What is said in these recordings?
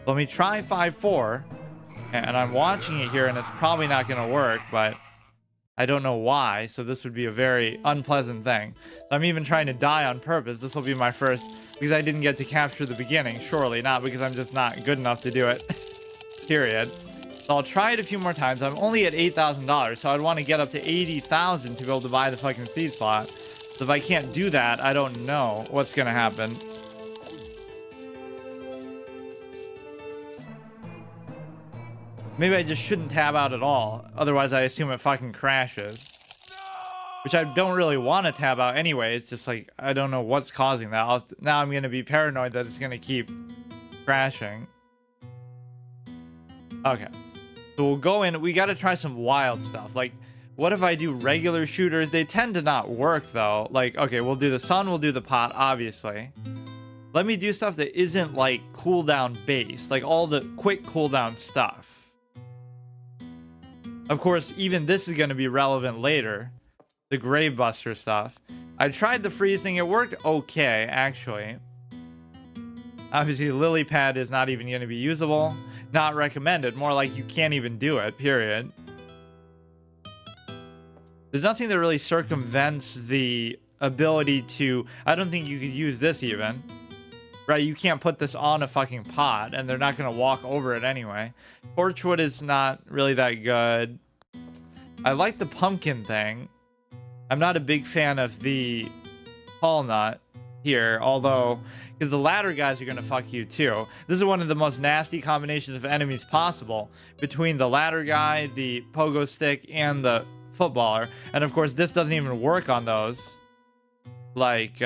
Let me try 5-4. And I'm watching it here, and it's probably not going to work, but I don't know why. So this would be a very unpleasant thing. I'm even trying to die on purpose. This will be my first, because I didn't get to capture the beginning. Surely not, because I'm just not good enough to do it. Period. So I'll try it a few more times. I'm only at $8,000, so I'd want to get up to 80,000 to be able to buy the fucking seed slot. So if I can't do that, I don't know what's going to happen. Maybe I just shouldn't tab out at all. Otherwise, I assume it fucking crashes. Which I don't really want to tab out anyway. It's just like, I don't know what's causing that. Now I'm going to be paranoid that it's going to keep crashing. Okay. So we'll go in. We got to try some wild stuff. Like, what if I do regular shooters? They tend to not work, though. Like, okay, we'll do the sun. We'll do the pot, obviously. Let me do stuff that isn't, like, cooldown based. Like, all the quick cooldown stuff. Of course, even this is going to be relevant later. The Gravebuster stuff. I tried the freeze thing. It worked okay, actually. Obviously, lily pad is not even going to be usable. Not recommended. More like you can't even do it, period. There's nothing that really circumvents the ability to... I don't think you could use this even. Right, you can't put this on a fucking pot, and they're not going to walk over it anyway. Torchwood is not really that good. I like the pumpkin thing. I'm not a big fan of the tall nut here, although... because the ladder guys are going to fuck you too. This is one of the most nasty combinations of enemies possible. Between the ladder guy, the pogo stick, and the footballer. And of course, this doesn't even work on those. Like,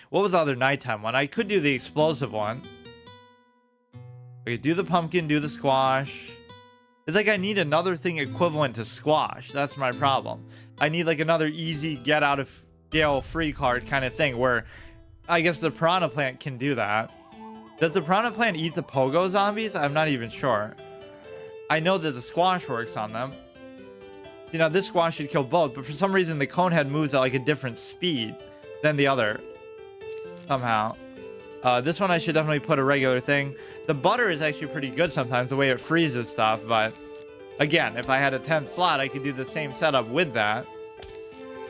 what was the other nighttime one? I could do the explosive one. I could do the pumpkin, do the squash. It's like I need another thing equivalent to squash. That's my problem. I need like another easy get out of jail free card kind of thing where I guess the piranha plant can do that. Does the piranha plant eat the pogo zombies? I'm not even sure. I know that the squash works on them. You know, this squash should kill both, but for some reason the conehead moves at like a different speed than the other. Somehow. This one I should definitely put a regular thing. The butter is actually pretty good sometimes, the way it freezes stuff, but again, if I had a 10th slot, I could do the same setup with that.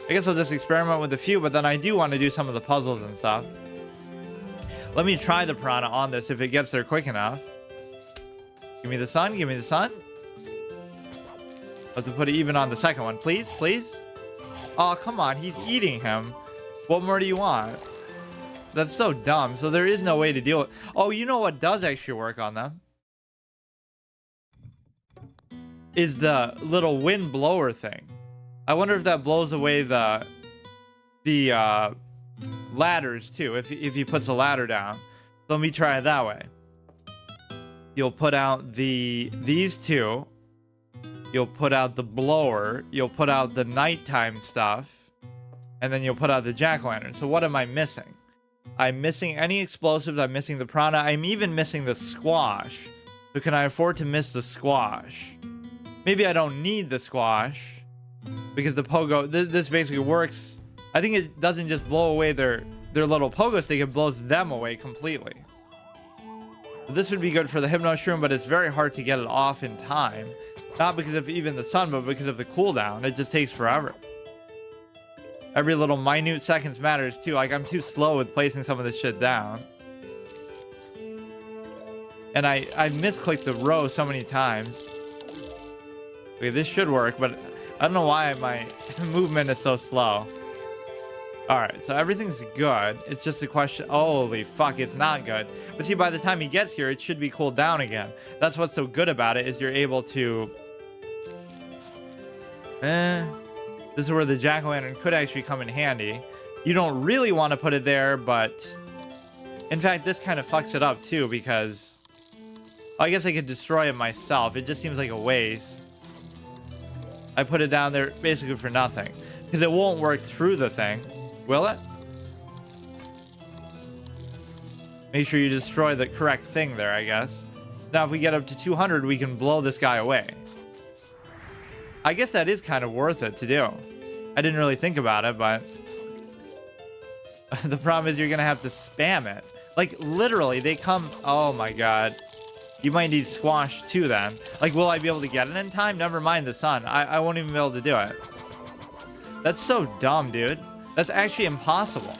I guess I'll just experiment with a few, but then I do want to do some of the puzzles and stuff. Let me try the piranha on this if it gets there quick enough. Give me the sun, give me the sun. Let's put it even on the second one, please, please. Oh, come on, he's eating him. What more do you want? That's so dumb. So there is no way to deal with... Oh, you know what does actually work on them? Is the little wind blower thing. I wonder if that blows away the ladders too, if he puts a ladder down. Let me try it that way. You'll put out these two. You'll put out the blower. You'll put out the nighttime stuff. And then you'll put out the jack-o'-lantern. So what am I missing? I'm missing any explosives. I'm missing the piranha. I'm even missing the squash. So can I afford to miss the squash? Maybe I don't need the squash. Because the pogo... This basically works... I think it doesn't just blow away their little pogo stick. It blows them away completely. This would be good for the hypno shroom, but it's very hard to get it off in time. Not because of even the sun, but because of the cooldown. It just takes forever. Every little minute seconds matters too. Like, I'm too slow with placing some of this shit down. And I misclicked the row so many times. Okay, this should work, but I don't know why my movement is so slow. Alright, so everything's good. It's just a question... Holy fuck, it's not good. But see, by the time he gets here, it should be cooled down again. That's what's so good about it, is you're able to... This is where the jack-o'-lantern could actually come in handy. You don't really want to put it there, but... In fact, this kind of fucks it up, too, because... I guess I could destroy it myself. It just seems like a waste. I put it down there basically for nothing. Because it won't work through the thing. Will it? Make sure you destroy the correct thing there, I guess. Now, if we get up to 200, we can blow this guy away. I guess that is kind of worth it to do. I didn't really think about it, but... The problem is you're gonna have to spam it. Like, literally, they come... Oh, my God. You might need squash, too, then. Like, will I be able to get it in time? Never mind the sun. I won't even be able to do it. That's so dumb, dude. That's actually impossible.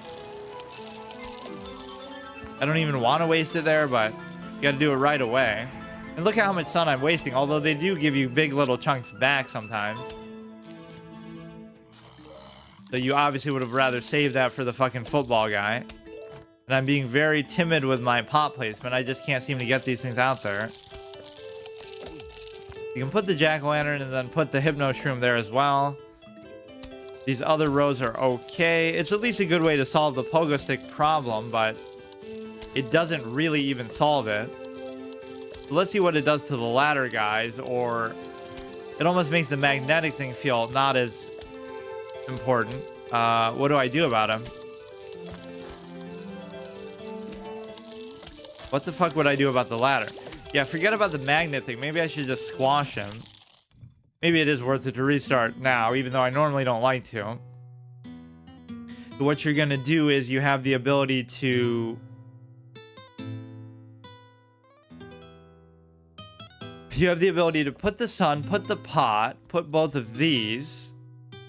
I don't even want to waste it there, but you got to do it right away. And look at how much sun I'm wasting, although they do give you big little chunks back sometimes. So you obviously would have rather saved that for the fucking football guy. And I'm being very timid with my pot placement. I just can't seem to get these things out there. You can put the jack-o'-lantern and then put the hypno shroom there as well. These other rows are okay. It's at least a good way to solve the pogo stick problem, but it doesn't really even solve it. So let's see what it does to the ladder guys, or it almost makes the magnetic thing feel not as important. What do I do about him? What the fuck would I do about the ladder? Yeah, forget about the magnet thing. Maybe I should just squash him. Maybe it is worth it to restart now, even though I normally don't like to. So what you're going to do is you have the ability to... You have the ability to put the sun, put the pot, put both of these.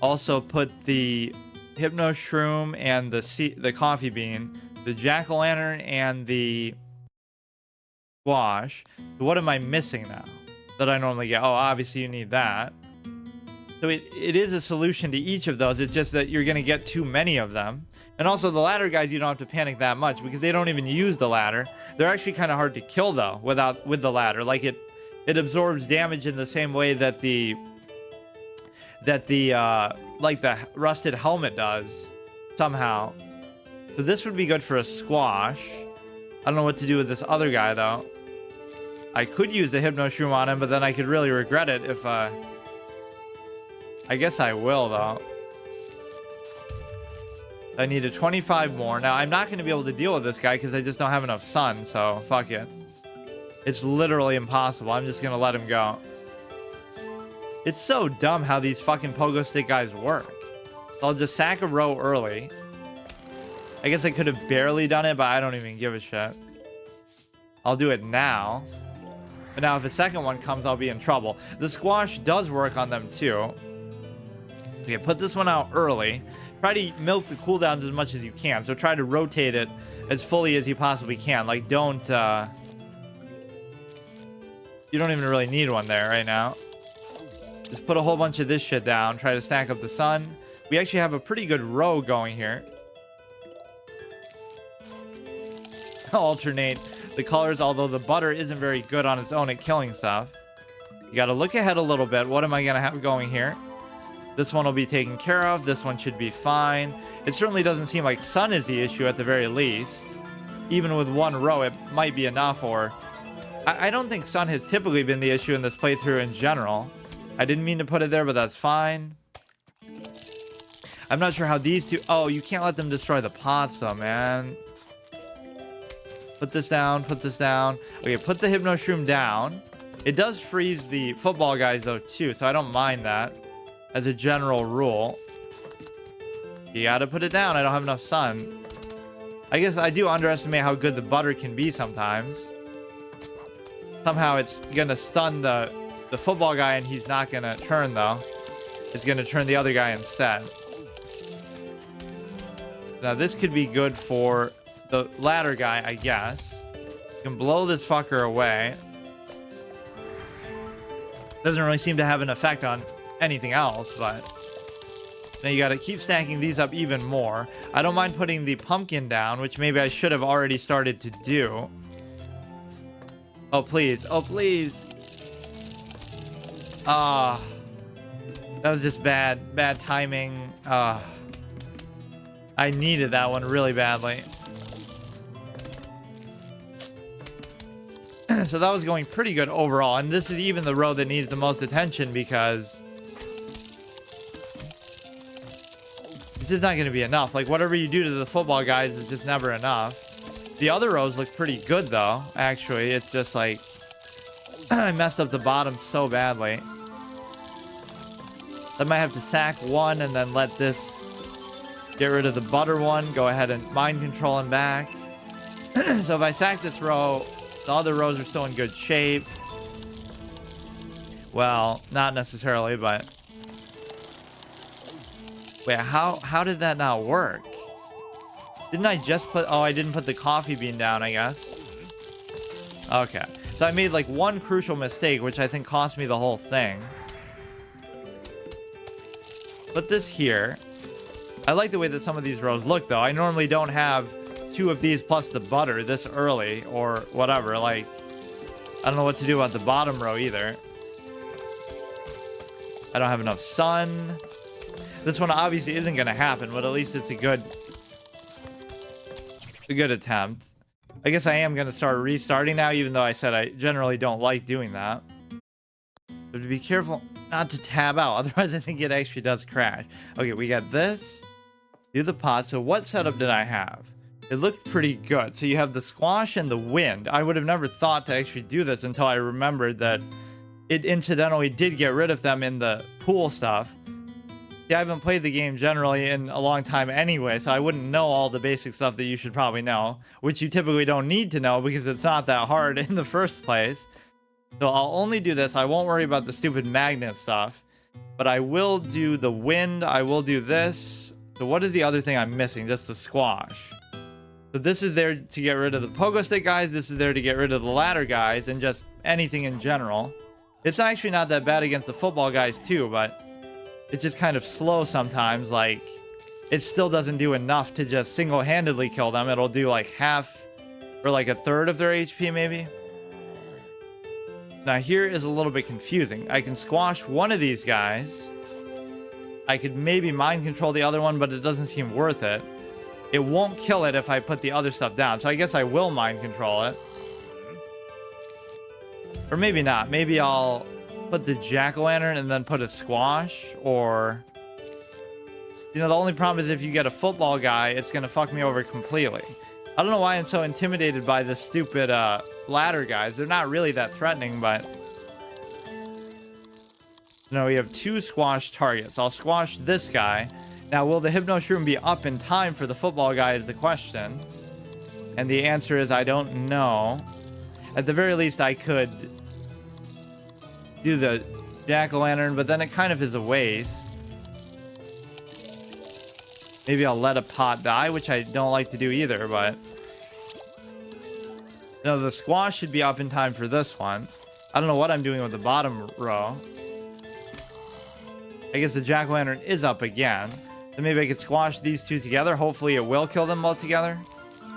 Also put the hypno shroom and the coffee bean, the jack-o'-lantern and the squash. So what am I missing now that I normally get? Oh, obviously you need that. So it is a solution to each of those. It's just that you're going to get too many of them. And also the ladder guys, you don't have to panic that much because they don't even use the ladder. They're actually kind of hard to kill though with the ladder. Like it absorbs damage in the same way that the like the rusted helmet does somehow. So this would be good for a squash. I don't know what to do with this other guy though. I could use the hypno shroom on him, but then I could really regret it if I guess I will though. I need a 25 more. Now I'm not going to be able to deal with this guy because I just don't have enough sun, so fuck it. It's literally impossible. I'm just going to let him go. It's so dumb how these fucking pogo stick guys work. So I'll just sack a row early. I guess I could have barely done it, but I don't even give a shit. I'll do it now. But now if a second one comes, I'll be in trouble. The squash does work on them too. Okay, put this one out early. Try to milk the cooldowns as much as you can. So try to rotate it as fully as you possibly can. Like don't... You don't even really need one there right now. Just put a whole bunch of this shit down. Try to stack up the sun. We actually have a pretty good row going here. Alternate the colors, although the butter isn't very good on its own at killing stuff. You got to look ahead a little bit. What am I going to have going here? This one will be taken care of. This one should be fine. It certainly doesn't seem like sun is the issue at the very least. Even with one row, it might be enough. Or I don't think sun has typically been the issue in this playthrough in general. I didn't mean to put it there, but that's fine. I'm not sure how these two... Oh, you can't let them destroy the pots, though, man. Put this down, put this down. Okay, put the hypno shroom down. It does freeze the football guys, though, too, so I don't mind that as a general rule. You gotta put it down. I don't have enough sun. I guess I do underestimate how good the butter can be sometimes. Somehow it's gonna stun the football guy, and he's not gonna turn, though. It's gonna turn the other guy instead. Now, this could be good for the ladder guy, I guess. You can blow this fucker away. Doesn't really seem to have an effect on anything else, but now you got to keep stacking these up even more. I don't mind putting the pumpkin down, which maybe I should have already started to do. Oh, please. Oh, please. Ah. That was just bad timing. I needed that one really badly. So that was going pretty good overall. And this is even the row that needs the most attention because it's just not going to be enough. Like, whatever you do to the football guys is just never enough. The other rows look pretty good, though. Actually, it's just like I messed up the bottom so badly. I might have to sack one and then let this Get rid of the butter one. Go ahead and mind control him back. So if I sack this row, the other rows are still in good shape. Well, not necessarily, but... Wait, how did that not work? Didn't I just put... Oh, I didn't put the coffee bean down, I guess. Okay. So I made like one crucial mistake, which I think cost me the whole thing. Put this here. I like the way that some of these rows look, though. I normally don't have 2 of these plus the butter this early or whatever. Like, I don't know what to do about the bottom row either. I don't have enough sun. This one obviously isn't going to happen, but at least it's a good attempt. I guess I am going to start restarting now, even though I said I generally don't like doing that. But to be careful not to tab out, otherwise I think it actually does crash. Okay, we got this. Do the pot. So what setup did I have? It looked pretty good. So you have the squash and the wind. I would have never thought to actually do this until I remembered that it incidentally did get rid of them in the pool stuff. Yeah, I haven't played the game generally in a long time anyway, so I wouldn't know all the basic stuff that you should probably know, which you typically don't need to know because it's not that hard in the first place. So I'll only do this. I won't worry about the stupid magnet stuff, but I will do the wind. I will do this. So what is the other thing I'm missing? Just the squash. So this is there to get rid of the pogo stick guys. This is there to get rid of the ladder guys and just anything in general. It's actually not that bad against the football guys too, but it's just kind of slow sometimes. Like, it still doesn't do enough to just single-handedly kill them. It'll do like half or like a third of their HP maybe. Now here is a little bit confusing. I can squash one of these guys. I could maybe mind control the other one, but it doesn't seem worth it. It won't kill it if I put the other stuff down. So I guess I will mind control it. Or maybe not. Maybe I'll put the jack-o'-lantern and then put a squash, or... You know, the only problem is if you get a football guy, it's going to fuck me over completely. I don't know why I'm so intimidated by the stupid ladder guys. They're not really that threatening, but... No, we have 2 squash targets. I'll squash this guy. Now, will the Hypno Shroom be up in time for the football guy is the question. And the answer is I don't know. At the very least, I could do the jack-o'-lantern, but then it kind of is a waste. Maybe I'll let a pot die, which I don't like to do either, but... No, the squash should be up in time for this one. I don't know what I'm doing with the bottom row. I guess the jack-o'-lantern is up again. Then maybe I could squash these 2 together. Hopefully it will kill them both together.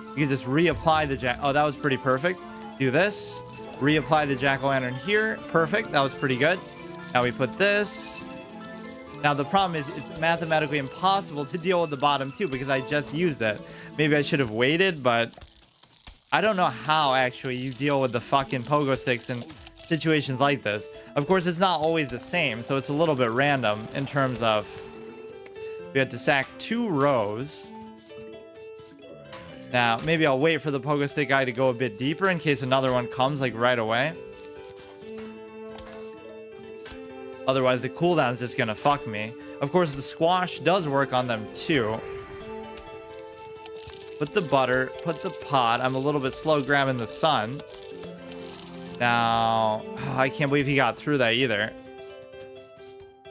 You can just reapply the jack... Oh, that was pretty perfect. Do this. Reapply the jack-o'-lantern here. Perfect. That was pretty good. Now we put this. Now the problem is it's mathematically impossible to deal with the bottom 2 because I just used it. Maybe I should have waited, but I don't know how actually you deal with the fucking pogo sticks in situations like this. Of course, it's not always the same, so it's a little bit random in terms of we had to sack 2 rows. Now, maybe I'll wait for the pogo stick guy to go a bit deeper in case another one comes like right away. Otherwise, the cooldown is just gonna fuck me. Of course, the squash does work on them too. Put the butter, put the pot. I'm a little bit slow grabbing the sun. Now, I can't believe he got through that either.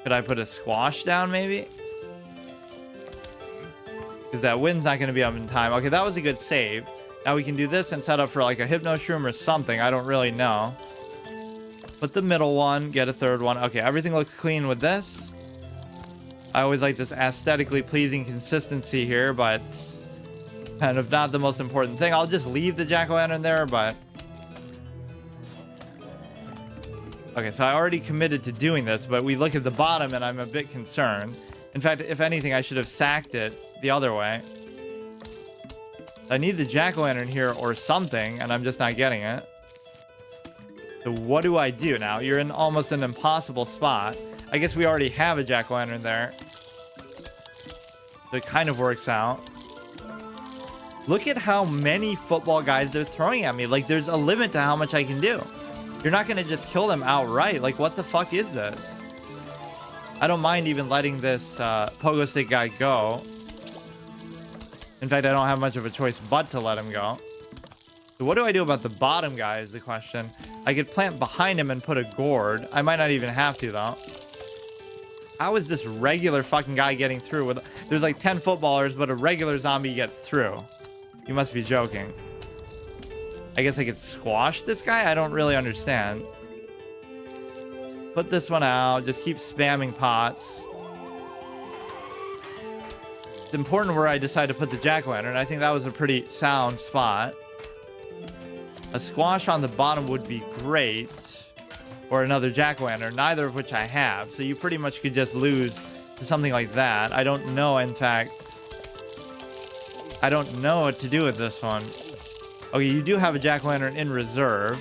Could I put a squash down maybe? Because that wind's not going to be up in time. Okay, that was a good save. Now we can do this and set up for like a Hypno Shroom or something. I don't really know. Put the middle one, get a third one. Okay, everything looks clean with this. I always like this aesthetically pleasing consistency here, but kind of not the most important thing. I'll just leave the jack-o'-lantern there, but... Okay, so I already committed to doing this, but we look at the bottom and I'm a bit concerned. In fact, if anything, I should have sacked it the other way. I need the jack-o'-lantern here or something, and I'm just not getting it. So what do I do now? You're in almost an impossible spot. I guess we already have a jack-o'-lantern there. So it kind of works out. Look at how many football guys they're throwing at me. Like, there's a limit to how much I can do. You're not going to just kill them outright. Like, what the fuck is this? I don't mind even letting this pogo stick guy go. In fact, I don't have much of a choice but to let him go. So what do I do about the bottom guy is the question. I could plant behind him and put a gourd. I might not even have to, though. How is this regular fucking guy getting through? There's like 10 footballers, but a regular zombie gets through. You must be joking. I guess I could squash this guy? I don't really understand. Put this one out. Just keep spamming pots. It's important where I decide to put the jack-o'-lantern. I think that was a pretty sound spot. A squash on the bottom would be great. Or another jack-o'-lantern, neither of which I have. So you pretty much could just lose to something like that. I don't know, in fact. I don't know what to do with this one. Okay, you do have a jack-o'-lantern in reserve.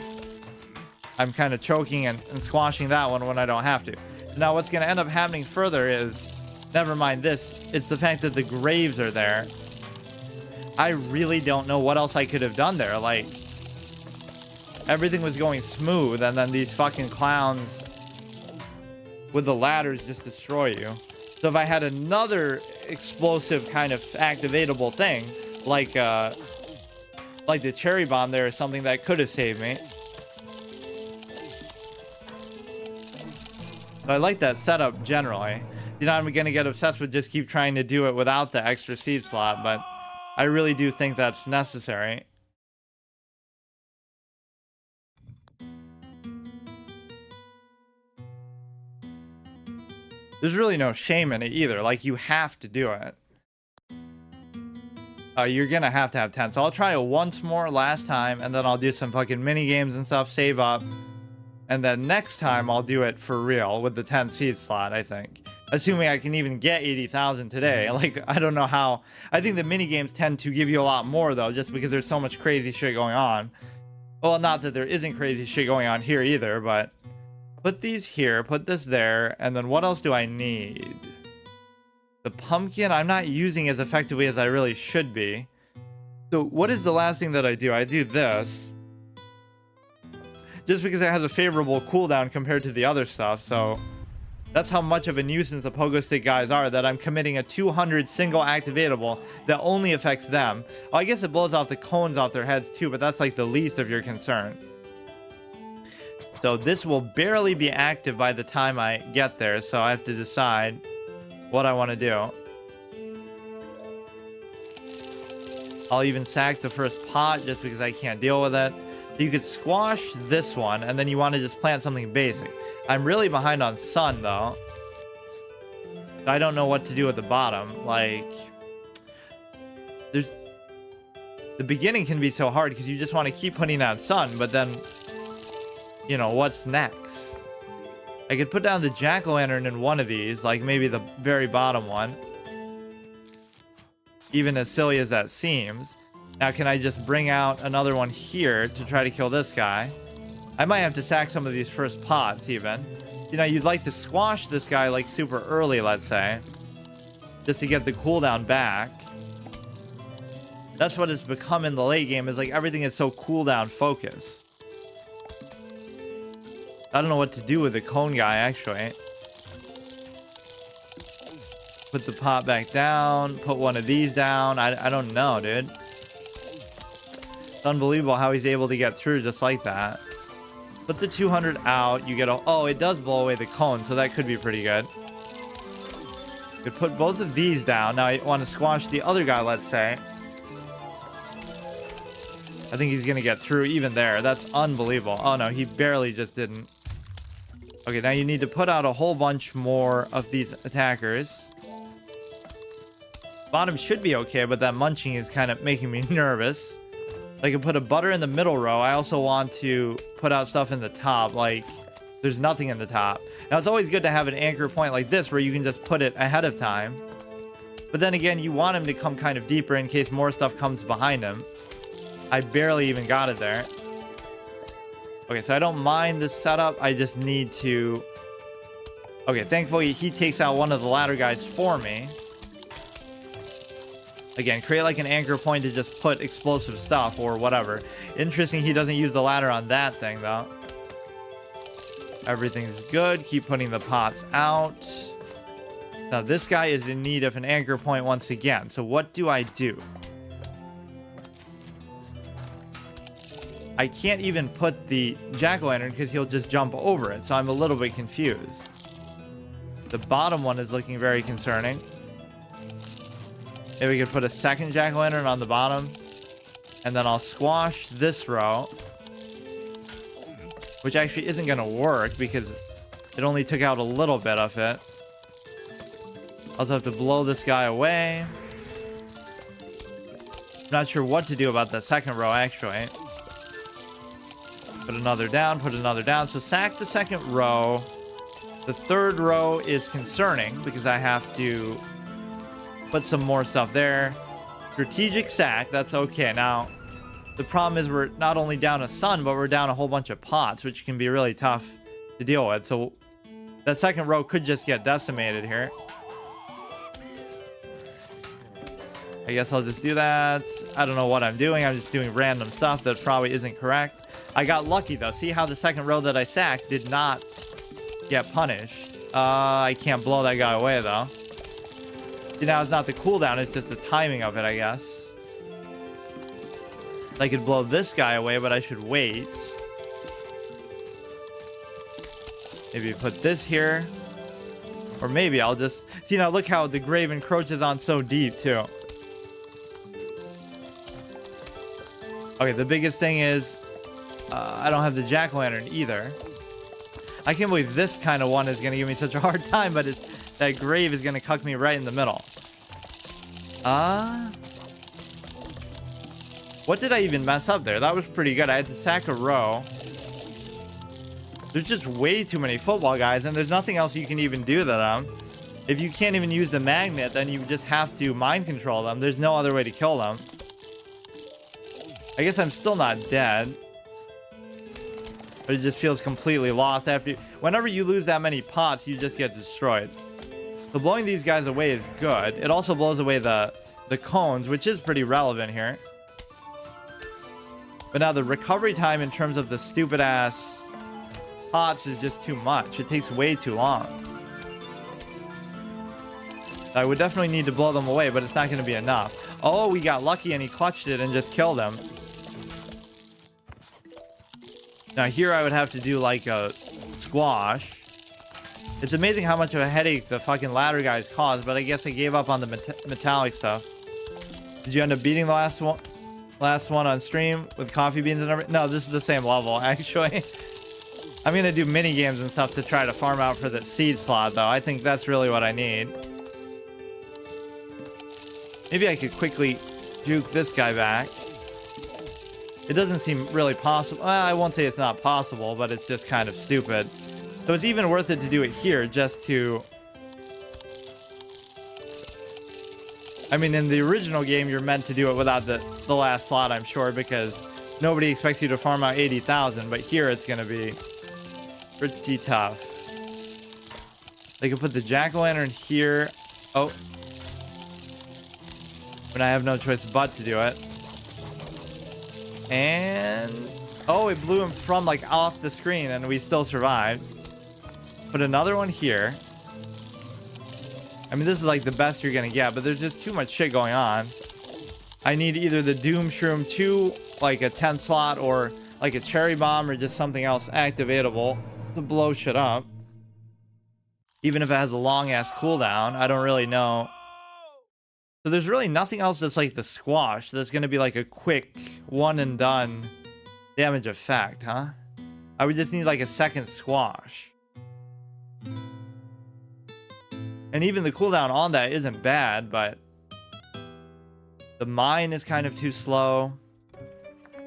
I'm kind of choking and squashing that one when I don't have to. Now, what's going to end up happening further is, never mind this, it's the fact that the graves are there. I really don't know what else I could have done there. Like, everything was going smooth, and then these fucking clowns with the ladders just destroy you. So if I had another explosive kind of activatable thing, like the cherry bomb there, is something that could have saved me. So I like that setup generally. You know, I'm gonna get obsessed with just keep trying to do it without the extra seed slot, but I really do think that's necessary. There's really no shame in it either. Like, you have to do it. You're gonna have to have 10. So I'll try it once more last time, and then I'll do some fucking mini games and stuff, save up. And then next time I'll do it for real with the 10 seed slot, I think. Assuming I can even get 80,000 today. Like, I don't know how. I think the mini games tend to give you a lot more, though, just because there's so much crazy shit going on. Well, not that there isn't crazy shit going on here either, but put these here, put this there, and then what else do I need? The pumpkin I'm not using as effectively as I really should be. So what is the last thing that I do? I do this. Just because it has a favorable cooldown compared to the other stuff, so that's how much of a nuisance the pogo stick guys are, that I'm committing a 200 single activatable that only affects them. Oh, I guess it blows off the cones off their heads too, but that's like the least of your concern. So this will barely be active by the time I get there, so I have to decide what I want to do. I'll even sack the first pot just because I can't deal with it. You could squash this one, and then you want to just plant something basic. I'm really behind on sun, though. I don't know what to do at the bottom. Like, there's... The beginning can be so hard because you just want to keep putting out sun, but then, you know, what's next? I could put down the jack-o'-lantern in one of these, like maybe the very bottom one. Even as silly as that seems. Now, can I just bring out another one here to try to kill this guy? I might have to sack some of these first pots, even. You know, you'd like to squash this guy, like, super early, let's say. Just to get the cooldown back. That's what it's become in the late game, is like everything is so cooldown focused. I don't know what to do with the cone guy, actually. Put the pot back down. Put one of these down. I don't know, dude. It's unbelievable how he's able to get through just like that. Put the 200 out. You get a... Oh, it does blow away the cone, so that could be pretty good. Could put both of these down. Now I want to squash the other guy, let's say. I think he's going to get through even there. That's unbelievable. Oh, no, he barely just didn't. Okay, now you need to put out a whole bunch more of these attackers. Bottom should be okay, but that munching is kind of making me nervous. I can put a butter in the middle row. I also want to put out stuff in the top. Like, there's nothing in the top. Now, it's always good to have an anchor point like this where you can just put it ahead of time. But then again, you want him to come kind of deeper in case more stuff comes behind him. I barely even got it there. Okay, so I don't mind this setup. I just need to... Okay, thankfully, he takes out one of the ladder guys for me. Again, create like an anchor point to just put explosive stuff or whatever. Interesting he doesn't use the ladder on that thing, though. Everything's good. Keep putting the pots out. Now, this guy is in need of an anchor point once again. So what do I do? I can't even put the jack-o'-lantern because he'll just jump over it. So I'm a little bit confused. The bottom one is looking very concerning. Maybe we could put a second jack-o'-lantern on the bottom. And then I'll squash this row. Which actually isn't going to work because it only took out a little bit of it. I also have to blow this guy away. Not sure what to do about the second row, actually. Put another down, put another down. So sack the second row. The third row is concerning because I have to put some more stuff there. Strategic sack, that's okay. Now, the problem is we're not only down a sun, but we're down a whole bunch of pots, which can be really tough to deal with. So that second row could just get decimated here. I guess I'll just do that. I don't know what I'm doing. I'm just doing random stuff that probably isn't correct. I got lucky, though. See how the second row that I sacked did not get punished. I can't blow that guy away, though. See, now it's not the cooldown. It's just the timing of it, I guess. I could blow this guy away, but I should wait. Maybe put this here. Or maybe I'll just... See, now look how the grave encroaches on so deep, too. Okay, the biggest thing is I don't have the jack-o'-lantern either. I can't believe this kind of one is going to give me such a hard time, but that grave is going to cuck me right in the middle. What did I even mess up there? That was pretty good. I had to sack a row. There's just way too many football guys, and there's nothing else you can even do to them. If you can't even use the magnet, then you just have to mind control them. There's no other way to kill them. I guess I'm still not dead. But it just feels completely lost. Whenever you lose that many pots, you just get destroyed. So blowing these guys away is good. It also blows away the cones, which is pretty relevant here. But now the recovery time in terms of the stupid ass pots is just too much. It takes way too long. I would definitely need to blow them away, but it's not going to be enough. Oh, we got lucky and he clutched it and just killed him. Now here I would have to do like a squash. It's amazing how much of a headache the fucking ladder guys cause, but I guess I gave up on the metallic stuff. Did you end up beating the last one on stream with coffee beans and everything? No, this is the same level, actually. I'm going to do mini games and stuff to try to farm out for the seed slot, though. I think that's really what I need. Maybe I could quickly juke this guy back. It doesn't seem really possible. Well, I won't say it's not possible, but it's just kind of stupid. So it's even worth it to do it here just to... I mean, in the original game, you're meant to do it without the last slot, I'm sure, because nobody expects you to farm out 80,000. But here it's going to be pretty tough. They can put the jack-o'-lantern here. Oh. But I have no choice but to do it. And... oh, it blew him from, like, off the screen, and we still survived. Put another one here. I mean, this is, like, the best you're gonna get, but there's just too much shit going on. I need either the Doom Shroom 2, like a 10 slot, or, like, a Cherry Bomb, or just something else activatable to blow shit up. Even if it has a long-ass cooldown, I don't really know. So there's really nothing else that's like the squash that's going to be like a quick one and done damage effect, huh? I would just need like a second squash. And even the cooldown on that isn't bad, but the mine is kind of too slow.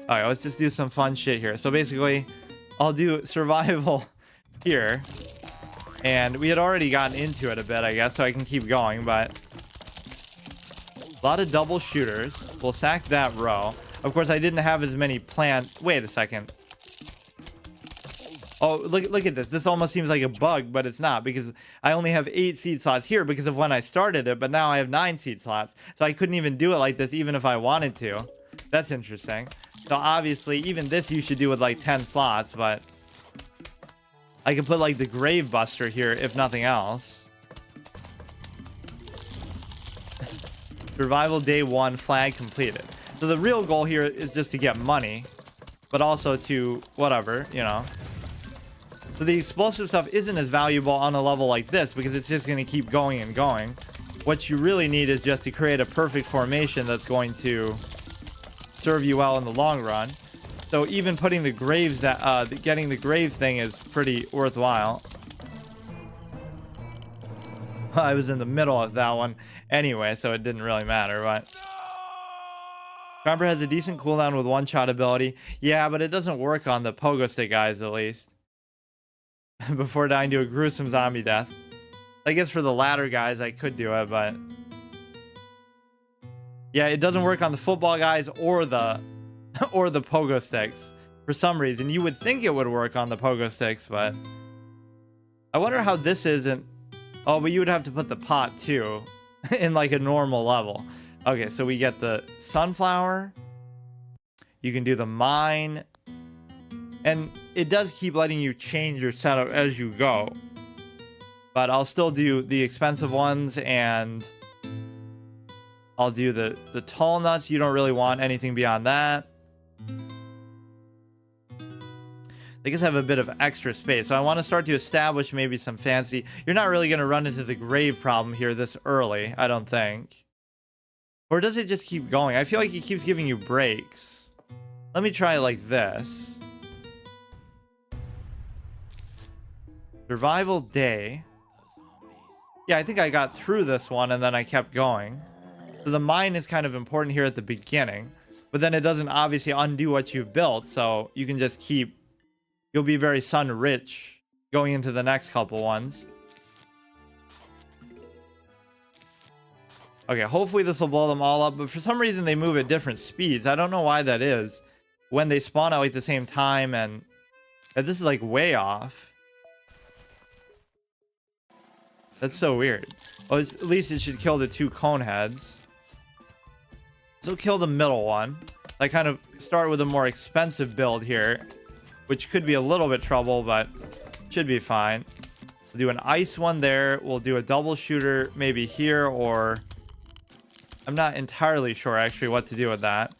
Alright, let's just do some fun shit here. So basically, I'll do survival here. And we had already gotten into it a bit, I guess, so I can keep going, but... a lot of double shooters. We'll sack that row. Of course, I didn't have as many planned. Wait a second. Oh, look at this. This almost seems like a bug, but it's not, because I only have 8 seed slots here because of when I started it, but now I have 9 seed slots. So I couldn't even do it like this even if I wanted to. That's interesting. So obviously, even this you should do with like 10 slots, but I can put like the Grave Buster here if nothing else. Survival day 1 flag completed. So the real goal here is just to get money. but also to whatever, you know. So the explosive stuff isn't as valuable on a level like this because it's just going to keep going and going. What you really need is just to create a perfect formation that's going to serve you well in the long run. So even putting the graves, getting the grave thing is pretty worthwhile. I was in the middle of that one anyway, so it didn't really matter, but... Crabber has a decent cooldown with one-shot ability. Yeah, but it doesn't work on the pogo stick guys, at least. Before dying to a gruesome zombie death. I guess for the latter guys, I could do it, but... Yeah, it doesn't work on the football guys or the pogo sticks. For some reason. You would think it would work on the pogo sticks, but... I wonder how this isn't... Oh, but you would have to put the pot, too. In, like, a normal level. Okay, so we get the sunflower. You can do the mine. And it does keep letting you change your setup as you go. But I'll still do the expensive ones, and I'll do the tall nuts. You don't really want anything beyond that. They just have a bit of extra space. So I want to start to establish maybe some fancy... You're not really going to run into the grave problem here this early, I don't think. Or does it just keep going? I feel like it keeps giving you breaks. Let me try it like this. Survival day. Yeah, I think I got through this one and then I kept going. So the mine is kind of important here at the beginning. But then it doesn't obviously undo what you've built. So you can just keep... You'll be very sun rich going into the next couple ones. Okay, hopefully this will blow them all up. But for some reason they move at different speeds. I don't know why that is. When they spawn at like the same time, and this is like way off. That's so weird. Well, at least it should kill the two cone heads. So kill the middle one. I kind of start with a more expensive build here, which could be a little bit trouble, but should be fine. We'll do an ice one there. We'll do a double shooter maybe here, or... I'm not entirely sure actually what to do with that.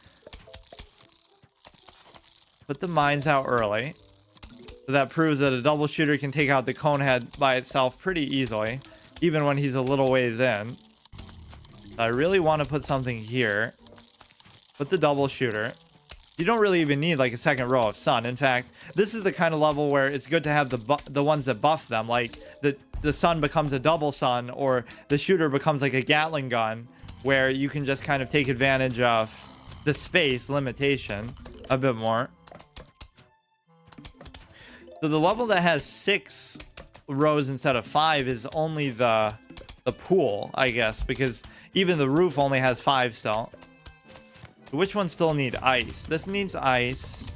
Put the mines out early. So that proves that a double shooter can take out the cone head by itself pretty easily, even when he's a little ways in. I really want to put something here. Put the double shooter. You don't really even need like a second row of sun. In fact, this is the kind of level where it's good to have the ones that buff them, like the sun becomes a double sun, or the shooter becomes like a Gatling gun, where you can just kind of take advantage of the space limitation a bit more. So the level that has 6 rows instead of 5 is only the pool, I guess, because even the roof only has 5 still. So which ones still need ice? This needs ice.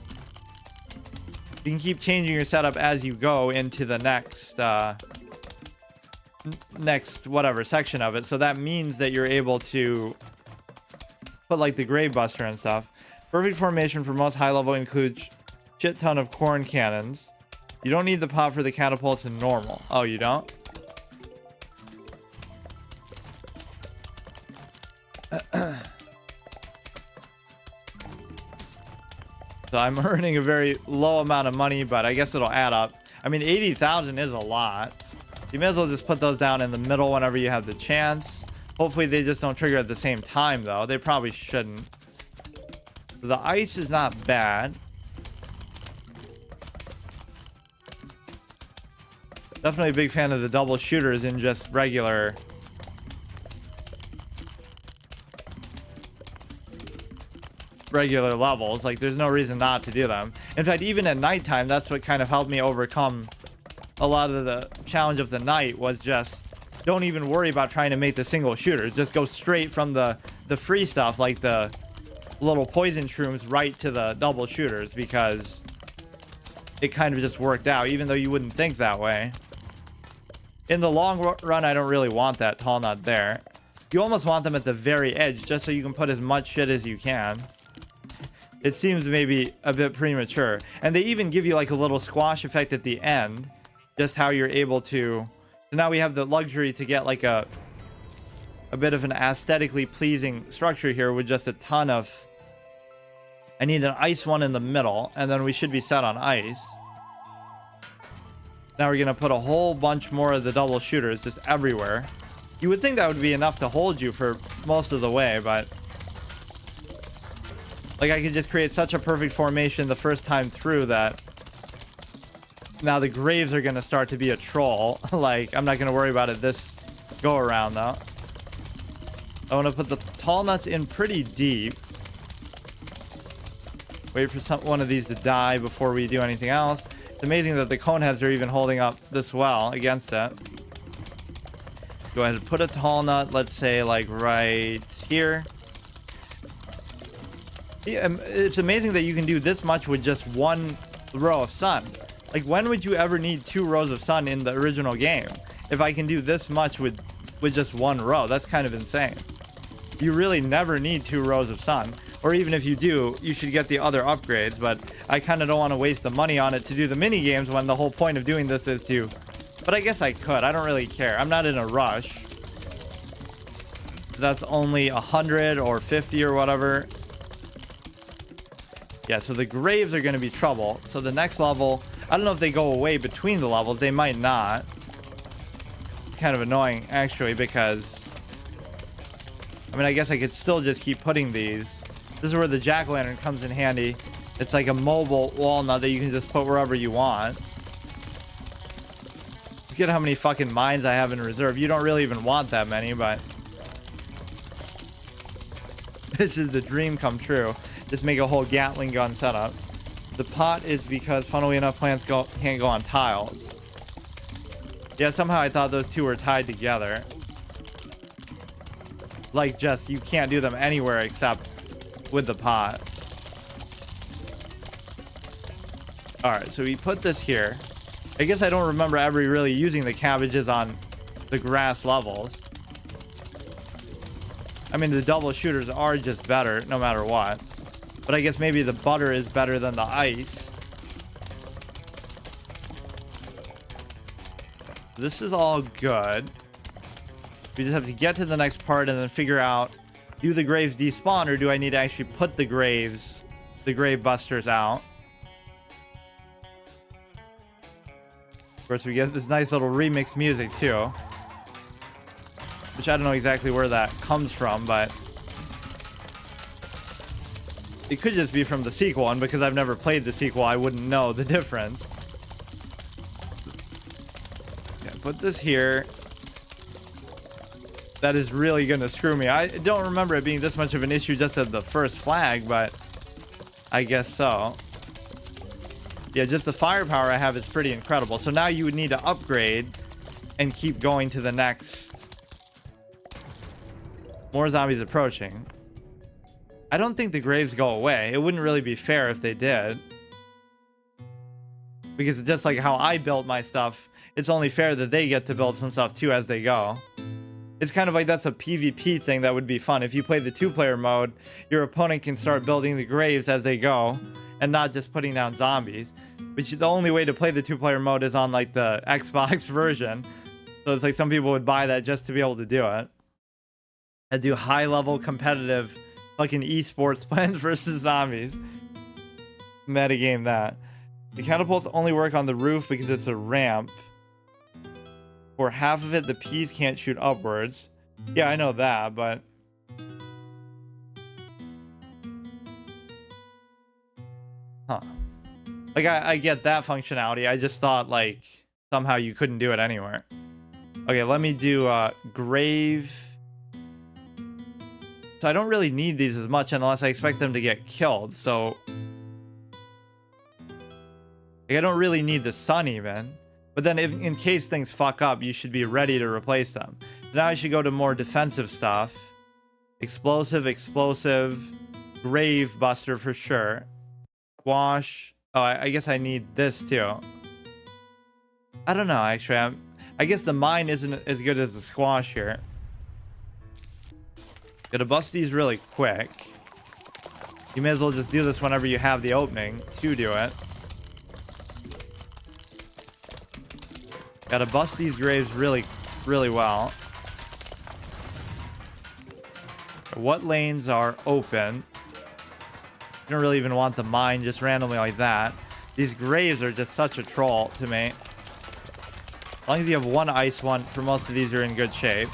You can keep changing your setup as you go into the next whatever section of it. So that means that you're able to put like the grave buster and stuff. Perfect formation for most high level includes shit ton of corn cannons. You don't need the pot for the catapults in normal. Oh, you don't? So I'm earning a very low amount of money, but I guess it'll add up. I mean, 80,000 is a lot. You may as well just put those down in the middle whenever you have the chance. Hopefully they just don't trigger at the same time, though. They probably shouldn't. The ice is not bad. Definitely a big fan of the double shooters in just regular levels. Like, there's no reason not to do them. In fact, even at nighttime, that's what kind of helped me overcome a lot of the challenge of the night, was just don't even worry about trying to make the single shooters. Just go straight from the free stuff, like the little poison shrooms, right to the double shooters, because it kind of just worked out, even though you wouldn't think that way. In the long run, I don't really want that tall nut there. You almost want them at the very edge, just so you can put as much shit as you can. It seems maybe a bit premature. And they even give you like a little squash effect at the end. Just how you're able to... So now we have the luxury to get like a bit of an aesthetically pleasing structure here with just a ton of I need an ice one in the middle, and then we should be set on ice. Now we're going to put a whole bunch more of the double shooters just everywhere. You would think that would be enough to hold you for most of the way, but like I could just create such a perfect formation the first time through that now the graves are going to start to be a troll. Like, I'm not going to worry about it this go around though. I want to put the tall nuts in pretty deep. Wait for one of these to die before we do anything else. It's amazing that the cone heads are even holding up this well against it. Go ahead and put a tall nut, let's say like right here. Yeah, it's amazing that you can do this much with just one row of sun. Like, when would you ever need 2 rows of sun in the original game? If I can do this much with just 1 row, that's kind of insane. You really never need 2 rows of sun. Or even if you do, you should get the other upgrades, but I kind of don't want to waste the money on it to do the mini games when the whole point of doing this is to... But I guess I could. I don't really care. I'm not in a rush. That's only 100 or 50 or whatever. Yeah, so the graves are going to be trouble. So the next level, I don't know if they go away between the levels. They might not. Kind of annoying, actually, because... I mean, I guess I could still just keep putting these. This is where the jack-o'-lantern comes in handy. It's like a mobile walnut that you can just put wherever you want. Look at how many fucking mines I have in reserve. You don't really even want that many, but... This is the dream come true. Just make a whole Gatling gun setup. The pot is because, funnily enough, plants can't go on tiles. Yeah, somehow I thought those two were tied together. Like, just, you can't do them anywhere except with the pot. Alright, so we put this here. I guess I don't remember ever really using the cabbages on the grass levels. I mean, the double shooters are just better no matter what. But I guess maybe the butter is better than the ice. This is all good. We just have to get to the next part and then figure out, do the graves despawn or do I need to actually put the grave busters out? Of course, we get this nice little remix music too. Which I don't know exactly where that comes from, but it could just be from the sequel, and because I've never played the sequel, I wouldn't know the difference. Yeah, put this here. That is really going to screw me. I don't remember it being this much of an issue just at the first flag, but I guess so. Yeah, just the firepower I have is pretty incredible. So now you would need to upgrade and keep going to the next. More zombies approaching. I don't think the graves go away. It wouldn't really be fair if they did. Because just like how I built my stuff, it's only fair that they get to build some stuff too as they go. It's kind of like that's a PvP thing that would be fun. If you play the 2-player mode, your opponent can start building the graves as they go and not just putting down zombies. Which the only way to play the 2-player mode is on like the Xbox version. So it's like some people would buy that just to be able to do it. And do high-level competitive fucking esports Plants versus Zombies. Metagame that. The catapults only work on the roof because it's a ramp. For half of it, the peas can't shoot upwards. Yeah, I know that, but... Huh. Like, I get that functionality. I just thought, like, somehow you couldn't do it anywhere. Okay, let me do grave... So I don't really need these as much unless I expect them to get killed, so... Like, I don't really need the sun even. But then if, in case things fuck up, you should be ready to replace them. Now I should go to more defensive stuff. Explosive, grave buster for sure. Squash. Oh, I guess I need this too. I don't know, actually. I guess the mine isn't as good as the squash here. Gotta bust these really quick. You may as well just do this whenever you have the opening to do it. Gotta bust these graves really well. What lanes are open? You don't really even want the mine just randomly like that. These graves are just such a troll to me. As long as you have one ice one, for most of these you're in good shape.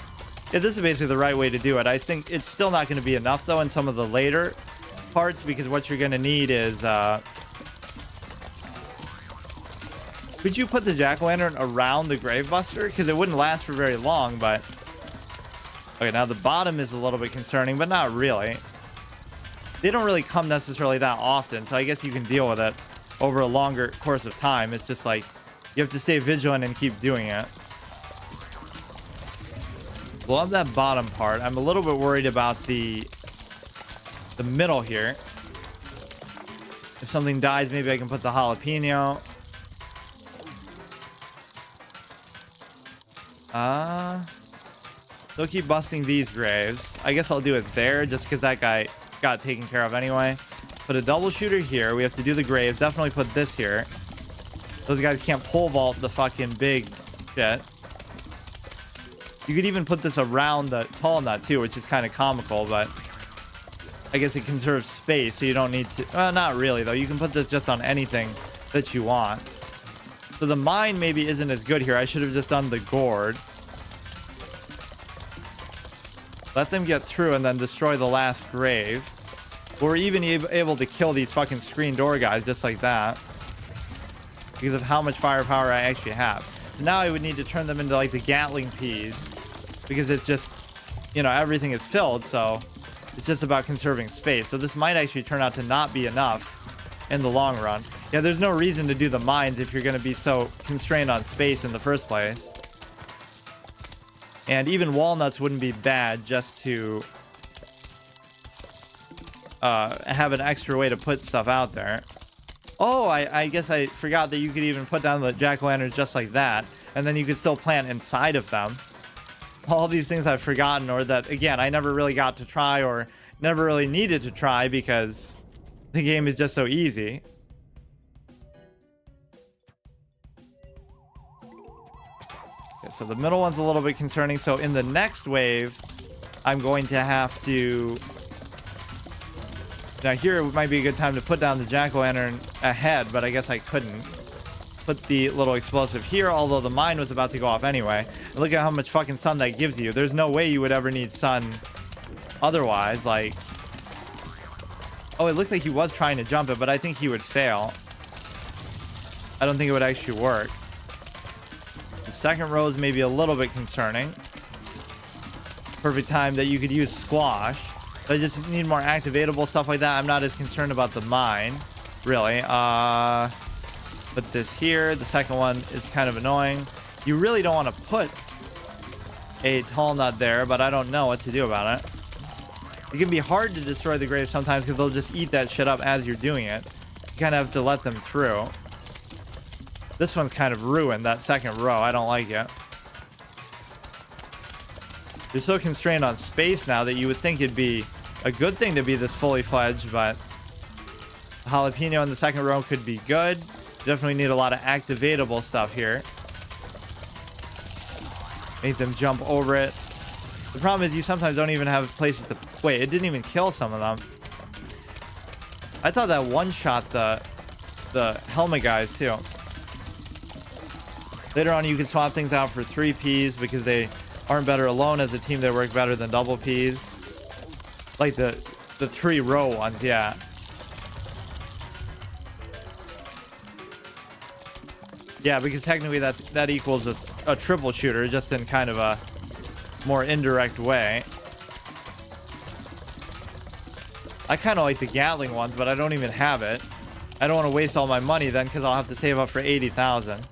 Yeah, this is basically the right way to do it. I think it's still not going to be enough though in some of the later parts, because what you're going to need is could you put the jack-o'-lantern around the gravebuster? Because it wouldn't last for very long, but okay, now the bottom is a little bit concerning, but not really. They don't really come necessarily that often, so I guess you can deal with it over a longer course of time. It's just like you have to stay vigilant and keep doing it. Love that bottom part. I'm a little bit worried about the middle here. If something dies, maybe I can put the jalapeno. They'll keep busting these graves. I guess I'll do it there just because that guy got taken care of anyway. Put a double shooter here. We have to do the grave. Definitely put this here. Those guys can't pole vault the fucking big shit. You could even put this around the tall nut too, which is kind of comical, but I guess it conserves space, so you don't need to. Well, not really though. You can put this just on anything that you want. So the mine maybe isn't as good here. I should have just done the gourd. Let them get through and then destroy the last grave. We're even able to kill these fucking screen door guys just like that, because of how much firepower I actually have. So now I would need to turn them into like the Gatling peas, because it's just, you know, everything is filled, so it's just about conserving space. So this might actually turn out to not be enough in the long run. Yeah, there's no reason to do the mines if you're going to be so constrained on space in the first place. And even walnuts wouldn't be bad just to have an extra way to put stuff out there. Oh, I guess I forgot that you could even put down the jack-o'-lanterns just like that, and then you could still plant inside of them. All these things I've forgotten, or that, again, I never really got to try or never really needed to try because the game is just so easy. Okay, so the middle one's a little bit concerning. So in the next wave, I'm going to have to... Now here might be a good time to put down the jack-o'-lantern ahead, but I guess I couldn't. Put the little explosive here, although the mine was about to go off anyway. And look at how much fucking sun that gives you. There's no way you would ever need sun otherwise. Like, oh, it looked like he was trying to jump it, but I think he would fail. I don't think it would actually work. The second row is maybe a little bit concerning. Perfect time that you could use squash. I just need more activatable stuff like that. I'm not as concerned about the mine, really. Put this here. The second one is kind of annoying. You really don't want to put a tall nut there, but I don't know what to do about it. It can be hard to destroy the grave sometimes because they'll just eat that shit up as you're doing it. You kind of have to let them through. This one's kind of ruined, that second row. I don't like it. You're so constrained on space now that you would think it'd be a good thing to be this fully fledged, but jalapeno in the second row could be good. Definitely need a lot of activatable stuff here. Make them jump over it. The problem is you sometimes don't even have places to... Wait, it didn't even kill some of them. I thought that one-shot the helmet guys too. Later on you can swap things out for 3 Ps because they aren't better alone. As a team they work better than double Ps. Like the 3 row ones, yeah. Yeah, because technically that equals a triple shooter, just in kind of a more indirect way. I kind of like the Gatling ones, but I don't even have it. I don't want to waste all my money then, because I'll have to save up for 80,000.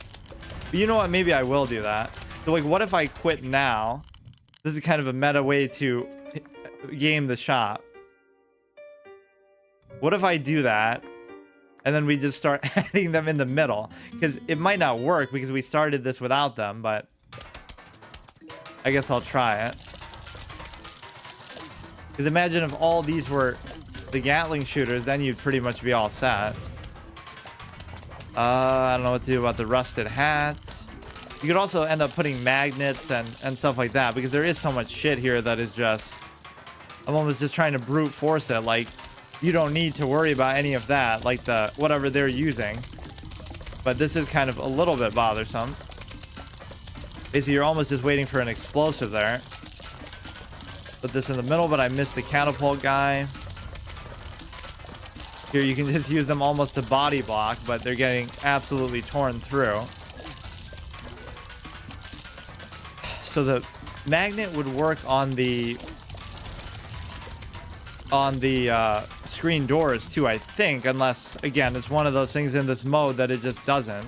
But you know what? Maybe I will do that. So like, what if I quit now? This is kind of a meta way to game the shop. What if I do that? And then we just start adding them in the middle, because it might not work because we started this without them, but I guess I'll try it. Because imagine if all these were the Gatling shooters, then you'd pretty much be all set. I don't know what to do about the rusted hats. You could also end up putting magnets and stuff like that, because there is so much shit here that is just... I'm almost just trying to brute force it. Like, you don't need to worry about any of that, like the whatever they're using. But this is kind of a little bit bothersome. Basically, you're almost just waiting for an explosive there. Put this in the middle, but I missed the catapult guy. Here, you can just use them almost to body block, but they're getting absolutely torn through. So the magnet would work on the screen doors too, I think, unless, again, it's one of those things in this mode that it just doesn't.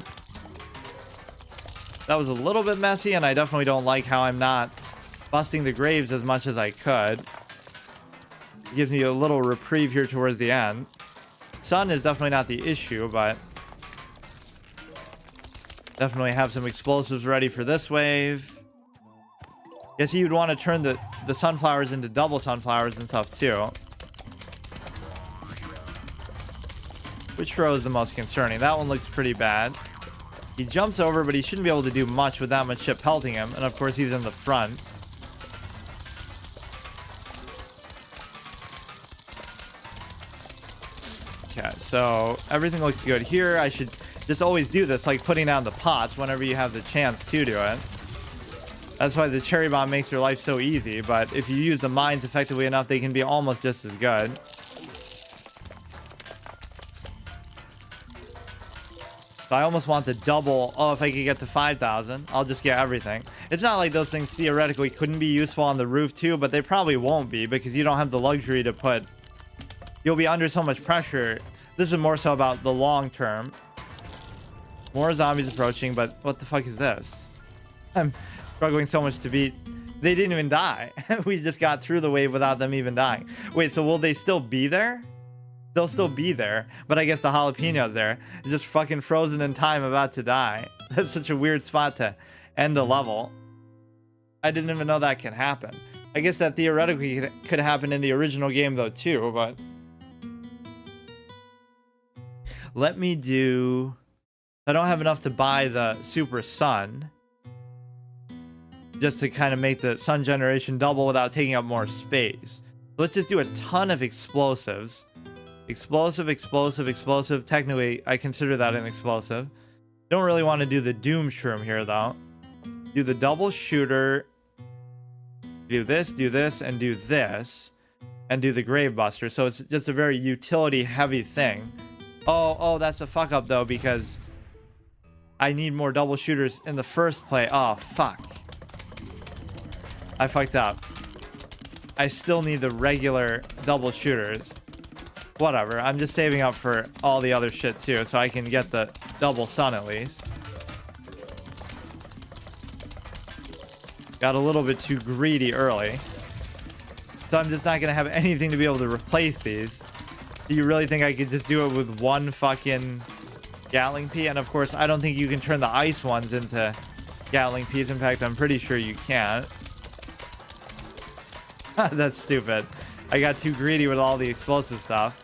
That was a little bit messy, and I definitely don't like how I'm not busting the graves as much as I could. It gives me a little reprieve here towards the end. Sun is definitely not the issue, but definitely have some explosives ready for this wave. Guess you'd want to turn the sunflowers into double sunflowers and stuff too. Which row is the most concerning? That one looks pretty bad. He jumps over, but he shouldn't be able to do much with that much shit pelting him. And of course, he's in the front. Okay, so everything looks good here. I should just always do this, like putting down the pots whenever you have the chance to do it. That's why the cherry bomb makes your life so easy, but if you use the mines effectively enough, they can be almost just as good. So I almost want the double. Oh, if I could get to 5,000, I'll just get everything. It's not like those things theoretically couldn't be useful on the roof too, but they probably won't be because you don't have the luxury to put... You'll be under so much pressure. This is more so about the long term. More zombies approaching, but what the fuck is this? I'm struggling so much to beat. They didn't even die. We just got through the wave without them even dying. Wait, so will they still be there? They'll still be there, but I guess the jalapeno's there. It's just fucking frozen in time, about to die. That's such a weird spot to end a level. I didn't even know that can happen. I guess that theoretically could happen in the original game though too, but... Let me do... I don't have enough to buy the super sun. Just to kind of make the sun generation double without taking up more space. Let's just do a ton of explosives. Explosive, explosive, explosive. Technically, I consider that an explosive. Don't really want to do the doom shroom here, though. Do the double shooter. Do this, and do this. And do the grave buster. So it's just a very utility heavy thing. Oh, that's a fuck up, though, because I need more double shooters in the first play. Oh, fuck. I fucked up. I still need the regular double shooters. Whatever, I'm just saving up for all the other shit too, so I can get the double sun at least. Got a little bit too greedy early. So I'm just not going to have anything to be able to replace these. Do you really think I could just do it with one fucking Gatling Pea? And of course, I don't think you can turn the ice ones into Gatling Peas. In fact, I'm pretty sure you can't. That's stupid. I got too greedy with all the explosive stuff.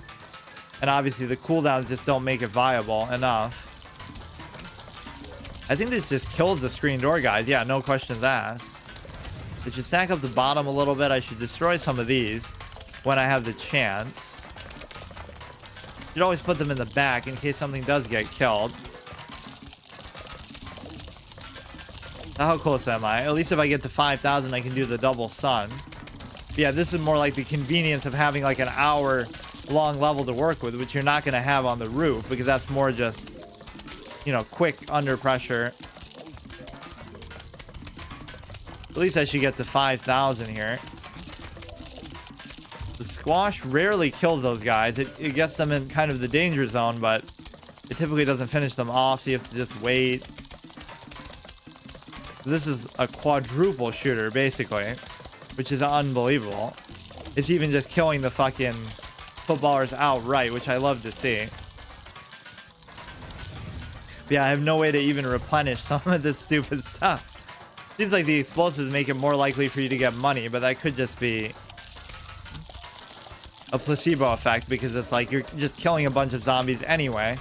And obviously the cooldowns just don't make it viable enough. I think this just kills the screen door guys. Yeah, no questions asked. It should stack up the bottom a little bit. I should destroy some of these when I have the chance. Should always put them in the back in case something does get killed. Now, how close am I? At least if I get to 5,000, I can do the double sun. Yeah, this is more like the convenience of having like an hour long level to work with, which you're not going to have on the roof because that's more just, you know, quick under pressure. At least I should get to 5,000 here. The squash rarely kills those guys. It gets them in kind of the danger zone, but it typically doesn't finish them off, so you have to just wait. This is a quadruple shooter basically, which is unbelievable. It's even just killing the fucking footballers outright, which I love to see. But yeah, I have no way to even replenish some of this stupid stuff. Seems like the explosives make it more likely for you to get money, but that could just be a placebo effect because it's like you're just killing a bunch of zombies anyway.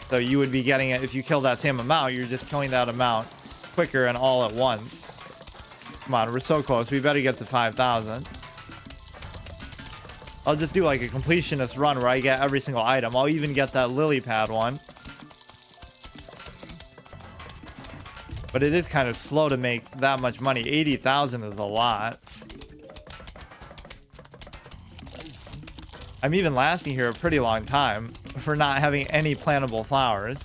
So you would be getting it if you kill that same amount, you're just killing that amount quicker and all at once. Come on, we're so close. We better get to 5,000. I'll just do like a completionist run where I get every single item. I'll even get that lily pad one. But it is kind of slow to make that much money. 80,000 is a lot. I'm even lasting here a pretty long time for not having any plantable flowers.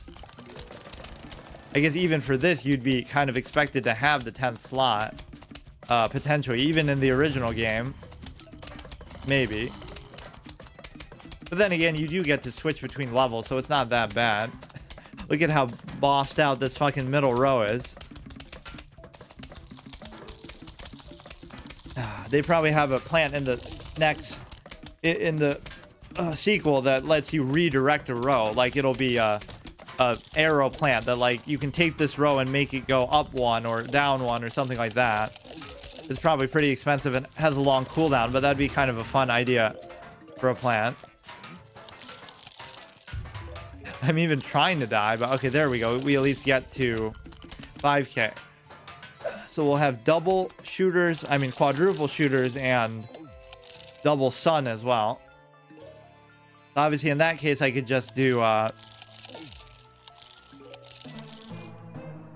I guess even for this, you'd be kind of expected to have the 10th slot. Potentially, even in the original game. Maybe. But then again, you do get to switch between levels, so it's not that bad. Look at how bossed out this fucking middle row is. They probably have a plant in the next... in the sequel that lets you redirect a row. Like, it'll be a arrow plant that, like, you can take this row and make it go up one or down one or something like that. It's probably pretty expensive and has a long cooldown, but that'd be kind of a fun idea for a plant. I'm even trying to die, but okay, there we go. We at least get to 5k. So we'll have double shooters, I mean quadruple shooters, and double sun as well. Obviously, in that case, I could just do...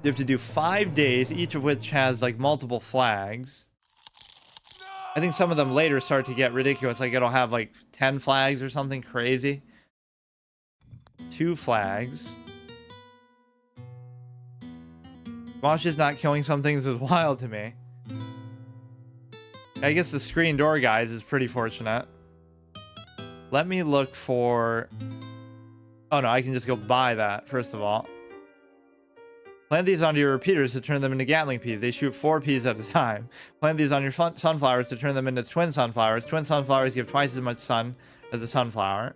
you have to do 5 days, each of which has like multiple flags. I think some of them later start to get ridiculous. Like it'll have like 10 flags or something crazy. 2 flags. Mosh is not killing some things is wild to me. I guess the screen door guys is pretty fortunate. Let me look for... Oh no, I can just go buy that, first of all. Plant these onto your repeaters to turn them into Gatling peas. They shoot 4 peas at a time. Plant these on your sunflowers to turn them into twin sunflowers. Twin sunflowers give twice as much sun as a sunflower.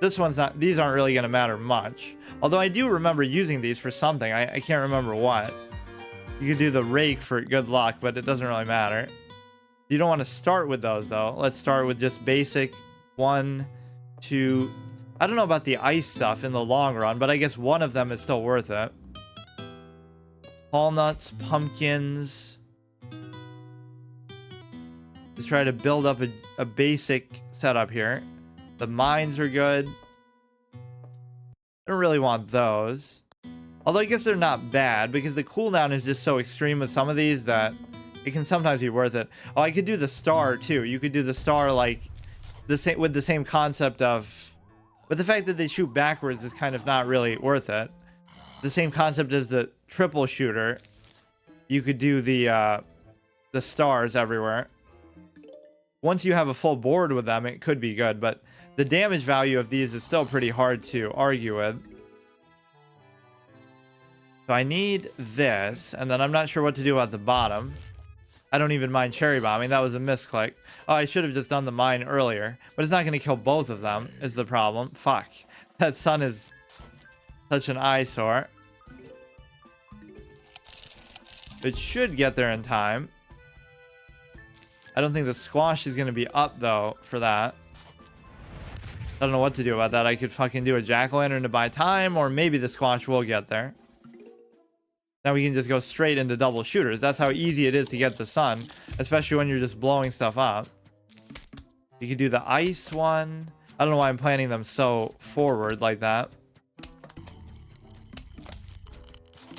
This one's not... These aren't really going to matter much. Although I do remember using these for something. I can't remember what. You could do the rake for good luck, but it doesn't really matter. You don't want to start with those, though. Let's start with just basic 1, 2... I don't know about the ice stuff in the long run, but I guess one of them is still worth it. Walnuts, pumpkins. Just try to build up a basic setup here. The mines are good. I don't really want those. Although I guess they're not bad because the cooldown is just so extreme with some of these that it can sometimes be worth it. Oh, I could do the star too. You could do the star like the same with the same concept of... But the fact that they shoot backwards is kind of not really worth it. The same concept as the triple shooter. You could do the stars everywhere. Once you have a full board with them, it could be good, but the damage value of these is still pretty hard to argue with. So I need this, and then I'm not sure what to do at the bottom. I don't even mind cherry bombing. That was a misclick. Oh, I should have just done the mine earlier, but it's not going to kill both of them is the problem. Fuck. That sun is such an eyesore. It should get there in time. I don't think the squash is going to be up, though, for that. I don't know what to do about that. I could fucking do a jack-o'-lantern to buy time, or maybe the squash will get there. Now we can just go straight into double shooters. That's how easy it is to get the sun, especially when you're just blowing stuff up. You could do the ice one. I don't know why I'm planning them so forward like that.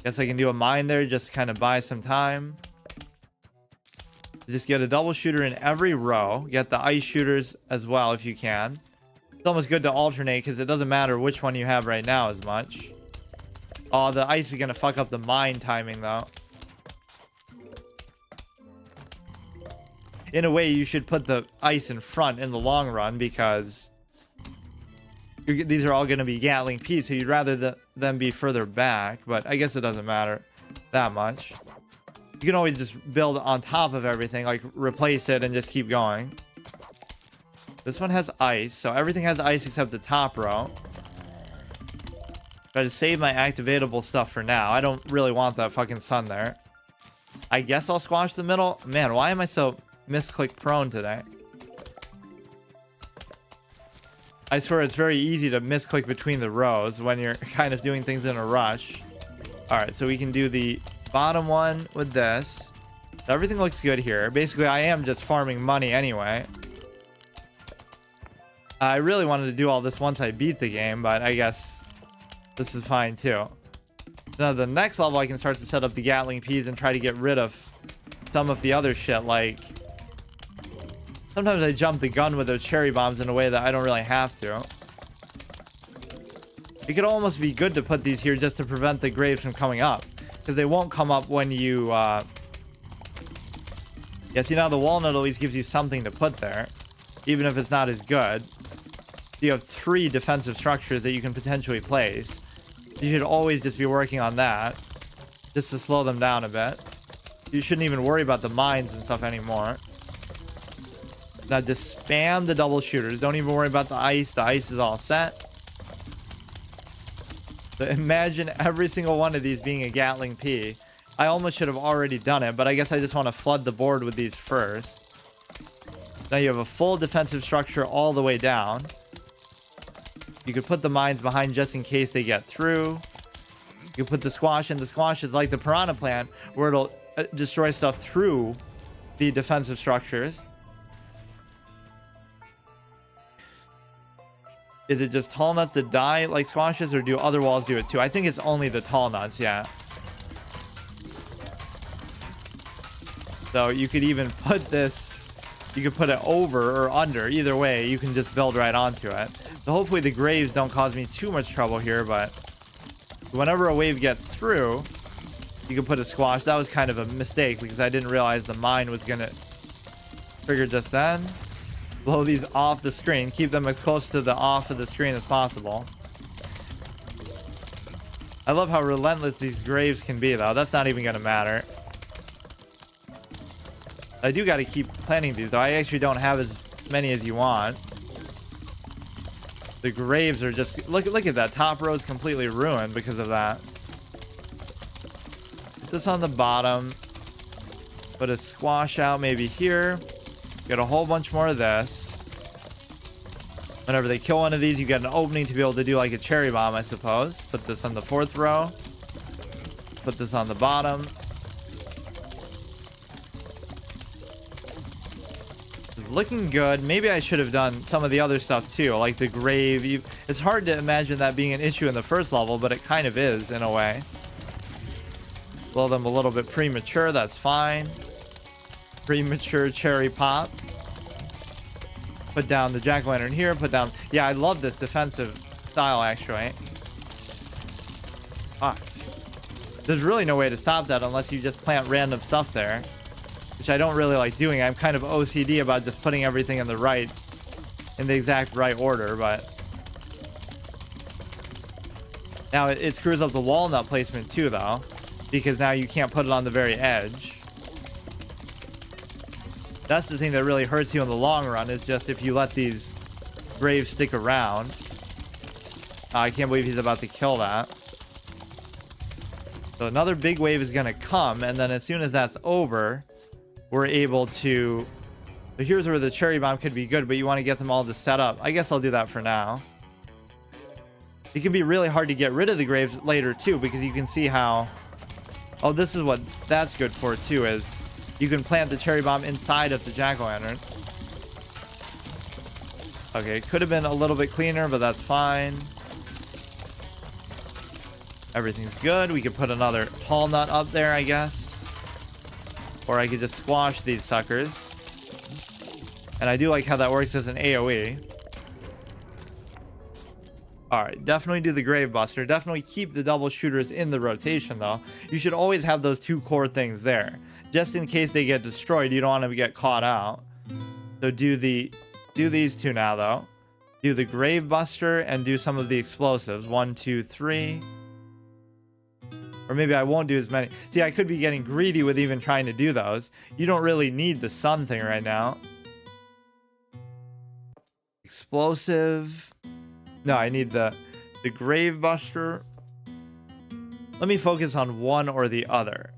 Guess I can do a mine there, just kind of buy some time. Just get a double shooter in every row. Get the ice shooters as well if you can. It's almost good to alternate because it doesn't matter which one you have right now as much. Oh, the ice is going to fuck up the mine timing, though. In a way, you should put the ice in front in the long run because these are all going to be Gatling peas, so you'd rather them be further back, but I guess it doesn't matter that much. You can always just build on top of everything, like replace it and just keep going. This one has ice, so everything has ice except the top row. Try to save my activatable stuff for now. I don't really want that fucking sun there. I guess I'll squash the middle. Man, why am I so misclick prone today? I swear it's very easy to misclick between the rows when you're kind of doing things in a rush. Alright, so we can do the bottom one with this. Everything looks good here. Basically, I am just farming money anyway. I really wanted to do all this once I beat the game, but I guess this is fine too. Now the next level I can start to set up the Gatling Peas and try to get rid of some of the other shit. Like sometimes I jump the gun with those cherry bombs in a way that I don't really have to. It could almost be good to put these here just to prevent the graves from coming up, because they won't come up when you yeah, see, now the walnut always gives you something to put there, even if it's not as good. You have 3 defensive structures that you can potentially place. You should always just be working on that, just to slow them down a bit. You shouldn't even worry about the mines and stuff anymore. Now just spam the double shooters. Don't even worry about the ice. The ice is all set. So imagine every single one of these being a Gatling Pea. I almost should have already done it, but I guess I just want to flood the board with these first. Now you have a full defensive structure all the way down. You could put the mines behind just in case they get through. You could put the squash, and the squash is like the piranha plant, where it'll destroy stuff through the defensive structures. Is it just tall nuts that die like squashes, or do other walls do it too? I think it's only the tall nuts, yeah. So you could even put this, you could put it over or under. Either way, you can just build right onto it. So hopefully the graves don't cause me too much trouble here, but whenever a wave gets through, you can put a squash. That was kind of a mistake because I didn't realize the mine was going to trigger just then. Blow these off the screen. Keep them as close to the off of the screen as possible. I love how relentless these graves can be, though. That's not even going to matter. I do got to keep planting these, though. I actually don't have as many as you want. The graves are just... Look at that. Top row is completely ruined because of that. Put this on the bottom. Put a squash out maybe here. Get a whole bunch more of this. Whenever they kill one of these, you get an opening to be able to do like a cherry bomb, I suppose. Put this on the 4th row. Put this on the bottom. It's looking good. Maybe I should have done some of the other stuff too, like the grave. It's hard to imagine that being an issue in the first level, but it kind of is in a way. Blow them a little bit premature, that's fine. Premature cherry pop. Put down the jack-o'-lantern here. Put down... Yeah, I love this defensive style, actually. Ah. There's really no way to stop that unless you just plant random stuff there, which I don't really like doing. I'm kind of OCD about just putting everything in the exact right order, but... Now, it screws up the walnut placement too, though, because now you can't put it on the very edge. That's the thing that really hurts you in the long run, is just if you let these graves stick around. I can't believe he's about to kill that. So another big wave is going to come, and then as soon as that's over, we're able to... So here's where the cherry bomb could be good, but you want to get them all to set up. I guess I'll do that for now. It can be really hard to get rid of the graves later too, because you can see how... Oh, this is what that's good for too, is... You can plant the cherry bomb inside of the jack-o'-lantern. Okay, could have been a little bit cleaner, but that's fine. Everything's good. We could put another tall nut up there, I guess. Or I could just squash these suckers. And I do like how that works as an AoE. Alright, definitely do the Grave Buster. Definitely keep the double shooters in the rotation, though. You should always have those 2 core things there. Just in case they get destroyed, you don't want to get caught out. So do these 2 now, though. Do the Grave Buster and do some of the explosives. 1, 2, 3. Or maybe I won't do as many. See, I could be getting greedy with even trying to do those. You don't really need the sun thing right now. Explosive... No, I need the Grave Buster. Let me focus on one or the other.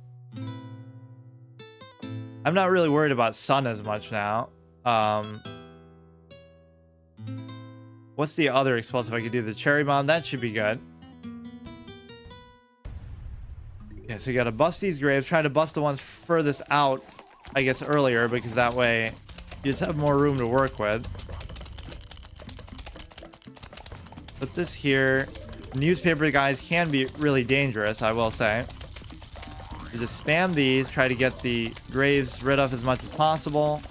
I'm not really worried about sun as much now. What's the other explosive I could do? The cherry bomb. That should be good. Yeah, so you gotta bust these graves. Try to bust the ones furthest out, I guess, earlier, because that way you just have more room to work with. Put this here. Newspaper guys can be really dangerous, I will say. You just spam these, try to get the graves rid of as much as possible.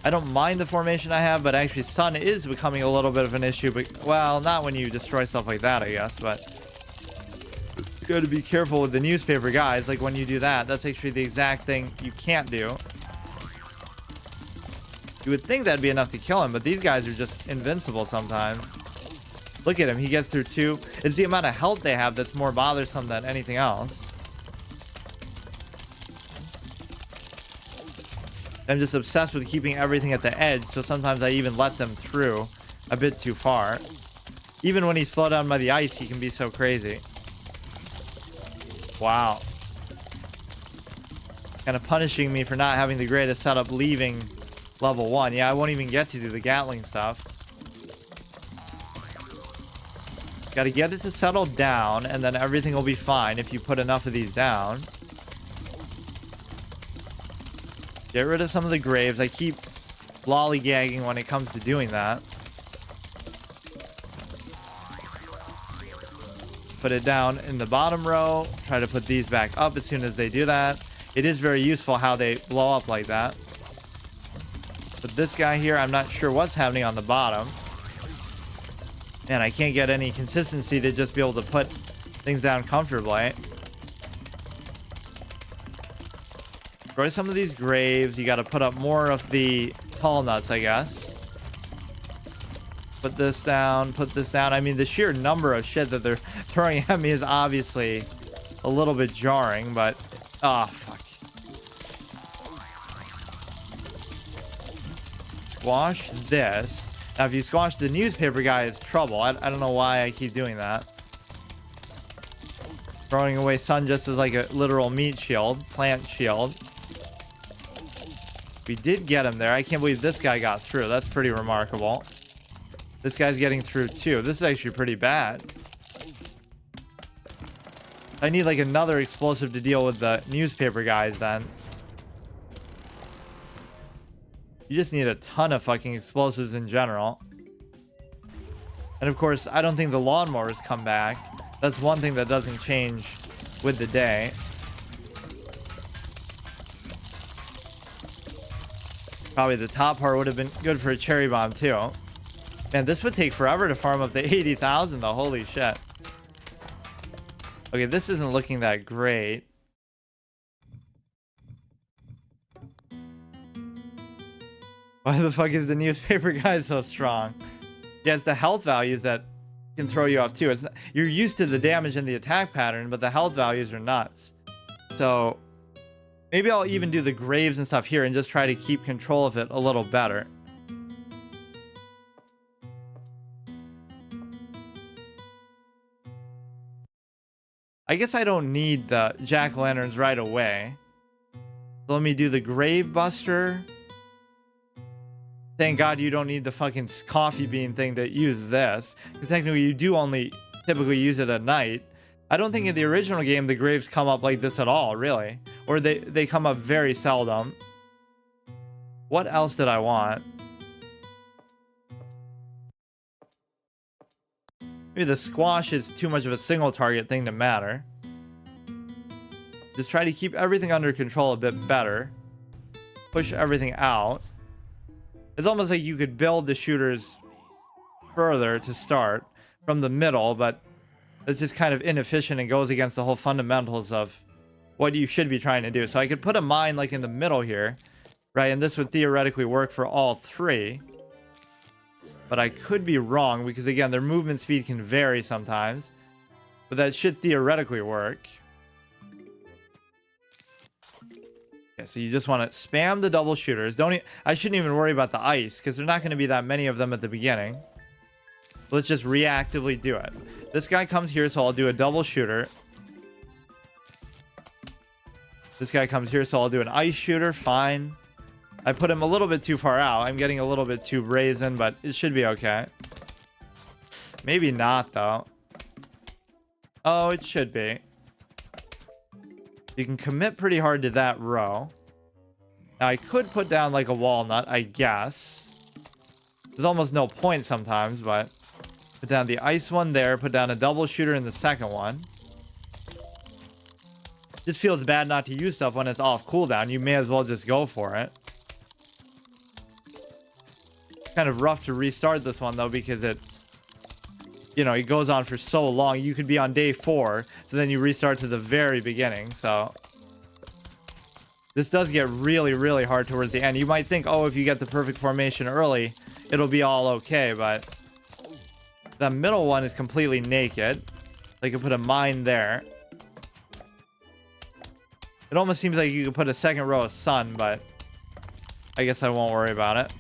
I don't mind the formation I have, but actually sun is becoming a little bit of an issue. But, well, not when you destroy stuff like that, I guess, but you got to be careful with the newspaper guys. Like when you do that, that's actually the exact thing you can't do. You would think that'd be enough to kill him, but these guys are just invincible sometimes. Look at him, he gets through 2. It's the amount of health they have that's more bothersome than anything else. I'm just obsessed with keeping everything at the edge, so sometimes I even let them through a bit too far. Even when he's slowed down by the ice, he can be so crazy. Wow. Kind of punishing me for not having the greatest setup leaving level 1. Yeah, I won't even get to do the Gatling stuff. Got to get it to settle down, and then everything will be fine if you put enough of these down. Get rid of some of the graves. I keep lollygagging when it comes to doing that. Put it down in the bottom row. Try to put these back up as soon as they do that. It is very useful how they blow up like that. But this guy here, I'm not sure what's happening on the bottom. And I can't get any consistency to just be able to put things down comfortably. Destroy some of these graves. You got to put up more of the tall nuts, I guess. Put this down. Put this down. I mean, the sheer number of shit that they're throwing at me is obviously a little bit jarring, but... oh, fuck. Squash this. Now, if you squash the newspaper guy, it's trouble. I don't know why I keep doing that. Throwing away sun just as like a literal meat shield. Plant shield. We did get him there. I can't believe this guy got through. That's pretty remarkable. This guy's getting through too. This is actually pretty bad. I need like another explosive to deal with the newspaper guys then. You just need a ton of fucking explosives in general. And of course, I don't think the lawnmowers come back. That's one thing that doesn't change with the day. Probably the top part would have been good for a cherry bomb too. Man, this would take forever to farm up the 80,000 though. Holy shit. Okay, this isn't looking that great. Why the fuck is the newspaper guy so strong? Yeah, it's the health values that can throw you off too. It's not, you're used to the damage and the attack pattern, but the health values are nuts. So maybe I'll even do the graves and stuff here and just try to keep control of it a little better. I guess I don't need the jack-o'-lanterns right away. So let me do the grave buster. Thank God you don't need the fucking coffee bean thing to use this. Because technically you do only typically use it at night. I don't think in the original game the graves come up like this at all, really. Or they come up very seldom. What else did I want? Maybe the squash is too much of a single target thing to matter. Just try to keep everything under control a bit better. Push everything out. It's almost like you could build the shooters further to start from the middle, but it's just kind of inefficient and goes against the whole fundamentals of what you should be trying to do. So I could put a mine like in the middle here, right? And this would theoretically work for all three. But I could be wrong because, again, their movement speed can vary sometimes. But that should theoretically work. Okay, so you just want to spam the double shooters. I shouldn't even worry about the ice because there's not going to be that many of them at the beginning. Let's just reactively do it. This guy comes here, so I'll do a double shooter. This guy comes here, so I'll do an ice shooter. Fine. I put him a little bit too far out. I'm getting a little bit too brazen, but it should be okay. Maybe not, though. Oh, it should be. You can commit pretty hard to that row. Now, I could put down, like, a walnut, I guess. There's almost no point sometimes, but... Put down the ice one there. Put down a double shooter in the second one. Just feels bad not to use stuff when it's off cooldown. You may as well just go for it. Kind of rough to restart this one though, because it, you know, it goes on for so long. You could be on day 4, so then you restart to the very beginning. So this does get really, really hard towards the end. You might think, oh, if you get the perfect formation early, it'll be all okay, but the middle one is completely naked. They could put a mine there. It almost seems like you could put a second row of sun, but I guess I won't worry about it.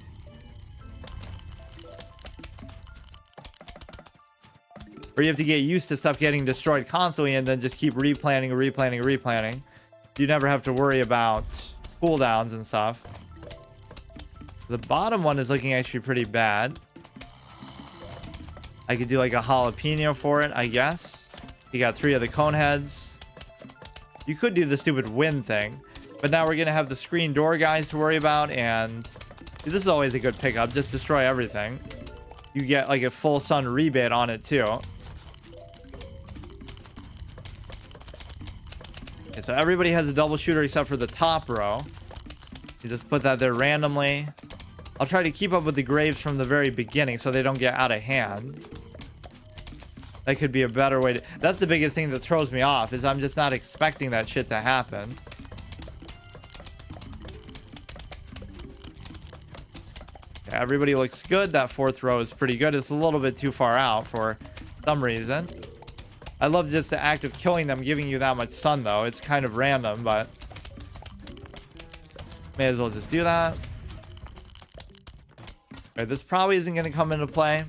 Or you have to get used to stuff getting destroyed constantly and then just keep replanning. You never have to worry about cooldowns and stuff. The bottom one is looking actually pretty bad. I could do like a jalapeno for it, I guess. You got 3 of the cone heads. You could do the stupid wind thing, but now we're gonna have the screen door guys to worry about, and this is always a good pickup. Just destroy everything. You get like a full sun rebate on it too. Okay, so everybody has a double shooter except for the top row. You just put that there randomly. I'll try to keep up with the graves from the very beginning so they don't get out of hand. That could be a better way to... That's the biggest thing that throws me off, is I'm just not expecting that shit to happen. Okay, everybody looks good. That 4th row is pretty good. It's a little bit too far out for some reason. I love just the act of killing them giving you that much sun, though. It's kind of random, but... may as well just do that. Okay, this probably isn't going to come into play.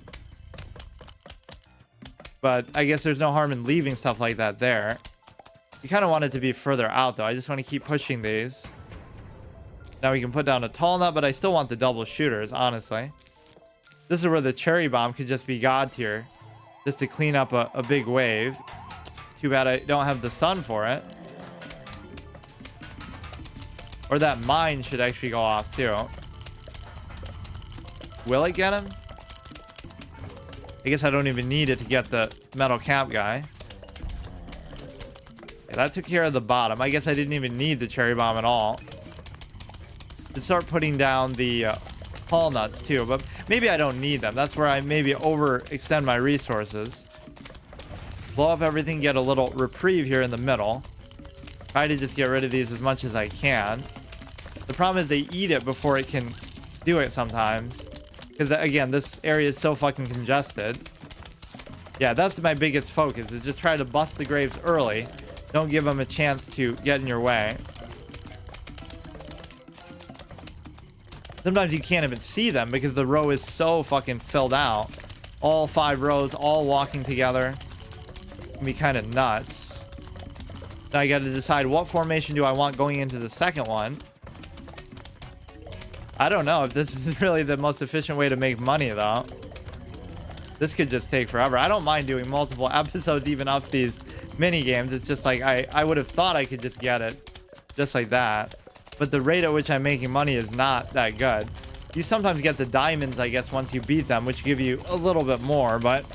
But I guess there's no harm in leaving stuff like that there. You kind of want it to be further out, though. I just want to keep pushing these. Now we can put down a tall nut, but I still want the double shooters, honestly. This is where the cherry bomb could just be god tier. Just to clean up a big wave. Too bad I don't have the sun for it. Or that mine should actually go off, too. Will it get him? I guess I don't even need it to get the metal cap guy. Okay, that took care of the bottom. I guess I didn't even need the cherry bomb at all. To start putting down the pawl nuts too, but maybe I don't need them. That's where I maybe overextend my resources. Blow up everything, get a little reprieve here in the middle. Try to just get rid of these as much as I can. The problem is they eat it before it can do it sometimes. Because, again, this area is so fucking congested. Yeah, that's my biggest focus, is just try to bust the graves early. Don't give them a chance to get in your way. Sometimes you can't even see them because the row is so fucking filled out. All 5 rows, all walking together. It can be kind of nuts. Now I got to decide what formation do I want going into the second one. I don't know if this is really the most efficient way to make money, though. This could just take forever. I don't mind doing multiple episodes even up these mini games. It's just like I would have thought I could just get it just like that. But the rate at which I'm making money is not that good. You sometimes get the diamonds, I guess, once you beat them, which give you a little bit more. But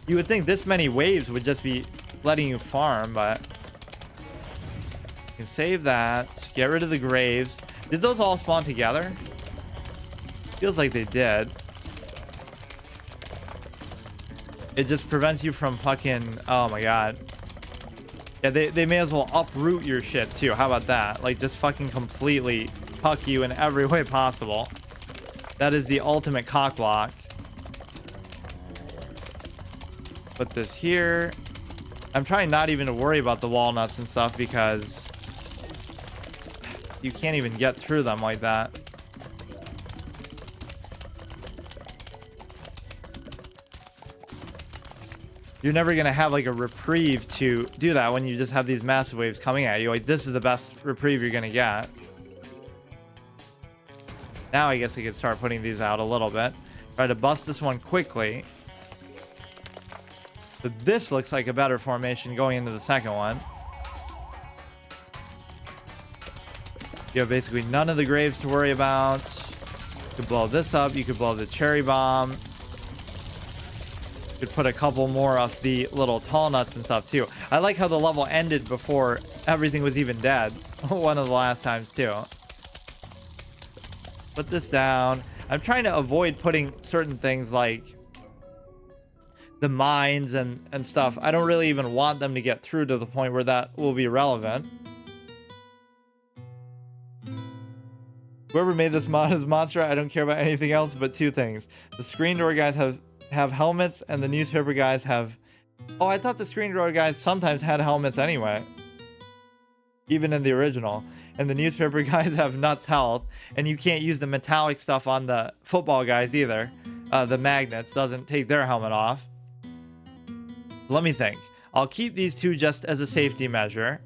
you would think this many waves would just be letting you farm, but... you can save that. Get rid of the graves. Did those all spawn together? Feels like they did. It just prevents you from fucking... oh my god. Yeah, they may as well uproot your shit too. How about that? Like, just fucking completely fuck you in every way possible. That is the ultimate cock block. Put this here. I'm trying not even to worry about the walnuts and stuff because... you can't even get through them like that. You're never going to have like a reprieve to do that when you just have these massive waves coming at you. Like, this is the best reprieve you're going to get. Now I guess we could start putting these out a little bit. Try to bust this one quickly. But this looks like a better formation going into the second one. You have basically none of the graves to worry about. You could blow this up. You could blow the cherry bomb. Could put a couple more of the little tall nuts and stuff too. I like how the level ended before everything was even dead. One of the last times too. Put this down. I'm trying to avoid putting certain things like the mines and stuff. I don't really even want them to get through to the point where that will be relevant. Whoever made this mod is a monster. I don't care about anything else but two things. The screen door guys have helmets, and the newspaper guys have... Oh, I thought the screen door guys sometimes had helmets anyway. Even in the original. And the newspaper guys have nuts health, and you can't use the metallic stuff on the football guys either. The magnets doesn't take their helmet off. Let me think. I'll keep these two just as a safety measure.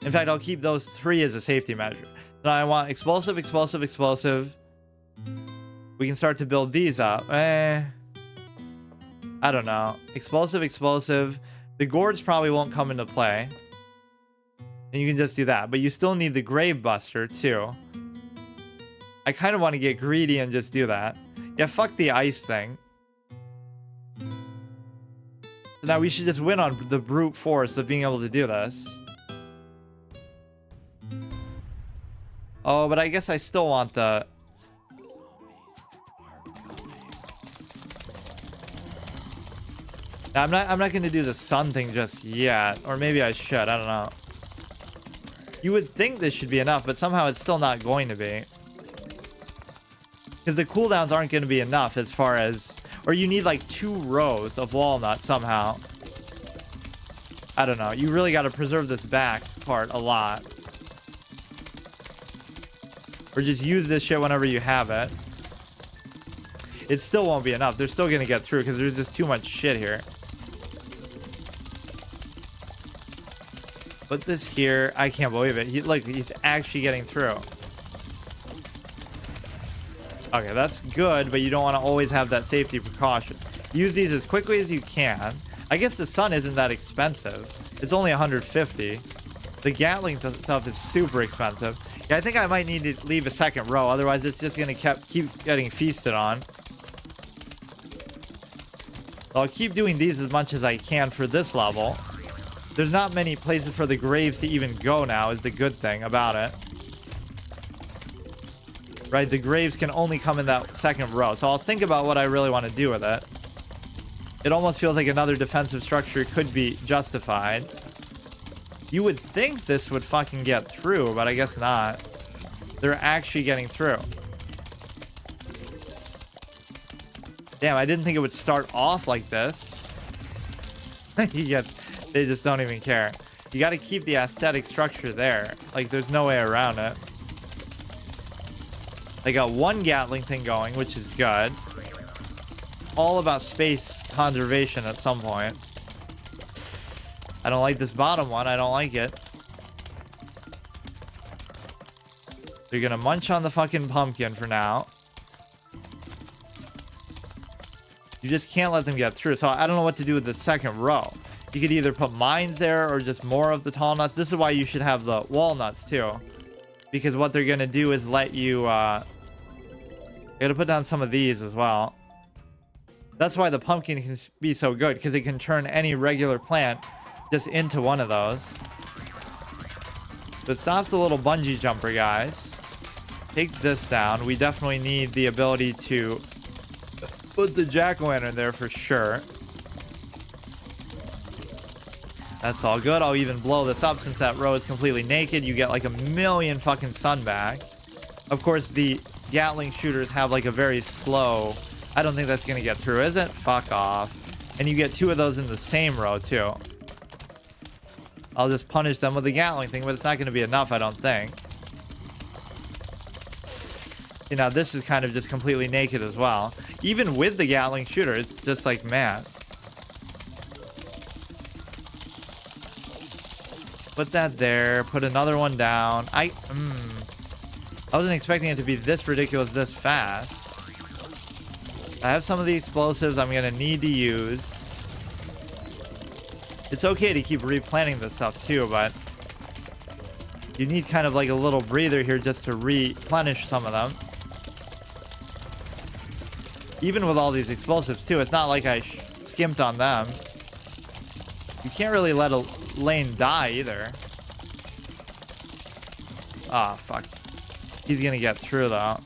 In fact, I'll keep those three as a safety measure. Now I want explosive, explosive, explosive. We can start to build these up. I don't know. Explosive, explosive. The gourds probably won't come into play. And you can just do that. But you still need the grave buster too. I kind of want to get greedy and just do that. Yeah, fuck the ice thing. So now we should just win on the brute force of being able to do this. Oh, but I guess I still want the... I'm not going to do the sun thing just yet. Or maybe I should. I don't know. You would think this should be enough, but somehow it's still not going to be. Because the cooldowns aren't going to be enough as far as... Or you need like 2 rows of walnut somehow. I don't know. You really got to preserve this back part a lot. Or just use this shit whenever you have it. It still won't be enough. They're still going to get through because there's just too much shit here. Put this here. I can't believe it. Look, he's actually getting through. Okay, that's good, but you don't want to always have that safety precaution. Use these as quickly as you can. I guess the sun isn't that expensive. It's only 150. The Gatling stuff is super expensive. Yeah, I think I might need to leave a second row. Otherwise, it's just going to keep getting feasted on. I'll keep doing these as much as I can for this level. There's not many places for the graves to even go now is the good thing about it. Right, the graves can only come in that second row. So I'll think about what I really want to do with it. It almost feels like another defensive structure could be justified. You would think this would fucking get through, but I guess not. They're actually getting through. Damn, I didn't think it would start off like this. They just don't even care. You got to keep the aesthetic structure there. Like, there's no way around it. They got one Gatling thing going, which is good. All about space conservation at some point. I don't like this bottom one. I don't like it. They're gonna munch on the fucking pumpkin for now. You just can't let them get through. So I don't know what to do with the second row. You could either put mines there or just more of the tall nuts. This is why you should have the walnuts too. Because what they're gonna do is let you... you gotta put down some of these as well. That's why the pumpkin can be so good. Because it can turn any regular plant just into one of those. So it stops the little bungee jumper guys. Take this down. We definitely need the ability to put the jack-o'-lantern there for sure. That's all good. I'll even blow this up since that row is completely naked. You get like a million fucking sun back. Of course, the Gatling shooters have like a very slow... I don't think that's going to get through, is it? Fuck off. And you get 2 of those in the same row, too. I'll just punish them with the Gatling thing, but it's not going to be enough, I don't think. You know, this is kind of just completely naked as well. Even with the Gatling shooter, it's just like, man. Put that there. Put another one down. I wasn't expecting it to be this ridiculous this fast. I have some of the explosives I'm going to need to use. It's okay to keep replanting this stuff too, but you need kind of like a little breather here just to replenish some of them. Even with all these explosives too, it's not like I skimped on them. You can't really let a lane die either. Ah, fuck. He's gonna get through though.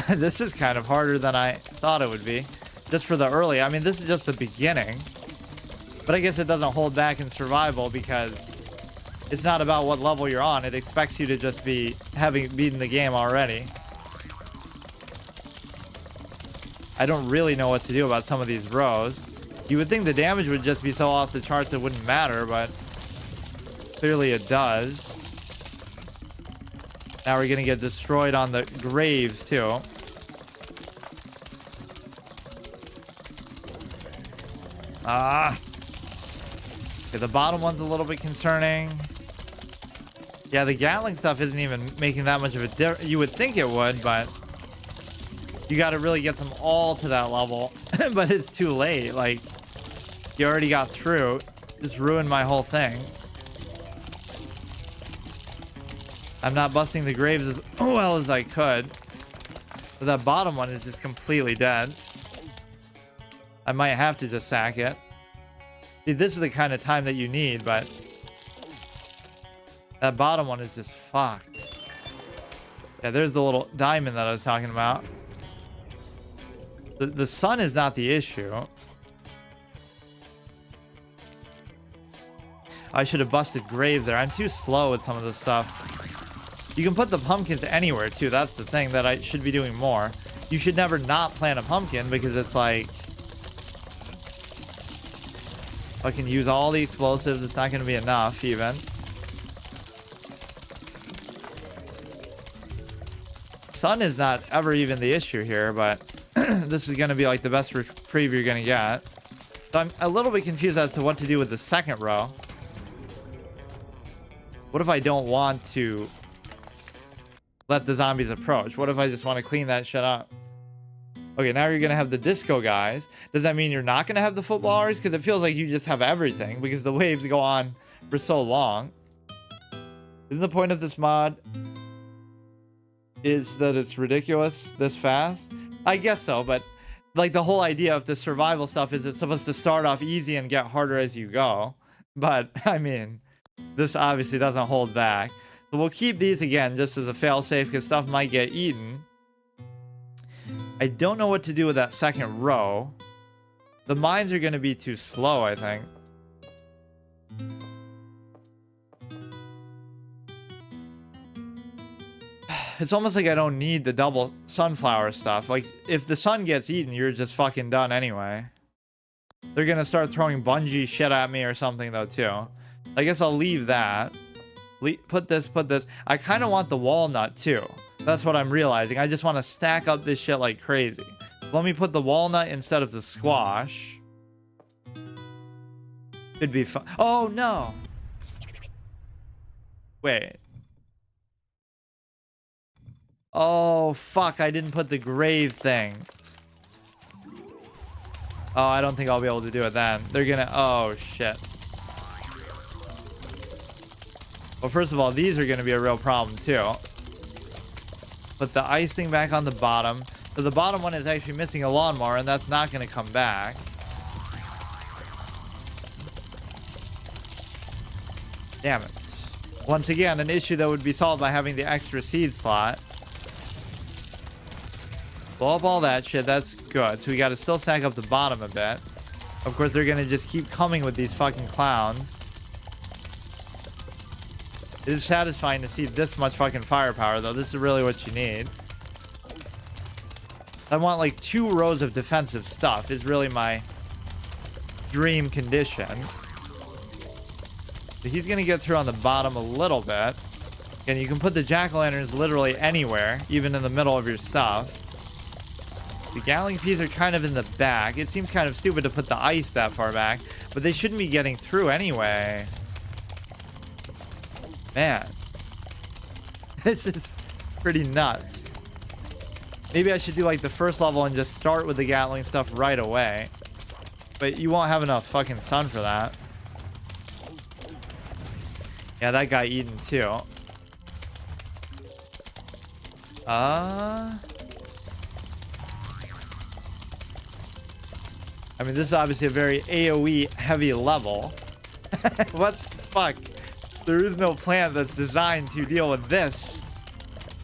This is kind of harder than I thought it would be. Just for the early. I mean, this is just the beginning. But I guess it doesn't hold back in survival because it's not about what level you're on. It expects you to just be having beaten the game already. I don't really know what to do about some of these rows. You would think the damage would just be so off the charts it wouldn't matter, but clearly it does. Now we're gonna get destroyed on the graves too. Ah. Okay, the bottom one's a little bit concerning. Yeah, the Gatling stuff isn't even making that much of a difference. You would think it would, but you got to really get them all to that level. But it's too late. Like, you already got through. Just ruined my whole thing. I'm not busting the graves as well as I could. But that bottom one is just completely dead. I might have to just sack it. See, this is the kind of time that you need, but that bottom one is just fucked. Yeah, there's the little diamond that I was talking about. The sun is not the issue. I should have busted grave there. I'm too slow with some of this stuff. You can put the pumpkins anywhere too. That's the thing that I should be doing more. You should never not plant a pumpkin because it's like I can use all the explosives. It's not going to be enough even. Sun is not ever even the issue here, but this is going to be like the best reprieve you're going to get. So I'm a little bit confused as to what to do with the second row. What if I don't want to let the zombies approach? What if I just want to clean that shit up? Okay, now you're going to have the disco guys. Does that mean you're not going to have the footballers? Because it feels like you just have everything because the waves go on for so long. Isn't the point of this mod is that it's ridiculous this fast? I guess so, but like the whole idea of the survival stuff is it's supposed to start off easy and get harder as you go. But, I mean, this obviously doesn't hold back. So we'll keep these again just as a fail-safe because stuff might get eaten. I don't know what to do with that second row. The mines are going to be too slow, I think. It's almost like I don't need the double sunflower stuff. Like, if the sun gets eaten, you're just fucking done anyway. They're going to start throwing bungee shit at me or something, though, too. I guess I'll leave that. Put this. I kind of want the walnut, too. That's what I'm realizing. I just want to stack up this shit like crazy. Let me put the walnut instead of the squash. It'd be fun. Oh, no. Wait. Oh, fuck. I didn't put the grave thing. Oh, I don't think I'll be able to do it then. They're gonna... Oh, shit. Well, first of all, these are gonna be a real problem, too. Put the ice thing back on the bottom. So the bottom one is actually missing a lawnmower, and that's not gonna come back. Damn it. Once again, an issue that would be solved by having the extra seed slot. Blow up all that shit. That's good. So we got to still stack up the bottom a bit. Of course, they're going to just keep coming with these fucking clowns. It is satisfying to see this much fucking firepower, though. This is really what you need. I want like 2 rows of defensive stuff is really my dream condition. So he's going to get through on the bottom a little bit. And you can put the jack-o'-lanterns literally anywhere, even in the middle of your stuff. The Gatling peas are kind of in the back. It seems kind of stupid to put the ice that far back, but they shouldn't be getting through anyway. Man. This is pretty nuts. Maybe I should do like the first level and just start with the Gatling stuff right away. But you won't have enough fucking sun for that. Yeah, that got eaten too. I mean, this is obviously a very AoE heavy level. What the fuck? There is no plant that's designed to deal with this.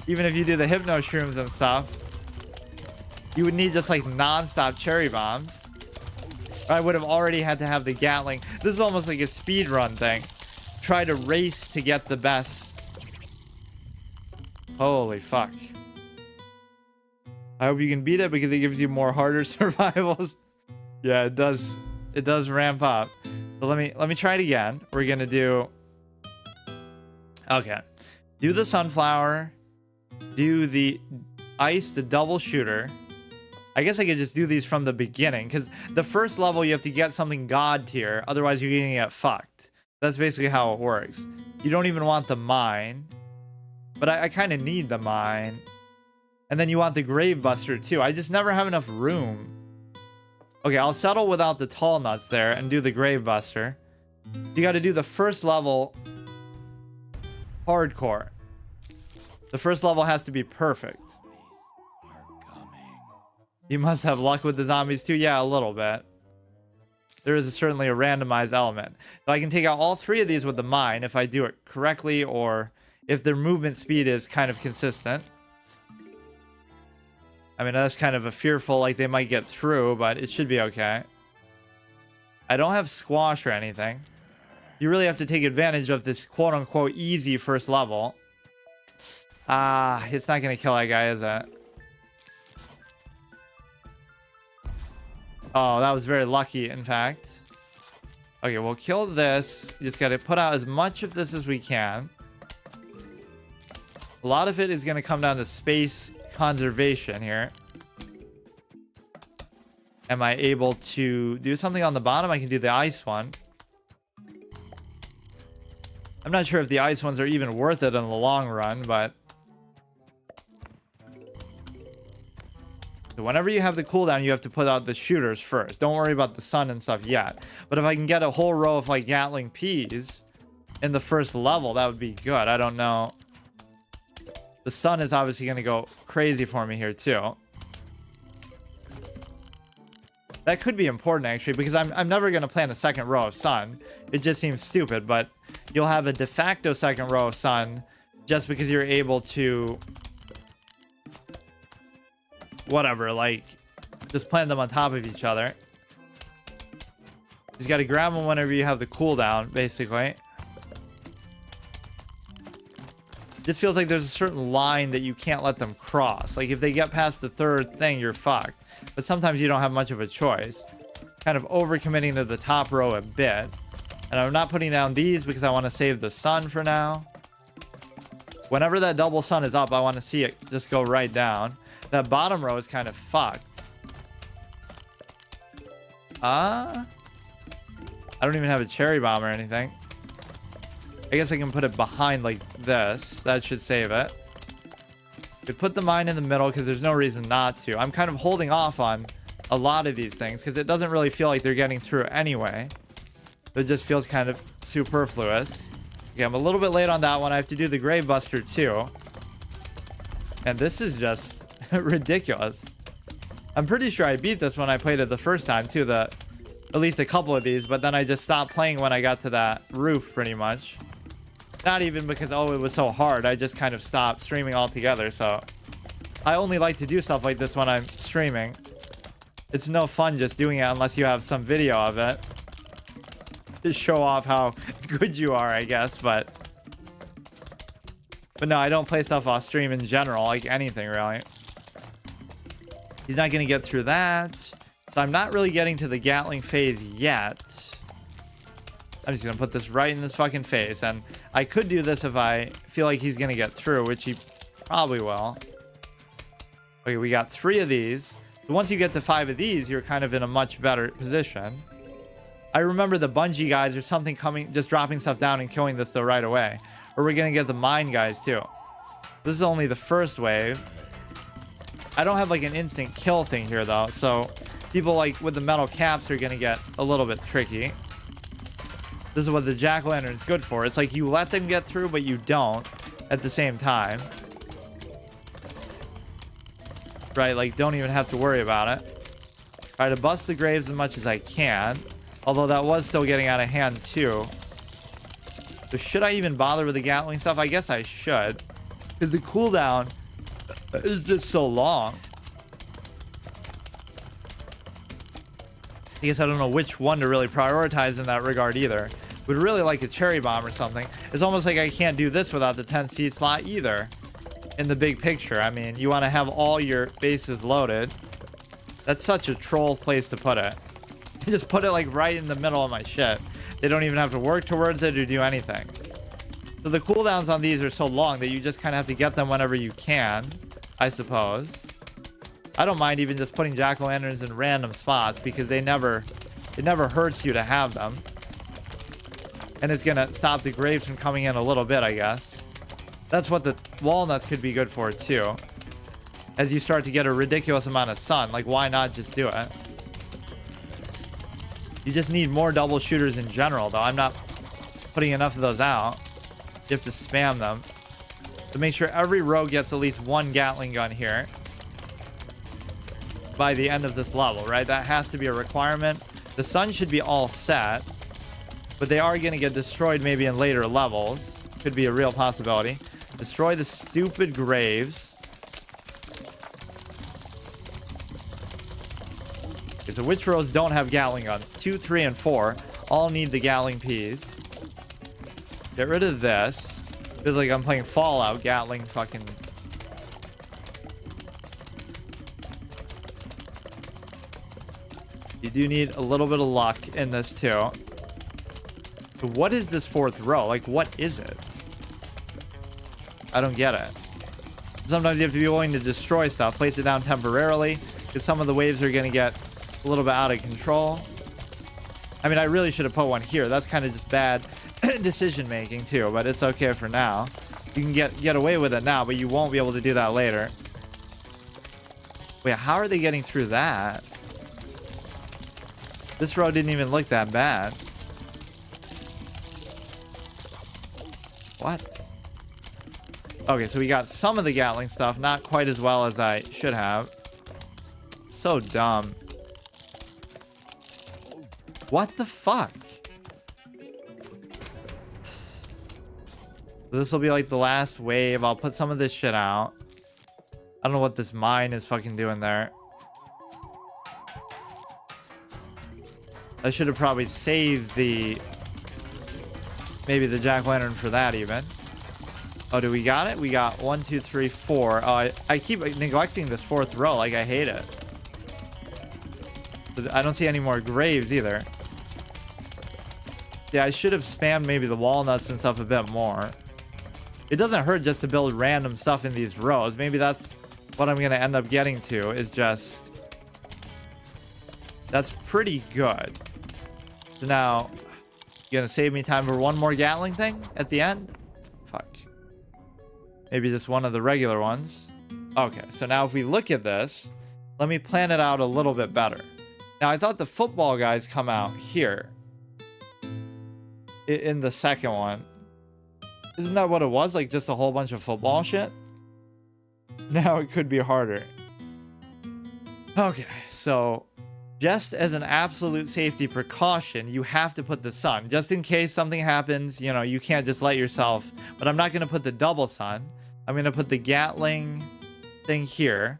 Even if you do the hypno shrooms and stuff, you would need just like non-stop cherry bombs. I would have already had to have the Gatling. This is almost like a speed run thing. Try to race to get the best. Holy fuck. I hope you can beat it because it gives you more harder survivals. Yeah, it does. It does ramp up. So let me try it again. We're gonna do. Okay. Do the sunflower. Do the ice, the double shooter. I guess I could just do these from the beginning, because the first level you have to get something god tier, otherwise you're gonna get fucked. That's basically how it works. You don't even want the mine, but I kind of need the mine. And then you want the grave buster too. I just never have enough room. Okay, I'll settle without the tall nuts there and do the grave buster. You got to do the first level hardcore. The first level has to be perfect. You must have luck with the zombies too. Yeah, a little bit. There is certainly a randomized element. So I can take out all 3 of these with the mine if I do it correctly, or if their movement speed is kind of consistent. I mean, that's kind of a fearful, like they might get through, but it should be okay. I don't have squash or anything. You really have to take advantage of this quote-unquote easy first level. It's not going to kill that guy, is it? Oh, that was very lucky, in fact. Okay, we'll kill this. You just got to put out as much of this as we can. A lot of it is going to come down to space conservation here. Am I able to do something on the bottom? I can do the ice one. I'm not sure if the ice ones are even worth it in the long run, but... So whenever you have the cooldown, you have to put out the shooters first. Don't worry about the sun and stuff yet. But if I can get a whole row of like Gatling Peas in the first level, that would be good. I don't know. The sun is obviously going to go crazy for me here too. That could be important actually, because I'm never going to plant a second row of sun. It just seems stupid, but you'll have a de facto second row of sun just because you're able to... whatever, like, just plant them on top of each other. You just got to grab them whenever you have the cooldown, basically. This feels like there's a certain line that you can't let them cross. Like, if they get past the 3rd thing, you're fucked. But sometimes you don't have much of a choice. Kind of overcommitting to the top row a bit. And I'm not putting down these because I want to save the sun for now. Whenever that double sun is up, I want to see it just go right down. That bottom row is kind of fucked. I don't even have a cherry bomb or anything. I guess I can put it behind like this. That should save it. Could put the mine in the middle because there's no reason not to. I'm kind of holding off on a lot of these things because it doesn't really feel like they're getting through anyway. It just feels kind of superfluous. Okay, I'm a little bit late on that one. I have to do the grave buster too. And this is just... ridiculous. I'm pretty sure I beat this when I played it the first time too, at least a couple of these, but then I just stopped playing when I got to that roof pretty much. Not even because, oh, it was so hard. I just kind of stopped streaming altogether. So I only like to do stuff like this when I'm streaming. It's no fun just doing it unless you have some video of it. Just show off how good you are, I guess, but no, I don't play stuff off stream in general, like anything really. He's not going to get through that. So I'm not really getting to the Gatling phase yet. I'm just going to put this right in this fucking face. And I could do this if I feel like he's going to get through, which he probably will. Okay, we got 3 of these. So once you get to 5 of these, you're kind of in a much better position. I remember the Bungie guys or something coming, just dropping stuff down and killing this though right away. Or we're going to get the mine guys too. This is only the first wave. I don't have like an instant kill thing here though, so people like with the metal caps are gonna get a little bit tricky. This is what the jack-o'-lantern is good for. It's like you let them get through, but you don't at the same time. Right, like don't even have to worry about it. Try to bust the graves as much as I can. Although that was still getting out of hand too. So should I even bother with the Gatling stuff? I guess I should. Because the cooldown is just so long. I guess I don't know which one to really prioritize in that regard either. Would really like a cherry bomb or something. It's almost like I can't do this without the 10C slot either. In the big picture. I mean, you want to have all your bases loaded. That's such a troll place to put it. Just put it like right in the middle of my shit. They don't even have to work towards it or do anything. So the cooldowns on these are so long that you just kind of have to get them whenever you can, I suppose. I don't mind even just putting jack-o'-lanterns in random spots because it never hurts you to have them. And it's gonna stop the graves from coming in a little bit, I guess. That's what the walnuts could be good for too. As you start to get a ridiculous amount of sun, like why not just do it? You just need more double shooters in general, though. I'm not putting enough of those out. You have to spam them to make sure every row gets at least one Gatling gun here by the end of this level, right? That has to be a requirement. The sun should be all set, but they are going to get destroyed maybe in later levels. Could be a real possibility. Destroy the stupid graves. Okay, so which rows don't have Gatling guns? 2, 3, and 4 all need the Gatling Ps. Get rid of this. Feels like I'm playing Fallout. Gatling fucking... You do need a little bit of luck in this too. So what is this fourth row? Like, what is it? I don't get it. Sometimes you have to be willing to destroy stuff. Place it down temporarily because some of the waves are going to get a little bit out of control. I mean, I really should have put one here. That's kind of just bad decision making too, but it's okay for now. You can get away with it now, but you won't be able to do that later. Wait, how are they getting through that? This row didn't even look that bad. What? Okay, so we got some of the Gatling stuff, not quite as well as I should have. So dumb. What the fuck? This will be like the last wave. I'll put some of this shit out. I don't know what this mine is fucking doing there. I should have probably saved the... maybe the jack-o'-lantern for that even. Oh, do we got it? We got 1, 2, 3, 4. Oh, I keep neglecting this fourth row. Like, I hate it. I don't see any more graves either. Yeah, I should have spammed maybe the walnuts and stuff a bit more. It doesn't hurt just to build random stuff in these rows. Maybe that's what I'm going to end up getting to, is just... That's pretty good. So now, you gonna save me time for one more Gatling thing at the end? Fuck. Maybe just one of the regular ones. Okay, so now if we look at this, let me plan it out a little bit better. Now, I thought the football guys come out here. In the second one. Isn't that what it was? Like just a whole bunch of football shit? Now it could be harder. Okay, so... just as an absolute safety precaution, you have to put the sun. Just in case something happens, you know, you can't just let yourself... But I'm not going to put the double sun. I'm going to put the Gatling thing here.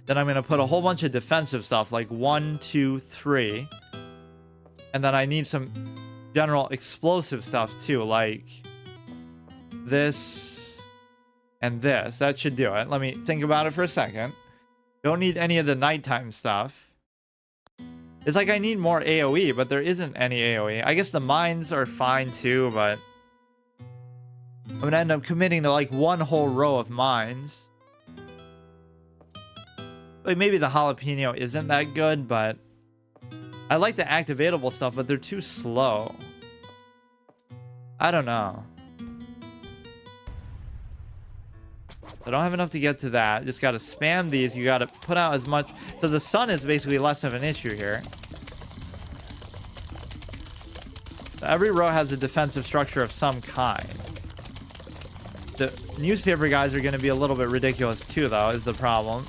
Then I'm going to put a whole bunch of defensive stuff, like 1, 2, 3. And then I need some general explosive stuff too, like this and this. That should do it. Let me think about it for a second. Don't need any of the nighttime stuff. It's like I need more AoE, but there isn't any AoE. I guess the mines are fine too, but I'm gonna end up committing to like one whole row of mines. Like maybe the jalapeno isn't that good, but I like the activatable stuff, but they're too slow. I don't know. I don't have enough to get to that. Just got to spam these. You got to put out as much. So the sun is basically less of an issue here. So every row has a defensive structure of some kind. The newspaper guys are going to be a little bit ridiculous too, though, is the problem.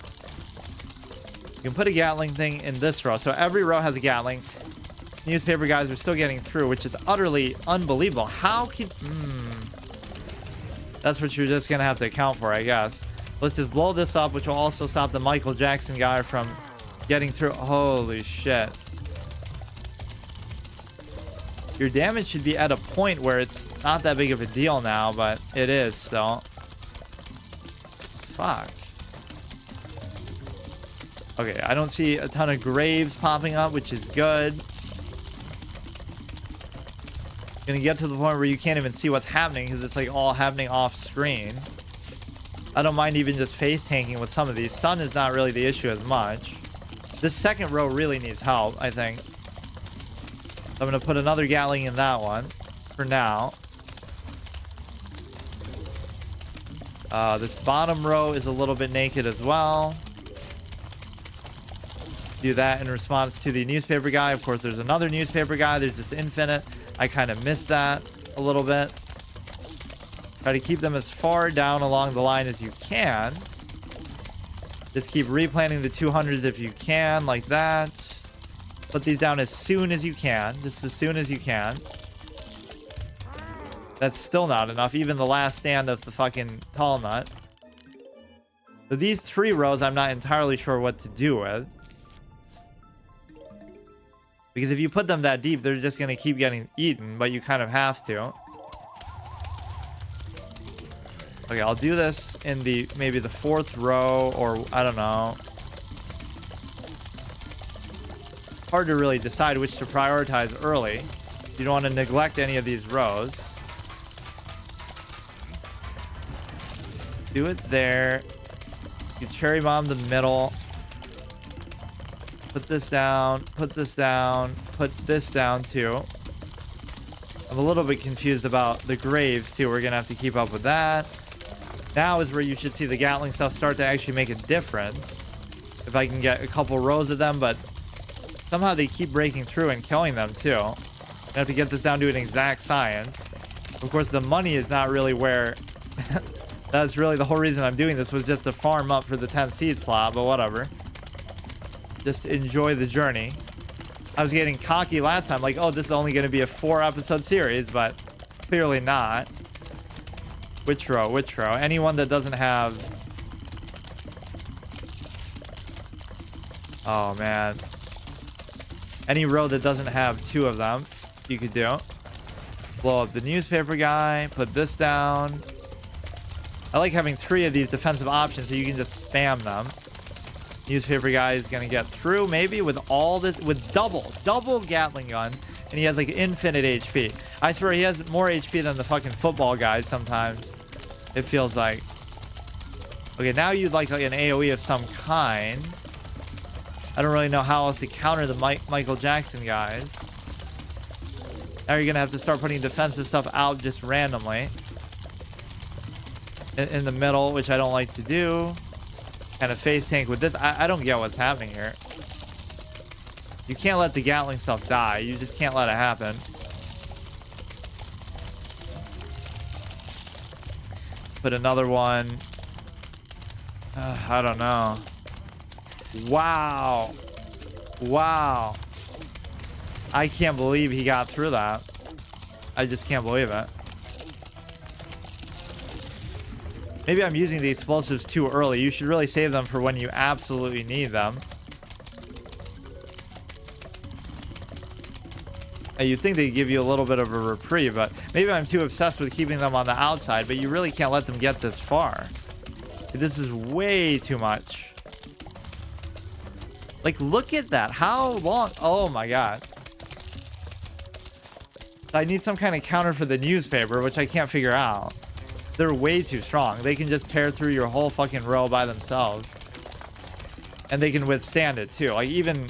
You can put a Gatling thing in this row. So every row has a Gatling. Newspaper guys are still getting through, which is utterly unbelievable. How can... That's what you're just going to have to account for, I guess. Let's just blow this up, which will also stop the Michael Jackson guy from getting through. Holy shit. Your damage should be at a point where it's not that big of a deal now, but it is still. Fuck. Okay, I don't see a ton of graves popping up, which is good. Gonna get to the point where you can't even see what's happening because it's like all happening off screen. I don't mind even just face tanking with some of these. Sun is not really the issue as much. This second row really needs help, I think. So I'm gonna put another Gatling in that one for now. This bottom row is a little bit naked as well. Do that in response to the newspaper guy. Of course, there's another newspaper guy. There's just infinite. I kind of missed that a little bit. Try to keep them as far down along the line as you can. Just keep replanting the 200s if you can, like that. Put these down as soon as you can. Just as soon as you can. That's still not enough. Even the last stand of the fucking tall nut. So these 3 rows, I'm not entirely sure what to do with. Because if you put them that deep, they're just going to keep getting eaten, but you kind of have to. Okay, I'll do this in the maybe the 4th row, or I don't know. Hard to really decide which to prioritize early. You don't want to neglect any of these rows. Do it there. You cherry bomb the middle. Put this down, put this down, put this down too. I'm a little bit confused about the graves too. We're gonna have to keep up with that. Now is where you should see the Gatling stuff start to actually make a difference. If I can get a couple rows of them, but somehow they keep breaking through and killing them too. I have to get this down to an exact science. Of course, the money is not really where... That's really the whole reason I'm doing this, was just to farm up for the 10th seed slot, but whatever. Just enjoy the journey. I was getting cocky last time, like, oh, this is only going to be a 4-episode series, but clearly not. Which row? Which row? Anyone that doesn't have... Oh, man. Any row that doesn't have 2 of them, you could do. Blow up the newspaper guy. Put this down. I like having 3 of these defensive options so you can just spam them. Newspaper guy is going to get through maybe with all this, with double Gatling gun, and he has like infinite HP. I swear he has more HP than the fucking football guys sometimes, it feels like. Okay, now you'd like an AoE of some kind. I don't really know how else to counter the Michael Jackson guys. Now you're going to have to start putting defensive stuff out just randomly in the middle, which I don't like to do. Kind of face tank with this. I don't get what's happening here. You can't let the Gatling stuff die. You just can't let it happen. Put another one. I don't know. Wow. Wow. I can't believe he got through that. I just can't believe it. Maybe I'm using the explosives too early. You should really save them for when you absolutely need them. You'd think they'd give you a little bit of a reprieve, but maybe I'm too obsessed with keeping them on the outside, but you really can't let them get this far. This is way too much. Like, look at that. How long? Oh my god. I need some kind of counter for the newspaper, which I can't figure out. They're way too strong. They can just tear through your whole fucking row by themselves. And they can withstand it too. Like, even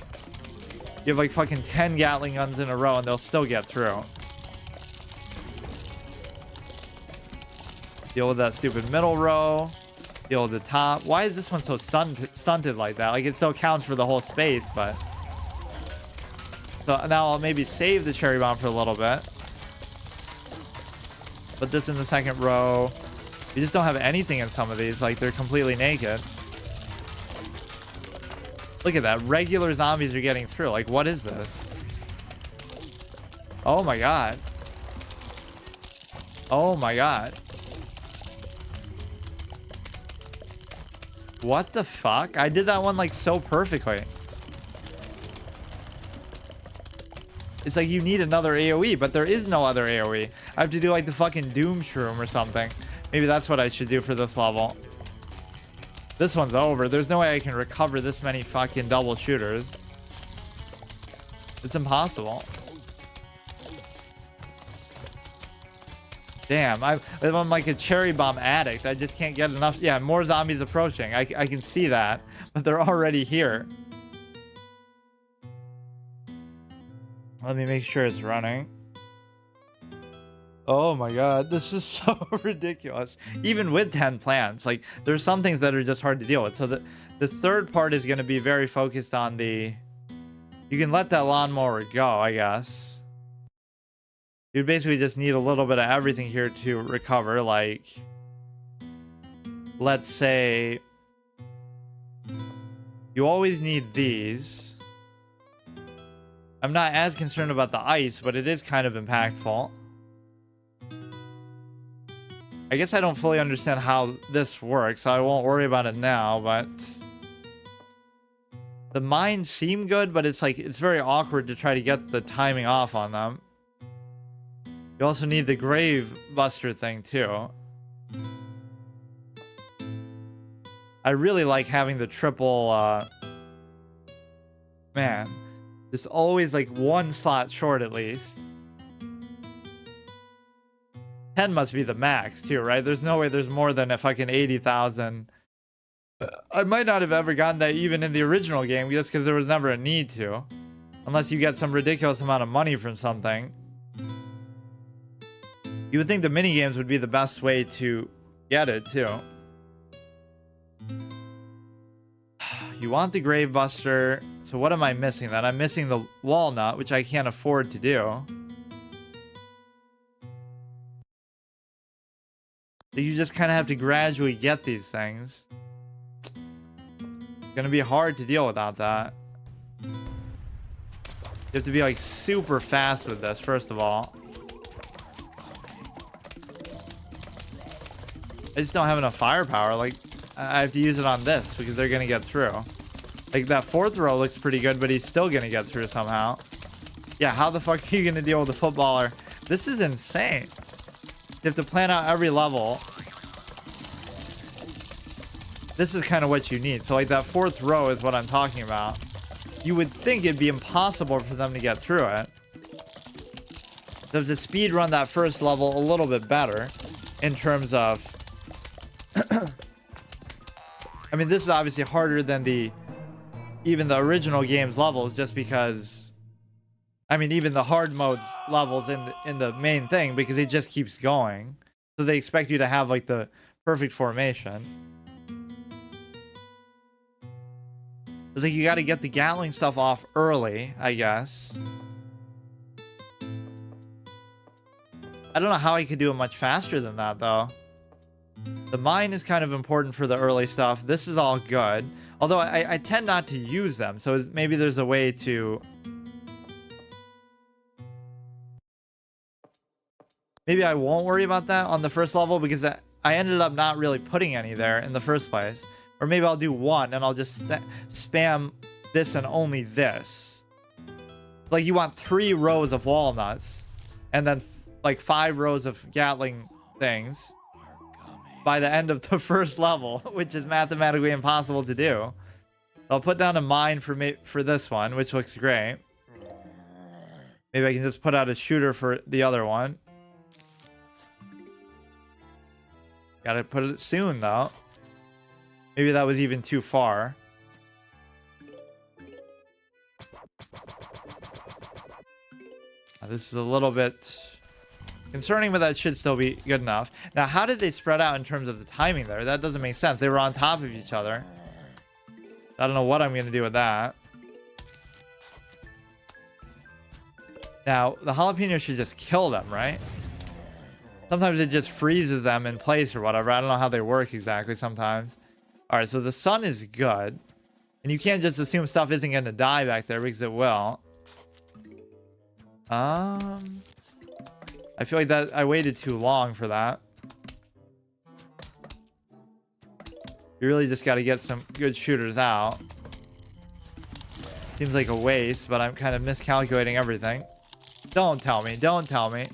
you have like fucking 10 Gatling guns in a row and they'll still get through. Deal with that stupid middle row. Deal with the top. Why is this one so stunted like that? Like, it still counts for the whole space, but... So now I'll maybe save the cherry bomb for a little bit. Put this in the second row. You just don't have anything in some of these. Like, they're completely naked. Look at that. Regular zombies are getting through. Like, what is this? Oh my god. Oh my god. What the fuck? I did that one like so perfectly. It's like you need another AoE, but there is no other AoE. I have to do like the fucking Doom Shroom or something. Maybe that's what I should do for this level. This one's over. There's no way I can recover this many fucking double shooters. It's impossible. Damn, I'm like a cherry bomb addict. I just can't get enough. Yeah, more zombies approaching. I can see that, but they're already here. Let me make sure it's running. Oh my god, this is so ridiculous. Even with 10 plants, like there's some things that are just hard to deal with. So this third part is going to be very focused on the... You can let that lawnmower go, I guess. You basically just need a little bit of everything here to recover. Like, let's say you always need these. I'm not as concerned about the ice, but it is kind of impactful. I guess I don't fully understand how this works, so I won't worry about it now, but the mines seem good, but it's like it's very awkward to try to get the timing off on them. You also need the grave buster thing too. I really like having the triple man, just always like one slot short at least. 10 must be the max too, right? There's no way there's more than a fucking 80,000. I might not have ever gotten that even in the original game just because there was never a need to. Unless you get some ridiculous amount of money from something. You would think the mini games would be the best way to get it too. You want the grave buster. So what am I missing then? I'm missing the walnut, which I can't afford to do. So you just kind of have to gradually get these things. It's gonna be hard to deal without that. You have to be like super fast with this, first of all. I just don't have enough firepower. Like, I have to use it on this because they're gonna get through. Like, that fourth row looks pretty good, but he's still gonna get through somehow. Yeah, how the fuck are you gonna deal with a footballer? This is insane. You have to plan out every level. This is kind of what you need. So, like, that fourth row is what I'm talking about. You would think it'd be impossible for them to get through it. So, to speed run that first level a little bit better in terms of... I mean, this is obviously harder than even the original game's levels, just because, I mean, even the hard mode levels in the main thing, because it just keeps going. So they expect you to have like the perfect formation. It's like you got to get the Gatling stuff off early, I guess. I don't know how I could do it much faster than that, though. The mine is kind of important for the early stuff. This is all good. Although I tend not to use them. So maybe there's a way to... Maybe I won't worry about that on the first level because I ended up not really putting any there in the first place. Or maybe I'll do one and I'll just spam this and only this. Like you want 3 rows of walnuts and then like 5 rows of Gatling things by the end of the first level, which is mathematically impossible to do. I'll put down a mine for this one, which looks great. Maybe I can just put out a shooter for the other one. Gotta put it soon, though. Maybe that was even too far. This is a little bit concerning, but that should still be good enough. Now, how did they spread out in terms of the timing there? That doesn't make sense. They were on top of each other. I don't know what I'm going to do with that. Now, the jalapeno should just kill them, right? Sometimes it just freezes them in place or whatever. I don't know how they work exactly sometimes. All right, so the sun is good. And you can't just assume stuff isn't going to die back there, because it will. I feel like that I waited too long for that. You really just got to get some good shooters out. Seems like a waste, but I'm kind of miscalculating everything. Don't tell me. Don't tell me.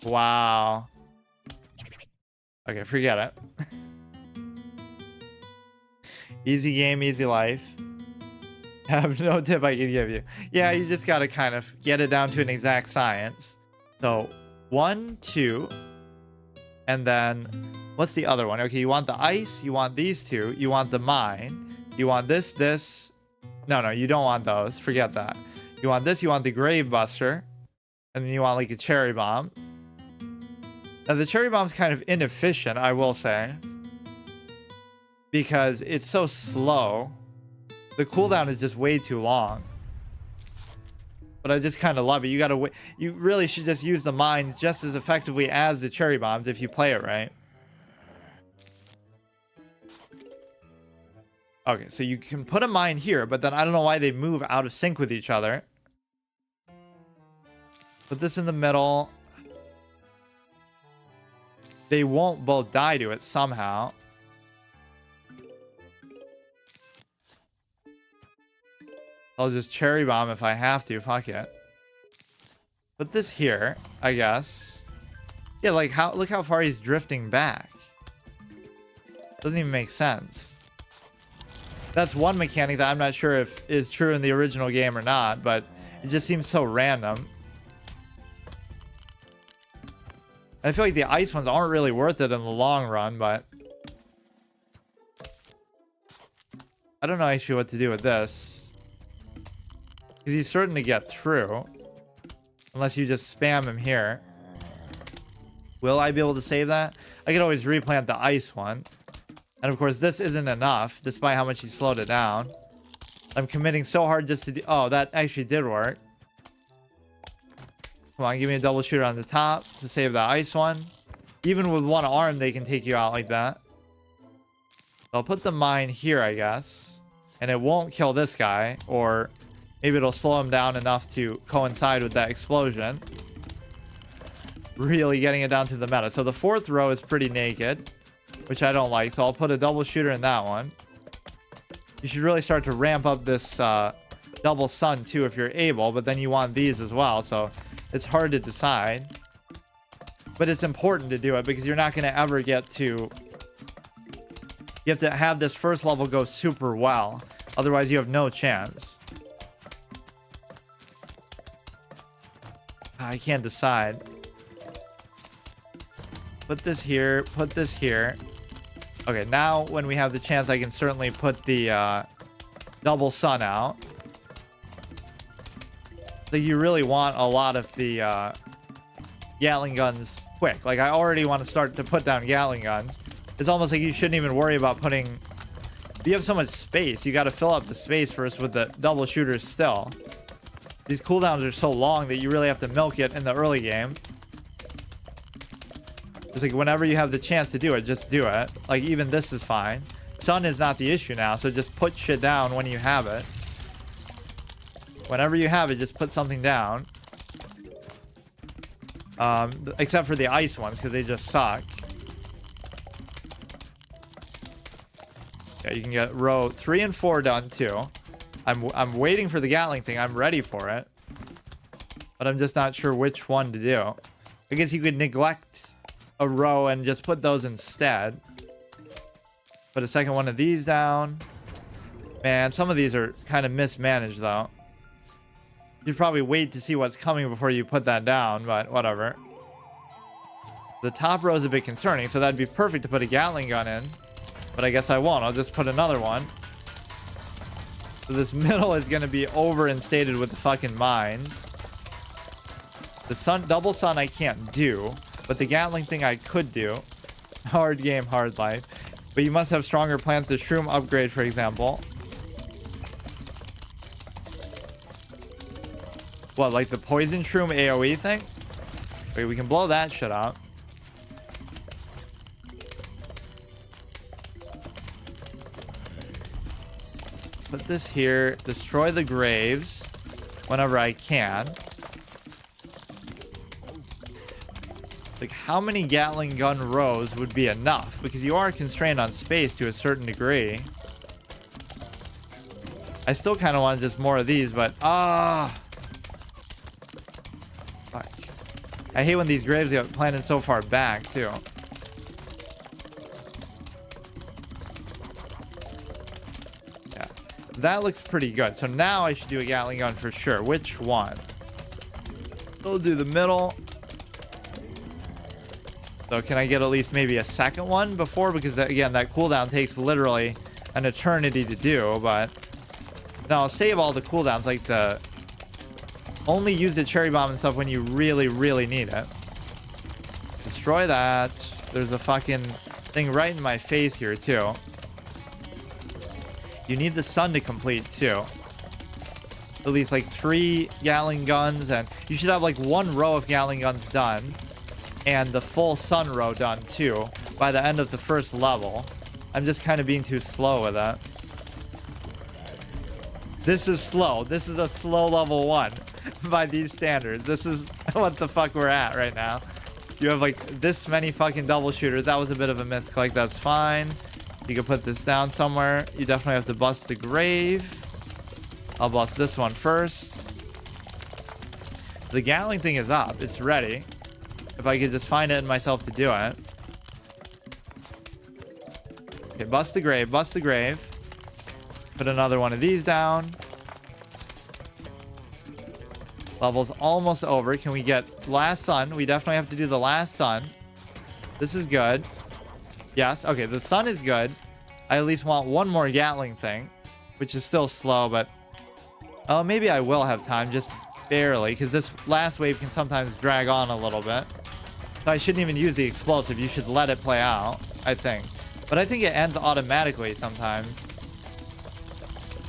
Wow. Okay, forget it. Easy game, easy life. Have no tip I can give you. Yeah, you just got to kind of get it down to an exact science. So 1, 2, and then what's the other one? Okay, you want the ice, you want these two, you want the mine, you want this. No, you don't want those. Forget that. You want this, you want the grave buster, and then you want like a cherry bomb. Now the cherry bomb's kind of inefficient, I will say, because it's so slow. The cooldown is just way too long. But I just kind of love it. You gotta wait. You really should just use the mines just as effectively as the cherry bombs if you play it right. Okay, so you can put a mine here, but then I don't know why they move out of sync with each other. Put this in the middle. They won't both die to it somehow. I'll just cherry bomb if I have to. Fuck it. Put this here, I guess. Yeah, like how? Look how far he's drifting back. Doesn't even make sense. That's one mechanic that I'm not sure if is true in the original game or not, but it just seems so random. I feel like the ice ones aren't really worth it in the long run, but I don't know actually what to do with this. Because he's certain to get through. Unless you just spam him here. Will I be able to save that? I could always replant the ice one. And of course, this isn't enough, despite how much he slowed it down. I'm committing so hard just to do... Oh, that actually did work. Come on, give me a double shooter on the top to save the ice one. Even with one arm, they can take you out like that. So I'll put the mine here, I guess. And it won't kill this guy, or... maybe it'll slow him down enough to coincide with that explosion. Really getting it down to the meta. So the fourth row is pretty naked, which I don't like. So I'll put a double shooter in that one. You should really start to ramp up this double sun too if you're able. But then you want these as well. So it's hard to decide. But it's important to do it because you're not going to ever get to... you have to have this first level go super well. Otherwise you have no chance. I can't decide. Put this here. Put this here. Okay, now when we have the chance, I can certainly put the double sun out. So you really want a lot of the Gatling guns quick. Like, I already want to start to put down Gatling guns. It's almost like you shouldn't even worry about putting... you have so much space. You got to fill up the space first with the double shooters still. These cooldowns are so long that you really have to milk it in the early game. It's like whenever you have the chance to do it, just do it. Like even this is fine. Sun is not the issue now, so just put shit down when you have it. Whenever you have it, just put something down. Except for the ice ones, because they just suck. Yeah, you can get row 3 and 4 done too. I'm waiting for the Gatling thing. I'm ready for it. But I'm just not sure which one to do. I guess you could neglect a row and just put those instead. Put a second one of these down. Man, some of these are kind of mismanaged though. You'd probably wait to see what's coming before you put that down, but whatever. The top row is a bit concerning, so that'd be perfect to put a Gatling gun in. But I guess I won't. I'll just put another one. So this middle is going to be overinstated with the fucking mines. The sun, double sun I can't do. But the Gatling thing I could do. Hard game, hard life. But you must have stronger plans to shroom upgrade, for example. What, like the poison shroom AoE thing? Wait, we can blow that shit up. this here. Destroy the graves whenever I can. Like, how many Gatling gun rows would be enough? Because you are constrained on space to a certain degree. I still kind of want just more of these, but fuck. I hate when these graves get planted so far back too. Yeah, that looks pretty good. So now I should do a Gatling gun for sure. Which one? Still do the middle. So can I get at least maybe a second one before? Because again, that cooldown takes literally an eternity to do. But no, I'll save all the cooldowns. Like the only use the cherry bomb and stuff when you really, really need it. Destroy that. There's a fucking thing right in my face here too. You need the sun to complete too. At least like 3 Gatling guns, and you should have like 1 row of Gatling guns done. And the full sun row done too by the end of the first level. I'm just kind of being too slow with that. This is slow. This is a slow level 1 by these standards. This is what the fuck we're at right now. You have like this many fucking double shooters. That was a bit of a misclick. That's fine. You can put this down somewhere. You definitely have to bust the grave. I'll bust this one first. The Gatling thing is up. It's ready. If I could just find it in myself to do it. Okay, bust the grave, bust the grave. Put another one of these down. Level's almost over. Can we get last sun? We definitely have to do the last sun. This is good. Yes, okay, the sun is good. I at least want 1 more Gatling thing, which is still slow, but oh, maybe I will have time, just barely, because this last wave can sometimes drag on a little bit. So I shouldn't even use the explosive. You should let it play out, I think. But I think it ends automatically sometimes.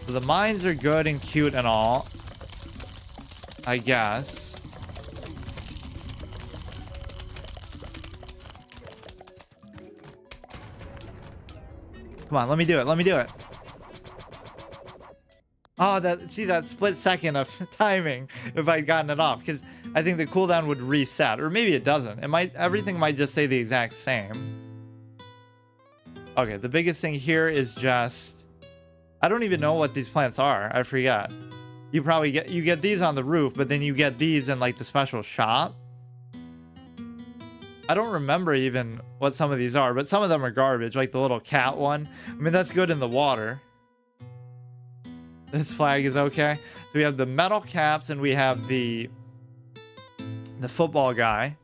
So the mines are good and cute and all, I guess. Come on, let me do it. Let me do it. Oh, that split second of timing if I'd gotten it off, because I think the cooldown would reset, or maybe it doesn't. It might, everything might just stay the exact same. Okay, the biggest thing here is just, I don't even know what these plants are. I forget. You probably get these on the roof, but then you get these in like the special shop. I don't remember even what some of these are, but some of them are garbage, like the little cat one. I mean, that's good in the water. This flag is okay. So we have the metal caps and we have the football guy.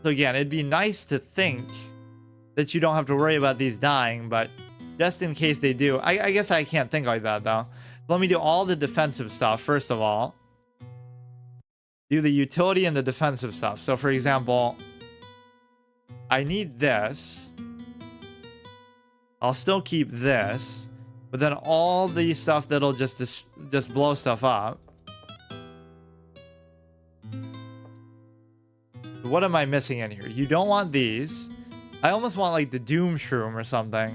So again, it'd be nice to think that you don't have to worry about these dying, but just in case they do, I guess I can't think like that though. Let me do all the defensive stuff first of all. Do the utility and the defensive stuff. So for example, I need this. I'll still keep this. But then all the stuff that'll just blow stuff up. What am I missing in here? You don't want these. I almost want like the Doom Shroom or something.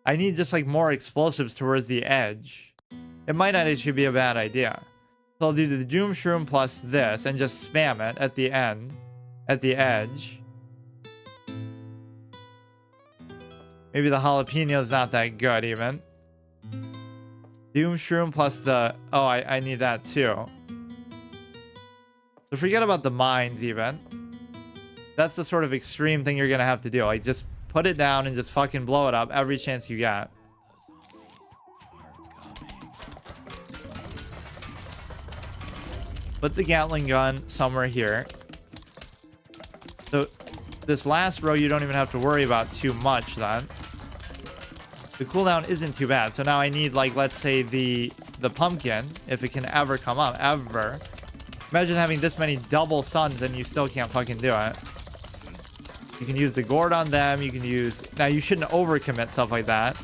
I need just like more explosives towards the edge. It might not actually be a bad idea. So I'll do the Doom Shroom plus this and just spam it at the end, at the edge. Maybe the jalapeno's not that good even. Doom Shroom plus the... Oh, I need that too. So forget about the mines even. That's the sort of extreme thing you're going to have to do. Like just put it down and just fucking blow it up every chance you get. Put the Gatling gun somewhere here. So this last row you don't even have to worry about too much then. The cooldown isn't too bad. So now I need like, let's say the pumpkin, if it can ever come up, ever. Imagine having this many double suns and you still can't fucking do it. You can use the gourd on them. You can use... Now you shouldn't overcommit stuff like that.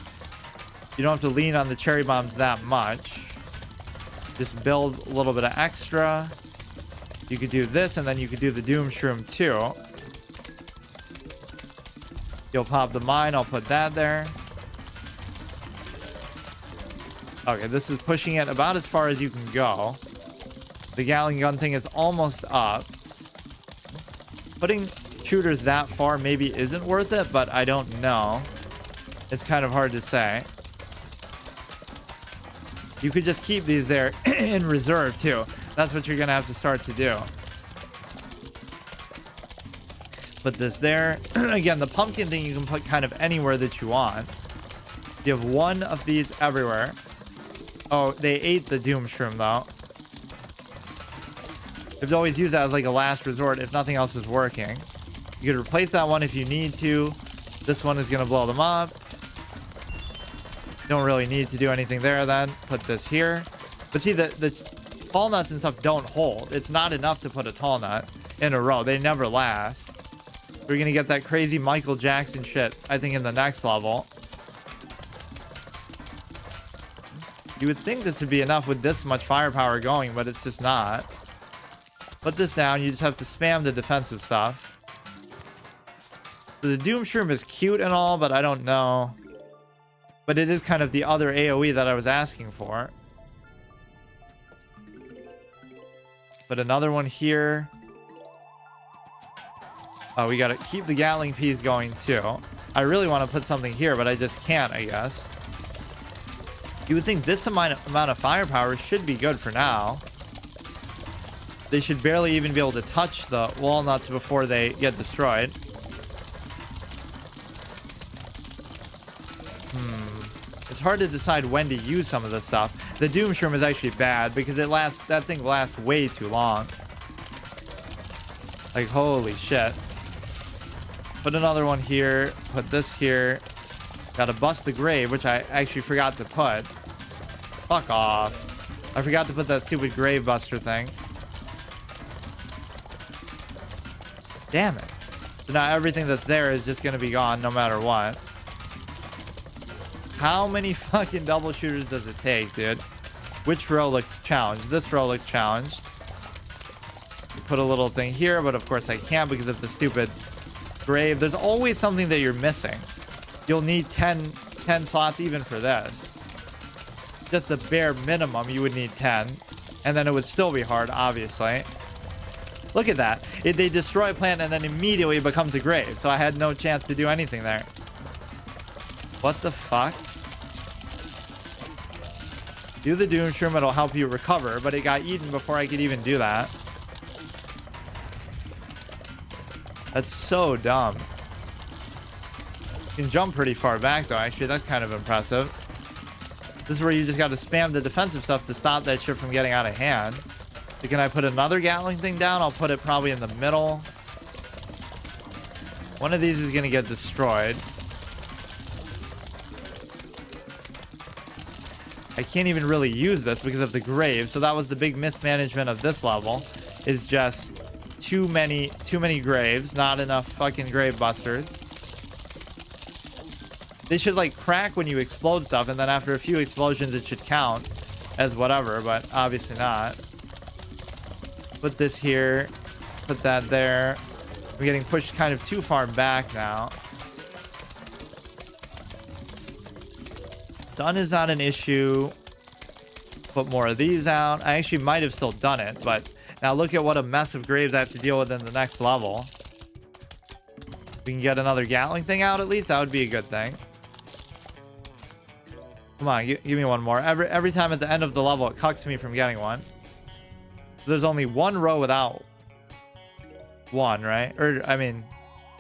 You don't have to lean on the cherry bombs that much. Just build a little bit of extra. You could do this and then you could do the Doom Shroom too. You'll pop the mine. I'll put that there. Okay, this is pushing it about as far as you can go. The Gatling gun thing is almost up. Putting shooters that far maybe isn't worth it, but I don't know. It's kind of hard to say. You could just keep these there in reserve too. That's what you're gonna have to start to do. Put this there. Again, the pumpkin thing you can put kind of anywhere that you want. You have one of these everywhere. Oh, they ate the doom shroom though. You have to always use that as like a last resort if nothing else is working. You could replace that one if you need to. This one is gonna blow them up. Don't really need to do anything there then. Put this here. But see, the tall nuts and stuff don't hold. It's not enough to put a tall nut in a row. They never last. We're gonna get that crazy Michael Jackson shit, I think, in the next level. You would think this would be enough with this much firepower going, but it's just not. Put this down. You just have to spam the defensive stuff. So the Doom Shroom is cute and all, but I don't know. But it is kind of the other AoE that I was asking for. Put another one here. Oh, we gotta keep the Gatling piece going too. I really want to put something here, but I just can't, I guess. You would think this amount of firepower should be good for now. They should barely even be able to touch the walnuts before they get destroyed. It's hard to decide when to use some of this stuff. The Doom Shroom is actually bad because that thing lasts way too long. Like, holy shit. Put another one here. Put this here. Gotta bust the grave, which I actually forgot to put. Fuck off. I forgot to put that stupid grave buster thing. Damn it. So now everything that's there is just gonna be gone no matter what. How many fucking double shooters does it take, dude? Which row looks challenged? This row looks challenged. Put a little thing here, but of course I can't because of the stupid grave. There's always something that you're missing. You'll need 10 slots even for this. Just the bare minimum, you would need 10. And then it would still be hard, obviously. Look at that. They destroy a plant and then immediately it becomes a grave. So I had no chance to do anything there. What the fuck? Do the Doom Shroom, it'll help you recover, but it got eaten before I could even do that. That's so dumb. You can jump pretty far back though, actually. That's kind of impressive. This is where you just got to spam the defensive stuff to stop that shit from getting out of hand. So can I put another Gatling thing down? I'll put it probably in the middle. One of these is going to get destroyed. I can't even really use this because of the grave. So that was the big mismanagement of this level. Is just too many graves. Not enough fucking grave busters. They should like crack when you explode stuff, and then after a few explosions it should count as whatever, but obviously not. Put this here. Put that there. I'm getting pushed kind of too far back now. Done is not an issue. Put more of these out. I actually might have still done it, but now look at what a mess of graves I have to deal with in the next level. We can get another Gatling thing out at least. That would be a good thing. Come on, give me one more. Every time at the end of the level, it cucks me from getting one. There's only one row without one, right? Or, I mean,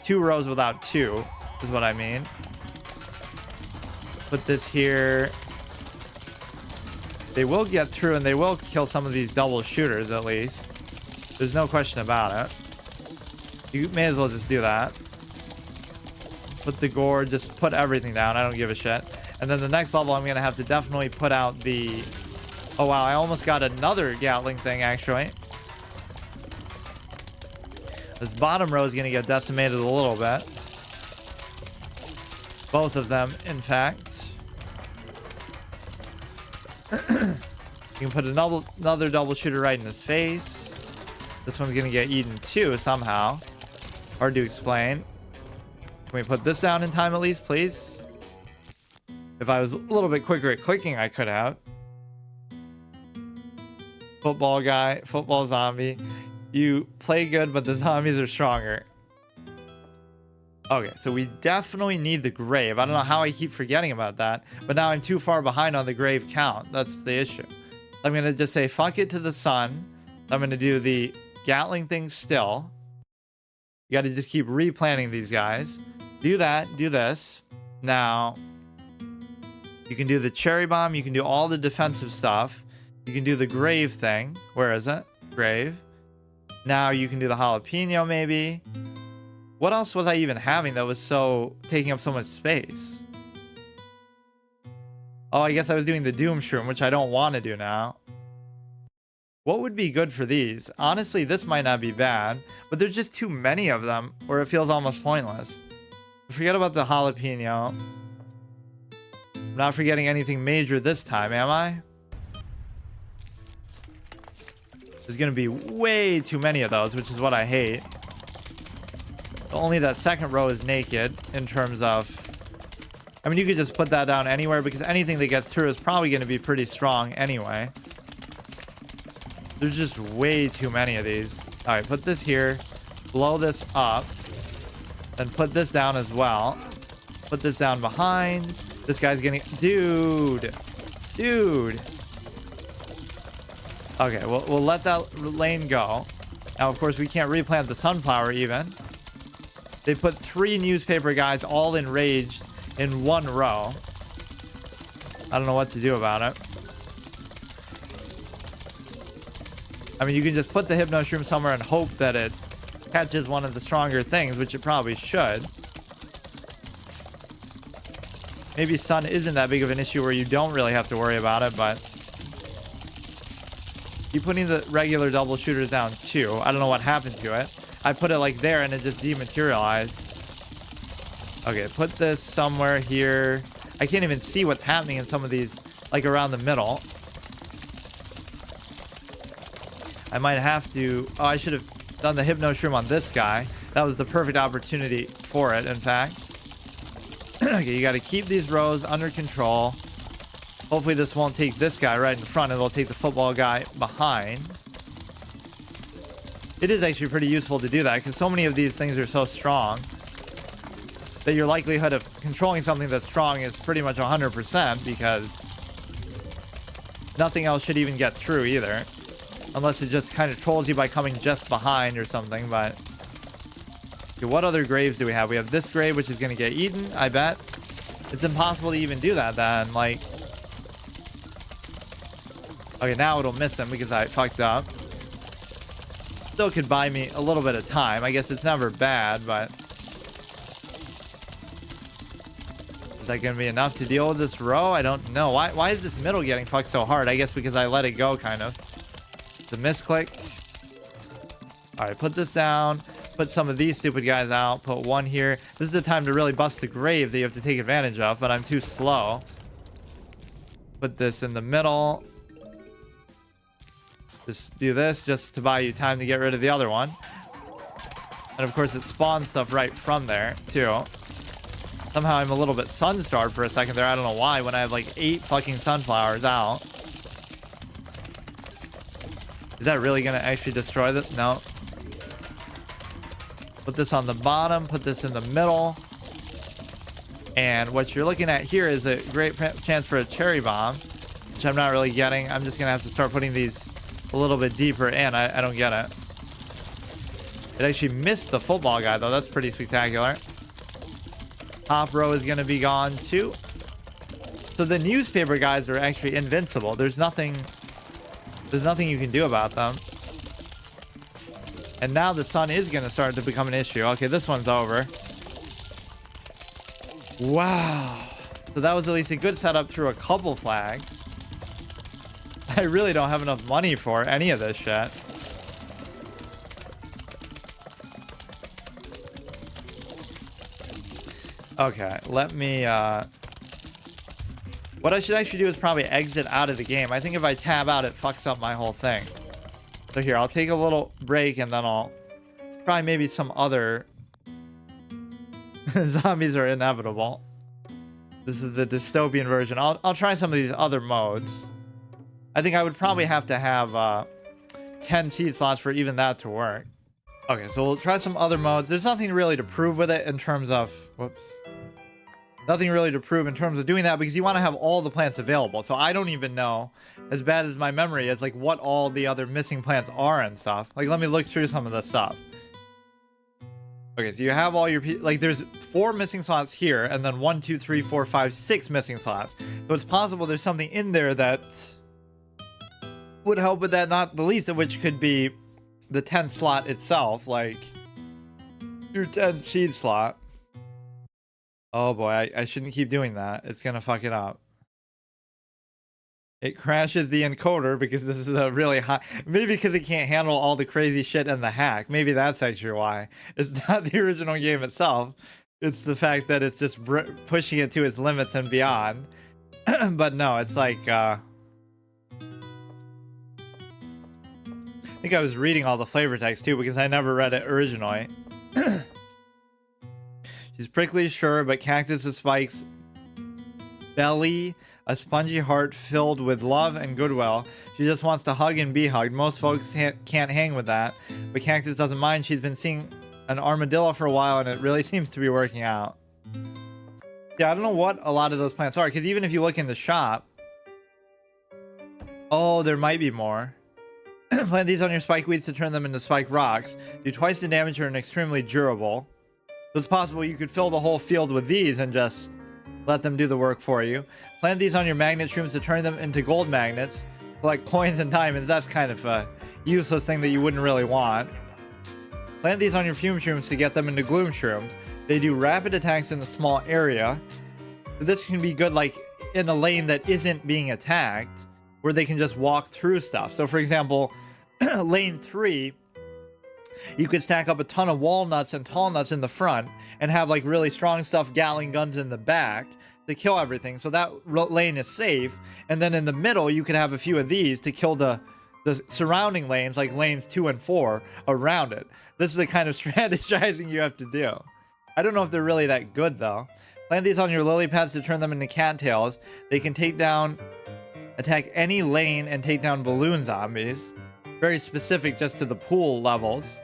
2 rows without 2 is what I mean. Put this here. They will get through and they will kill some of these double shooters at least. There's no question about it. You may as well just do that. Put the gourd, just put everything down. I don't give a shit. And then the next level, I'm going to have to definitely put out the... Oh, wow. I almost got another Gatling thing, actually. This bottom row is going to get decimated a little bit. Both of them, in fact. You can put another double shooter right in his face. This one's going to get eaten too, somehow. Hard to explain. Can we put this down in time at least, please? If I was a little bit quicker at clicking, I could have. Football guy, football zombie. You play good, but the zombies are stronger. Okay, so we definitely need the grave. I don't know how I keep forgetting about that, but now I'm too far behind on the grave count. That's the issue. I'm going to just say fuck it to the sun. I'm going to do the Gatling thing still. You got to just keep replanting these guys. Do that. Do this. Now, you can do the cherry bomb. You can do all the defensive stuff. You can do the grave thing. Where is it? Grave. Now you can do the jalapeno maybe. What else was I even having that was so taking up so much space? Oh, I guess I was doing the doom shroom, which I don't want to do now. What would be good for these? Honestly, this might not be bad, but there's just too many of them where it feels almost pointless. Forget about the jalapeno. I'm not forgetting anything major this time, am I? There's going to be way too many of those, which is what I hate. Only that second row is naked in terms of... I mean, you could just put that down anywhere because anything that gets through is probably going to be pretty strong anyway. There's just way too many of these. All right, put this here. Blow this up. Then put this down as well. Put this down behind. This guy's getting... Dude. Dude. Okay, we'll let that lane go. Now, of course, we can't replant the sunflower even. They put 3 newspaper guys all enraged in one row. I don't know what to do about it. I mean, you can just put the hypno shroom somewhere and hope that it catches one of the stronger things, which it probably should. Maybe sun isn't that big of an issue where you don't really have to worry about it, but... Keep putting the regular double shooters down too. I don't know what happened to it. I put it like there and it just dematerialized. Okay, put this somewhere here. I can't even see what's happening in some of these, like around the middle. I might have to... Oh, I should have done the hypno shroom on this guy. That was the perfect opportunity for it, in fact. Okay, you got to keep these rows under control. Hopefully this won't take this guy right in front. It'll take the football guy behind. It is actually pretty useful to do that because so many of these things are so strong that your likelihood of controlling something that's strong is pretty much 100% because nothing else should even get through either. Unless it just kind of trolls you by coming just behind or something, but... Okay, what other graves do we have? We have this grave, which is going to get eaten, I bet. It's impossible to even do that then, like... Okay, now it'll miss him because I fucked up. Still could buy me a little bit of time. I guess it's never bad, but... Is that going to be enough to deal with this row? I don't know. Why is this middle getting fucked so hard? I guess because I let it go, kind of. The misclick. All right, put this down. Put some of these stupid guys out. Put one here. This is the time to really bust the grave that you have to take advantage of, but I'm too slow. Put this in the middle. Just do this just to buy you time to get rid of the other one. And of course it spawns stuff right from there too. Somehow I'm a little bit sun-starved for a second there. I don't know why when I have like 8 fucking sunflowers out. Is that really going to actually destroy this? No. Put this on the bottom. Put this in the middle. And what you're looking at here is a great chance for a cherry bomb, which I'm not really getting. I'm just going to have to start putting these a little bit deeper in. I don't get it. It actually missed the football guy, though. That's pretty spectacular. Top row is going to be gone, too. So the newspaper guys are actually invincible. There's nothing you can do about them. And now the sun is going to start to become an issue. Okay, this one's over. Wow. So that was at least a good setup through a couple flags. I really don't have enough money for any of this shit. Okay, let me... What I should actually do is probably exit out of the game. I think if I tab out, it fucks up my whole thing. So here, I'll take a little break and then I'll... Probably maybe some other... Zombies are inevitable. This is the dystopian version. I'll try some of these other modes. I think I would probably have to have 10 seed slots for even that to work. Okay, so we'll try some other modes. There's nothing really to prove with it in terms of... Whoops. Nothing really to prove in terms of doing that because you want to have all the plants available. So I don't even know, as bad as my memory is, like what all the other missing plants are and stuff. Like, let me look through some of this stuff. Okay, so you have all your... Like, there's 4 missing slots here, and then 1, 2, 3, 4, 5, 6 missing slots. So it's possible there's something in there that would help with that, not the least of which could be the 10th slot itself, like your 10 seed slot. Oh boy, I shouldn't keep doing that. It's gonna fuck it up. It crashes the encoder because this is a really high... Maybe because it can't handle all the crazy shit in the hack. Maybe that's actually why. It's not the original game itself. It's the fact that it's just pushing it to its limits and beyond. But no, it's like... I think I was reading all the flavor text too because I never read it originally. She's prickly, sure, but cactus with spikes, belly, a spongy heart filled with love and goodwill. She just wants to hug and be hugged. Most folks can't hang with that, but Cactus doesn't mind. She's been seeing an armadillo for a while, and it really seems to be working out. Yeah, I don't know what a lot of those plants are, because even if you look in the shop... Oh, there might be more. Plant these on your spike weeds to turn them into spike rocks. Do twice the damage and are extremely durable. So it's possible you could fill the whole field with these and just let them do the work for you. Plant these on your magnet shrooms to turn them into gold magnets. Collect coins and diamonds. That's kind of a useless thing that you wouldn't really want. Plant these on your fume shrooms to get them into gloom shrooms. They do rapid attacks in a small area. So this can be good like in a lane that isn't being attacked, where they can just walk through stuff. So for example, lane 3, you could stack up a ton of walnuts and tall nuts in the front and have like really strong stuff, Gatling guns in the back to kill everything. So that lane is safe. And then in the middle, you could have a few of these to kill the surrounding lanes, like lanes 2 and 4 around it. This is the kind of strategizing you have to do. I don't know if they're really that good though. Plant these on your lily pads to turn them into cattails. They can attack any lane and take down balloon zombies. Very specific just to the pool levels.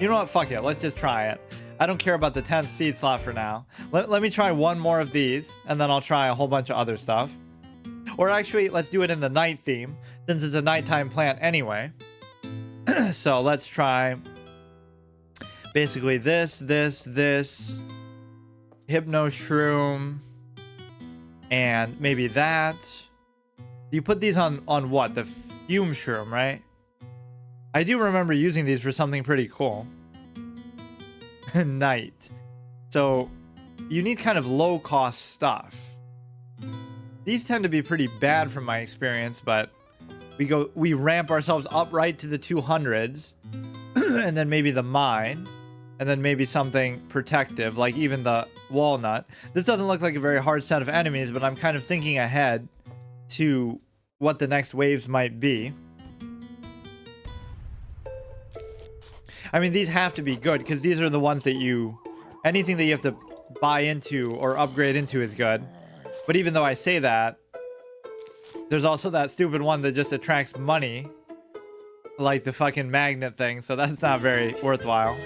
You know what? Fuck it. Let's just try it. I don't care about the 10th seed slot for now. Let me try one more of these, and then I'll try a whole bunch of other stuff. Or actually, let's do it in the night theme, since it's a nighttime plant anyway. So let's try basically this, Hypno Shroom, and maybe that. You put these on what? The Fume Shroom, right? I do remember using these for something pretty cool. Night. So you need kind of low cost stuff. These tend to be pretty bad from my experience, but we ramp ourselves up right to the 200s, and then maybe the mine, and then maybe something protective, like even the walnut. This doesn't look like a very hard set of enemies, but I'm kind of thinking ahead to what the next waves might be. I mean, these have to be good, because these are the ones that anything that you have to buy into or upgrade into is good. But even though I say that, there's also that stupid one that just attracts money, like the fucking magnet thing, so that's not very worthwhile.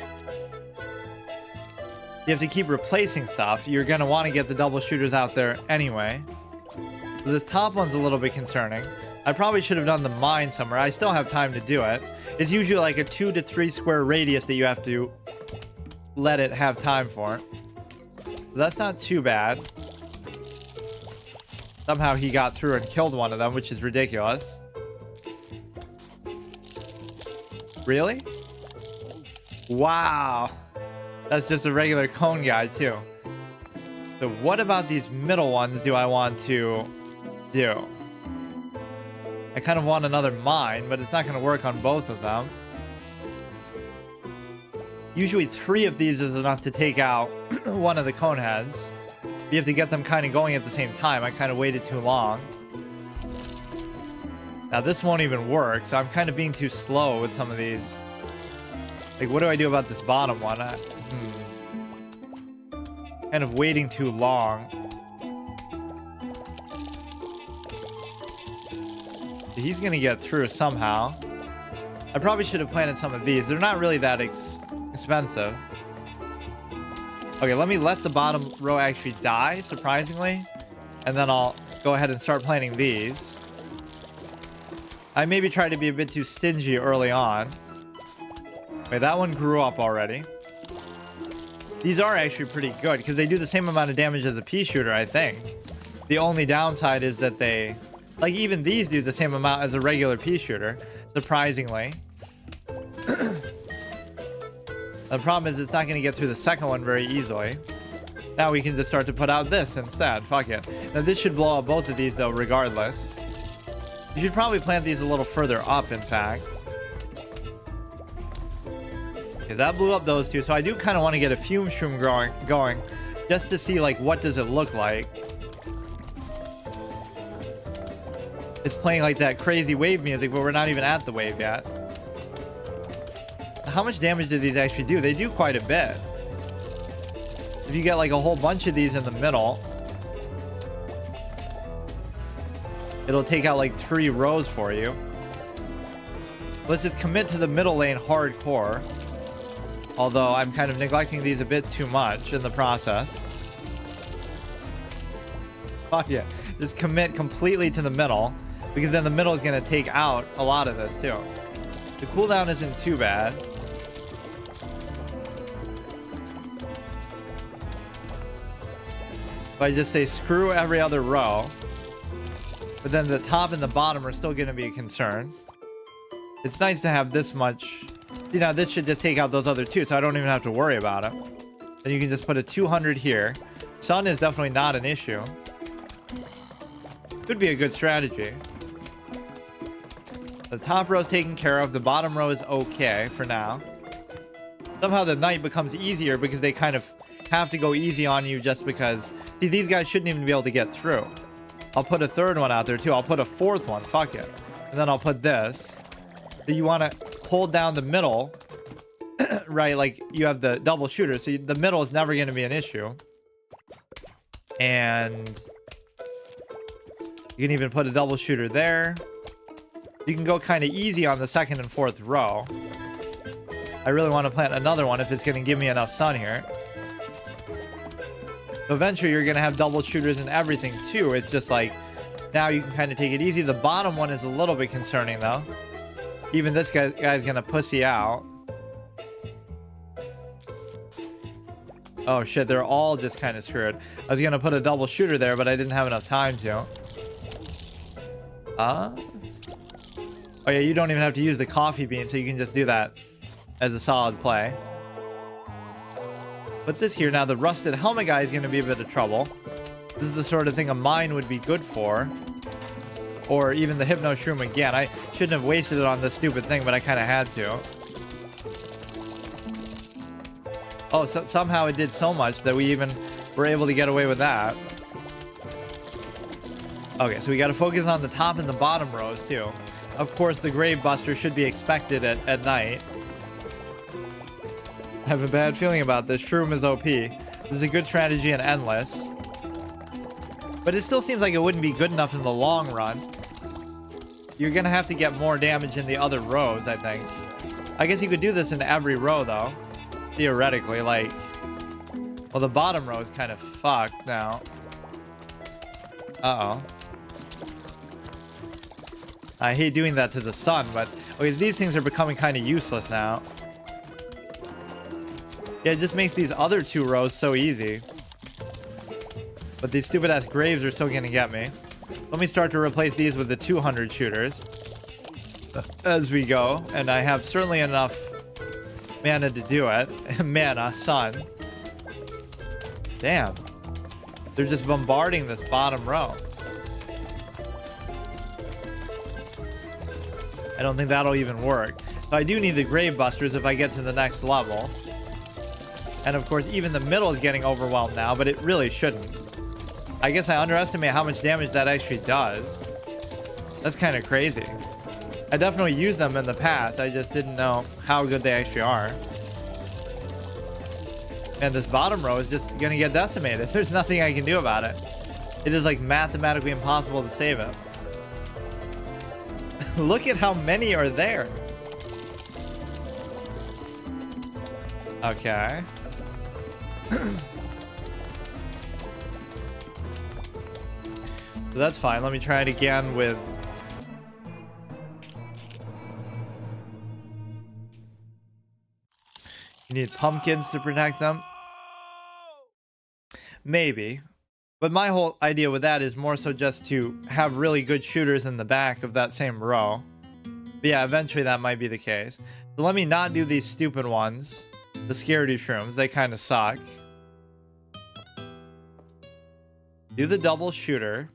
You have to keep replacing stuff. You're going to want to get the double shooters out there anyway. So this top one's a little bit concerning. I probably should have done the mine somewhere. I still have time to do it. It's usually like a 2 to 3 square radius that you have to let it have time for. So that's not too bad. Somehow he got through and killed one of them, which is ridiculous. Really? Wow. That's just a regular cone guy too. So what about these middle ones do I want to do? I kind of want another mine, but it's not going to work on both of them. Usually 3 of these is enough to take out one of the cone heads. You have to get them kind of going at the same time. I kind of waited too long. Now this won't even work, so I'm kind of being too slow with some of these. Like, what do I do about this bottom one? Kind of waiting too long. He's gonna get through somehow. I probably should have planted some of these. They're not really that expensive. Okay, let me let the bottom row actually die, surprisingly. And then I'll go ahead and start planting these. I maybe tried to be a bit too stingy early on. Wait, that one grew up already. These are actually pretty good because they do the same amount of damage as a pea shooter, I think. The only downside is that they... Like, even these do the same amount as a regular pea shooter, surprisingly. The problem is it's not going to get through the second one very easily. Now we can just start to put out this instead. Fuck it. Now this should blow up both of these, though, regardless. You should probably plant these a little further up, in fact. Okay, that blew up those two. So I do kind of want to get a fume shroom going just to see, like, what does it look like. It's playing like that crazy wave music, but we're not even at the wave yet. How much damage do these actually do? They do quite a bit. If you get like a whole bunch of these in the middle, it'll take out like 3 rows for you. Let's just commit to the middle lane hardcore. Although I'm kind of neglecting these a bit too much in the process. Fuck yeah. Just commit completely to the middle, because then the middle is going to take out a lot of this too. The cooldown isn't too bad. If I just say screw every other row, but then the top and the bottom are still going to be a concern. It's nice to have this much. You know, this should just take out those other two, so I don't even have to worry about it. Then you can just put a 200 here. Sun is definitely not an issue. Could be a good strategy. The top row is taken care of. The bottom row is okay for now. Somehow the night becomes easier because they kind of have to go easy on you just because... See, these guys shouldn't even be able to get through. I'll put a third one out there too. I'll put a fourth one. Fuck it. And then I'll put this. So you want to hold down the middle, right? Like you have the double shooter. So the middle is never going to be an issue. And you can even put a double shooter there. You can go kind of easy on the second and fourth row. I really want to plant another one if it's going to give me enough sun here. So eventually you're going to have double shooters and everything too. It's just like, now you can kind of take it easy. The bottom one is a little bit concerning though. Even this guy's going to pussy out. Oh shit, they're all just kind of screwed. I was going to put a double shooter there, but I didn't have enough time to. Oh yeah, you don't even have to use the coffee bean, so you can just do that as a solid play. But this here, now the rusted helmet guy is going to be a bit of trouble. This is the sort of thing a mine would be good for. Or even the hypno shroom again. I shouldn't have wasted it on this stupid thing, but I kind of had to. Oh, so somehow it did so much that we even were able to get away with that. Okay, so we got to focus on the top and the bottom rows too. Of course, the Grave Buster should be expected at night. I have a bad feeling about this. Shroom is OP. This is a good strategy in Endless. But it still seems like it wouldn't be good enough in the long run. You're going to have to get more damage in the other rows, I think. I guess you could do this in every row, though. Theoretically, like... Well, the bottom row is kind of fucked now. Uh-oh. I hate doing that to the sun, but... Okay, these things are becoming kind of useless now. Yeah, it just makes these other two rows so easy. But these stupid-ass graves are still gonna get me. Let me start to replace these with the 200 shooters. As we go. And I have certainly enough mana to do it. Mana, sun. Damn. They're just bombarding this bottom row. I don't think that'll even work. So I do need the Grave Busters if I get to the next level. And of course, even the middle is getting overwhelmed now, but it really shouldn't. I guess I underestimate how much damage that actually does. That's kind of crazy. I definitely used them in the past. I just didn't know how good they actually are. And this bottom row is just going to get decimated. There's nothing I can do about it. It is like mathematically impossible to save it. Look at how many are there. Okay. So that's fine. Let me try it again with... You need pumpkins to protect them? Maybe. But my whole idea with that is more so just to have really good shooters in the back of that same row. But yeah, eventually that might be the case. So let me not do these stupid ones. The scaredy shrooms, they kind of suck. Do the double shooter.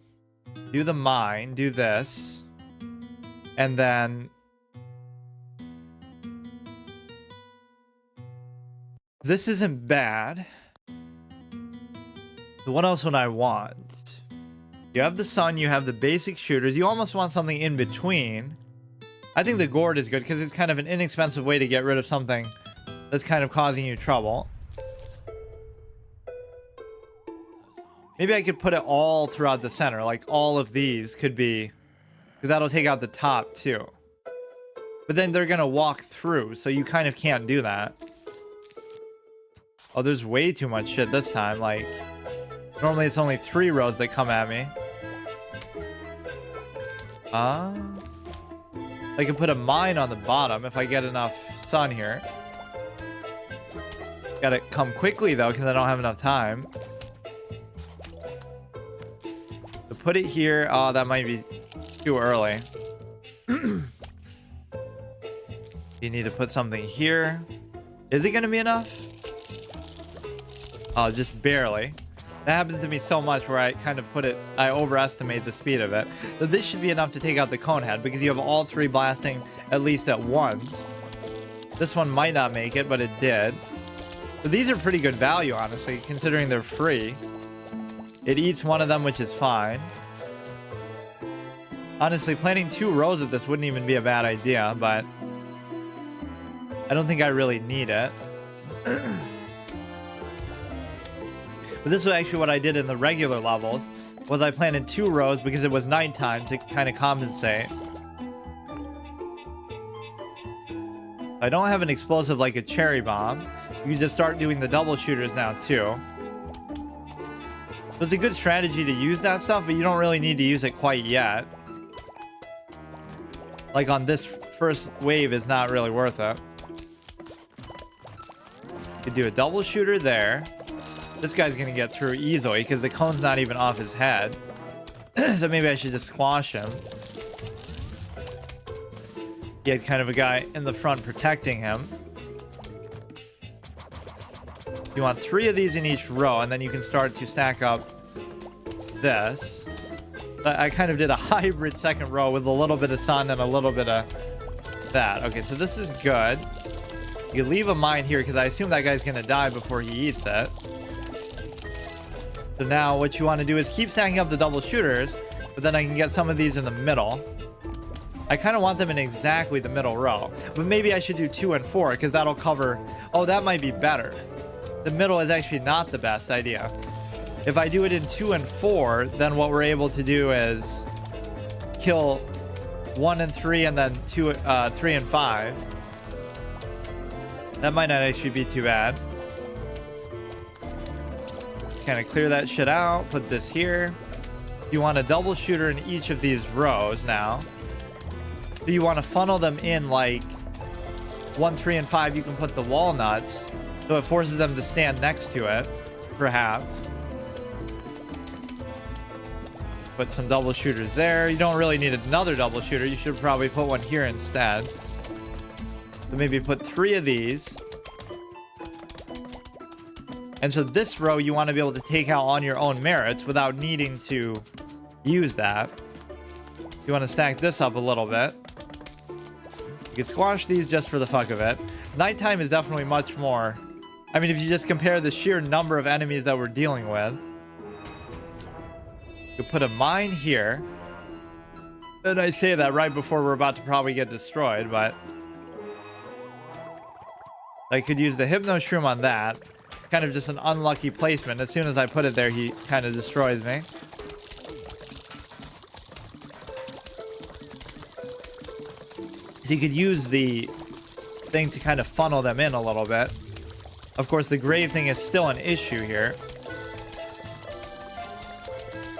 Do the mine. Do this. And then... This isn't bad. So what else would I want? You have the sun, you have the basic shooters. You almost want something in between. I think the gourd is good because it's kind of an inexpensive way to get rid of something that's kind of causing you trouble. Maybe I could put it all throughout the center. Like all of these could be... Because that'll take out the top too. But then they're going to walk through. So you kind of can't do that. Oh, there's way too much shit this time. Like... Normally it's only 3 rows that come at me. I can put a mine on the bottom if I get enough sun here. Gotta come quickly though, because I don't have enough time. To put it here, oh, that might be too early. You need to put something here. Is it gonna be enough? Oh, just barely. That happens to me so much where I kind of I overestimate the speed of it. So this should be enough to take out the cone head because you have all 3 blasting at least at once. This one might not make it, but it did. So these are pretty good value, honestly, considering they're free. It eats one of them, which is fine. Honestly, planting 2 rows of this wouldn't even be a bad idea, but I don't think I really need it. But this was actually what I did in the regular levels, was I planted 2 rows because it was nighttime to kind of compensate. I don't have an explosive like a cherry bomb. You can just start doing the double shooters now too. So it's a good strategy to use that stuff, but you don't really need to use it quite yet. Like on this first wave is not really worth it. You could do a double shooter there. This guy's gonna get through easily because the cone's not even off his head. So maybe I should just squash him. He had kind of a guy in the front protecting him. You want 3 of these in each row, and then you can start to stack up this. I kind of did a hybrid second row with a little bit of sun and a little bit of that. Okay, so this is good. You leave a mine here because I assume that guy's gonna die before he eats it. So now what you want to do is keep stacking up the double shooters, but then I can get some of these in the middle. I kind of want them in exactly the middle row, but maybe I should do 2 and 4 because that'll cover... Oh, that might be better. The middle is actually not the best idea. If I do it in 2 and 4, then what we're able to do is kill 1 and 3 and then 3 and 5. That might not actually be too bad. Kind of clear that shit out. Put this here. You want a double shooter in each of these rows now. But you want to funnel them in like 1, 3, and 5. You can put the walnuts, so it forces them to stand next to it, perhaps. Put some double shooters there. You don't really need another double shooter. You should probably put one here instead. So maybe put 3 of these. And so this row you want to be able to take out on your own merits without needing to use that. You want to stack this up a little bit. You can squash these just for the fuck of it. Nighttime is definitely much more... I mean, if you just compare the sheer number of enemies that we're dealing with. You put a mine here. And I say that right before we're about to probably get destroyed, but... I could use the Hypno Shroom on that. Kind of just an unlucky placement. As soon as I put it there, he kind of destroys me. So you could use the thing to kind of funnel them in a little bit. Of course, the grave thing is still an issue here.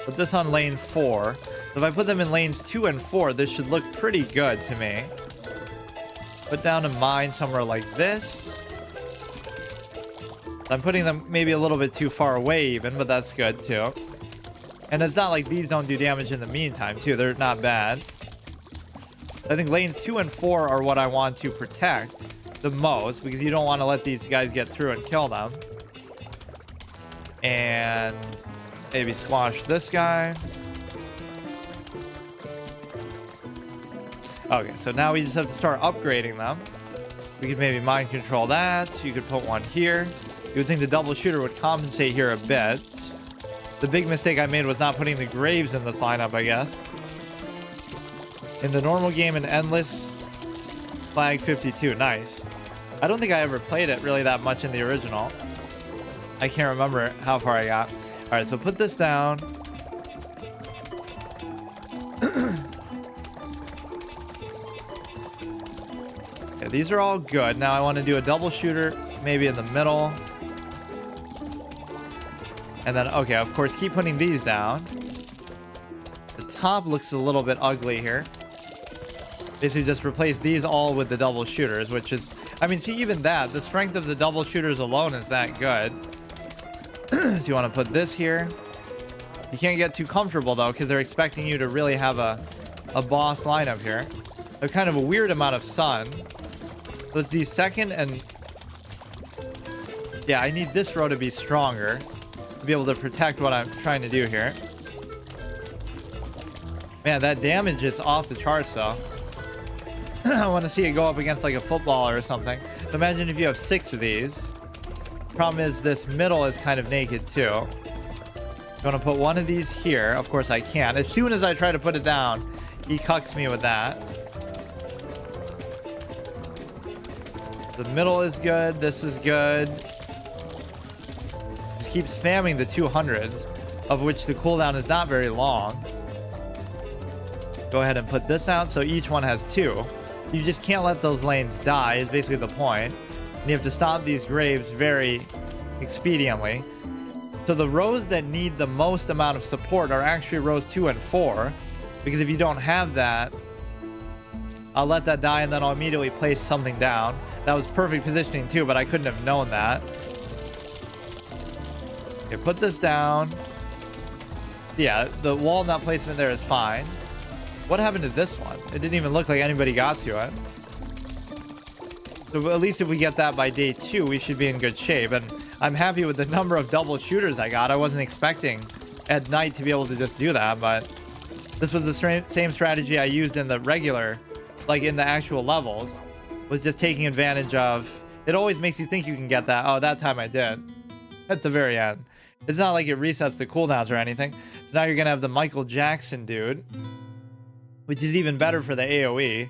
Put this on lane 4. If I put them in lanes 2 and 4, this should look pretty good to me. Put down a mine somewhere like this. I'm putting them maybe a little bit too far away even, but that's good too. And it's not like these don't do damage in the meantime too. They're not bad. I think lanes 2 and 4 are what I want to protect the most, because you don't want to let these guys get through and kill them. And maybe squash this guy. Okay, so now we just have to start upgrading them. We could maybe mind control that. You could put one here. You would think the double shooter would compensate here a bit. The big mistake I made was not putting the graves in this lineup, I guess. In the normal game in Endless, flag 52. Nice. I don't think I ever played it really that much in the original. I can't remember how far I got. All right, so put this down. Okay, these are all good. Now I want to do a double shooter, maybe in the middle. And then, okay, of course, keep putting these down. The top looks a little bit ugly here. Basically just replace these all with the double shooters, which is, I mean, see, even that, the strength of the double shooters alone is that good. So you want to put this here. You can't get too comfortable though, because they're expecting you to really have a boss lineup here. They're kind of a weird amount of sun. Let's do second, and yeah, I need this row to be stronger to be able to protect what I'm trying to do here. Man, that damage is off the charts though. I want to see it go up against like a footballer or something. So imagine if you have 6 of these. Problem is this middle is kind of naked too. I'm going to put one of these here. Of course I can't. As soon as I try to put it down, he cucks me with that. The middle is good. This is good. Just keep spamming the 200s, of which the cooldown is not very long. Go ahead and put this out so each one has 2. You just can't let those lanes die is basically the point. And you have to stop these graves very expediently. So the rows that need the most amount of support are actually rows 2 and 4. Because if you don't have that, I'll let that die and then I'll immediately place something down. That was perfect positioning too, but I couldn't have known that. Okay, put this down. Yeah, the walnut placement there is fine. What happened to this one? It didn't even look like anybody got to it. So at least if we get that by day 2, we should be in good shape. And I'm happy with the number of double shooters I got. I wasn't expecting at night to be able to just do that, but this was the same strategy I used in the regular, like in the actual levels, was just taking advantage of. It always makes you think you can get that. Oh, that time I did. At the very end. It's not like it resets the cooldowns or anything. So now you're going to have the Michael Jackson dude, which is even better for the AoE.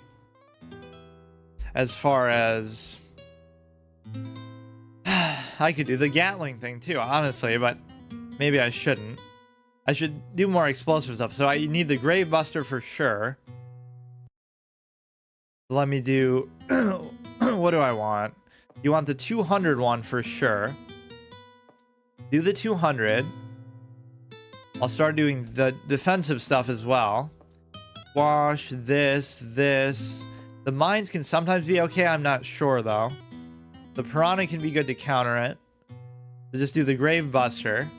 As far as I could do the Gatling thing too, honestly, but maybe I shouldn't. I should do more explosive stuff. So I need the Grave Buster for sure. Let me do what do I want? You want the 200 one for sure. Do the 200. I'll start doing the defensive stuff as well. Wash this. The mines can sometimes be okay. I'm not sure though. The piranha can be good to counter it. So just do the Grave Buster.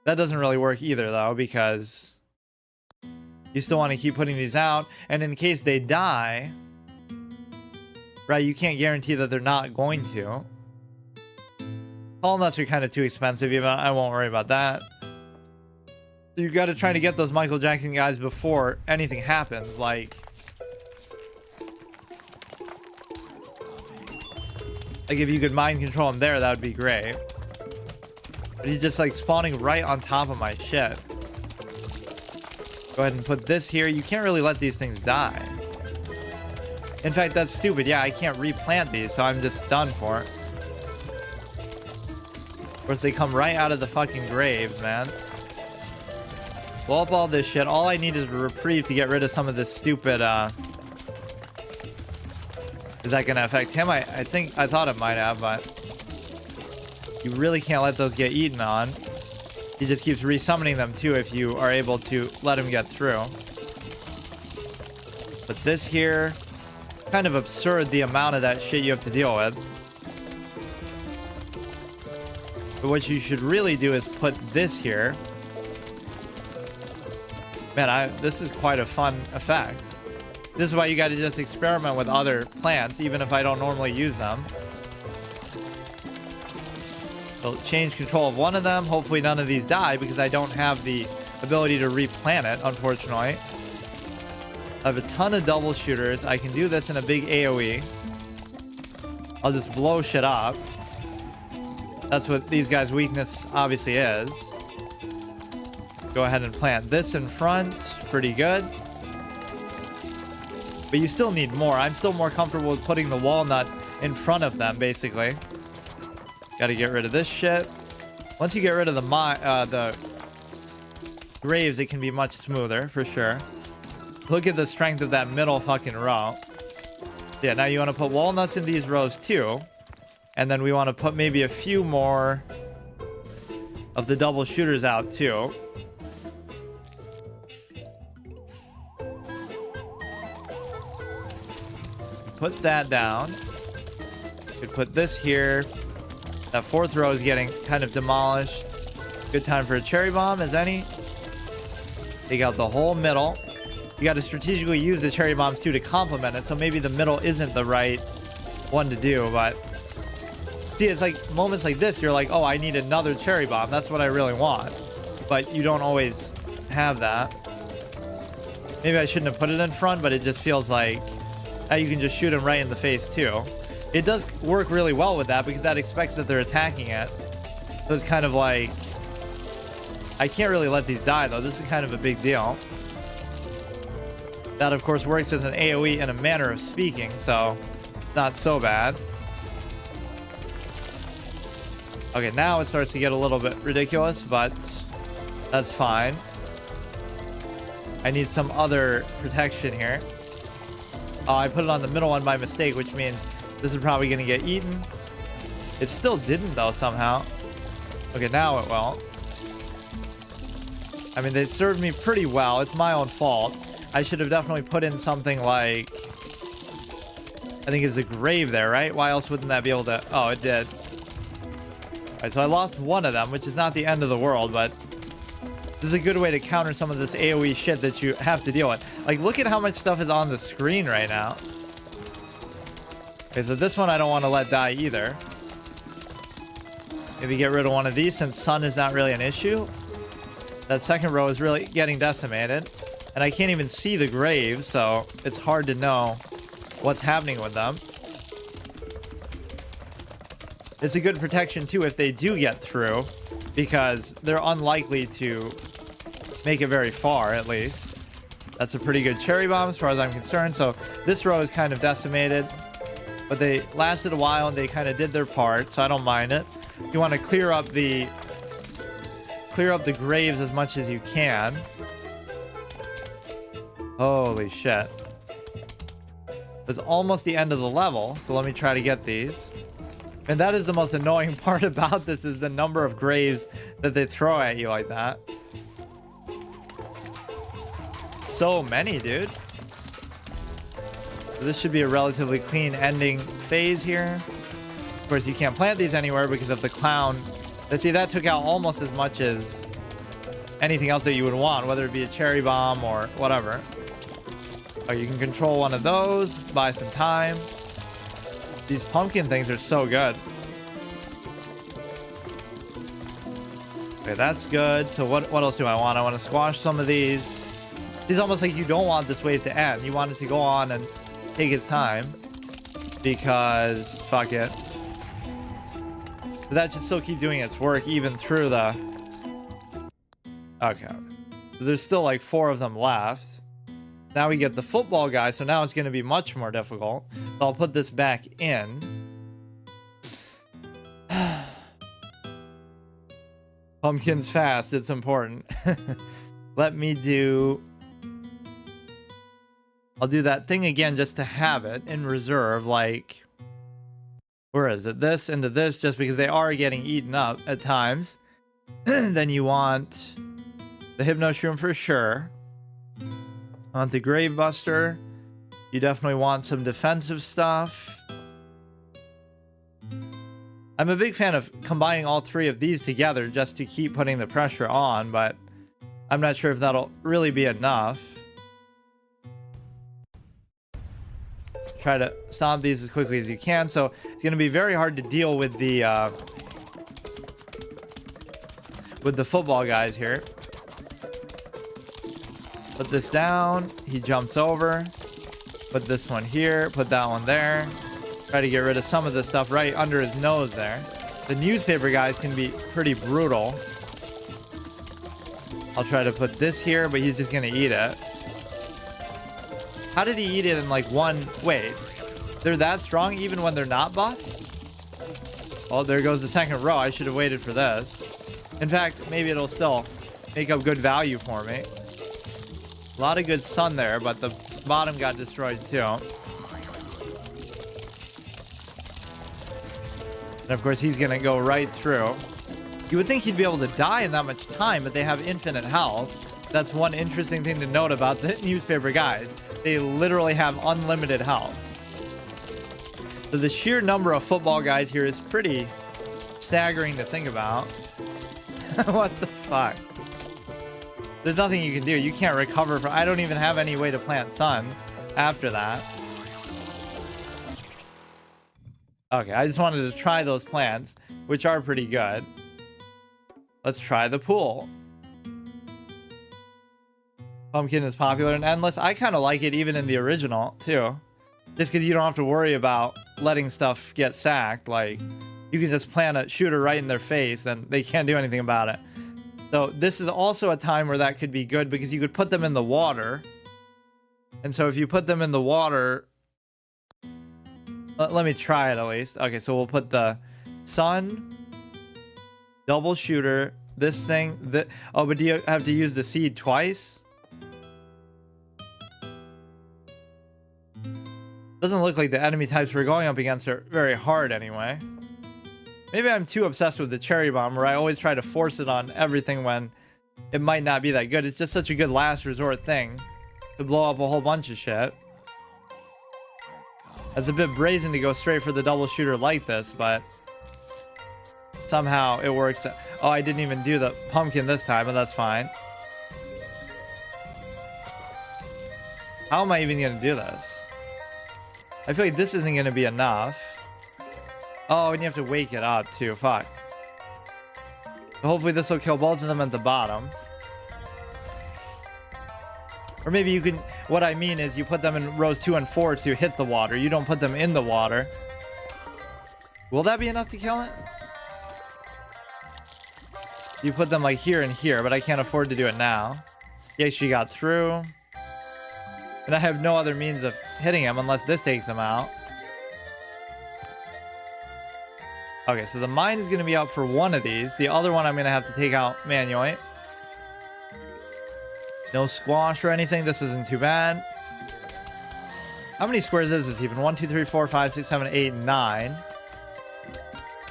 That doesn't really work either though, because you still want to keep putting these out, and in case they die, right, you can't guarantee that they're not going to. All nuts are kind of too expensive, even I won't worry about that. You got to try to get those Michael Jackson guys before anything happens. Like if you could mind control him there, that would be great. But he's just like spawning right on top of my shit. Go ahead and put this here. You can't really let these things die. In fact, that's stupid. Yeah, I can't replant these, so I'm just done for it. Of course, they come right out of the fucking graves, man. Blow up all this shit. All I need is a reprieve to get rid of some of this stupid, Is that going to affect him? I thought it might have, but You really can't let those get eaten on. He just keeps resummoning them too if you are able to let him get through. But this here, kind of absurd the amount of that shit you have to deal with. But what you should really do is put this here. Man, this is quite a fun effect. This is why you got to just experiment with other plants, even if I don't normally use them. So change control of one of them. Hopefully none of these die because I don't have the ability to replant it, unfortunately. I have a ton of double shooters. I can do this in a big AoE. I'll just blow shit up. That's what these guys' weakness obviously is. Go ahead and plant this in front. Pretty good. But you still need more. I'm still more comfortable with putting the walnut in front of them, basically. Got to get rid of this shit. Once you get rid of the graves, it can be much smoother, for sure. Look at the strength of that middle fucking row. Yeah, now you want to put walnuts in these rows too. And then we want to put maybe a few more of the double shooters out too. Put that down. Could put this here. That fourth row is getting kind of demolished. Good time for a cherry bomb as any. Take out the whole middle. You got to strategically use the cherry bombs too to complement it. So maybe the middle isn't the right one to do, but see, it's like moments like this, you're like, oh, I need another cherry bomb. That's what I really want. But you don't always have that. Maybe I shouldn't have put it in front, but it just feels like you can just shoot them right in the face too. It does work really well with that because that expects that they're attacking it. So it's kind of like, I can't really let these die though. This is kind of a big deal. That of course works as an AoE in a manner of speaking, so it's not so bad. Okay, now it starts to get a little bit ridiculous, but that's fine. I need some other protection here. Oh, I put it on the middle one by mistake, which means this is probably going to get eaten. It still didn't, though, somehow. Okay, now it will. I mean, they served me pretty well. It's my own fault. I should have definitely put in something like, I think it's a grave there, right? Why else wouldn't that be able to... Oh, it did. All right, so I lost one of them, which is not the end of the world, but this is a good way to counter some of this AoE shit that you have to deal with. Like, look at how much stuff is on the screen right now. Okay, so this one I don't want to let die either. Maybe get rid of one of these since sun is not really an issue. That second row is really getting decimated. And I can't even see the graves, so it's hard to know what's happening with them. It's a good protection, too, if they do get through, because they're unlikely to make it very far, at least. That's a pretty good cherry bomb, as far as I'm concerned. So this row is kind of decimated, but they lasted a while, and they kind of did their part, so I don't mind it. You want to clear up the graves as much as you can. Holy shit. It's almost the end of the level, so let me try to get these. And that is the most annoying part about this, is the number of graves that they throw at you like that. So many, dude. So this should be a relatively clean ending phase here. Of course, you can't plant these anywhere because of the clown. Let's see, that took out almost as much as anything else that you would want, whether it be a cherry bomb or whatever. Oh, you can control one of those, buy some time. These pumpkin things are so good. Okay, that's good. So what else do I want? I want to squash some of these. It's almost like you don't want this wave to end. You want it to go on and take its time. Because, fuck it. But that should still keep doing its work even through the... Okay. So there's still like 4 of them left. Now we get the football guy, so now it's going to be much more difficult. So I'll put this back in. Pumpkins fast, it's important. Let me do... I'll do that thing again just to have it in reserve, like... Where is it? This into this, just because they are getting eaten up at times. Then you want the Hypno Shroom for sure. Want the Grave Buster. You definitely want some defensive stuff. I'm a big fan of combining all three of these together just to keep putting the pressure on, but I'm not sure if that'll really be enough. Try to stomp these as quickly as you can. So it's going to be very hard to deal with the football guys here. Put this down. He jumps over. Put this one here. Put that one there. Try to get rid of some of the stuff right under his nose there. The newspaper guys can be pretty brutal. I'll try to put this here, but he's just going to eat it. How did he eat it in like one? Wait, they're that strong even when they're not buffed? Oh, there goes the second row. I should have waited for this. In fact, maybe it'll still make up good value for me. A lot of good sun there, but the bottom got destroyed too. And of course, he's going to go right through. You would think he'd be able to die in that much time, but they have infinite health. That's one interesting thing to note about the newspaper guys. They literally have unlimited health. So the sheer number of football guys here is pretty staggering to think about. What the fuck? There's nothing you can do. You can't recover from... I don't even have any way to plant sun after that. Okay, I just wanted to try those plants, which are pretty good. Let's try the pool. Pumpkin is popular in Endless. I kind of like it even in the original, too. Just because you don't have to worry about letting stuff get sacked. Like, you can just plant a shooter right in their face and they can't do anything about it. So this is also a time where that could be good because you could put them in the water. And so if you put them in the water... Let me try it at least. Okay, so we'll put the sun, double shooter, this thing. Oh, but do you have to use the seed twice? Doesn't look like the enemy types we're going up against are very hard anyway. Maybe I'm too obsessed with the cherry bomb where I always try to force it on everything when it might not be that good. It's just such a good last resort thing to blow up a whole bunch of shit. It's a bit brazen to go straight for the double shooter like this, but somehow it works. Oh, I didn't even do the pumpkin this time, but that's fine. How am I even going to do this? I feel like this isn't going to be enough. Oh, and you have to wake it up too. Fuck. Hopefully this will kill both of them at the bottom. Or maybe you can... What I mean is you put them in rows 2 and 4 to hit the water. You don't put them in the water. Will that be enough to kill it? You put them like here and here, but I can't afford to do it now. He actually got through. And I have no other means of hitting him unless this takes him out. Okay, so the mine is going to be up for one of these. The other one I'm going to have to take out manually. No squash or anything. This isn't too bad. How many squares is this even? 1, 2, 3, 4, 5, 6, 7, 8, 9.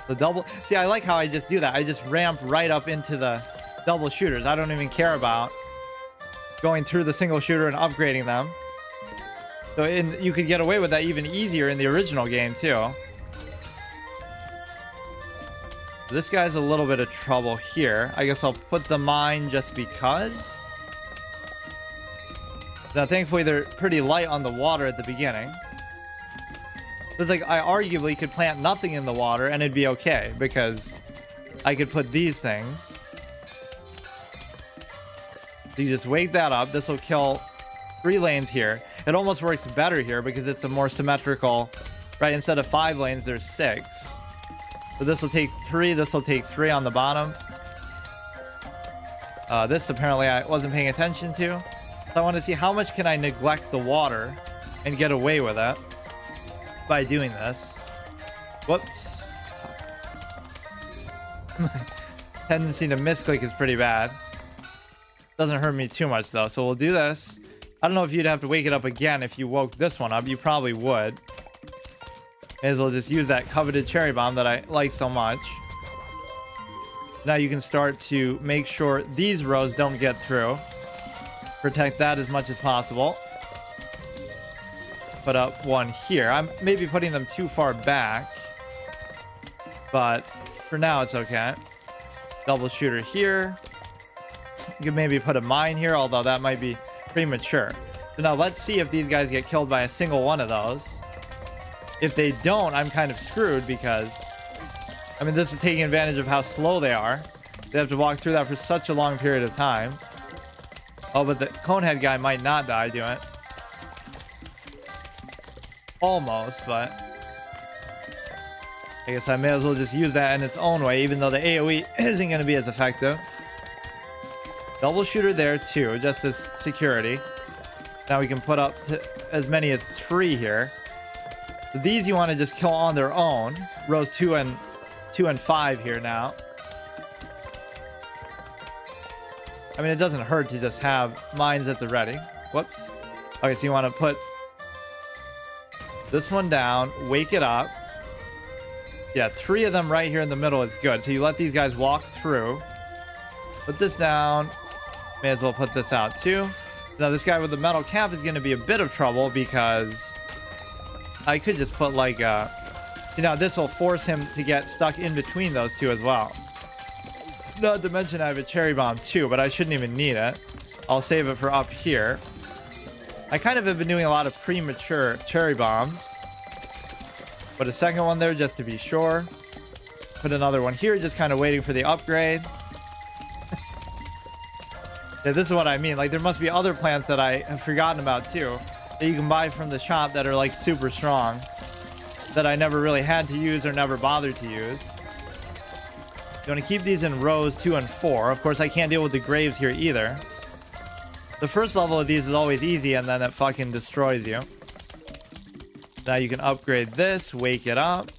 The double... See, I like how I just do that. I just ramp right up into the double shooters. I don't even care about going through the single shooter and upgrading them. So you could get away with that even easier in the original game, too. This guy's a little bit of trouble here. I guess I'll put the mine just because... Now, thankfully, they're pretty light on the water at the beginning. It's like I arguably could plant nothing in the water and it'd be okay because I could put these things. So you just wake that up. This will kill 3 lanes here. It almost works better here because it's a more symmetrical, right? Instead of 5 lanes, there's 6. So this will take 3. This will take 3 on the bottom. This apparently I wasn't paying attention to. So I want to see how much can I neglect the water and get away with it by doing this. Whoops. Tendency to misclick is pretty bad. Doesn't hurt me too much though. So we'll do this. I don't know if you'd have to wake it up again if you woke this one up. You probably would. May as well just use that coveted cherry bomb that I like so much. Now you can start to make sure these rows don't get through. Protect that as much as possible. Put up one here. I'm maybe putting them too far back, but for now it's okay. Double shooter here. You could maybe put a mine here, although that might be premature. So now let's see if these guys get killed by a single one of those. If they don't, I'm kind of screwed because, I mean, this is taking advantage of how slow they are. They have to walk through that for such a long period of time. Oh, but the conehead guy might not die doing it. Almost, but I guess I may as well just use that in its own way, even though the AoE isn't going to be as effective. Double shooter there too, just as security. Now we can put up to as many as 3 here. So these you want to just kill on their own. Rows 2 and 5 here now. I mean, it doesn't hurt to just have mines at the ready. Whoops. Okay, so you want to put this one down, wake it up. Yeah, 3 of them right here in the middle is good. So you let these guys walk through. Put this down. May as well put this out too. Now this guy with the metal cap is going to be a bit of trouble because I could just put like a, you know, this will force him to get stuck in between those two as well. Not to mention I have a cherry bomb too, but I shouldn't even need it. I'll save it for up here. I kind of have been doing a lot of premature cherry bombs. Put a second one there just to be sure. Put another one here, just kind of waiting for the upgrade. Yeah, this is what I mean. Like, there must be other plants that I have forgotten about too, that you can buy from the shop that are like super strong, that I never really had to use or never bothered to use. You want to keep these in rows 2 and 4. Of course, I can't deal with the graves here either. The first level of these is always easy, and then it fucking destroys you. Now you can upgrade this, wake it up.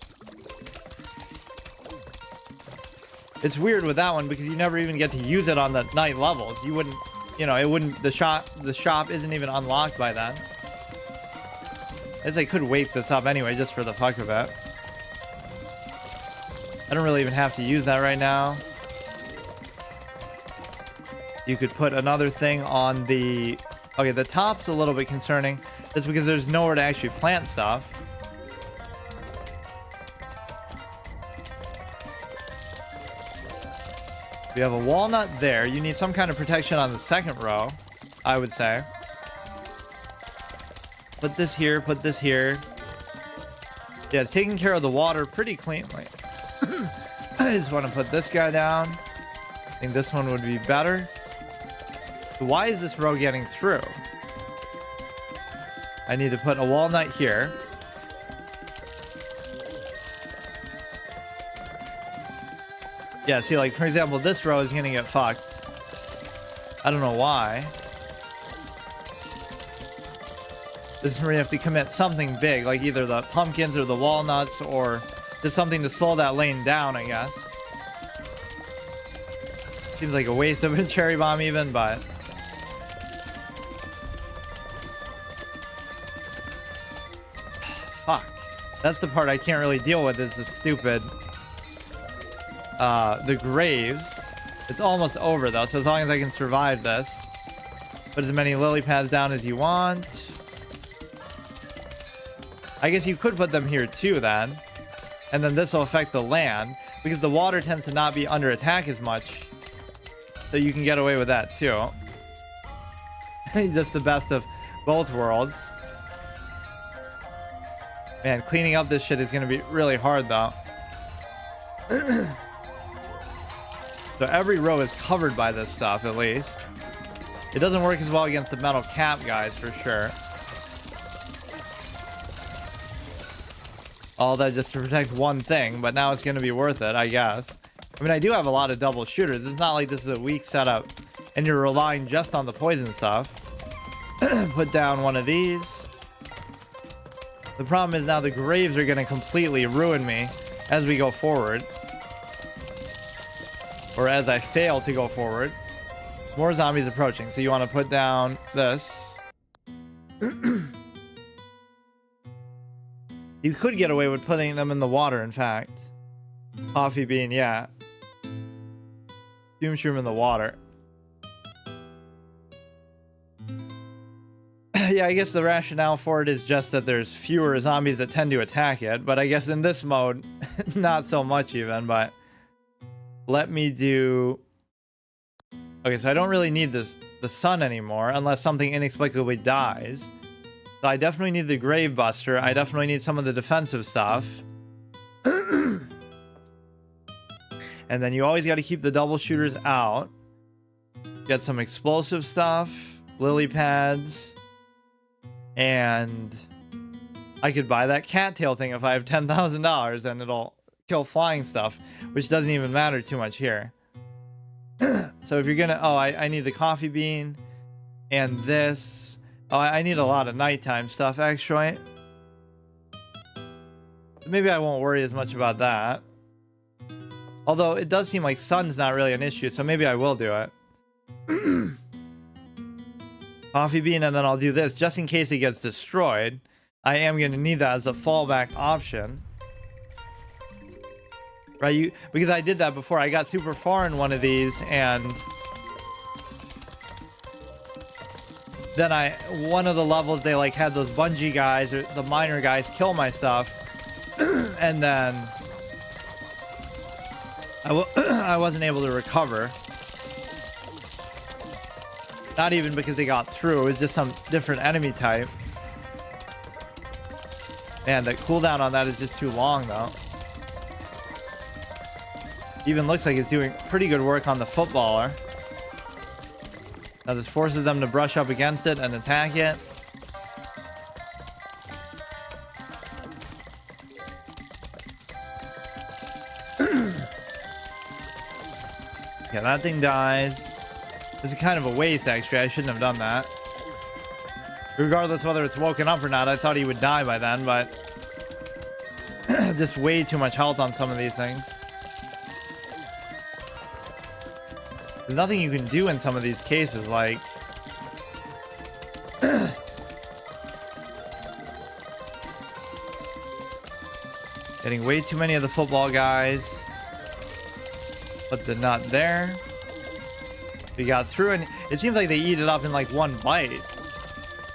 It's weird with that one because you never even get to use it on the night levels. You wouldn't, you know, it wouldn't, the shop isn't even unlocked by then. As I could wake this up anyway, just for the fuck of it. I don't really even have to use that right now. You could put another thing on the, okay, the top's a little bit concerning just because there's nowhere to actually plant stuff. You have a walnut there. You need some kind of protection on the second row, I would say. Put this here, put this here. Yeah, it's taking care of the water pretty cleanly. I just want to put this guy down. I think this one would be better. So why is this row getting through? I need to put a walnut here. Yeah, see, like, for example, this row is going to get fucked. I don't know why. This is where you have to commit something big, like either the pumpkins or the walnuts, or just something to slow that lane down, I guess. Seems like a waste of a cherry bomb even, but... Fuck. That's the part I can't really deal with, is the stupid... the graves. It's almost over though, so as long as I can survive this. Put as many lily pads down as you want. I guess you could put them here too then. And then this will affect the land, because the water tends to not be under attack as much. So you can get away with that too. Just the best of both worlds. Man, cleaning up this shit is going to be really hard though. So every row is covered by this stuff, at least. It doesn't work as well against the metal cap guys, for sure. All that just to protect one thing, but now it's going to be worth it, I guess. I mean, I do have a lot of double shooters. It's not like this is a weak setup and you're relying just on the poison stuff. Put down one of these. The problem is now the graves are going to completely ruin me as we go forward. Or as I fail to go forward. More zombies approaching. So you want to put down this. You could get away with putting them in the water, in fact. Coffee bean, yeah. Doom shroom in the water. Yeah, I guess the rationale for it is just that there's fewer zombies that tend to attack it. But I guess in this mode, not so much even. But let me do... Okay, so I don't really need the sun anymore unless something inexplicably dies. So I definitely need the Grave Buster. I definitely need some of the defensive stuff. And then you always got to keep the double shooters out. Get some explosive stuff, lily pads, and I could buy that cattail thing if I have $10,000 and it'll kill flying stuff, which doesn't even matter too much here. So if you're gonna, oh, I need the coffee bean and this. Oh, I need a lot of nighttime stuff actually. Maybe I won't worry as much about that. Although it does seem like sun's not really an issue, so maybe I will do it. Coffee bean, and then I'll do this just in case it gets destroyed. I am going to need that as a fallback option. Right, because I did that before. I got super far in one of these, and then one of the levels, they like had those bungee guys, or the miner guys, kill my stuff. And then I wasn't able to recover. Not even because they got through, it was just some different enemy type. Man, the cooldown on that is just too long though. Even looks like it's doing pretty good work on the footballer. Now this forces them to brush up against it and attack it. Yeah, that thing dies. This is kind of a waste, actually. I shouldn't have done that. Regardless whether it's woken up or not, I thought he would die by then, but just way too much health on some of these things. There's nothing you can do in some of these cases, like... Getting way too many of the football guys. But they're not there. We got through, and it seems like they eat it up in like one bite.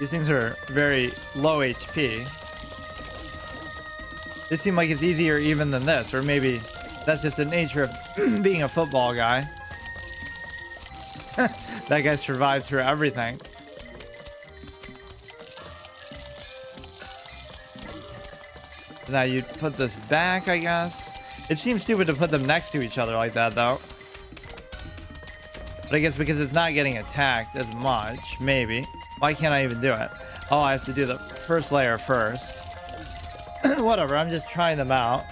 These things are very low HP. This seems like it's easier even than this, or maybe that's just the nature of being a football guy. That guy survived through everything. Now you put this back, I guess. It seems stupid to put them next to each other like that, though. But I guess because it's not getting attacked as much, maybe. Why can't I even do it? Oh, I have to do the first layer first. Whatever, I'm just trying them out.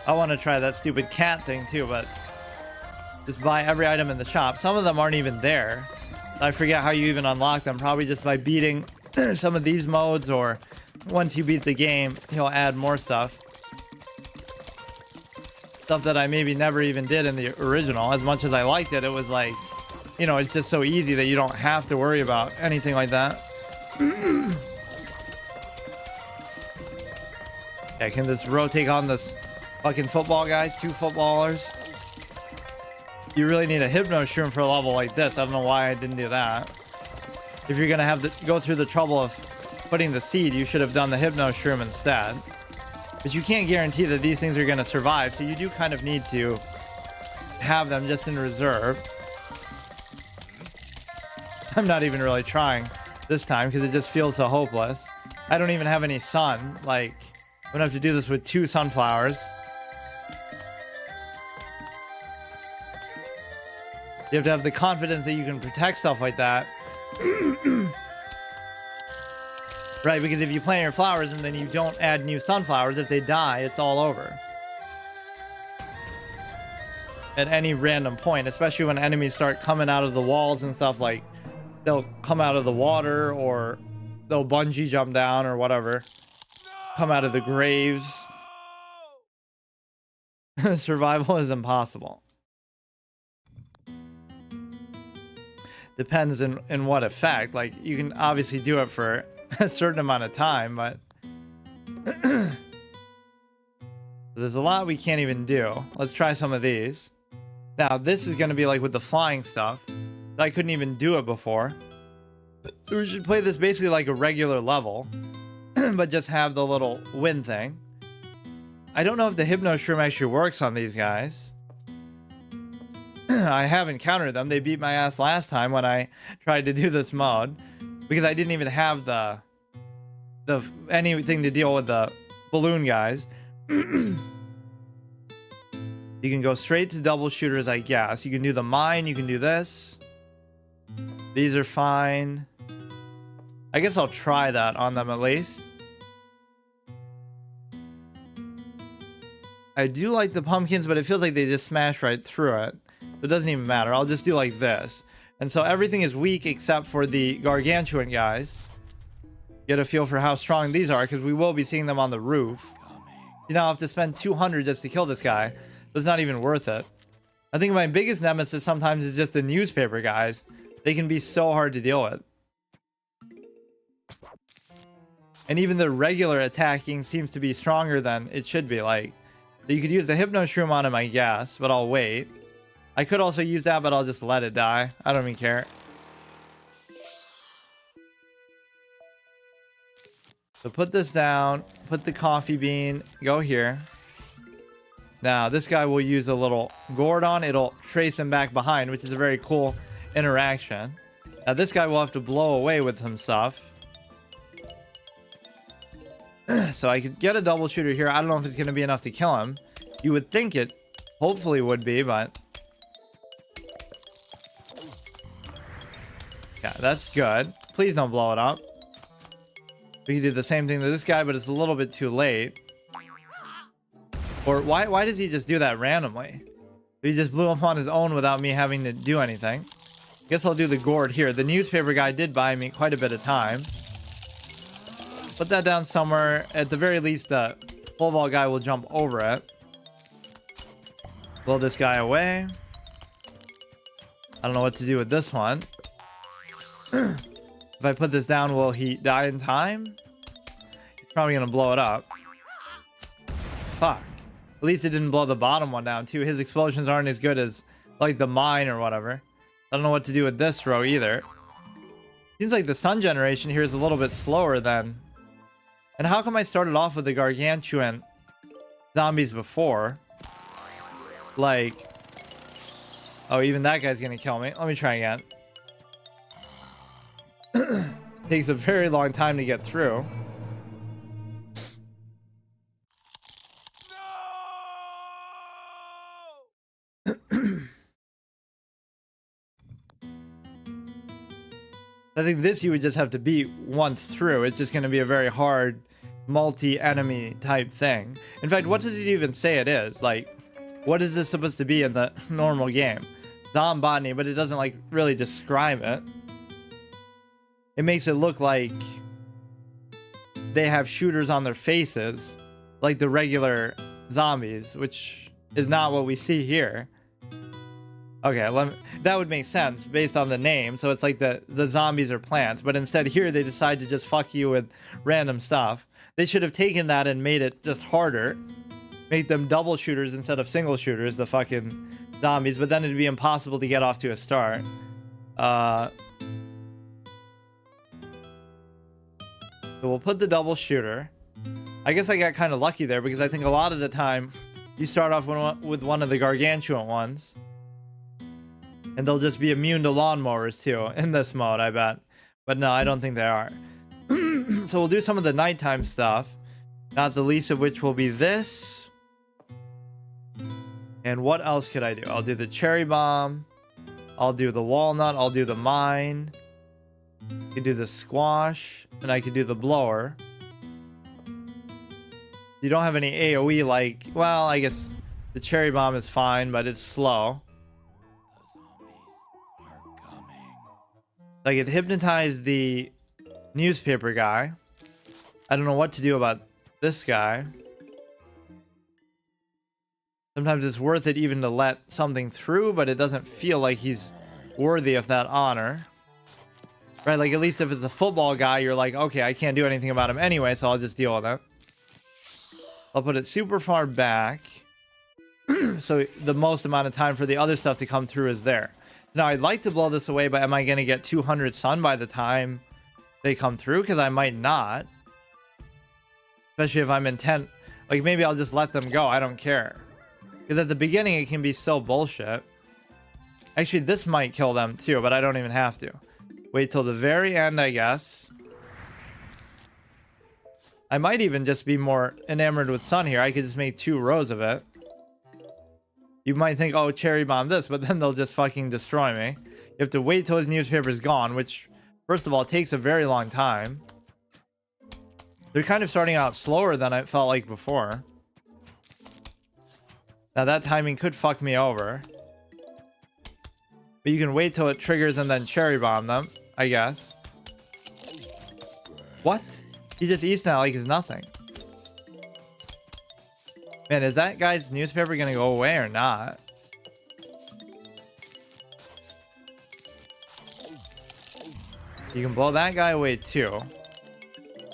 I want to try that stupid cat thing too, but just buy every item in the shop. Some of them aren't even there. I forget how you even unlock them. Probably just by beating some of these modes, or once you beat the game, he'll add more stuff. Stuff that I maybe never even did in the original. As much as I liked it, it was like, you know, it's just so easy that you don't have to worry about anything like that. Yeah, can this rotate on this fucking football guys? 2 footballers. You really need a hypno shroom for a level like this. I don't know why I didn't do that. If you're gonna have to go through the trouble of putting the seed, you should have done the hypno shroom instead. But you can't guarantee that these things are gonna survive, so you do kind of need to have them just in reserve. I'm not even really trying this time because it just feels so hopeless. I don't even have any sun. Like, I'm gonna have to do this with 2 sunflowers. You have to have the confidence that you can protect stuff like that. Right, because if you plant your flowers and then you don't add new sunflowers, if they die, it's all over. At any random point, especially when enemies start coming out of the walls and stuff, like they'll come out of the water, or they'll bungee jump down or whatever. Come out of the graves. Survival is impossible. Depends in what effect. Like, you can obviously do it for a certain amount of time, but there's a lot we can't even do. Let's try some of these. Now, this is going to be like with the flying stuff. I couldn't even do it before. We should play this basically like a regular level, but just have the little wind thing. I don't know if the Hypno Shroom actually works on these guys. I have encountered them. They beat my ass last time when I tried to do this mode because I didn't even have the anything to deal with the balloon guys. You can go straight to double shooters, I guess. You can do the mine. You can do this. These are fine. I guess I'll try that on them at least. I do like the pumpkins, but it feels like they just smash right through it. It doesn't even matter. I'll just do like this. And so everything is weak except for the gargantuan guys. Get a feel for how strong these are, because we will be seeing them on the roof. You know, I'll have to spend 200 just to kill this guy. It's not even worth it. I think my biggest nemesis sometimes is just the newspaper guys. They can be so hard to deal with. And even the regular attacking seems to be stronger than it should be. Like, you could use the Hypno Shroom on him, I guess, but I'll wait. I could also use that, but I'll just let it die. I don't even care. So put this down. Put the coffee bean. Go here. Now, this guy will use a little gourd on. It'll trace him back behind, which is a very cool interaction. Now, this guy will have to blow away with some stuff. So I could get a double shooter here. I don't know if it's going to be enough to kill him. You would think it hopefully would be, but... yeah, that's good. Please don't blow it up. We can do the same thing to this guy, but it's a little bit too late. Or why does he just do that randomly? He just blew up on his own without me having to do anything. Guess I'll do the gourd here. The newspaper guy did buy me quite a bit of time. Put that down somewhere. At the very least, the pole vault guy will jump over it. Blow this guy away. I don't know what to do with this one. If I put this down, will he die in time? He's probably going to blow it up. Fuck. At least it didn't blow the bottom one down, too. His explosions aren't as good as, like, the mine or whatever. I don't know what to do with this row, either. Seems like the sun generation here is a little bit slower than... and how come I started off with the gargantuan zombies before? Like... oh, even that guy's going to kill me. Let me try again. Takes a very long time to get through. I think this you would just have to beat once through. It's just going to be a very hard multi-enemy type thing. In fact, what does it even say it is? Like, what is this supposed to be in the normal game? Zombotany, but it doesn't like really describe it. It makes it look like they have shooters on their faces, like the regular zombies, which is not what we see here. Okay, that would make sense based on the name. So it's like the zombies are plants, but instead here they decide to just fuck you with random stuff. They should have taken that and made it just harder. Make them double shooters instead of single shooters, the fucking zombies, but then it'd be impossible to get off to a start. So we'll put the double shooter. I guess I got kind of lucky there because I think a lot of the time you start off with one of the gargantuan ones. And they'll just be immune to lawnmowers too in this mode, I bet. But no, I don't think they are. So we'll do some of the nighttime stuff. Not the least of which will be this. And what else could I do? I'll do the cherry bomb. I'll do the walnut. I'll do the mine. I could do the squash. And I could do the blower. You don't have any AoE like... well, I guess the cherry bomb is fine, but it's slow. I could hypnotize the newspaper guy. I don't know what to do about this guy. Sometimes it's worth it even to let something through, but it doesn't feel like he's worthy of that honor. Right, like at least if it's a football guy, you're like, okay, I can't do anything about him anyway, so I'll just deal with it. I'll put it super far back. So the most amount of time for the other stuff to come through is there. Now, I'd like to blow this away, but am I going to get 200 sun by the time they come through? Because I might not. Especially if I'm intent. Like, maybe I'll just let them go. I don't care. Because at the beginning, it can be so bullshit. Actually, this might kill them too, but I don't even have to. Wait till the very end, I guess. I might even just be more enamored with sun here. I could just make 2 rows of it. You might think, oh, cherry bomb this, but then they'll just fucking destroy me. You have to wait till his newspaper's gone, which, first of all, takes a very long time. They're kind of starting out slower than it felt like before. Now, that timing could fuck me over. But you can wait till it triggers and then cherry bomb them, I guess. What? He just eats now like it's nothing. Man, is that guy's newspaper gonna go away or not? You can blow that guy away too.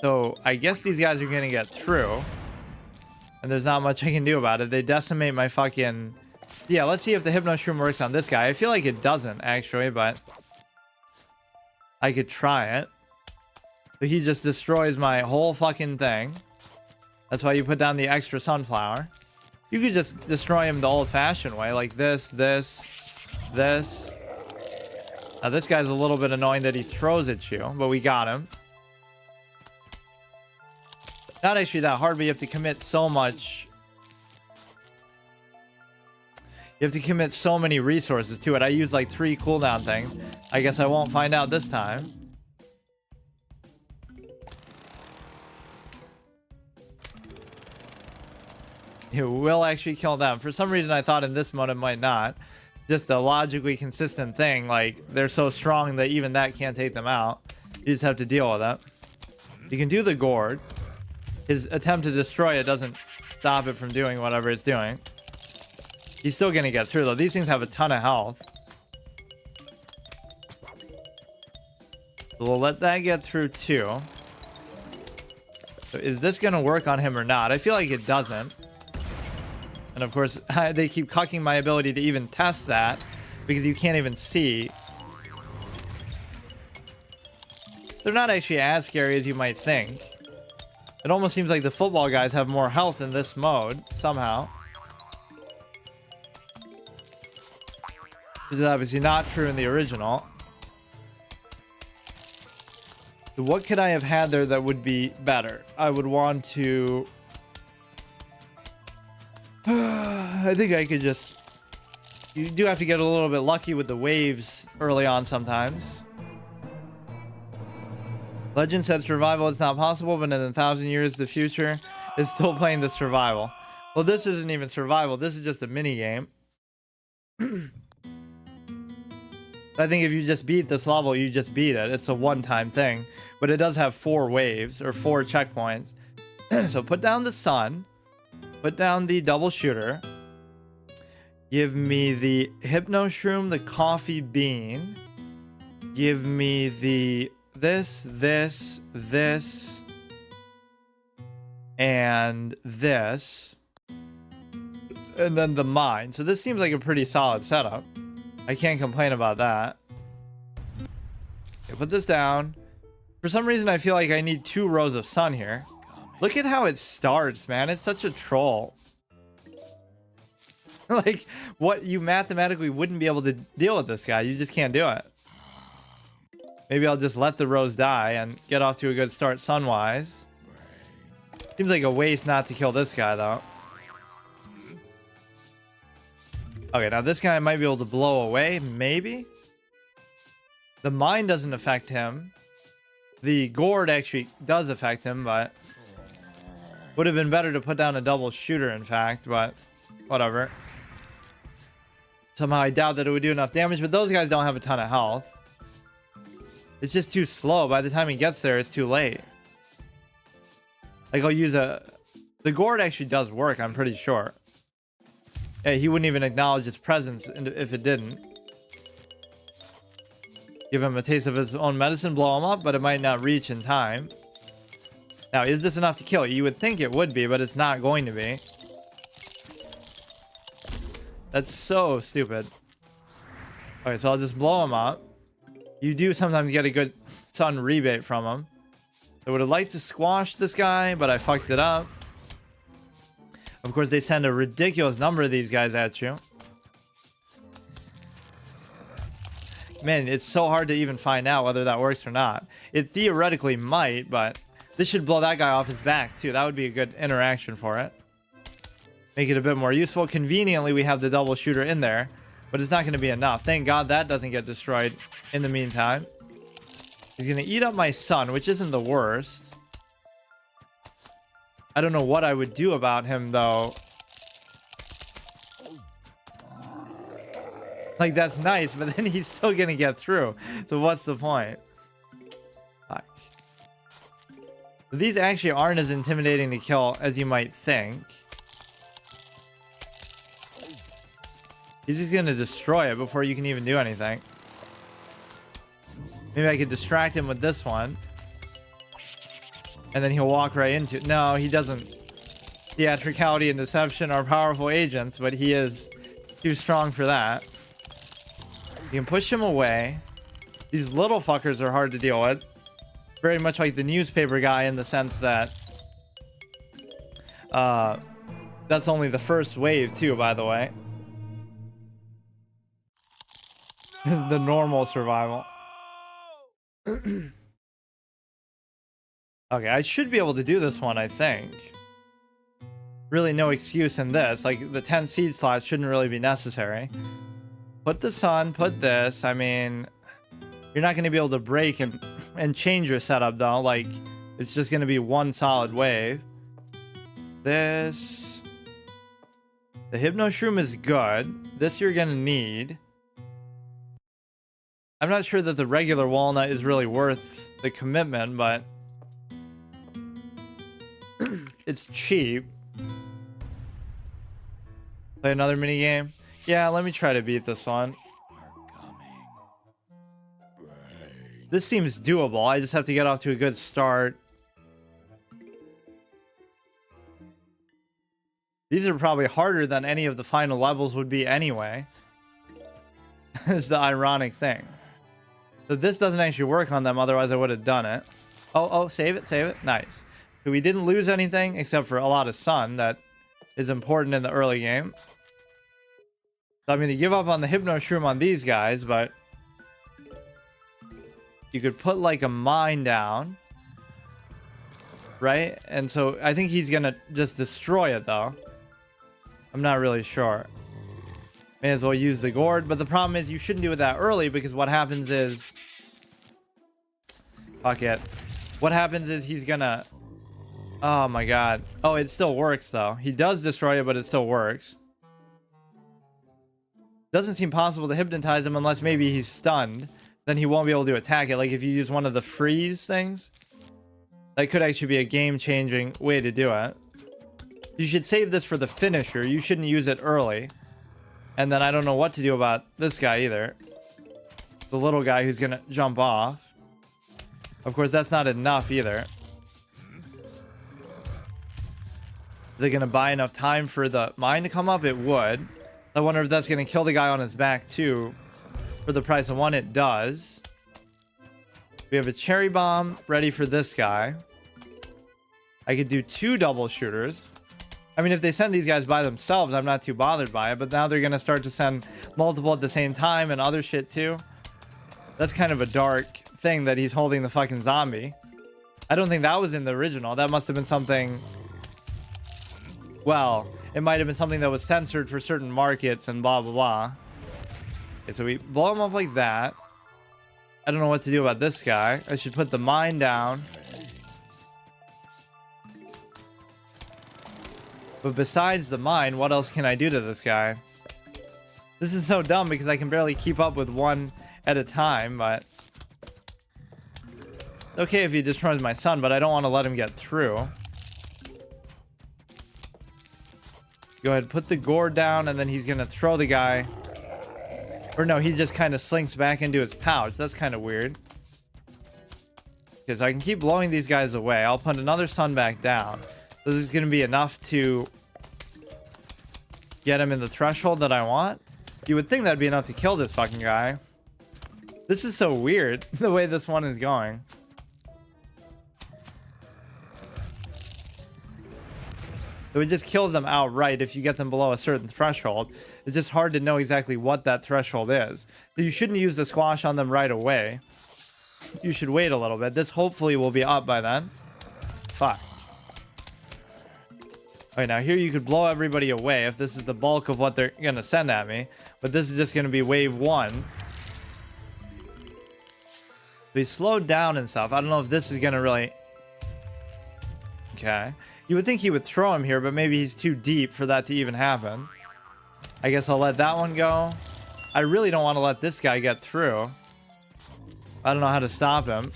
So I guess these guys are gonna get through. And there's not much I can do about it. They decimate my fucking... Yeah, let's see if the Hypno Shroom works on this guy. I feel like it doesn't, actually, but... I could try it. But he just destroys my whole fucking thing. That's why you put down the extra sunflower. You could just destroy him the old-fashioned way, like this. Now, this guy's a little bit annoying that he throws at you, but we got him. Not actually that hard, but you have to commit so much. You have to commit so many resources to it. I used like 3 cooldown things. I guess I won't find out this time. It will actually kill them. For some reason, I thought in this mode it might not. Just a logically consistent thing. Like, they're so strong that even that can't take them out. You just have to deal with it. You can do the gourd. His attempt to destroy it doesn't stop it from doing whatever it's doing. He's still going to get through, though. These things have a ton of health. So we'll let that get through, too. So is this going to work on him or not? I feel like it doesn't. And of course, they keep cucking my ability to even test that because you can't even see. They're not actually as scary as you might think. It almost seems like the football guys have more health in this mode, somehow. Which is obviously not true in the original. So what could I have had there that would be better? I would want to... I think I could just... You do have to get a little bit lucky with the waves early on sometimes. Legend said survival is not possible, but in 1,000 years the future is still playing the survival. Well, this isn't even survival. This is just a mini game. I think if you just beat this level, you just beat it. It's a one-time thing. But it does have 4 waves or 4 checkpoints. So put down the sun. Put down the double shooter. Give me the Hypno Shroom, the coffee bean. Give me the this, and this. And then the mine. So this seems like a pretty solid setup. I can't complain about that. Okay, put this down. For some reason, I feel like I need 2 rows of sun here. Look at how it starts, man. It's such a troll. Like, what? You mathematically wouldn't be able to deal with this guy. You just can't do it. Maybe I'll just let the rows die and get off to a good start sun-wise. Seems like a waste not to kill this guy, though. Okay, now this guy I might be able to blow away, maybe? The mine doesn't affect him. The gourd actually does affect him, but... Would have been better to put down a double shooter, in fact, but... Whatever. Somehow I doubt that it would do enough damage, but those guys don't have a ton of health. It's just too slow. By the time he gets there, it's too late. Like, I'll use a... The gourd actually does work, I'm pretty sure. Yeah, he wouldn't even acknowledge its presence if it didn't. Give him a taste of his own medicine, blow him up, but it might not reach in time. Now, is this enough to kill? You would think it would be, but it's not going to be. That's so stupid. Okay, so I'll just blow him up. You do sometimes get a good sun rebate from him. I would have liked to squash this guy, but I fucked it up. Of course, they send a ridiculous number of these guys at you. Man, it's so hard to even find out whether that works or not. It theoretically might, but this should blow that guy off his back too. That would be a good interaction for it. Make it a bit more useful. Conveniently, we have the double shooter in there, but it's not going to be enough. Thank God that doesn't get destroyed in the meantime. He's going to eat up my son, which isn't the worst. I don't know what I would do about him, though. Like, that's nice, but then he's still going to get through. So what's the point? Fuck. These actually aren't as intimidating to kill as you might think. He's just going to destroy it before you can even do anything. Maybe I could distract him with this one. And then he'll walk right into it. No, he doesn't. Theatricality and deception are powerful agents, but he is too strong for that. You can push him away. These little fuckers are hard to deal with. Very much like the newspaper guy in the sense that that's only the first wave too, by the way. The normal survival. Okay, I should be able to do this one, I think. Really no excuse in this. Like, the 10 seed slots shouldn't really be necessary. Put this on, put this. I mean, you're not going to be able to break and change your setup, though. Like, it's just going to be one solid wave. This. The Hypno Shroom is good. This you're going to need. I'm not sure that the regular walnut is really worth the commitment, but it's cheap. Play another mini game. Yeah, let me try to beat this one. This seems doable. I just have to get off to a good start. These are probably harder than any of the final levels would be anyway. Is the ironic thing. So this doesn't actually work on them, otherwise I would have done it. Oh, save it, save it. Nice. So we didn't lose anything except for a lot of sun that is important in the early game. So I'm going to give up on the Hypno Shroom on these guys, but you could put like a mine down. Right? And so I think he's going to just destroy it though. I'm not really sure. May as well use the gourd, but the problem is you shouldn't do it that early because what happens is... Fuck it. What happens is he's gonna... Oh my god. Oh, it still works though. He does destroy it, but it still works. Doesn't seem possible to hypnotize him unless maybe he's stunned. Then he won't be able to attack it. Like if you use one of the freeze things. That could actually be a game-changing way to do it. You should save this for the finisher. You shouldn't use it early. And then I don't know what to do about this guy either. The little guy who's going to jump off. Of course, that's not enough either. Is it going to buy enough time for the mine to come up? It would. I wonder if that's going to kill the guy on his back too. For the price of one, it does. We have a cherry bomb ready for this guy. I could do 2 double shooters. I mean, if they send these guys by themselves, I'm not too bothered by it. But now they're going to start to send multiple at the same time and other shit too. That's kind of a dark thing that he's holding the fucking zombie. I don't think that was in the original. That must have been something... Well, it might have been something that was censored for certain markets and blah, blah, blah. Okay, so we blow him up like that. I don't know what to do about this guy. I should put the mine down. But besides the mine, what else can I do to this guy? This is so dumb because I can barely keep up with one at a time, but... Okay if he destroys my son, but I don't want to let him get through. Go ahead, put the gourd down, and then he's going to throw the guy Or no, he just kind of slinks back into his pouch. That's kind of weird. Because I can keep blowing these guys away. I'll put another sun back down. This is going to be enough to get him in the threshold that I want. You would think that'd be enough to kill this fucking guy. This is so weird, the way this one is going. So it just kills them outright if you get them below a certain threshold. It's just hard to know exactly what that threshold is. So you shouldn't use the squash on them right away. You should wait a little bit. This hopefully will be up by then. Fuck. Okay, now here you could blow everybody away if this is the bulk of what they're gonna send at me. But this is just gonna be wave 1. So he's slowed down and stuff. I don't know if this is gonna really... Okay. You would think he would throw him here, but maybe he's too deep for that to even happen. I guess I'll let that one go. I really don't want to let this guy get through. I don't know how to stop him.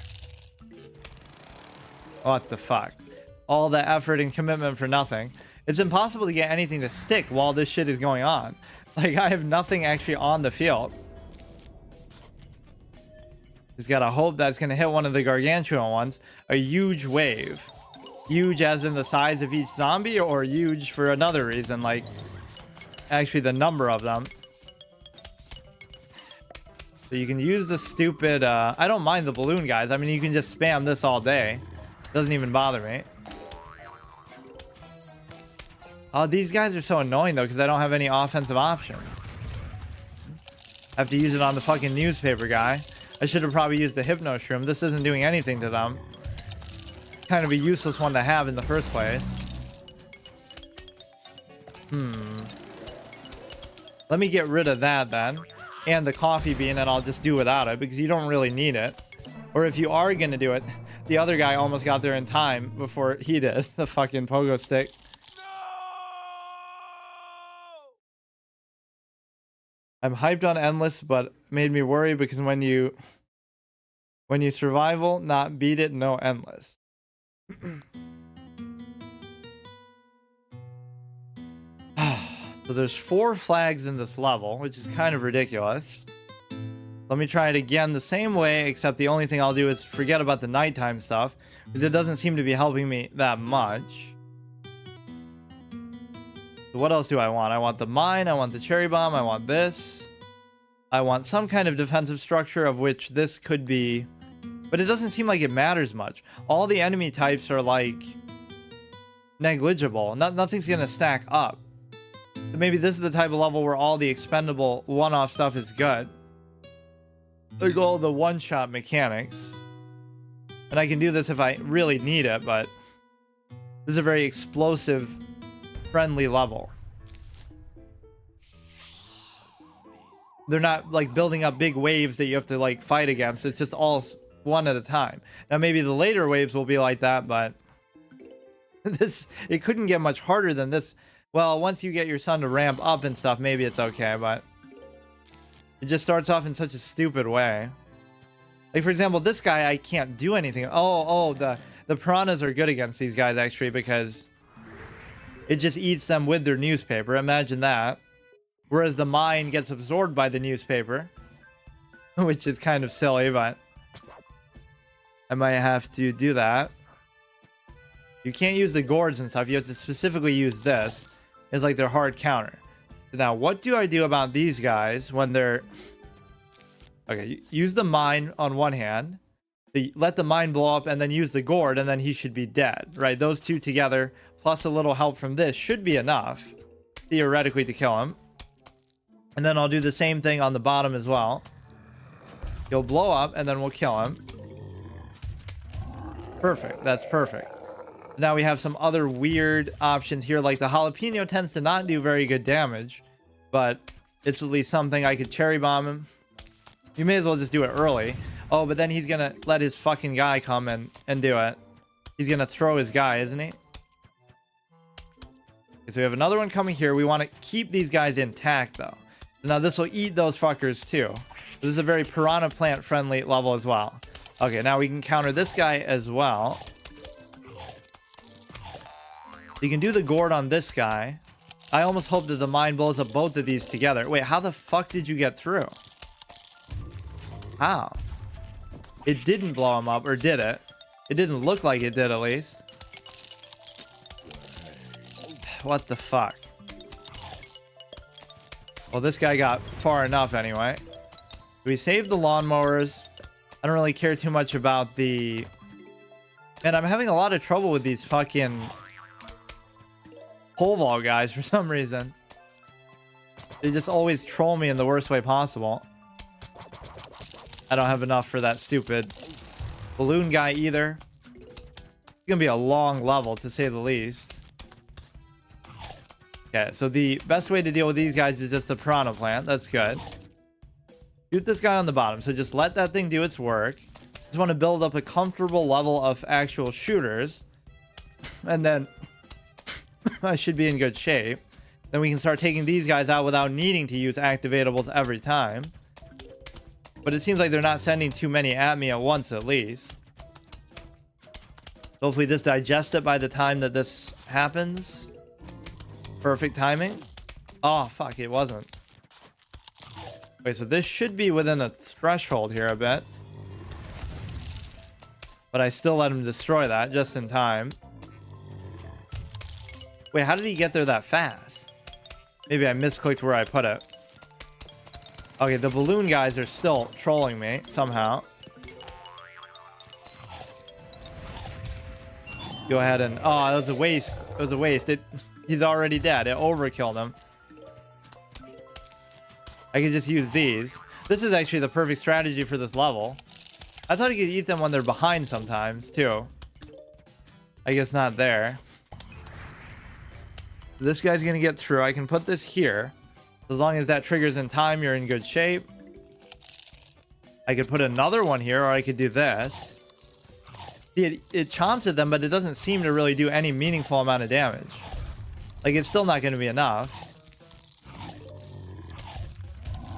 What the fuck? All the effort and commitment for nothing. It's impossible to get anything to stick while this shit is going on. Like, I have nothing actually on the field. Just gotta hope that's gonna hit one of the gargantuan ones. A huge wave. Huge as in the size of each zombie, or huge for another reason, like actually the number of them. So you can use the stupid I don't mind the balloon guys. I mean, you can just spam this all day. Doesn't even bother me. Oh, these guys are so annoying though, because I don't have any offensive options. I have to use it on the fucking newspaper guy. I should have probably used the hypno shroom. This isn't doing anything to them. Kind of a useless one to have in the first place. Let me get rid of that then, and the coffee bean, and I'll just do without it because you don't really need it. Or if you are gonna do it, the other guy almost got there in time before he did. The fucking pogo stick. I'm hyped on endless, but made me worry because when you survival, not beat it, no endless. So there's 4 flags in this level, which is kind of ridiculous. Let me try it again the same way, except the only thing I'll do is forget about the nighttime stuff, because it doesn't seem to be helping me that much. So what else do I want? I want the mine, I want the cherry bomb, I want this. I want some kind of defensive structure, of which this could be... But it doesn't seem like it matters much. All the enemy types are like negligible. Nothing's gonna stack up. So maybe this is the type of level where all the expendable one-off stuff is good. Like all the one-shot mechanics. And I can do this if I really need it, but this is a very explosive, friendly level. They're not like building up big waves that you have to like fight against. It's just all one at a time. Now maybe the later waves will be like that, but it couldn't get much harder than this. Well, once you get your sun to ramp up and stuff, maybe it's okay, but it just starts off in such a stupid way. Like, for example, this guy, I can't do anything. The piranhas are good against these guys, actually, because it just eats them with their newspaper. Imagine that. Whereas the mine gets absorbed by the newspaper, which is kind of silly, but I might have to do that. You can't use the gourds and stuff. You have to specifically use this. It's like their hard counter. So now, what do I do about these guys when they're... Okay, use the mine on one hand. Let the mine blow up and then use the gourd, and then he should be dead, right? Those two together, plus a little help from this, should be enough, theoretically, to kill him. And then I'll do the same thing on the bottom as well. He'll blow up, and then we'll kill him. Perfect. That's perfect. Now we have some other weird options here, like the jalapeno tends to not do very good damage, but it's at least something. I could cherry bomb him. You may as well just do it early. Oh, but then he's gonna let his fucking guy come and do it. He's gonna throw his guy, isn't he? Okay, so we have another one coming here. We want to keep these guys intact, though. Now this will eat those fuckers too. This is a very piranha plant friendly level as well. Okay, now we can counter this guy as well. You can do the gourd on this guy. I almost hope that the mine blows up both of these together. Wait, how the fuck did you get through? How? It didn't blow him up, or did it? It didn't look like it did, at least. What the fuck? Well, this guy got far enough anyway. We saved the lawnmowers. I don't really care too much about the... Man, I'm having a lot of trouble with these fucking pole vault guys for some reason. They just always troll me in the worst way possible. I don't have enough for that stupid balloon guy either. It's gonna be a long level, to say the least. Okay, so the best way to deal with these guys is just a piranha plant. That's good. Shoot this guy on the bottom. So just let that thing do its work. Just want to build up a comfortable level of actual shooters. And then I should be in good shape. Then we can start taking these guys out without needing to use activatables every time. But it seems like they're not sending too many at me at once, at least. Hopefully this digests it by the time that this happens. Perfect timing. Oh, fuck, it wasn't. Wait, so this should be within a threshold here, I bet. But I still let him destroy that just in time. Wait, how did he get there that fast? Maybe I misclicked where I put it. Okay, the balloon guys are still trolling me somehow. Go ahead and... Oh, it was a waste. It was a waste. He's already dead. It overkilled him. I could just use these. This is actually the perfect strategy for this level. I thought you could eat them when they're behind sometimes, too. I guess not there. This guy's going to get through. I can put this here. As long as that triggers in time, you're in good shape. I could put another one here, or I could do this. See, it chomps at them, but it doesn't seem to really do any meaningful amount of damage. Like, it's still not going to be enough.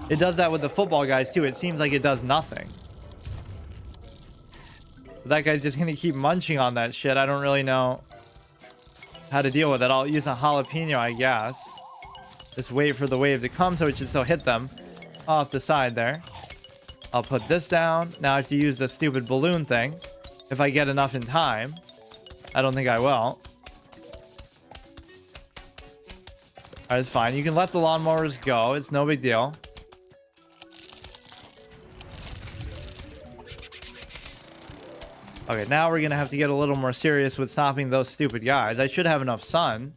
It does that with the football guys, too. It seems like it does nothing. But that guy's just going to keep munching on that shit. I don't really know how to deal with it. I'll use a jalapeno, I guess. Just wait for the wave to come, so it should still hit them off the side there. I'll put this down. Now I have to use the stupid balloon thing. If I get enough in time. I don't think I will. Alright, it's fine. You can let the lawnmowers go. It's no big deal. Okay, now we're going to have to get a little more serious with stopping those stupid guys. I should have enough sun.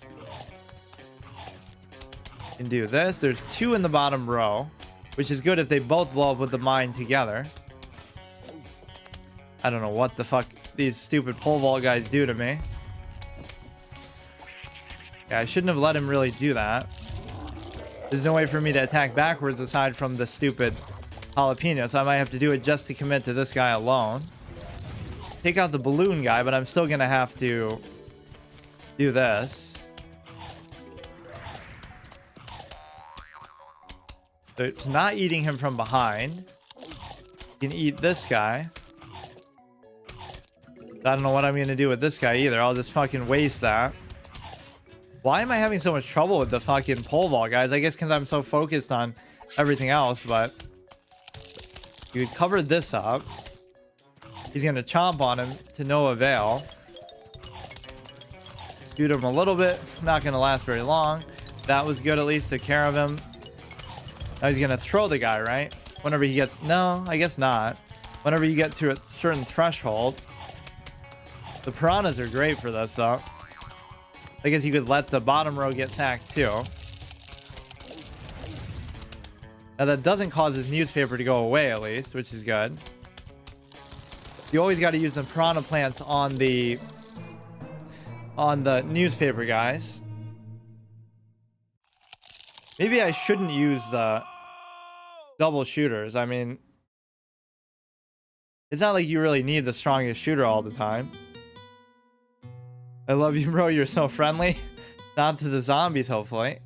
Can do this. There's 2 in the bottom row, which is good if they both blow up with the mine together. I don't know what the fuck these stupid pole vault guys do to me. Yeah, I shouldn't have let him really do that. There's no way for me to attack backwards aside from the stupid jalapeno, so I might have to do it just to commit to this guy alone. Take out the balloon guy, but I'm still gonna have to do this. So it's not eating him from behind. You can eat this guy. I don't know what I'm gonna do with this guy either. I'll just fucking waste that. Why am I having so much trouble with the fucking pole vault guys? I guess because I'm so focused on everything else, but you could cover this up. He's gonna chomp on him to no avail. Shoot him a little bit. Not gonna last very long. That was good, at least took care of him. Now he's gonna throw the guy, right? Whenever he gets... No, I guess not. Whenever you get to a certain threshold. The piranhas are great for this, though. I guess you could let the bottom row get sacked, too. Now, that doesn't cause his newspaper to go away, at least, which is good. You always got to use the piranha plants on the newspaper guys. Maybe I shouldn't use the double shooters. I mean, it's not like you really need the strongest shooter all the time. I love you, bro. You're so friendly. Not to the zombies, hopefully.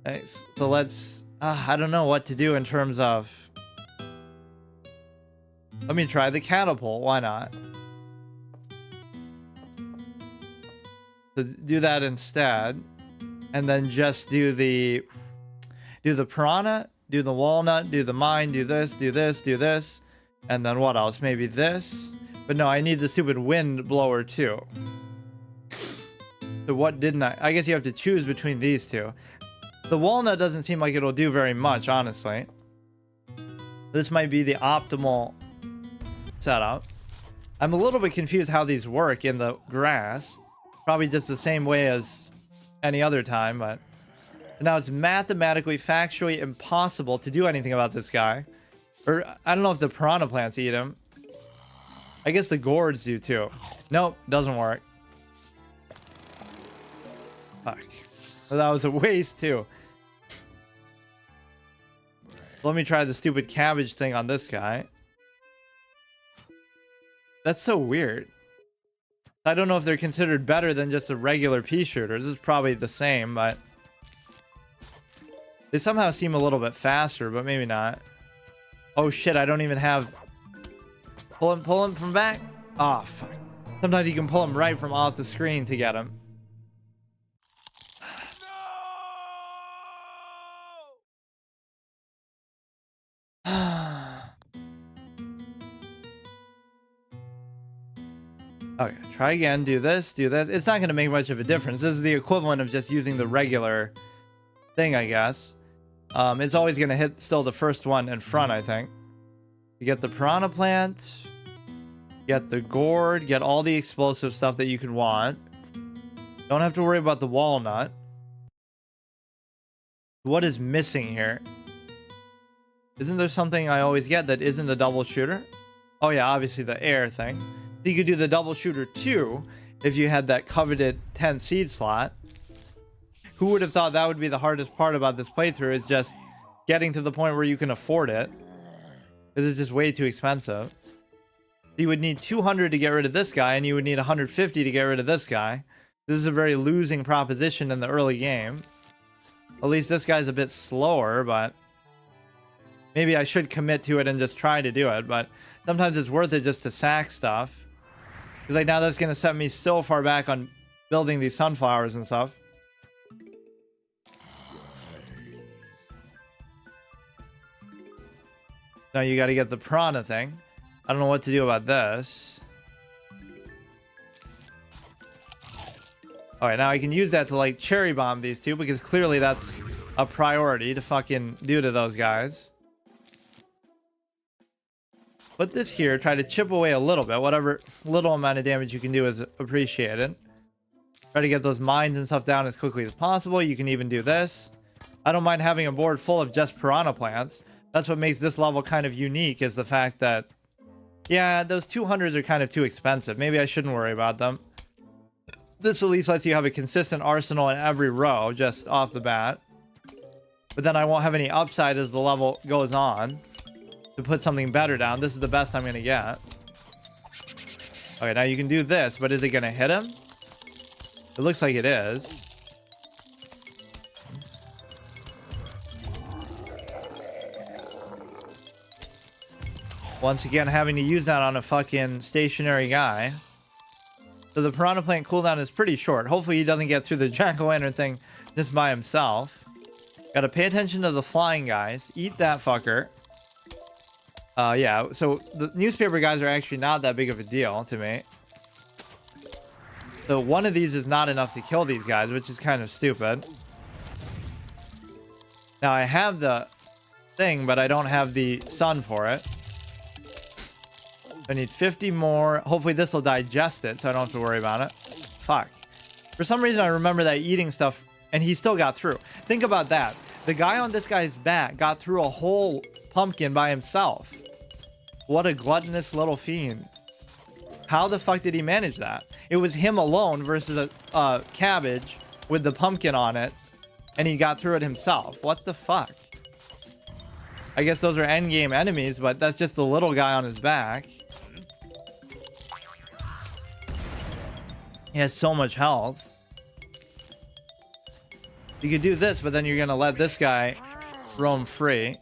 Nice. So let's... I don't know what to do in terms of... Let me try the catapult. Why not? So do that instead. And then just do the piranha, do the walnut, do the mine, do this, do this, do this. And then what else? Maybe this. But no, I need the stupid wind blower too. So what didn't I? I guess you have to choose between these two. The walnut doesn't seem like it'll do very much, honestly. This might be the optimal setup. I'm a little bit confused how these work in the grass. Probably just the same way as any other time, but now it's mathematically, factually impossible to do anything about this guy. Or I don't know if the piranha plants eat him. I guess the gourds do too. Nope, doesn't work. Fuck. Well, that was a waste too. Let me try the stupid cabbage thing on this guy. That's so weird. I don't know if they're considered better than just a regular pea shooter. This is probably the same, but they somehow seem a little bit faster, but maybe not. Oh shit, I don't even have... Pull him from back? Oh, fuck. Sometimes you can pull him right from off the screen to get him. Okay, try again. Do this, do this. It's not going to make much of a difference. This is the equivalent of just using the regular thing, I guess. It's always going to hit still the first one in front, I think. You get the piranha plant, get the gourd, get all the explosive stuff that you could want. Don't have to worry about the walnut. What is missing here? Isn't there something I always get that isn't the double shooter? Oh yeah, obviously the air thing. So you could do the double shooter too if you had that coveted 10 seed slot. Who would have thought that would be the hardest part about this playthrough, is just getting to the point where you can afford it. Because it's just way too expensive. You would need 200 to get rid of this guy, and you would need 150 to get rid of this guy. This is a very losing proposition in the early game. At least this guy's a bit slower, but maybe I should commit to it and just try to do it. But sometimes it's worth it just to sack stuff. Because like now that's going to set me so far back on building these sunflowers and stuff. Now you got to get the piranha thing. I don't know what to do about this. Alright, now I can use that to like cherry bomb these two, because clearly that's a priority to fucking do to those guys. Put this here, try to chip away a little bit. Whatever little amount of damage you can do is appreciated. Try to get those mines and stuff down as quickly as possible. You can even do this. I don't mind having a board full of just piranha plants. That's what makes this level kind of unique, is the fact that, yeah, those 200s are kind of too expensive. Maybe I shouldn't worry about them. This at least lets you have a consistent arsenal in every row just off the bat. But then I won't have any upside as the level goes on to put something better down. This is the best I'm going to get. Okay, now you can do this, but is it going to hit him? It looks like it is. Once again, having to use that on a fucking stationary guy. So the piranha plant cooldown is pretty short. Hopefully he doesn't get through the jack-o'-lantern thing just by himself. Gotta pay attention to the flying guys. Eat that fucker. Yeah, so the newspaper guys are actually not that big of a deal to me. So one of these is not enough to kill these guys, which is kind of stupid. Now I have the thing, but I don't have the sun for it. I need 50 more. Hopefully this will digest it, so I don't have to worry about it. Fuck. For some reason I remember that eating stuff, and he still got through. Think about that. The guy on this guy's back got through a whole pumpkin by himself. What a gluttonous little fiend. How the fuck did he manage that? It was him alone versus a cabbage with the pumpkin on it, and he got through it himself. What the fuck? I guess those are endgame enemies, but that's just the little guy on his back. He has so much health. You could do this, but then you're gonna let this guy roam free.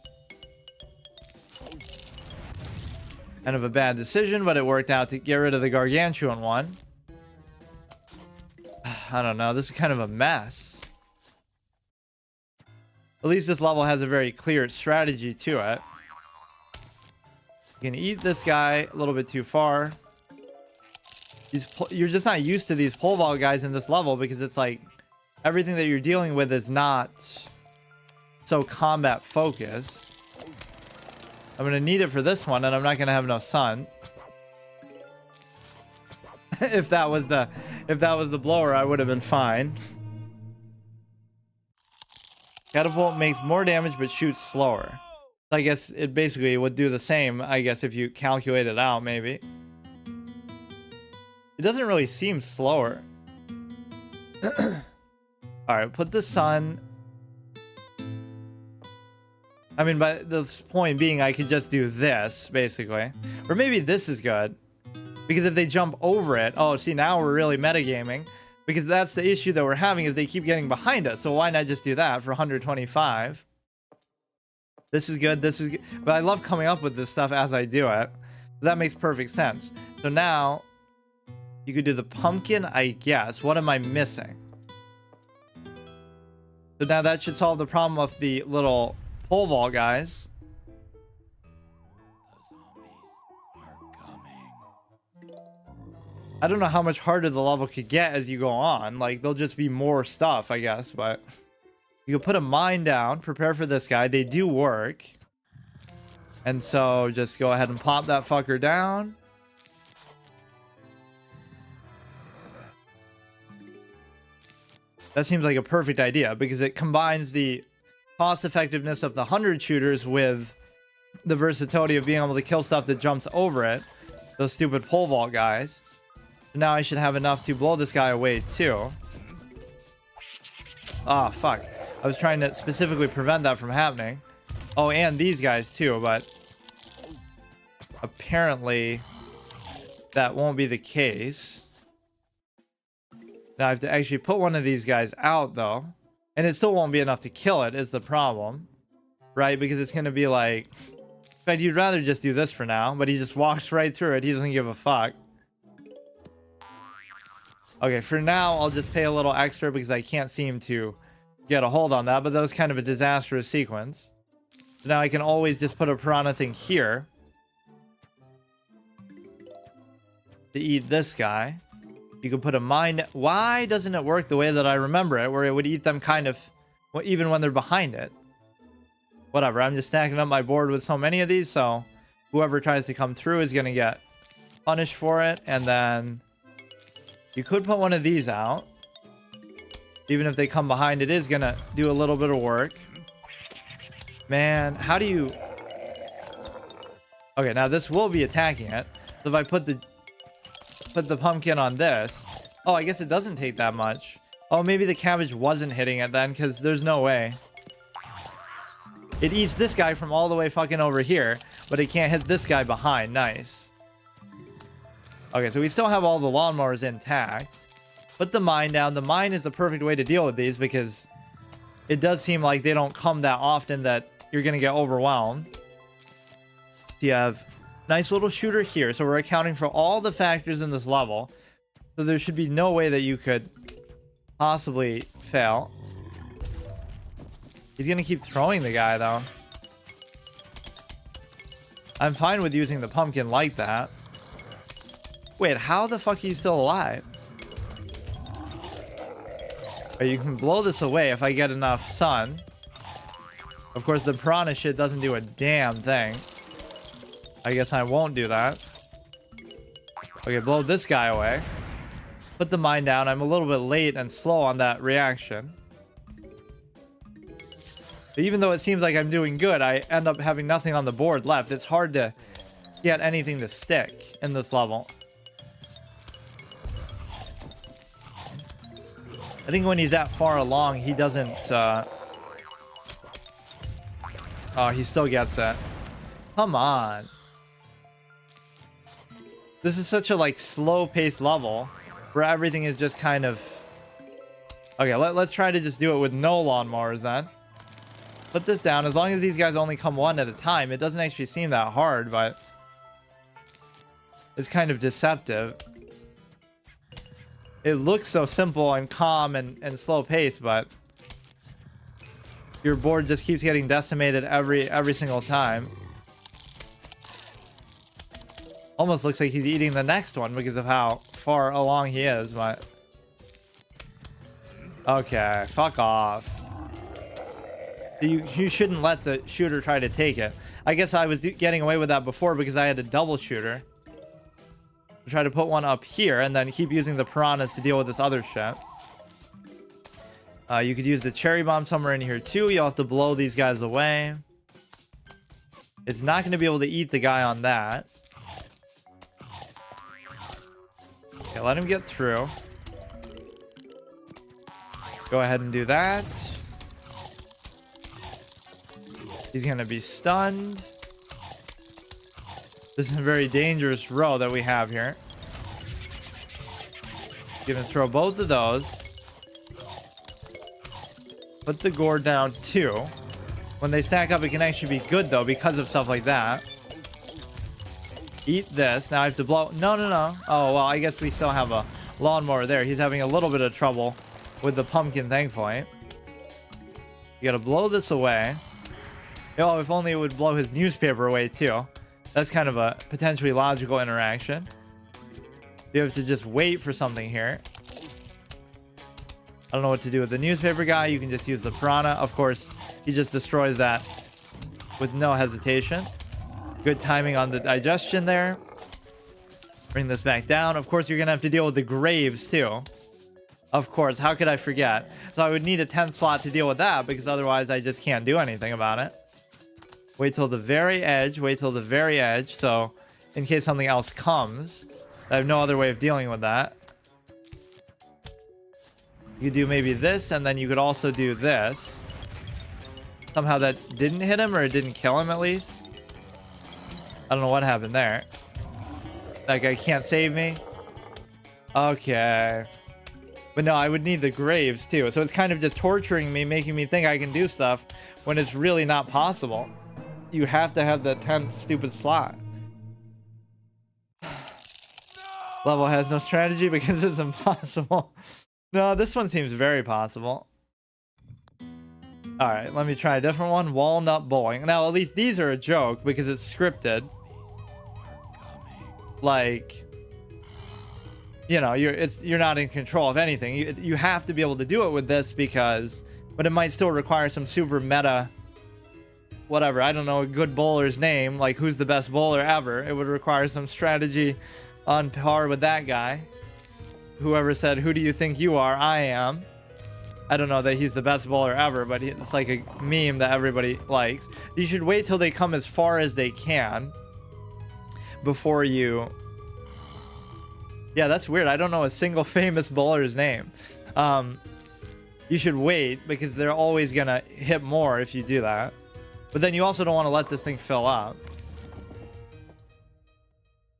Kind of a bad decision, but it worked out to get rid of the gargantuan one. I don't know. This is kind of a mess. At least this level has a very clear strategy to it. You can eat this guy a little bit too far. You're just not used to these pole vault guys in this level because it's like everything that you're dealing with is not so combat focused. I'm gonna need it for this one, and I'm not gonna have enough sun. if that was the blower, I would have been fine. Catapult makes more damage but shoots slower. I guess it basically would do the same, I guess, if you calculate it out, maybe. It doesn't really seem slower. Alright, put the sun. I mean, by the point being, I could just do this, basically. Or maybe this is good. Because if they jump over it... Oh, see, now we're really metagaming. Because that's the issue that we're having, is they keep getting behind us. So why not just do that for 125? This is good, this is good. But I love coming up with this stuff as I do it. That makes perfect sense. So now, you could do the pumpkin, I guess. What am I missing? So now that should solve the problem of the little pole vault guys. I don't know how much harder the level could get as you go on. Like, there'll just be more stuff, I guess, but... You can put a mine down, prepare for this guy. They do work. And so, just go ahead and pop that fucker down. That seems like a perfect idea, because it combines the cost effectiveness of the 100 shooters with the versatility of being able to kill stuff that jumps over it. Those stupid pole vault guys. Now I should have enough to blow this guy away too. Ah, fuck. I was trying to specifically prevent that from happening. Oh, and these guys too, but apparently that won't be the case. Now I have to actually put one of these guys out though. And it still won't be enough to kill it is the problem. Right? Because it's going to be like... In fact, you'd rather just do this for now. But he just walks right through it. He doesn't give a fuck. Okay, for now, I'll just pay a little extra because I can't seem to get a hold on that. But that was kind of a disastrous sequence. Now I can always just put a piranha thing here. To eat this guy. You can put a mine... Why doesn't it work the way that I remember it? Where it would eat them kind of... Well, even when they're behind it. Whatever, I'm just stacking up my board with so many of these, so whoever tries to come through is going to get punished for it. And then you could put one of these out. Even if they come behind, it is going to do a little bit of work. Man, how do you... Okay, now this will be attacking it. So if I put the pumpkin on this... Oh, I guess it doesn't take that much. Oh, maybe the cabbage wasn't hitting it then, because there's no way. It eats this guy from all the way fucking over here, but it can't hit this guy behind. Nice. Okay, so we still have all the lawnmowers intact. Put the mine down. The mine is the perfect way to deal with these because it does seem like they don't come that often that you're going to get overwhelmed. You have nice little shooter here. So we're accounting for all the factors in this level. So there should be no way that you could possibly fail. He's gonna keep throwing the guy though. I'm fine with using the pumpkin like that. Wait, how the fuck are you still alive? Oh, you can blow this away if I get enough sun. Of course, the piranha shit doesn't do a damn thing. I guess I won't do that. Okay, blow this guy away. Put the mine down. I'm a little bit late and slow on that reaction. But even though it seems like I'm doing good, I end up having nothing on the board left. It's hard to get anything to stick in this level. I think when he's that far along, he doesn't... Oh, he still gets it. Come on. This is such a, like, slow-paced level where everything is just kind of... Okay, let's try to just do it with no lawnmowers then. Put this down. As long as these guys only come one at a time, it doesn't actually seem that hard, but it's kind of deceptive. It looks so simple and calm and slow paced, but your board just keeps getting decimated every single time. Almost looks like he's eating the next one because of how far along he is, but... Okay, fuck off. You shouldn't let the shooter try to take it. I guess I was getting away with that before because I had a double shooter. Try to put one up here and then keep using the piranhas to deal with this other shit. You could use the cherry bomb somewhere in here too. You'll have to blow these guys away. It's not going to be able to eat the guy on that. Okay, let him get through. Go ahead and do that. He's going to be stunned. This is a very dangerous row that we have here. Gonna throw both of those. Put the gourd down too. When they stack up, it can actually be good though because of stuff like that. Eat this. Now I have to blow. No. Oh, well, I guess we still have a lawnmower there. He's having a little bit of trouble with the pumpkin, thankfully. You gotta blow this away. Oh, if only it would blow his newspaper away too. That's kind of a potentially logical interaction. You have to just wait for something here. I don't know what to do with the newspaper guy. You can just use the piranha. Of course, he just destroys that with no hesitation. Good timing on the digestion there. Bring this back down. Of course, you're going to have to deal with the graves too. Of course, how could I forget? So I would need a 10th slot to deal with that because otherwise I just can't do anything about it. Wait till the very edge. Wait till the very edge. So in case something else comes, I have no other way of dealing with that. You could do maybe this, and then you could also do this. Somehow that didn't hit him, or it didn't kill him at least. I don't know what happened there. That guy can't save me. Okay. But no, I would need the graves too. So it's kind of just torturing me, making me think I can do stuff when it's really not possible. You have to have the 10th stupid slot. Level has no strategy because it's impossible. No, this one seems very possible. All right, let me try a different one. Walnut bowling. Now, at least these are a joke because it's scripted. Like, you know, you're not in control of anything. You have to be able to do it with this because, but it might still require some super meta, whatever. I don't know a good bowler's name, like who's the best bowler ever. It would require some strategy on par with that guy. Whoever said, "Who do you think you are?" I am. I don't know that he's the best bowler ever, but it's like a meme that everybody likes. You should wait till they come as far as they can before you... Yeah, that's weird. I don't know a single famous bowler's name. You should wait because they're always going to hit more if you do that. But then you also don't want to let this thing fill up.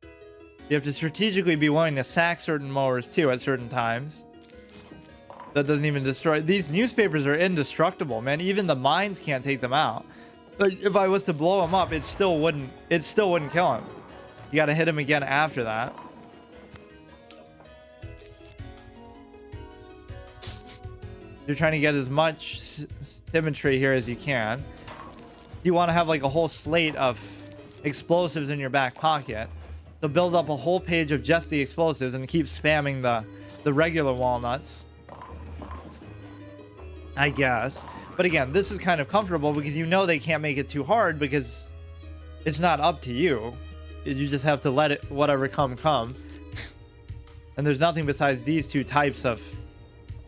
You have to strategically be willing to sack certain mowers too at certain times. That doesn't even destroy. These newspapers are indestructible, man. Even the mines can't take them out. Like, if I was to blow him up, it still wouldn't kill him. You got to hit him again after that. You're trying to get as much symmetry here as you can. You want to have like a whole slate of explosives in your back pocket. So build up a whole page of just the explosives and keep spamming the regular walnuts, I guess. But again, this is kind of comfortable because you know they can't make it too hard because it's not up to you. You just have to let it, whatever come. And there's nothing besides these two types of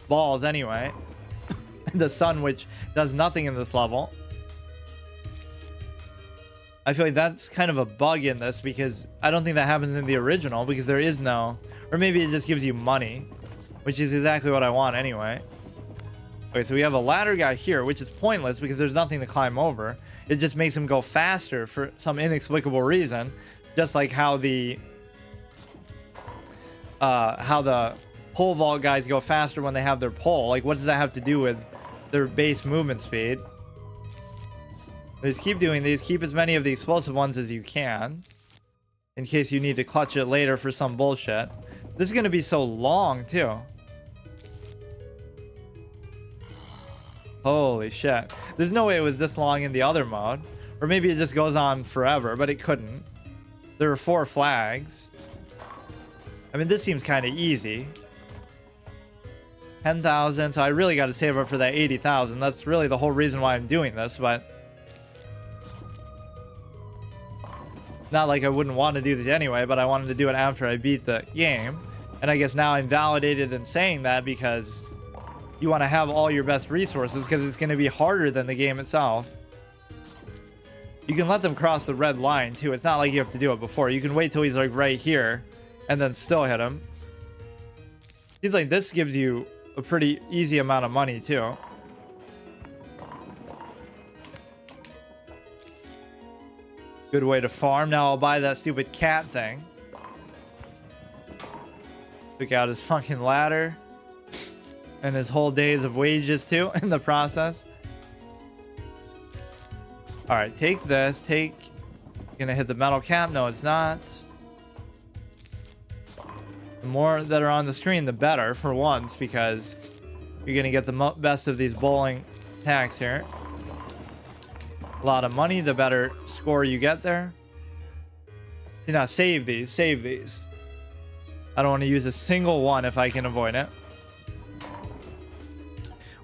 balls anyway. The sun, which does nothing in this level. I feel like that's kind of a bug in this because I don't think that happens in the original because there is no, or maybe it just gives you money, which is exactly what I want anyway. Okay, so we have a ladder guy here, which is pointless because there's nothing to climb over. It just makes him go faster for some inexplicable reason, just like how the pole vault guys go faster when they have their pole. Like, what does that have to do with their base movement speed? Just keep doing these. Keep as many of the explosive ones as you can, in case you need to clutch it later for some bullshit. This is going to be so long, too. Holy shit. There's no way it was this long in the other mode. Or maybe it just goes on forever, but it couldn't. There were 4 flags. I mean, this seems kind of easy. 10,000, so I really got to save up for that 80,000. That's really the whole reason why I'm doing this, but not like I wouldn't want to do this anyway, but I wanted to do it after I beat the game. And I guess now I'm validated in saying that because you want to have all your best resources because it's going to be harder than the game itself. You can let them cross the red line too. It's not like you have to do it before. You can wait till he's like right here and then still hit him. Seems like this gives you a pretty easy amount of money too. Good way to farm. Now I'll buy that stupid cat thing. Took out his fucking ladder and his whole days of wages too in the process. All right, take this. Gonna hit the metal cap. No, it's not. The more that are on the screen, the better for once, because you're gonna get the best of these bowling attacks here. A lot of money, the better score you get there. You know, save these. I don't want to use a single one if I can avoid it.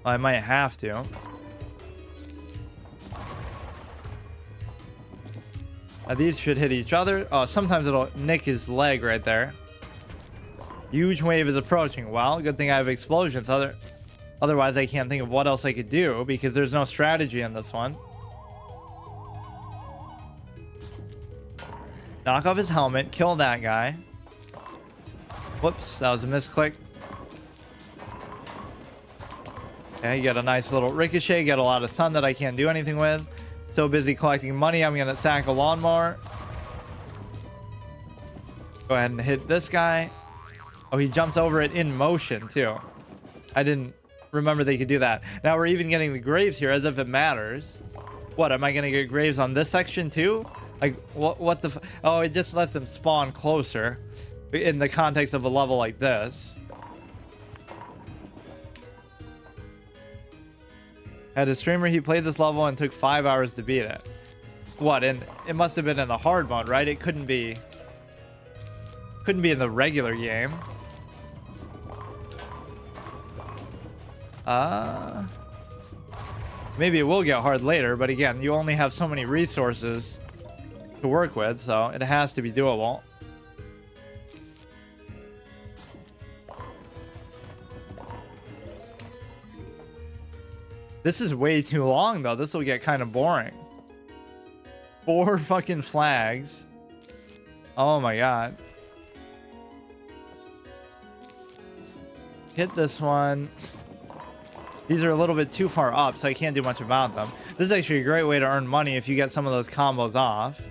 Well, I might have to. These should hit each other. Oh, sometimes it'll nick his leg right there. Huge wave is approaching. Well, good thing I have explosions. Otherwise, I can't think of what else I could do because there's no strategy in this one. Knock off his helmet. Kill that guy. Whoops, that was a misclick. Okay, you get a nice little ricochet. Get a lot of sun that I can't do anything with. So busy collecting money, I'm gonna sack a lawnmower. Go ahead and hit this guy. Oh, he jumps over it in motion too. I didn't remember they could do that. Now we're even getting the graves here as if it matters. What, am I gonna get graves on this section too? Like what the oh, it just lets them spawn closer in the context of a level like this. Had a streamer, he played this level and took 5 hours to beat it. What? And it must have been in the hard mode, right? It couldn't be in the regular game. Maybe it will get hard later, but again, you only have so many resources to work with, so it has to be doable. This is way too long, though. This will get kind of boring. 4 fucking flags. Oh my god. Hit this one. These are a little bit too far up, so I can't do much about them. This is actually a great way to earn money if you get some of those combos off.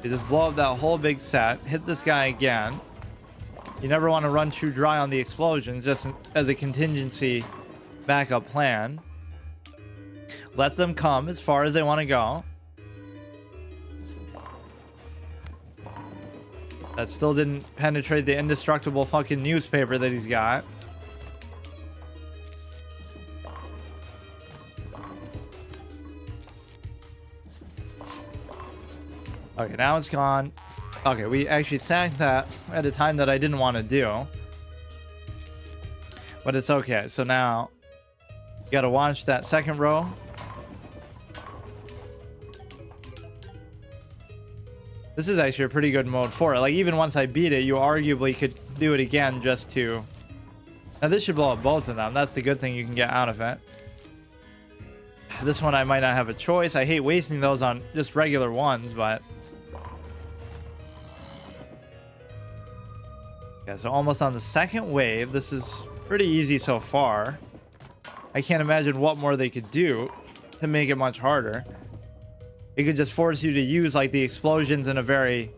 You just blow up that whole big set. Hit this guy again. You never want to run too dry on the explosions, just as a contingency backup plan. Let them come as far as they want to go. That still didn't penetrate the indestructible fucking newspaper that he's got. Okay, now it's gone. Okay, we actually sacked that at a time that I didn't want to do. But it's okay. So now you gotta watch that second row. This is actually a pretty good mode for it. Like, even once I beat it, you arguably could do it again just to... Now, this should blow up both of them. That's the good thing you can get out of it. This one, I might not have a choice. I hate wasting those on just regular ones, but... Yeah, so almost on the second wave. This is pretty easy so far. I can't imagine what more they could do to make it much harder. It could just force you to use like the explosions in a very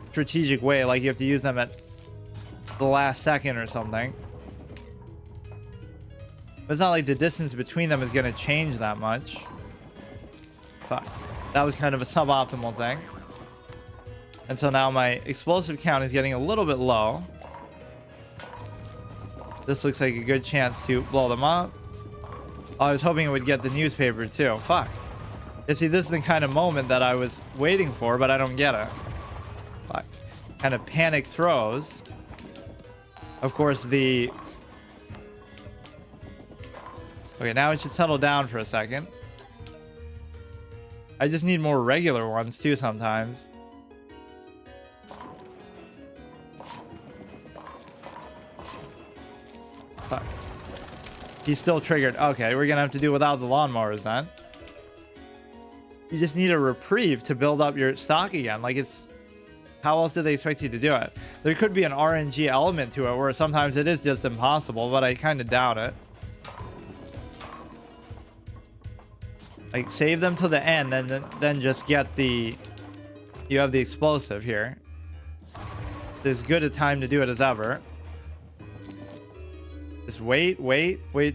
strategic way, like you have to use them at the last second or something. But it's not like the distance between them is going to change that much. Fuck. That was kind of a suboptimal thing. And so now my explosive count is getting a little bit low. This looks like a good chance to blow them up. Oh, I was hoping it would get the newspaper too. Fuck. You see, this is the kind of moment that I was waiting for, but I don't get it. Fuck. Kind of panic throws. Of course, the... Okay, now it should settle down for a second. I just need more regular ones too sometimes. Fuck. He's still triggered. Okay, we're gonna have to do without the lawnmowers then. You just need a reprieve to build up your stock again. Like, it's... How else do they expect you to do it? There could be an RNG element to it where sometimes it is just impossible, but I kind of doubt it. Like, save them to the end and then just get the... You have the explosive here. As good a time to do it as ever. Just wait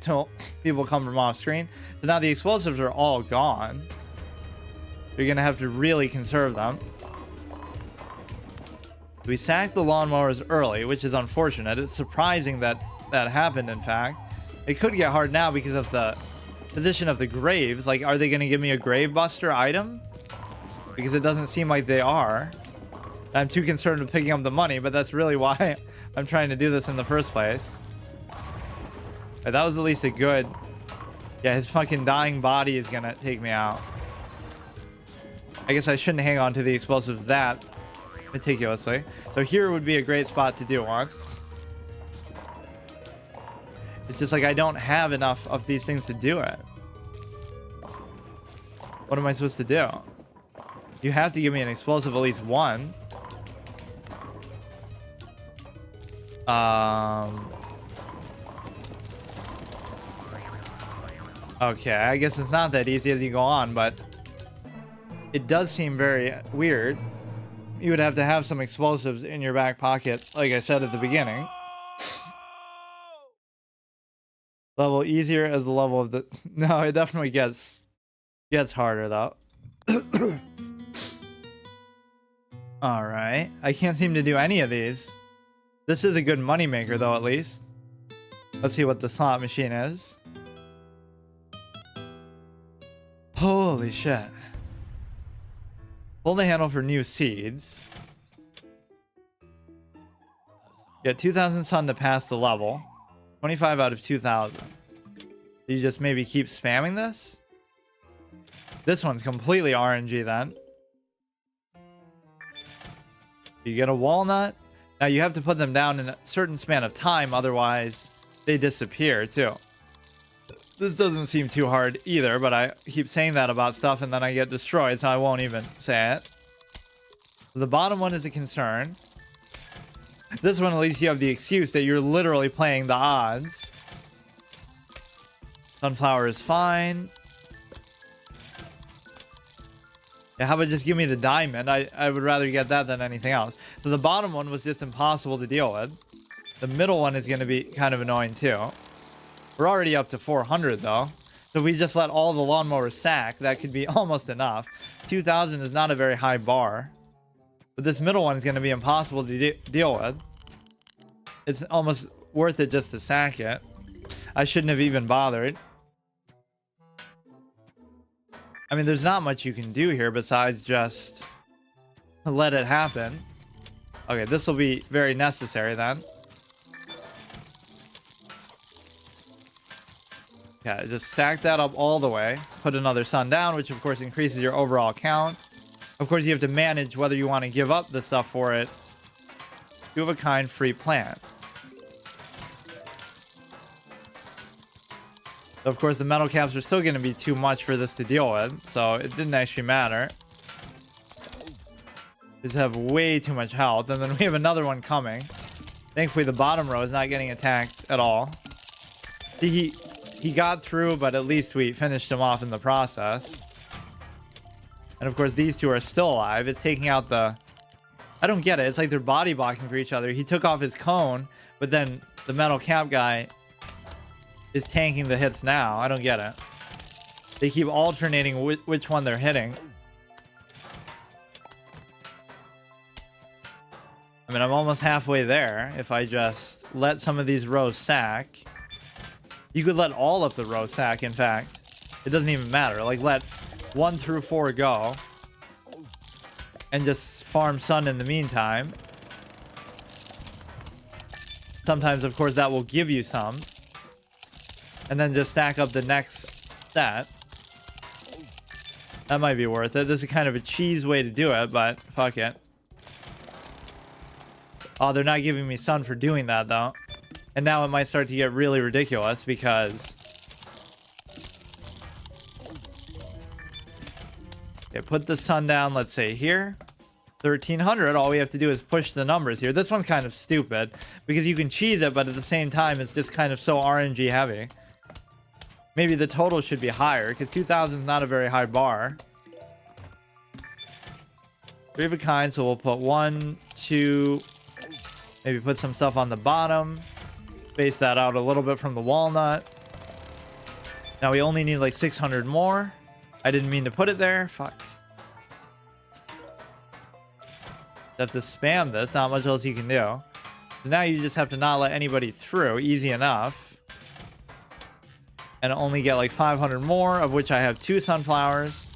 till people come from off screen. So now the explosives are all gone. You're gonna have to really conserve them. We sacked the lawnmowers early, which is unfortunate. It's surprising that that happened, in fact. It could get hard now because of the position of the graves. Like, are they gonna give me a grave buster item? Because it doesn't seem like they are. I'm too concerned with picking up the money, but that's really why I'm trying to do this in the first place. That was at least a good... Yeah, his fucking dying body is gonna take me out. I guess I shouldn't hang on to the explosives that meticulously. So here would be a great spot to do one. It's just like I don't have enough of these things to do it. What am I supposed to do? You have to give me an explosive, at least one. Okay, I guess it's not that easy as you go on, but it does seem very weird. You would have to have some explosives in your back pocket, like I said at the beginning. Level easier as the level of the... No, it definitely gets harder, though. Alright. I can't seem to do any of these. This is a good moneymaker, though, at least. Let's see what the slot machine is. Holy shit. Hold the handle for new seeds. Get 2,000 sun to pass the level. 25 out of 2,000. You just maybe keep spamming this? This one's completely RNG then. You get a walnut. Now you have to put them down in a certain span of time, otherwise they disappear too. This doesn't seem too hard either, but I keep saying that about stuff and then I get destroyed, so I won't even say it. The bottom one is a concern. This one, at least you have the excuse that you're literally playing the odds. Sunflower is fine. Yeah, how about just give me the diamond? I would rather get that than anything else. So the bottom one was just impossible to deal with. The middle one is going to be kind of annoying too. We're already up to 400 though. So if we just let all the lawnmowers sack, that could be almost enough. 2,000 is not a very high bar. But this middle one is going to be impossible to deal with. It's almost worth it just to sack it. I shouldn't have even bothered. I mean, there's not much you can do here besides just let it happen. Okay, this will be very necessary then. Okay, just stack that up all the way. Put another sun down, which of course increases your overall count. Of course, you have to manage whether you want to give up the stuff for it. Two of a kind free plant. So of course, the metal caps are still going to be too much for this to deal with, so it didn't actually matter. These have way too much health, and then we have another one coming. Thankfully, the bottom row is not getting attacked at all. He got through, but at least we finished him off in the process. And of course, these two are still alive. It's taking out the... I don't get it. It's like they're body blocking for each other. He took off his cone, but then the metal cap guy is tanking the hits now. I don't get it. They keep alternating which one they're hitting. I mean, I'm almost halfway there. If I just let some of these rows sack. You could let all of the rows sack, in fact. It doesn't even matter. Like, let 1 through 4 go. And just farm sun in the meantime. Sometimes, of course, that will give you some. And then just stack up the next set. That might be worth it. This is kind of a cheese way to do it, but fuck it. Oh, they're not giving me sun for doing that, though. And now it might start to get really ridiculous because... Okay, put the sun down, let's say here. 1300. All we have to do is push the numbers here. This one's kind of stupid because you can cheese it, but at the same time, it's just kind of so RNG heavy. Maybe the total should be higher because 2000 is not a very high bar. 3 of a kind, so we'll put 1, 2, maybe put some stuff on the bottom. Space that out a little bit from the walnut. Now we only need like 600 more. I didn't mean to put it there. Fuck. Have to spam this. Not much else you can do. So now you just have to not let anybody through. Easy enough. And only get like 500 more, of which I have 2 sunflowers.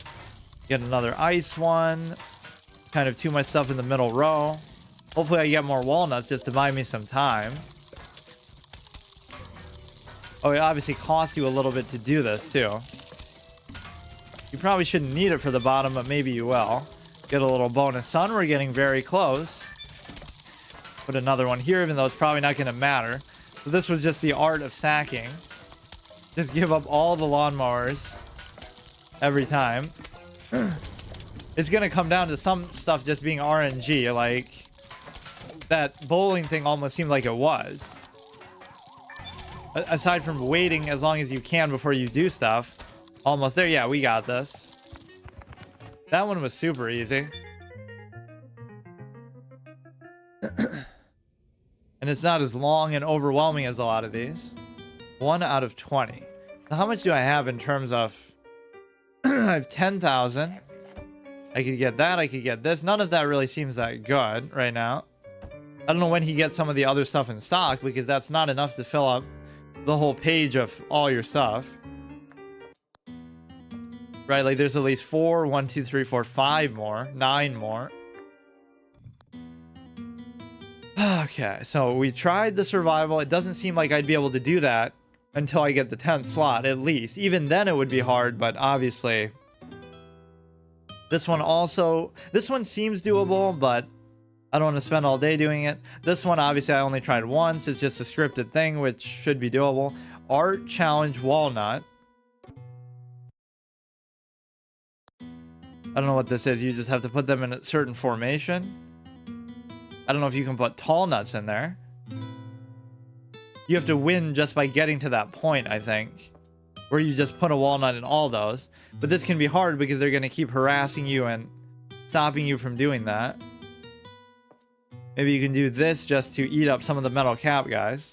Get another ice one. Kind of too much stuff in the middle row. Hopefully I get more walnuts just to buy me some time. Oh, it obviously costs you a little bit to do this too. You probably shouldn't need it for the bottom, but maybe you will. Get a little bonus sun. We're getting very close. Put another one here, even though it's probably not going to matter. So this was just the art of sacking. Just give up all the lawnmowers every time. It's going to come down to some stuff just being RNG. Like, that bowling thing almost seemed like it was. Aside from waiting as long as you can before you do stuff. Almost there. Yeah, we got this. That one was super easy. And it's not as long and overwhelming as a lot of these. 1 out of 20. Now, how much do I have in terms of... I have 10,000. I could get that. I could get this. None of that really seems that good right now. I don't know when he gets some of the other stuff in stock, because that's not enough to fill up the whole page of all your stuff. Right, like there's at least 4, 1, 2, 3, 4, 5 more. 9 more. Okay, so we tried the survival. It doesn't seem like I'd be able to do that until I get the 10th slot, at least. Even then it would be hard, but obviously... This one seems doable, but I don't want to spend all day doing it. This one, obviously, I only tried once. It's just a scripted thing, which should be doable. Art Challenge Walnut. I don't know what this is. You just have to put them in a certain formation. I don't know if you can put tall nuts in there. You have to win just by getting to that point, I think. Where you just put a walnut in all those. But this can be hard because they're going to keep harassing you and stopping you from doing that. Maybe you can do this just to eat up some of the metal cap, guys.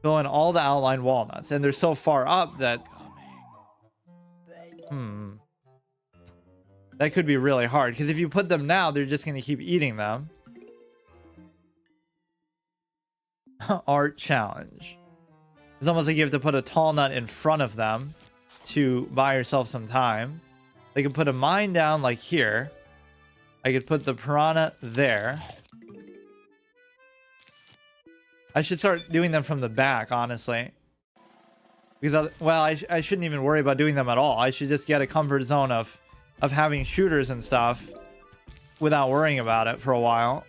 Fill in all the outline walnuts. And they're so far up that... That could be really hard. Because if you put them now, they're just going to keep eating them. Art Challenge. It's almost like you have to put a tall nut in front of them to buy yourself some time. They could put a mine down like here. I could put the piranha there. I should start doing them from the back, honestly. Because, well, I shouldn't even worry about doing them at all. I should just get a comfort zone of having shooters and stuff without worrying about it for a while.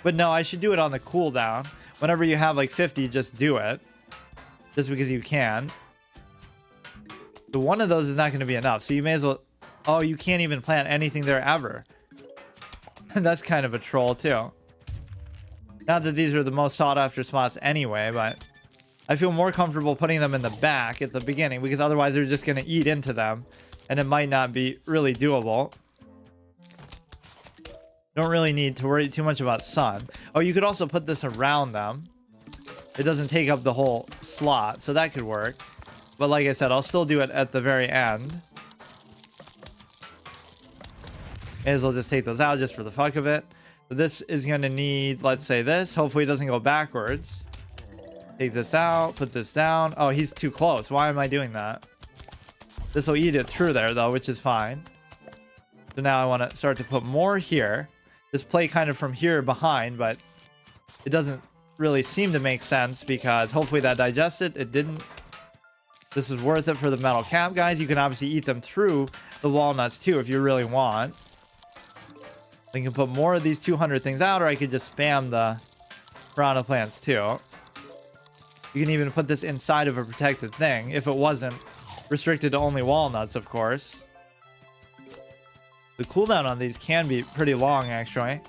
But no, I should do it on the cooldown. Whenever you have like 50, just do it. Just because you can. The one of those is not going to be enough. So you may as well... Oh, you can't even plant anything there ever. That's kind of a troll too. Not that these are the most sought after spots anyway, but... I feel more comfortable putting them in the back at the beginning, because otherwise they're just going to eat into them. And it might not be really doable. Don't really need to worry too much about sun. Oh, you could also put this around them. It doesn't take up the whole slot, so that could work. But like I said, I'll still do it at the very end. May as well just take those out just for the fuck of it. So this is going to need, let's say this. Hopefully it doesn't go backwards. Take this out, put this down. Oh, he's too close. Why am I doing that? This will eat it through there though, which is fine. So now I want to start to put more here. Just play kind of from here behind, but it doesn't really seem to make sense because hopefully that digested. It didn't. This is worth it for the metal cap, guys. You can obviously eat them through the walnuts too if you really want. I can put more of these 200 things out, or I could just spam the piranha plants too. You can even put this inside of a protected thing if it wasn't restricted to only walnuts, of course. The cooldown on these can be pretty long, actually.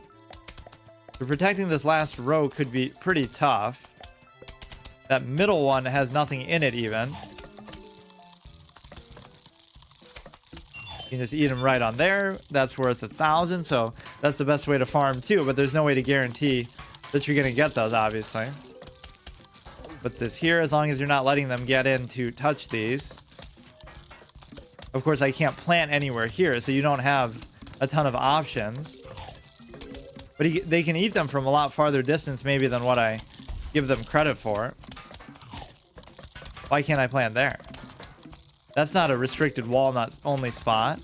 So protecting this last row could be pretty tough. That middle one has nothing in it even. You can just eat them right on there. That's worth 1,000, so that's the best way to farm too, but there's no way to guarantee that you're going to get those, obviously. Put this here as long as you're not letting them get in to touch these. Of course, I can't plant anywhere here, so you don't have a ton of options. But they can eat them from a lot farther distance maybe than what I give them credit for. Why can't I plant there? That's not a restricted walnut only spot.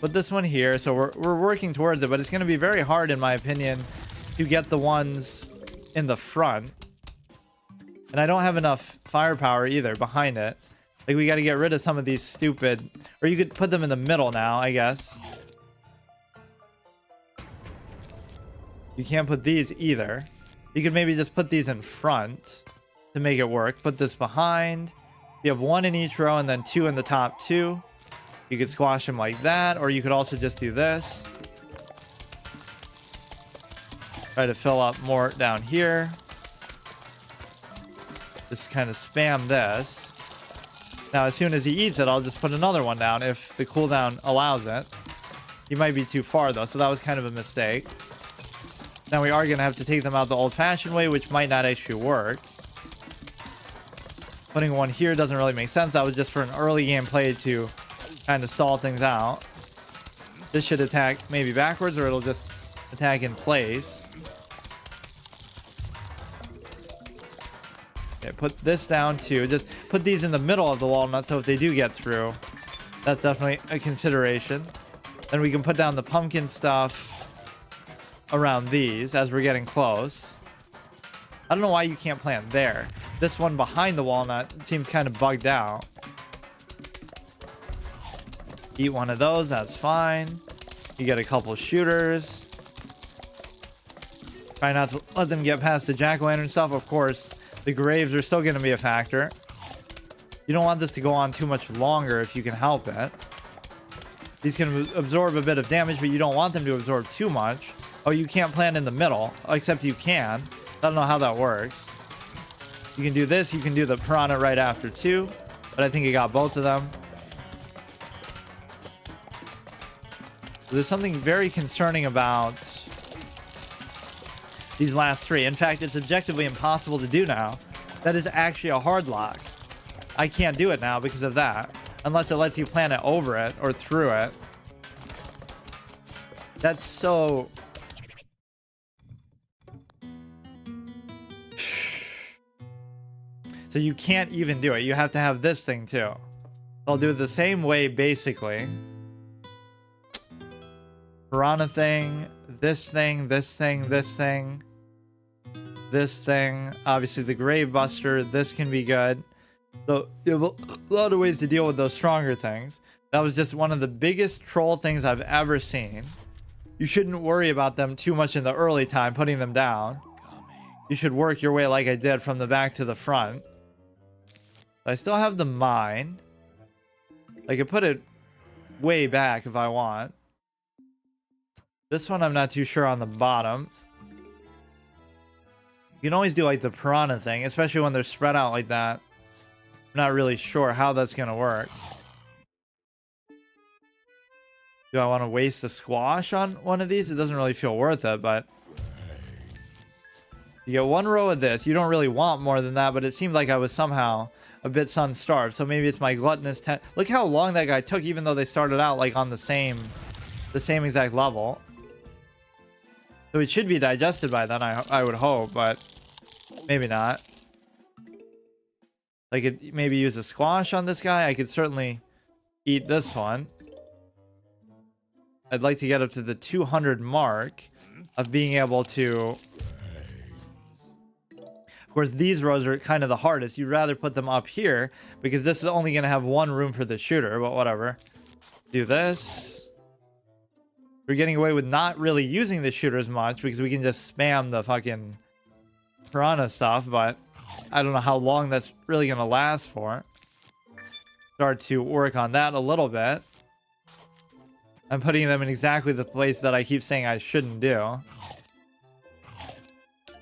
Put this one here, so we're working towards it, but it's going to be very hard, in my opinion, to get the ones in the front. And I don't have enough firepower either behind it. Like, we got to get rid of some of these stupid... Or you could put them in the middle now, I guess. You can't put these either. You could maybe just put these in front to make it work. Put this behind. You have one in each row and then two in the top two. You could squash them like that. Or you could also just do this. Try to fill up more down here. Just kind of spam this. Now, as soon as he eats it, I'll just put another one down if the cooldown allows it. He might be too far, though, so that was kind of a mistake. Now, we are going to have to take them out the old-fashioned way, which might not actually work. Putting one here doesn't really make sense. That was just for an early game play to kind of stall things out. This should attack maybe backwards, or it'll just attack in place. Okay, put this down too. Just put these in the middle of the walnut, so if they do get through, that's definitely a consideration. Then we can put down the pumpkin stuff around these as we're getting close. I don't know why you can't plant there. This one behind the walnut seems kind of bugged out. Eat one of those, that's fine. You get a couple shooters. Try not to let them get past the jack-o'-lantern stuff. Of course, the graves are still going to be a factor. You don't want this to go on too much longer if you can help it. These can absorb a bit of damage, but you don't want them to absorb too much. Oh, you can't plant in the middle, except you can. I don't know how that works. You can do this. You can do the piranha right after too, but I think you got both of them. So there's something very concerning about these last three. In fact, it's objectively impossible to do now. That is actually a hard lock. I can't do it now because of that, unless it lets you plant it over it or through it. That's so... So you can't even do it. You have to have this thing too. I'll do it the same way, basically. Piranha thing, this thing, this thing, this thing, this thing. Obviously the Grave Buster, this can be good. So you have a lot of ways to deal with those stronger things. That was just one of the biggest troll things I've ever seen. You shouldn't worry about them too much in the early time, putting them down. You should work your way like I did from the back to the front. I still have the mine. I could put it way back if I want. This one I'm not too sure on the bottom. You can always do like the piranha thing, especially when they're spread out like that. I'm not really sure how that's going to work. Do I want to waste a squash on one of these? It doesn't really feel worth it, but... You get one row of this. You don't really want more than that, but it seemed like I was somehow a bit sun-starved. So maybe it's my gluttonous... Look how long that guy took, even though they started out like on the same the same exact level. So it should be digested by then, I would hope, but maybe not. I could maybe use a squash on this guy. I could certainly eat this one. I'd like to get up to the 200 mark of being able to... Of course, these rows are kind of the hardest. You'd rather put them up here because this is only going to have one room for the shooter, but whatever. Do this. We're getting away with not really using the shooter as much because we can just spam the fucking piranha stuff, but I don't know how long that's really going to last for. Start to work on that a little bit. I'm putting them in exactly the place that I keep saying I shouldn't do.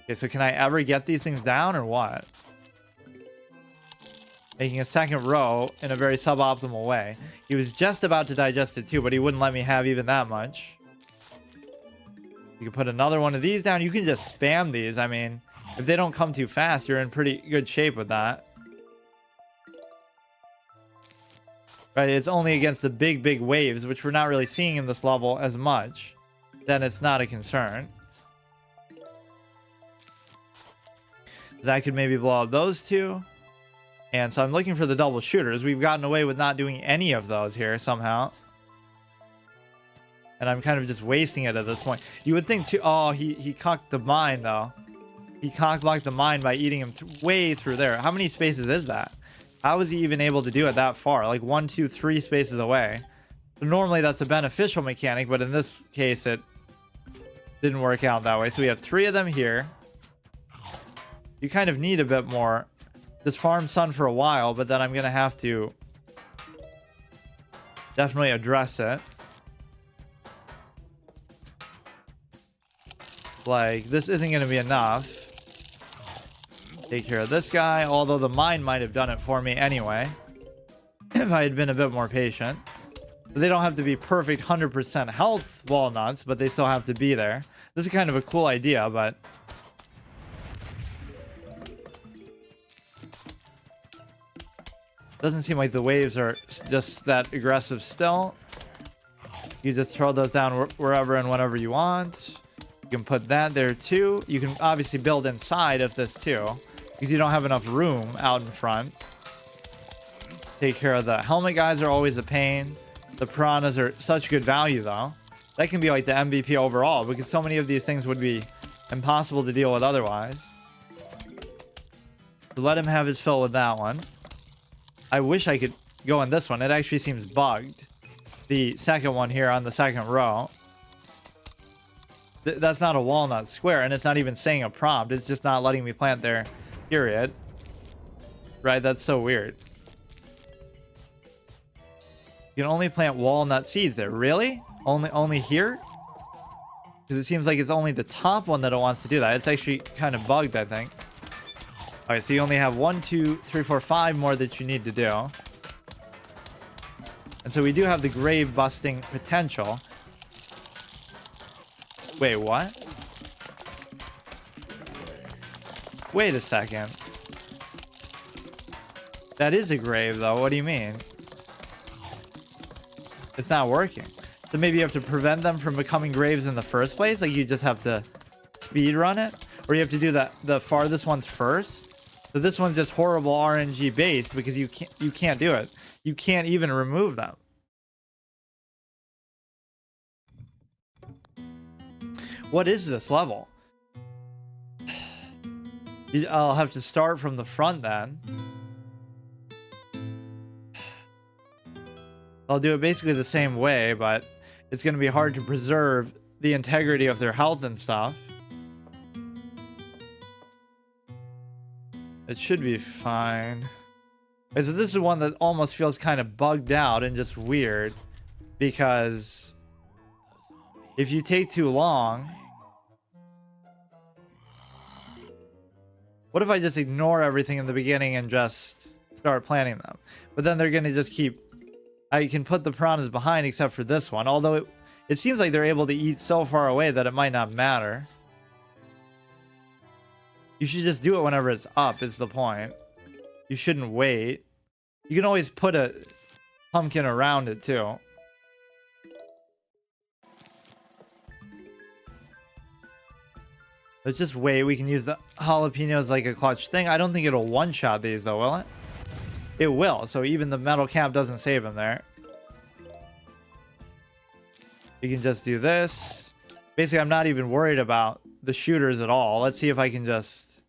Okay, so can I ever get these things down or what? Making a second row in a very suboptimal way. He was just about to digest it too, but he wouldn't let me have even that much. You can put another one of these down. You can just spam these. I mean, if they don't come too fast, you're in pretty good shape with that. Right, it's only against the big waves, which we're not really seeing in this level as much. Then it's not a concern. That could maybe blow up those two. And so I'm looking for the double shooters. We've gotten away with not doing any of those here somehow. And I'm kind of just wasting it at this point. You would think too... Oh, he cocked the mine, though. He cock-blocked the mine by eating him way through there. How many spaces is that? How was he even able to do it that far? Like 1, 2, 3 spaces away. So normally that's a beneficial mechanic, but in this case it didn't work out that way. So we have 3 of them here. You kind of need a bit more. Just farm sun for a while, but then I'm going to have to definitely address it. Like, this isn't going to be enough. Take care of this guy, although the mine might have done it for me anyway. If I had been a bit more patient. They don't have to be perfect 100% health walnuts, but they still have to be there. This is kind of a cool idea, but... Doesn't seem like the waves are just that aggressive still. You just throw those down wherever and whenever you want. You can put that there too. You can obviously build inside of this too, because you don't have enough room out in front. Take care of the helmet guys are always a pain. The piranhas are such good value though. That can be like the MVP overall, because so many of these things would be impossible to deal with otherwise. So let him have his fill with that one. I wish I could go in this one. It actually seems bugged. The second one here on the second row. That's not a walnut square, and it's not even saying a prompt. It's just not letting me plant there, period. Right, that's so weird. You can only plant walnut seeds there. Really? Only here? Because it seems like it's only the top one that it wants to do that. It's actually kind of bugged, I think. All right, so you only have 1, 2, 3, 4, 5 more that you need to do. And so we do have the grave busting potential. Wait, what? Wait a second. That is a grave, though. What do you mean? It's not working. So maybe you have to prevent them from becoming graves in the first place? Like you just have to speed run it? Or you have to do the farthest ones first? So this one's just horrible RNG based because you can't do it. You can't even remove them. What is this level? I'll have to start from the front then. I'll do it basically the same way, but it's going to be hard to preserve the integrity of their health and stuff. It should be fine. Okay, so this is one that almost feels kind of bugged out and just weird, because if you take too long... What if I just ignore everything in the beginning and just start planting them? But then they're going to just keep... I can put the piranhas behind except for this one. Although it seems like they're able to eat so far away that it might not matter. You should just do it whenever it's up, is the point. You shouldn't wait. You can always put a pumpkin around it too. Let's just wait. We can use the jalapenos like a clutch thing. I don't think it'll one-shot these though, will it? It will. So even the metal cap doesn't save him there. You can just do this. Basically, I'm not even worried about the shooters at all. Let's see if I can just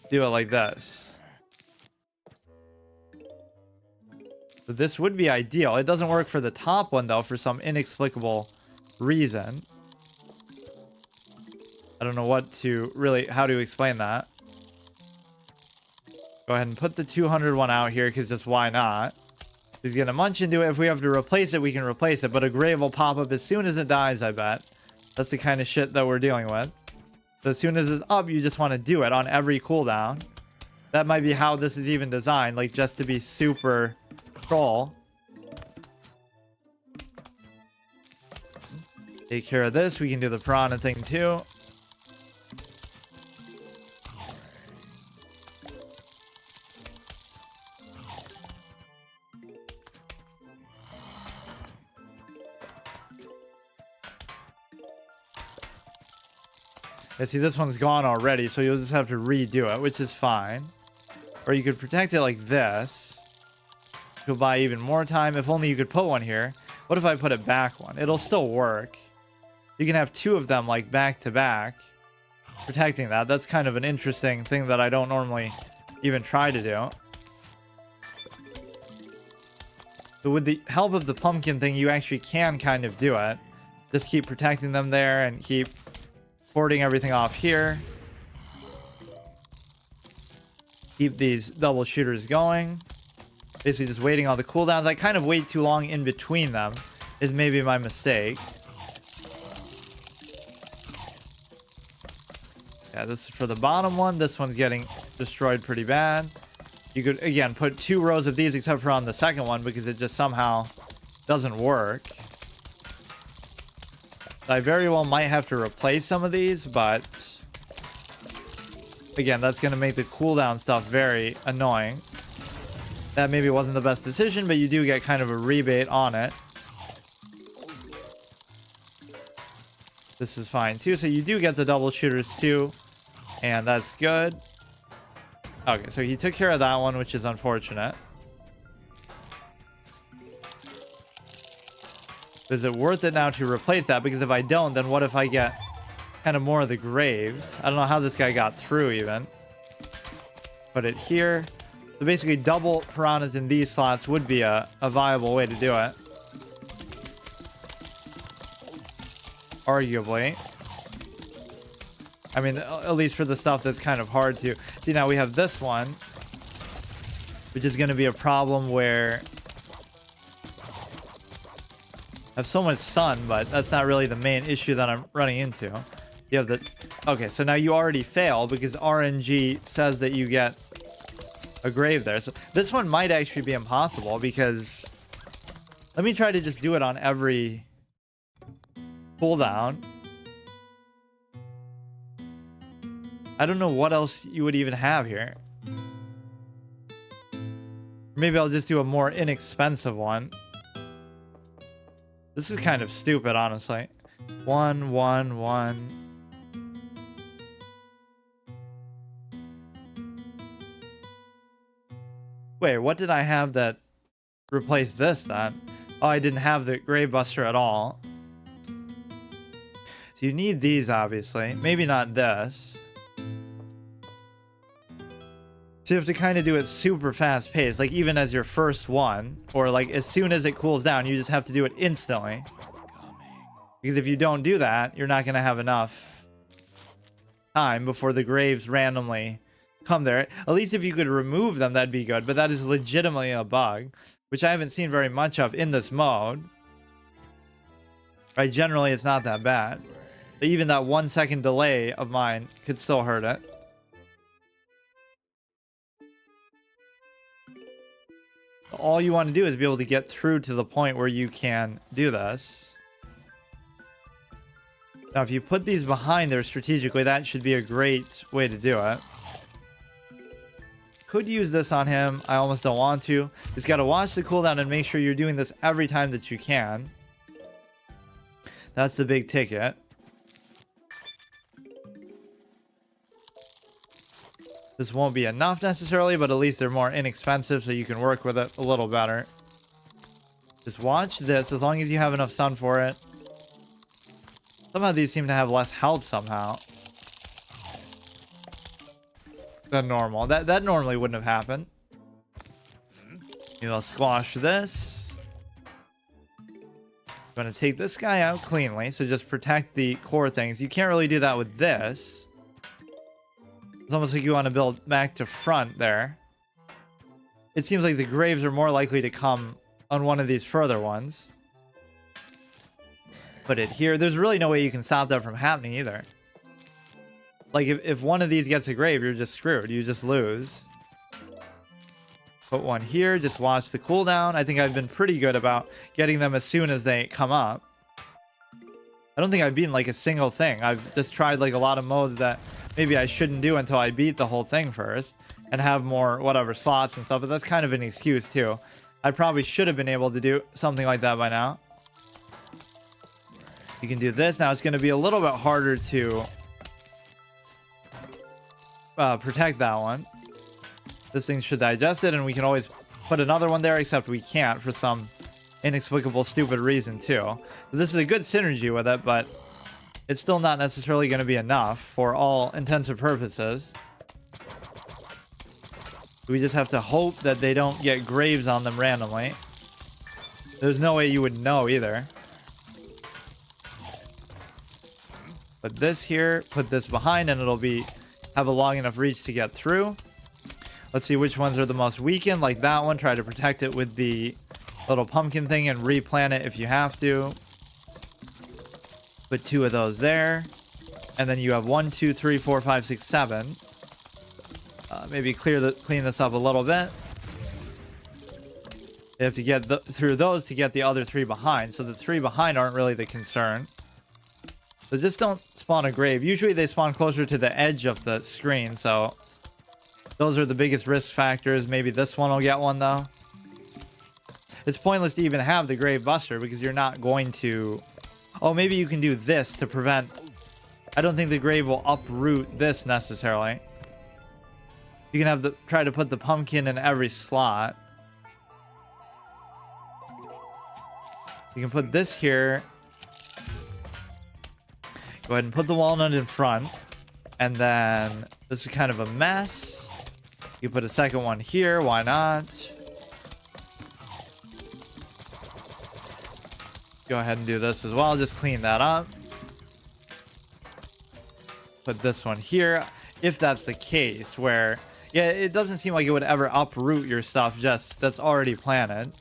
do it like this. But this would be ideal. It doesn't work for the top one though for some inexplicable reason. I don't know how to explain that. Go ahead and put the 200 one out here because just why not? He's gonna munch into it. If we have to replace it, we can replace it, but a grave will pop up as soon as it dies, I bet. That's the kind of shit that we're dealing with. So as soon as it's up, you just want to do it on every cooldown. That might be how this is even designed, like just to be super troll. Take care of this. We can do the piranha thing too. Yeah, see, this one's gone already, so you'll just have to redo it, which is fine. Or you could protect it like this. You'll buy even more time. If only you could put one here. What if I put it back one? It'll still work. You can have two of them, like, back to back. Protecting that. That's kind of an interesting thing that I don't normally even try to do. So with the help of the pumpkin thing, you actually can kind of do it. Just keep protecting them there and keep boarding everything off here. Keep these double shooters going. Basically just waiting on the cooldowns. I kind of wait too long in between them is maybe my mistake. Yeah, this is for the bottom one. This one's getting destroyed pretty bad. You could, again, put 2 rows of these except for on the second one because it just somehow doesn't work. I very well might have to replace some of these, but again, that's going to make the cooldown stuff very annoying. That maybe wasn't the best decision, but you do get kind of a rebate on it. This is fine too. So you do get the double shooters too, and that's good. Okay, so he took care of that one, which is unfortunate. Is it worth it now to replace that? Because if I don't, then what if I get kind of more of the graves? I don't know how this guy got through even. Put it here. So basically double piranhas in these slots would be a viable way to do it. Arguably. I mean, at least for the stuff that's kind of hard to... See, now we have this one, which is going to be a problem where... I have so much sun, but that's not really the main issue that I'm running into. You have the... Okay, so now you already fail because RNG says that you get a grave there. So this one might actually be impossible because... Let me try to just do it on every cooldown. I don't know what else you would even have here. Maybe I'll just do a more inexpensive one. This is kind of stupid, honestly. 1, 1, 1. Wait, what did I have that replaced this then? Oh, I didn't have the Grave Buster at all. So you need these, obviously. Maybe not this. So you have to kind of do it super fast paced, like even as your first one, or like as soon as it cools down, you just have to do it instantly. Because if you don't do that, you're not going to have enough time before the graves randomly come there. At least if you could remove them, that'd be good. But that is legitimately a bug, which I haven't seen very much of in this mode. Right? Generally, it's not that bad. But even that 1 second delay of mine could still hurt it. All you want to do is be able to get through to the point where you can do this. Now, if you put these behind there strategically, that should be a great way to do it. Could use this on him. I almost don't want to. Just got to watch the cooldown and make sure you're doing this every time that you can. That's the big ticket. This won't be enough necessarily, but at least they're more inexpensive, so you can work with it a little better. Just watch this, as long as you have enough sun for it. Somehow these seem to have less health somehow than normal. That normally wouldn't have happened. I'll squash this. I'm going to take this guy out cleanly, so just protect the core things. You can't really do that with this. It's almost like you want to build back to front there. It seems like the graves are more likely to come on one of these further ones. Put it here. There's really no way you can stop that from happening either. Like, if one of these gets a grave, you're just screwed. You just lose. Put one here. Just watch the cooldown. I think I've been pretty good about getting them as soon as they come up. I don't think I've beaten like a single thing. I've just tried like a lot of modes that maybe I shouldn't do until I beat the whole thing first and have more whatever slots and stuff. But that's kind of an excuse too. I probably should have been able to do something like that by now. You can do this. Now it's going to be a little bit harder to protect that one. This thing should digest it, and we can always put another one there, except we can't for some inexplicable stupid reason too. This is a good synergy with it, but it's still not necessarily going to be enough for all intents and purposes. We just have to hope that they don't get graves on them randomly. There's no way you would know either. Put this here, put this behind, and it'll have a long enough reach to get through. Let's see which ones are the most weakened. Like that one, try to protect it with the little pumpkin thing and replant it if you have to. Put 2 of those there. And then you have 1, 2, 3, 4, 5, 6, 7. Maybe clean this up a little bit. You have to get through those to get the other 3 behind. So the 3 behind aren't really the concern. So just don't spawn a grave. Usually they spawn closer to the edge of the screen, so those are the biggest risk factors. Maybe this one will get one, though. It's pointless to even have the grave buster because you're not going to... Oh, maybe you can do this to prevent... I don't think the grave will uproot this necessarily. You can try to put the pumpkin in every slot. You can put this here. Go ahead and put the walnut in front. And then this is kind of a mess. You put a second one here. Why not? Go ahead and do this as well. Just clean that up. Put this one here. If that's the case where... Yeah, it doesn't seem like it would ever uproot your stuff just that's already planted.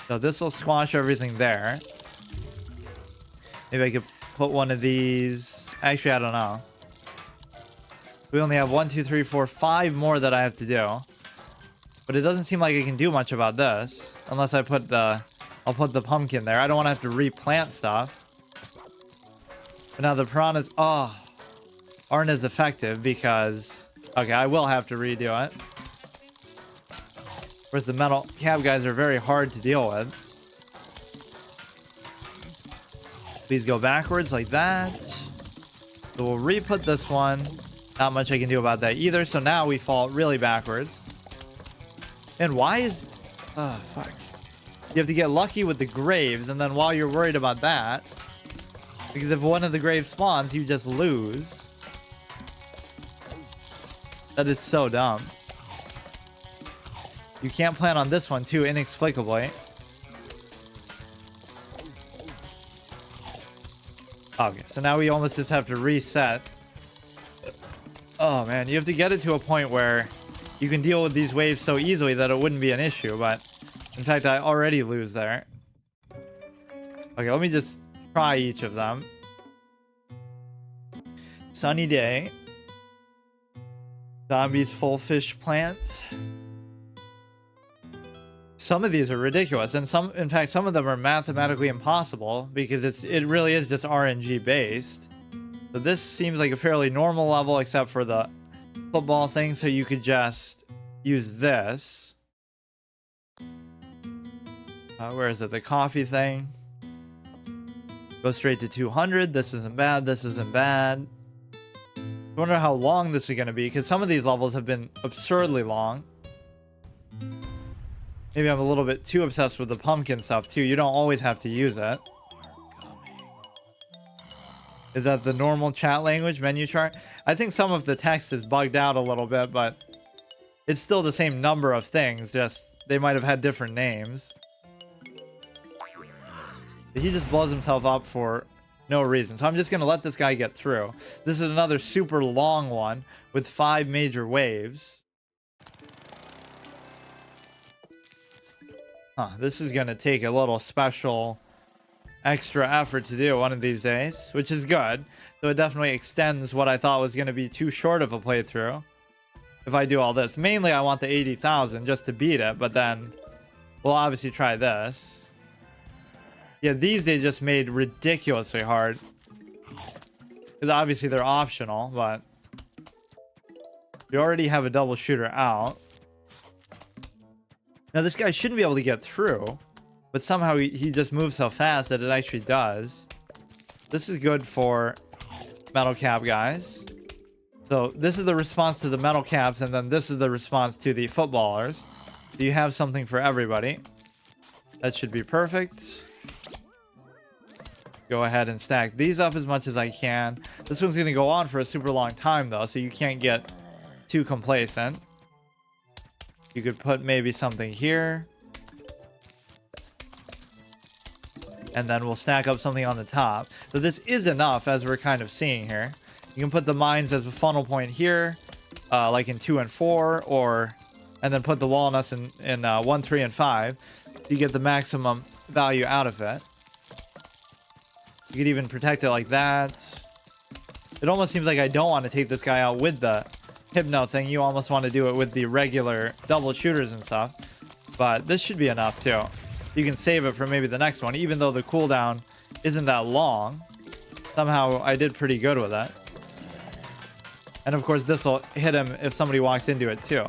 So this will squash everything there. Maybe I could put one of these. Actually, I don't know. We only have 1, 2, 3, 4, 5 more that I have to do. But it doesn't seem like I can do much about this. Unless I'll put the pumpkin there. I don't want to have to replant stuff. But now the piranhas, aren't as effective because... Okay, I will have to redo it. Of course, the metal cab guys are very hard to deal with. Please go backwards like that. So we'll re-put this one. Not much I can do about that either. So now we fall really backwards. And why is... Oh, fuck. You have to get lucky with the graves. And then while you're worried about that... Because if one of the graves spawns, you just lose. That is so dumb. You can't plan on this one too, inexplicably. Okay, so now we almost just have to reset. Oh man, you have to get it to a point where you can deal with these waves so easily that it wouldn't be an issue, but in fact I already lose there. Okay, let me just try each of them. Sunny day. Zombies full fish plant. Some of these are ridiculous, and in fact some of them are mathematically impossible because it really is just RNG based. So this seems like a fairly normal level except for the football thing, so you could just use this. Where is it? The coffee thing. Go straight to 200. This isn't bad. This isn't bad. I wonder how long this is going to be, because some of these levels have been absurdly long. Maybe I'm a little bit too obsessed with the pumpkin stuff too. You don't always have to use it. Is that the normal chat language menu chart? I think some of the text is bugged out a little bit, but it's still the same number of things, just they might have had different names. He just blows himself up for no reason. So I'm just going to let this guy get through. This is another super long one with 5 major waves. This is going to take a little special extra effort to do one of these days, which is good. So it definitely extends what I thought was going to be too short of a playthrough. If I do all this. Mainly I want the 80,000 just to beat it, but then we'll obviously try this. Yeah, these they just made ridiculously hard. Because obviously they're optional, but you already have a double shooter out. Now this guy shouldn't be able to get through, but somehow he just moves so fast that it actually does. This is good for metal cap guys. So this is the response to the metal caps, and then this is the response to the footballers. So you have something for everybody. That should be perfect. Go ahead and stack these up as much as I can. This one's going to go on for a super long time though, so you can't get too complacent. You could put maybe something here. And then we'll stack up something on the top. So this is enough, as we're kind of seeing here. You can put the mines as a funnel point here, like in 2 and 4, and then put the walnuts in 1, 3, and 5. You get the maximum value out of it. You could even protect it like that. It almost seems like I don't want to take this guy out with the hypno thing. You almost want to do it with the regular double shooters and stuff. But this should be enough too. You can save it for maybe the next one, even though the cooldown isn't that long. Somehow I did pretty good with it. And of course this will hit him if somebody walks into it too.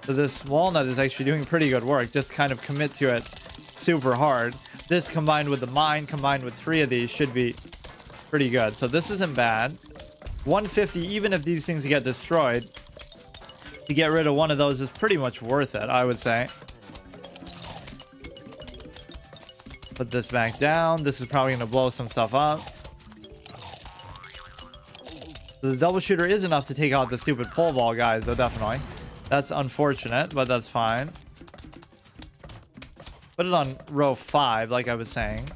So this walnut is actually doing pretty good work. Just kind of commit to it super hard. This combined with the mine, combined with 3 of these, should be pretty good. So this isn't bad. 150, even if these things get destroyed, to get rid of one of those is pretty much worth it, I would say. Put this back down. This is probably going to blow some stuff up. So the double shooter is enough to take out the stupid pole ball guys, though, definitely. That's unfortunate, but that's fine. Put it on row 5, like I was saying.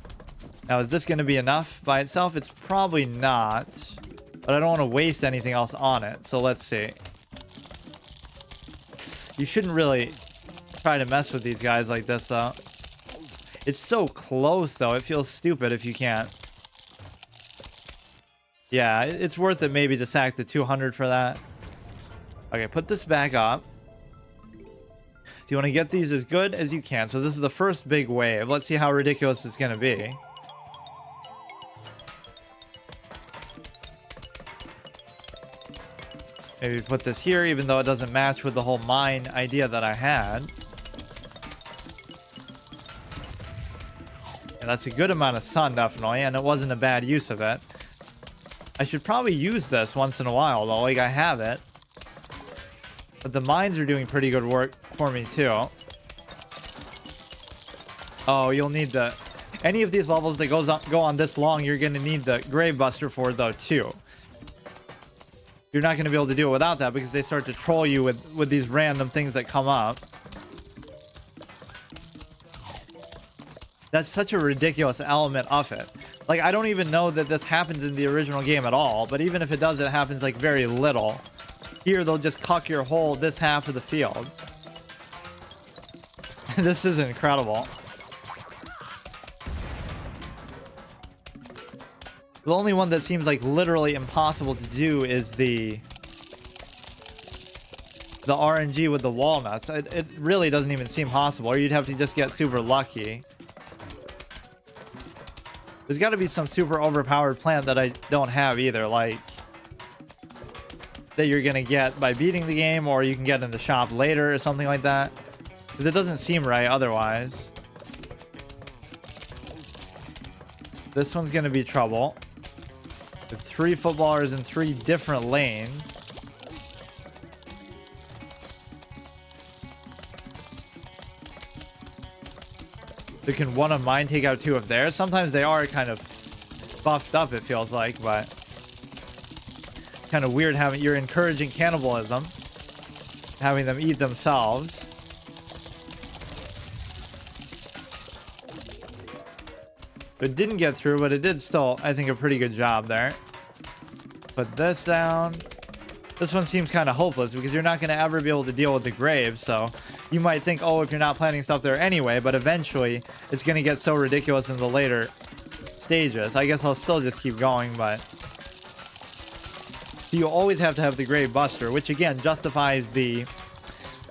Now, is this going to be enough by itself? It's probably not. But I don't want to waste anything else on it. So let's see. You shouldn't really try to mess with these guys like this, though. It's so close, though. It feels stupid if you can't. Yeah, it's worth it maybe to sack the 200 for that. Okay, put this back up. You want to get these as good as you can. So this is the first big wave. Let's see how ridiculous it's going to be. Maybe put this here, even though it doesn't match with the whole mine idea that I had. And that's a good amount of sun, definitely, and it wasn't a bad use of it. I should probably use this once in a while, though. Like, I have it. But the mines are doing pretty good work for me, too. Oh, you'll need the... Any of these levels that go on this long, you're going to need the Grave Buster for, though, too. You're not going to be able to do it without that, because they start to troll you with these random things that come up. That's such a ridiculous element of it. Like, I don't even know that this happens in the original game at all, but even if it does, it happens, like, very little. Here, they'll just cuck your whole, this half of the field. This is incredible. The only one that seems, like, literally impossible to do is the RNG with the walnuts. It really doesn't even seem possible, or you'd have to just get super lucky. There's got to be some super overpowered plant that I don't have either, like... that you're gonna get by beating the game, or you can get in the shop later or something like that, because it doesn't seem right otherwise. This one's gonna be trouble. 3 footballers in 3 different lanes. So can one of mine take out 2 of theirs? Sometimes they are kind of buffed up, it feels like, but kind of weird having, you're encouraging cannibalism, having them eat themselves. It didn't get through, but it did still, I think, a pretty good job there. Put this down. This one seems kind of hopeless because you're not going to ever be able to deal with the grave. So you might think, oh, if you're not planting stuff there anyway, but eventually it's going to get so ridiculous in the later stages. I guess I'll still just keep going, but you always have to have the grave buster, which again justifies the,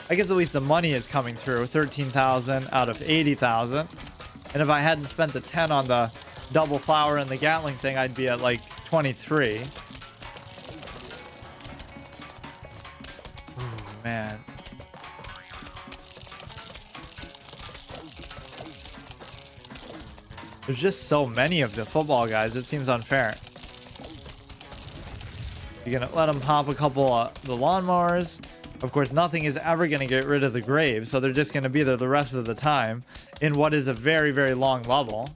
I guess at least the money is coming through. 13,000 out of 80,000. And if I hadn't spent the 10 on the double flower and the Gatling thing, I'd be at like 23. Ooh, man. There's just so many of the football guys, it seems unfair. You're gonna let them hop a couple of the lawnmowers. Of course, nothing is ever going to get rid of the grave, so they're just going to be there the rest of the time in what is a very, very long level.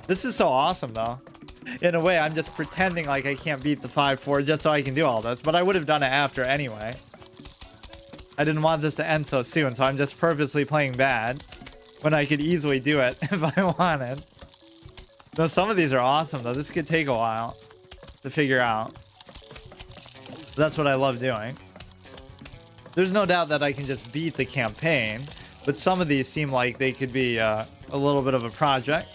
This is so awesome, though. In a way, I'm just pretending like I can't beat the 5-4 just so I can do all this, but I would have done it after anyway. I didn't want this to end so soon, so I'm just purposely playing bad when I could easily do it if I wanted. Though some of these are awesome, though. This could take a while to figure out. That's what I love doing. There's no doubt that I can just beat the campaign, but some of these seem like they could be a little bit of a project.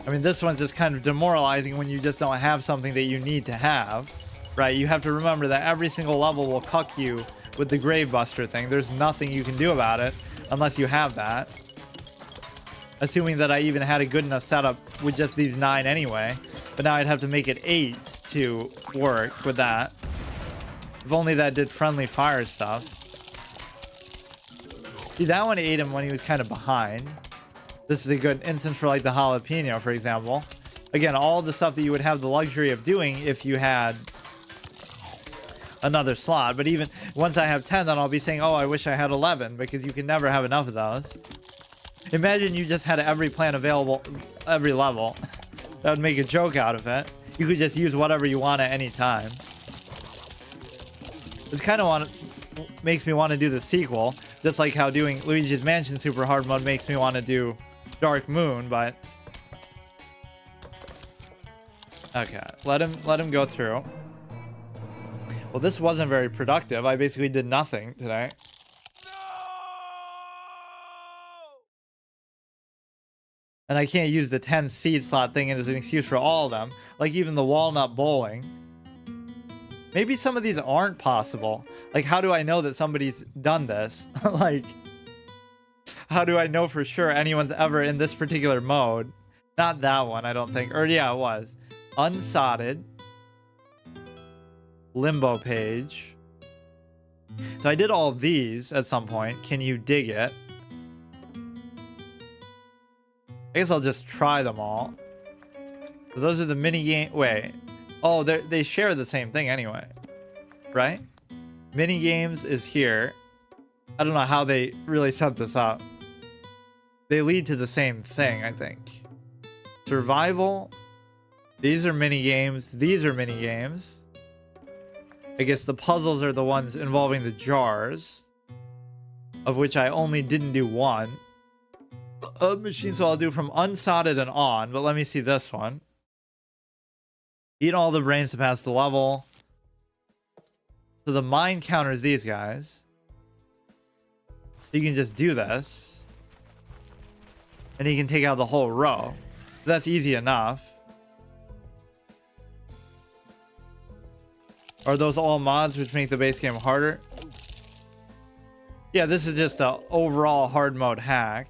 I mean, this one's just kind of demoralizing when you just don't have something that you need to have, right? You have to remember that every single level will cuck you with the grave buster thing. There's nothing you can do about it unless you have that. Assuming that I even had a good enough setup with just these 9 anyway. But now I'd have to make it 8 to work with that. If only that did friendly fire stuff. See, that one ate him when he was kind of behind. This is a good instance for like the jalapeno, for example. Again, all the stuff that you would have the luxury of doing if you had another slot. But even once I have 10, then I'll be saying, oh, I wish I had 11, because you can never have enough of those. Imagine you just had every plant available every level. That would make a joke out of it. You could just use whatever you want at any time. This kind of makes me want to do the sequel, just like how doing Luigi's Mansion Super Hard Mode makes me want to do Dark Moon, but okay, let him go through. Well, this wasn't very productive. I basically did nothing today. And I can't use the 10 seed slot thing as an excuse for all of them. Like even the walnut bowling. Maybe some of these aren't possible. Like, how do I know that somebody's done this? Like, how do I know for sure anyone's ever in this particular mode? Not that one, I don't think. Or yeah, it was. Unsodded. Limbo page. So I did all of these at some point. Can you dig it? I guess I'll just try them all. So those are the mini game. Wait. Oh, they share the same thing anyway. Right? Mini games is here. I don't know how they really set this up. They lead to the same thing, I think. Survival. These are mini games. These are mini games. I guess the puzzles are the ones involving the jars, of which I only didn't do one. Machine, so I'll do from unsodded and on, but let me see this one. Eat all the brains to pass the level. So the mine counters these guys. So you can just do this. And you can take out the whole row. That's easy enough. Are those all mods which make the base game harder? Yeah, this is just an overall hard mode hack.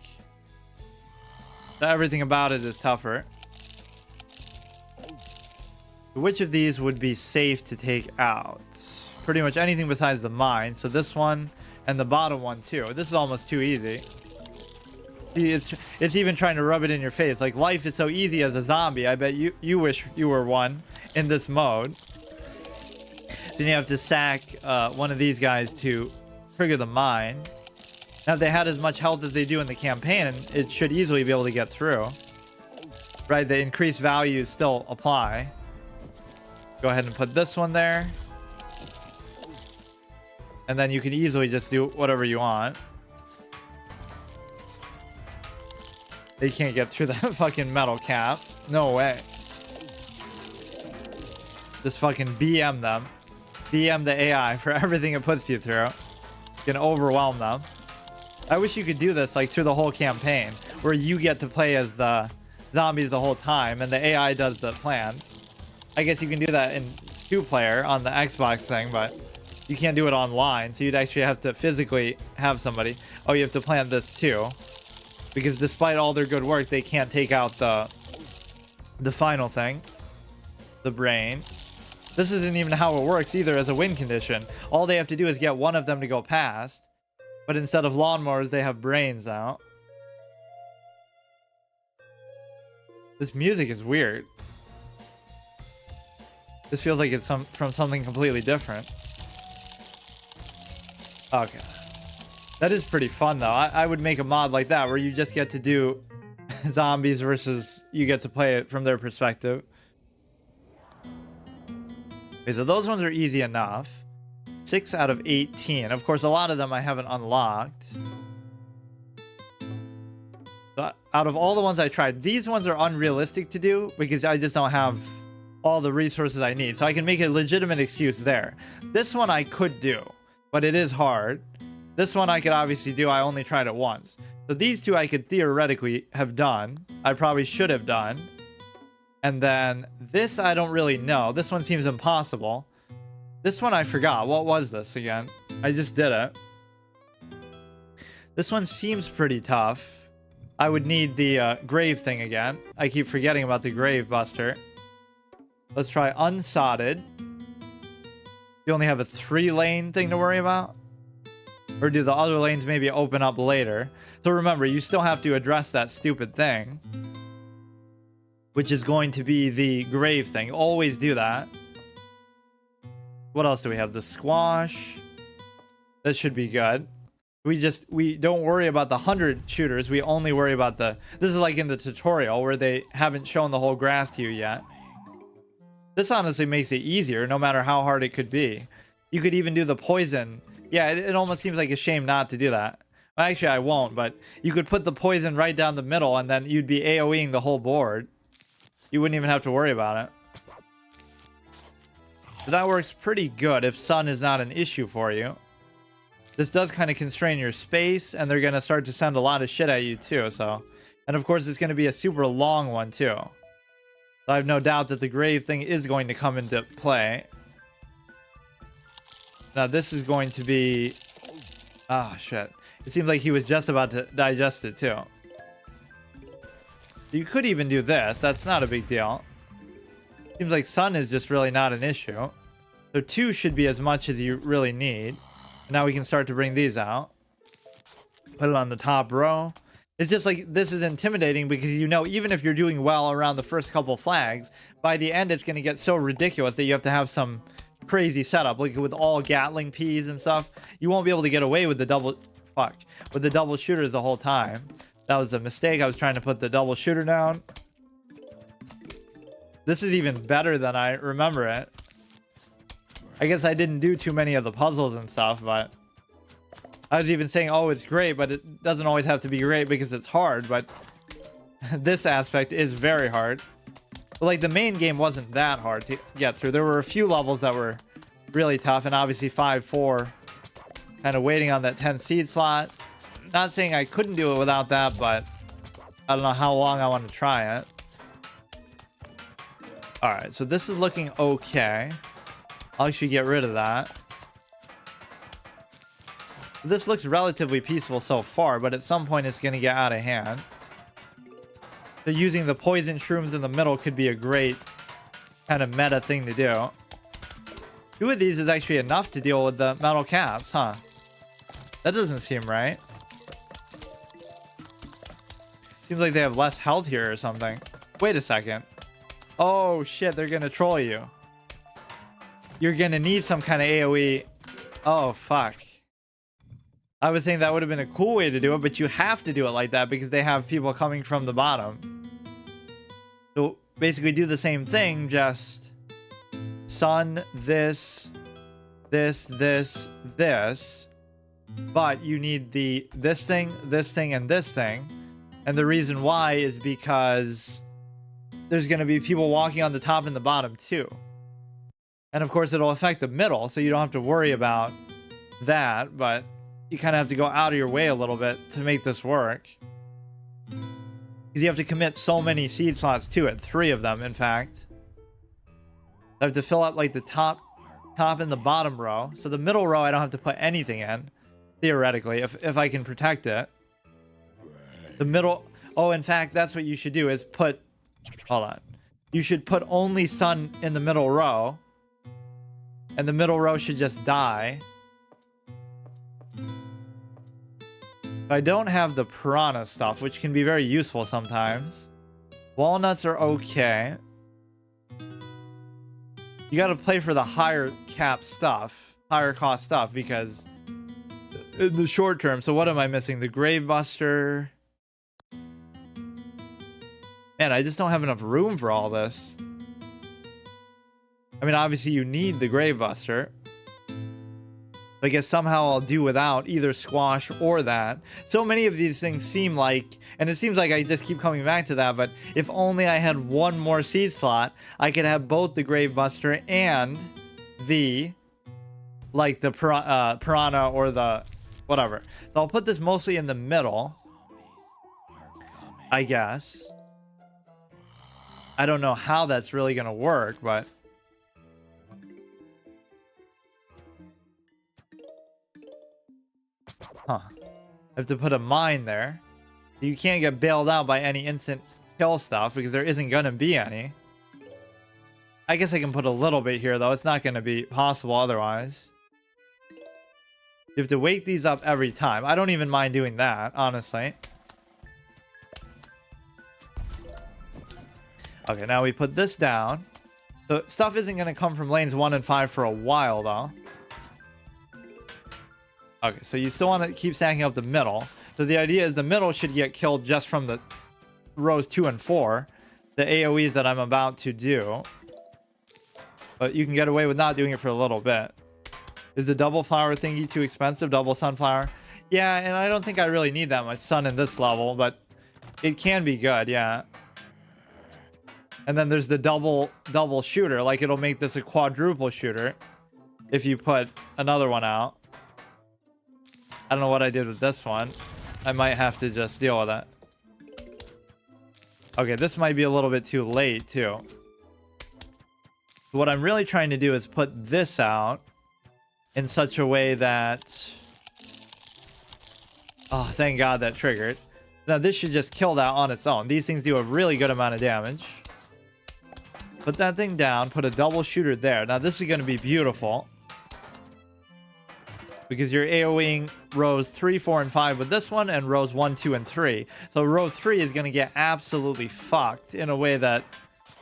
So everything about it is tougher. Which of these would be safe to take out? Pretty much anything besides the mine. So this one and the bottom one too. This is almost too easy. See, it's even trying to rub it in your face. Like, life is so easy as a zombie. I bet you wish you were one in this mode. Then you have to sack one of these guys to trigger the mine. Now, if they had as much health as they do in the campaign, it should easily be able to get through. Right, the increased values still apply. Go ahead and put this one there. And then you can easily just do whatever you want. They can't get through that fucking metal cap. No way. Just fucking BM them. BM the AI for everything it puts you through. You can overwhelm them. I wish you could do this like through the whole campaign, where you get to play as the zombies the whole time and the AI does the plans. I guess you can do that in 2-player on the Xbox thing, but you can't do it online, so you'd actually have to physically have somebody. Oh, you have to plan this too, because despite all their good work, they can't take out the final thing, the brain. This isn't even how it works either as a win condition. All they have to do is get one of them to go past, but instead of lawnmowers, they have brains out. This music is weird. This feels like it's from something completely different. Okay. That is pretty fun, though. I would make a mod like that where you just get to do zombies versus you get to play it from their perspective. Okay, so those ones are easy enough. 6 out of 18. Of course, a lot of them I haven't unlocked. But out of all the ones I tried, these ones are unrealistic to do because I just don't have all the resources I need. So I can make a legitimate excuse there. This one I could do, but it is hard. This one I could obviously do. I only tried it once. So these two I could theoretically have done. I probably should have done. And then this I don't really know. This one seems impossible. This one I forgot. What was this again? I just did it. This one seems pretty tough. I would need the grave thing again. I keep forgetting about the grave buster. Let's try unsodded. You only have a 3-lane thing to worry about? Or do the other lanes maybe open up later? So remember, you still have to address that stupid thing, which is going to be the grave thing. Always do that. What else do we have? The squash. That should be good. We don't worry about the 100 shooters. We only worry about the... This is like in the tutorial where they haven't shown the whole grass to you yet. This honestly makes it easier, no matter how hard it could be. You could even do the poison. Yeah, it almost seems like a shame not to do that. Well, actually, I won't, but you could put the poison right down the middle, and then you'd be AoEing the whole board. You wouldn't even have to worry about it. So that works pretty good if sun is not an issue for you. This does kind of constrain your space, and they're going to start to send a lot of shit at you, too, so... And, of course, it's going to be a super long one, too. So I have no doubt that the grave thing is going to come into play. Now, this is going to be... Ah, shit. It seems like he was just about to digest it, too. You could even do this. That's not a big deal. Seems like sun is just really not an issue. So 2 should be as much as you really need. Now we can start to bring these out. Put it on the top row. It's just like, this is intimidating because you know, even if you're doing well around the first couple flags, by the end it's going to get so ridiculous that you have to have some crazy setup, like with all Gatling Ps and stuff. You won't be able to get away with the double... Fuck. With the double shooters the whole time. That was a mistake. I was trying to put the double shooter down. This is even better than I remember it. I guess I didn't do too many of the puzzles and stuff, but... I was even saying, oh, it's great, but it doesn't always have to be great because it's hard, but... this aspect is very hard. But, like, the main game wasn't that hard to get through. There were a few levels that were really tough, and obviously 5-4... kind of waiting on that 10 seed slot. Not saying I couldn't do it without that, but... I don't know how long I want to try it. Alright, so this is looking okay. I'll actually get rid of that. This looks relatively peaceful so far, but at some point it's going to get out of hand. So using the poison shrooms in the middle could be a great kind of meta thing to do. 2 of these is actually enough to deal with the metal caps, huh? That doesn't seem right. Seems like they have less health here or something. Wait a second. Oh shit, they're gonna troll you. You're gonna need some kind of AoE. Oh fuck. I was saying that would have been a cool way to do it, but you have to do it like that because they have people coming from the bottom. So basically do the same thing, just sun, this, this, but you need this thing, and this thing. And the reason why is because there's going to be people walking on the top and the bottom too. And of course it'll affect the middle, so you don't have to worry about that, but you kind of have to go out of your way a little bit to make this work. Because you have to commit so many seed slots to it. 3 of them, in fact. I have to fill up like the top and the bottom row. So the middle row I don't have to put anything in, theoretically, if I can protect it. The middle... Oh, in fact, that's what you should do is put... Hold on. You should put only sun in the middle row. And the middle row should just die. I don't have the piranha stuff, which can be very useful sometimes. Walnuts are okay. You gotta play for the higher cap stuff, higher cost stuff, because in the short term. So what am I missing? The Gravebuster. Man, I just don't have enough room for all this. I mean, obviously you need the Gravebuster. I guess somehow I'll do without either squash or that. So many of these things seem like, and it seems like I just keep coming back to that, but if only I had one more seed slot, I could have both the Gravebuster and the, like the piranha or the whatever. So I'll put this mostly in the middle, I guess. I don't know how that's really going to work, but... Huh. I have to put a mine there. You can't get bailed out by any instant kill stuff because there isn't going to be any. I guess I can put a little bit here, though. It's not going to be possible otherwise. You have to wake these up every time. I don't even mind doing that, honestly. Okay, now we put this down. So stuff isn't going to come from lanes 1 and 5 for a while, though. Okay, so you still want to keep stacking up the middle. So the idea is the middle should get killed just from the rows 2 and 4. The AoEs that I'm about to do. But you can get away with not doing it for a little bit. Is the double flower thingy too expensive? Double sunflower? Yeah, and I don't think I really need that much sun in this level, but it can be good, yeah. And then there's the double shooter. Like, it'll make this a quadruple shooter if you put another one out. I don't know what I did with this one. I might have to just deal with it. Okay, this might be a little bit too late, too. What I'm really trying to do is put this out in such a way that... Oh, thank God that triggered. Now, this should just kill that on its own. These things do a really good amount of damage. Put that thing down. Put a double shooter there. Now, this is going to be beautiful. Because you're AoEing rows 3, 4, and 5 with this one, and rows 1, 2, and 3. So row 3 is going to get absolutely fucked in a way that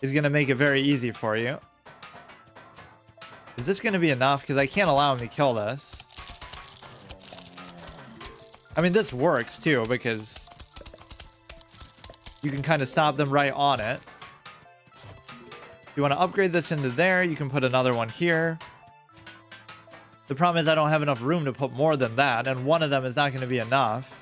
is going to make it very easy for you. Is this going to be enough? Because I can't allow him to kill this. I mean, this works too, because you can kind of stop them right on it. If you want to upgrade this into there, you can put another one here. The problem is I don't have enough room to put more than that, and one of them is not going to be enough.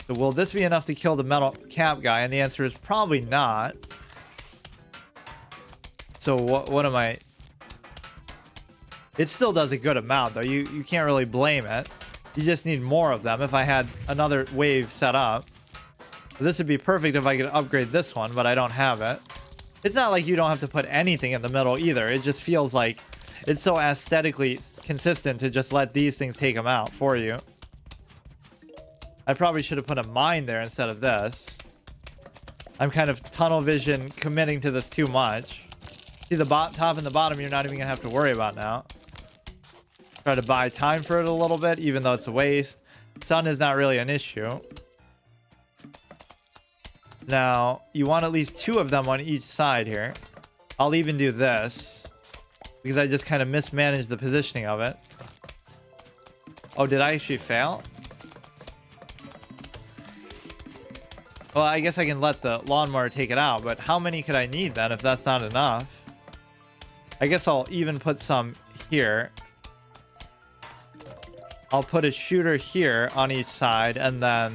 So will this be enough to kill the metal cap guy? And the answer is probably not. So what am I... It still does a good amount, though. You can't really blame it. You just need more of them if I had another wave set up. So this would be perfect if I could upgrade this one, but I don't have it. It's not like you don't have to put anything in the middle either. It just feels like it's so aesthetically consistent to just let these things take them out for you. I probably should have put a mine there instead of this. I'm kind of tunnel vision committing to this too much. See, the top and the bottom you're not even going to have to worry about now. Try to buy time for it a little bit, even though it's a waste. Sun is not really an issue. Now, you want at least 2 of them on each side here. I'll even do this because I just kind of mismanaged the positioning of it. Oh, did I actually fail? Well, I guess I can let the lawnmower take it out, but how many could I need then if that's not enough? I guess I'll even put some here. I'll put a shooter here on each side, and then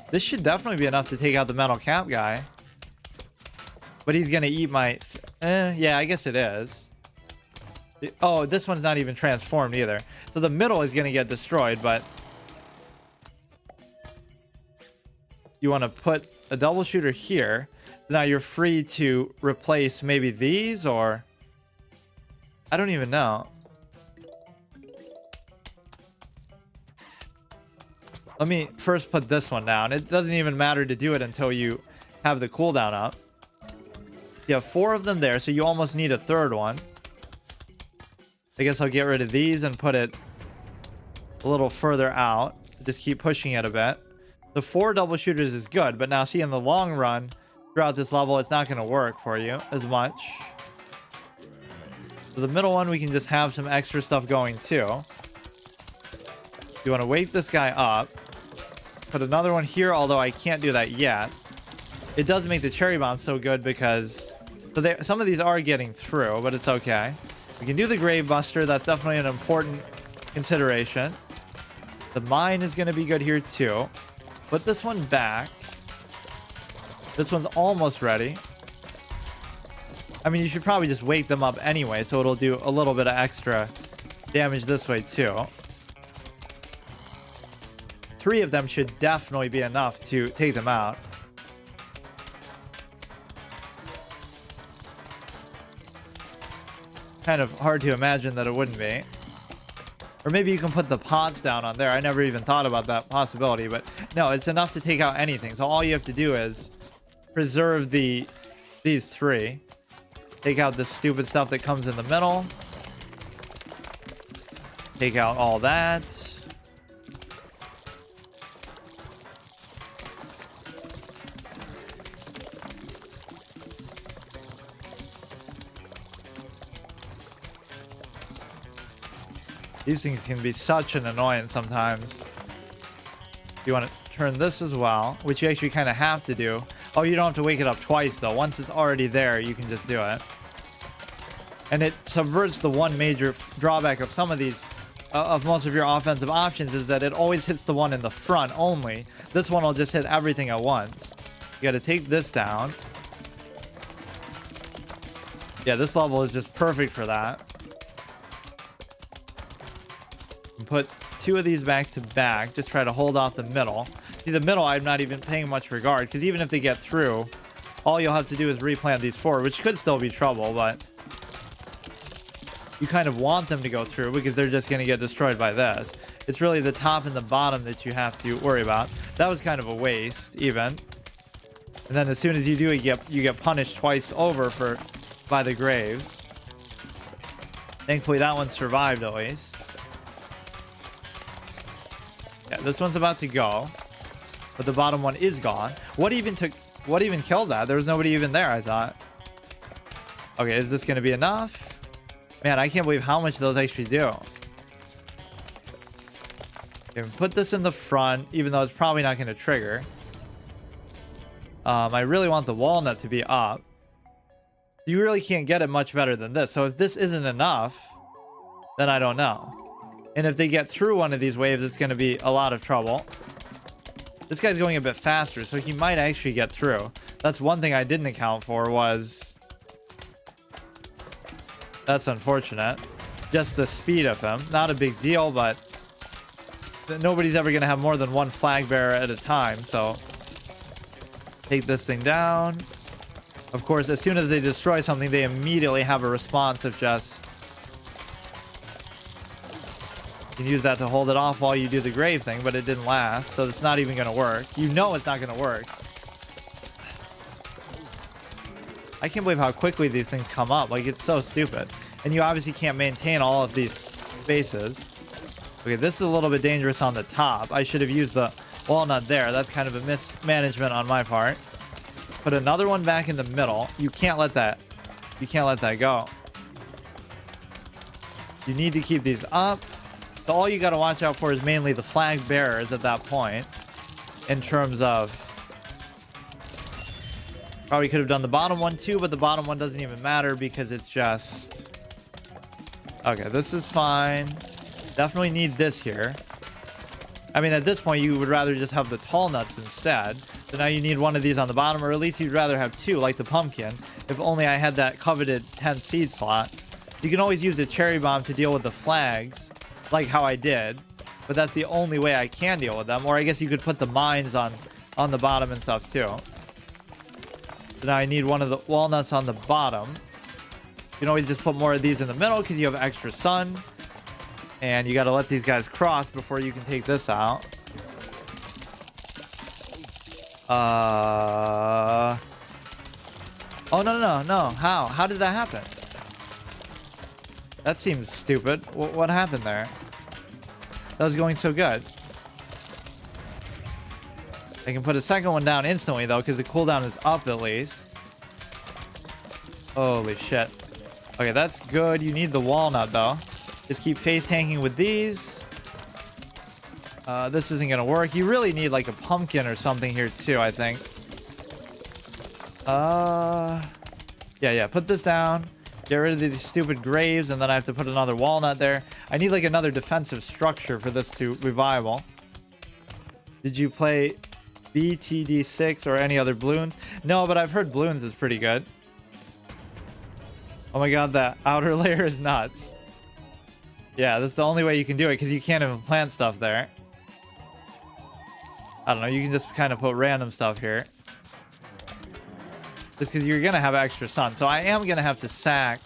this should definitely be enough to take out the metal cap guy. But he's gonna eat my... yeah, I guess it is. Oh, this one's not even transformed either. So the middle is gonna get destroyed, but... you want to put a double shooter here. Now you're free to replace maybe these, or... I don't even know. Let me first put this one down. It doesn't even matter to do it until you have the cooldown up. You have 4 of them there, so you almost need a 3rd one. I guess I'll get rid of these and put it a little further out. Just keep pushing it a bit. The 4 double shooters is good, but now see, in the long run, throughout this level, it's not going to work for you as much. So the middle one, we can just have some extra stuff going too. You want to wake this guy up. Put another one here, although I can't do that yet. It does make the cherry bomb so good because... so some of these are getting through, but it's okay. We can do the grave buster. That's definitely an important consideration. The mine is going to be good here too. Put this one back. This one's almost ready. I mean, you should probably just wake them up anyway, so it'll do a little bit of extra damage this way too. 3 of them should definitely be enough to take them out. Kind of hard to imagine that it wouldn't be. Or maybe you can put the pots down on there. I never even thought about that possibility, but no, it's enough to take out anything. So all you have to do is preserve these 3. Take out the stupid stuff that comes in the middle. Take out all that. These things can be such an annoyance sometimes. You want to turn this as well, which you actually kind of have to do. Oh, you don't have to wake it up twice though. Once it's already there, you can just do it. And it subverts the one major drawback of some of these, of most of your offensive options, is that it always hits the one in the front only. This one will just hit everything at once. You got to take this down. Yeah, this level is just perfect for that. Put 2 of these back to back. Just try to hold off the middle. See, the middle I'm not even paying much regard, because even if they get through, all you'll have to do is replant these forward, which could still be trouble, but you kind of want them to go through because they're just going to get destroyed by this. It's really the top and the bottom that you have to worry about. That was kind of a waste even. And then as soon as you do, you get punished twice over by the graves. Thankfully that one survived at least. Yeah, this one's about to go, but the bottom one is gone. What even killed that? There was nobody even there, I thought. Okay, is this going to be enough? Man, I can't believe how much those actually do. Okay, put this in the front, even though it's probably not going to trigger. I really want the walnut to be up. You really can't get it much better than this. So if this isn't enough, then I don't know. And if they get through one of these waves, it's going to be a lot of trouble. This guy's going a bit faster, so he might actually get through. That's one thing I didn't account for was... that's unfortunate. Just the speed of him. Not a big deal, but... nobody's ever going to have more than one flag bearer at a time, so... take this thing down. Of course, as soon as they destroy something, they immediately have a response of just... you can use that to hold it off while you do the grave thing, but it didn't last, so it's not even going to work. You know it's not going to work. I can't believe how quickly these things come up. Like, it's so stupid. And you obviously can't maintain all of these spaces. Okay, this is a little bit dangerous on the top. I should have used the walnut there. That's kind of a mismanagement on my part. Put another one back in the middle. You can't let that go. You need to keep these up. So all you got to watch out for is mainly the flag bearers at that point. In terms of... Probably could have done the bottom one too, but the bottom one doesn't even matter because it's just... Okay, this is fine. Definitely need this here. I mean, at this point, you would rather just have the tall nuts instead. So now you need one of these on the bottom, or at least you'd rather have two, like the pumpkin. If only I had that coveted 10 seed slot. You can always use a cherry bomb to deal with the flags, like how I did. But that's the only way I can deal with them. Or I guess you could put the mines on the bottom and stuff too. So now I need one of the walnuts on the bottom. You can always just put more of these in the middle because you have extra sun. And you got to let these guys cross before you can take this out. Oh, no. How did that happen? That seems stupid. What happened there? That was going so good. I can put a second one down instantly, though, because the cooldown is up at least. Holy shit. Okay, that's good. You need the walnut, though. Just keep face tanking with these. This isn't gonna work. You really need like a pumpkin or something here too, I think. Yeah. Put this down. Get rid of these stupid graves, and then I have to put another walnut there. I need like another defensive structure for this to revival. Did you play BTD6 or any other balloons? No, but I've heard balloons is pretty good. Oh my god, that outer layer is nuts. Yeah, that's the only way you can do it because you can't even plant stuff there. I don't know, you can just kind of put random stuff here. Just because you're going to have extra sun. So I am going to have to sack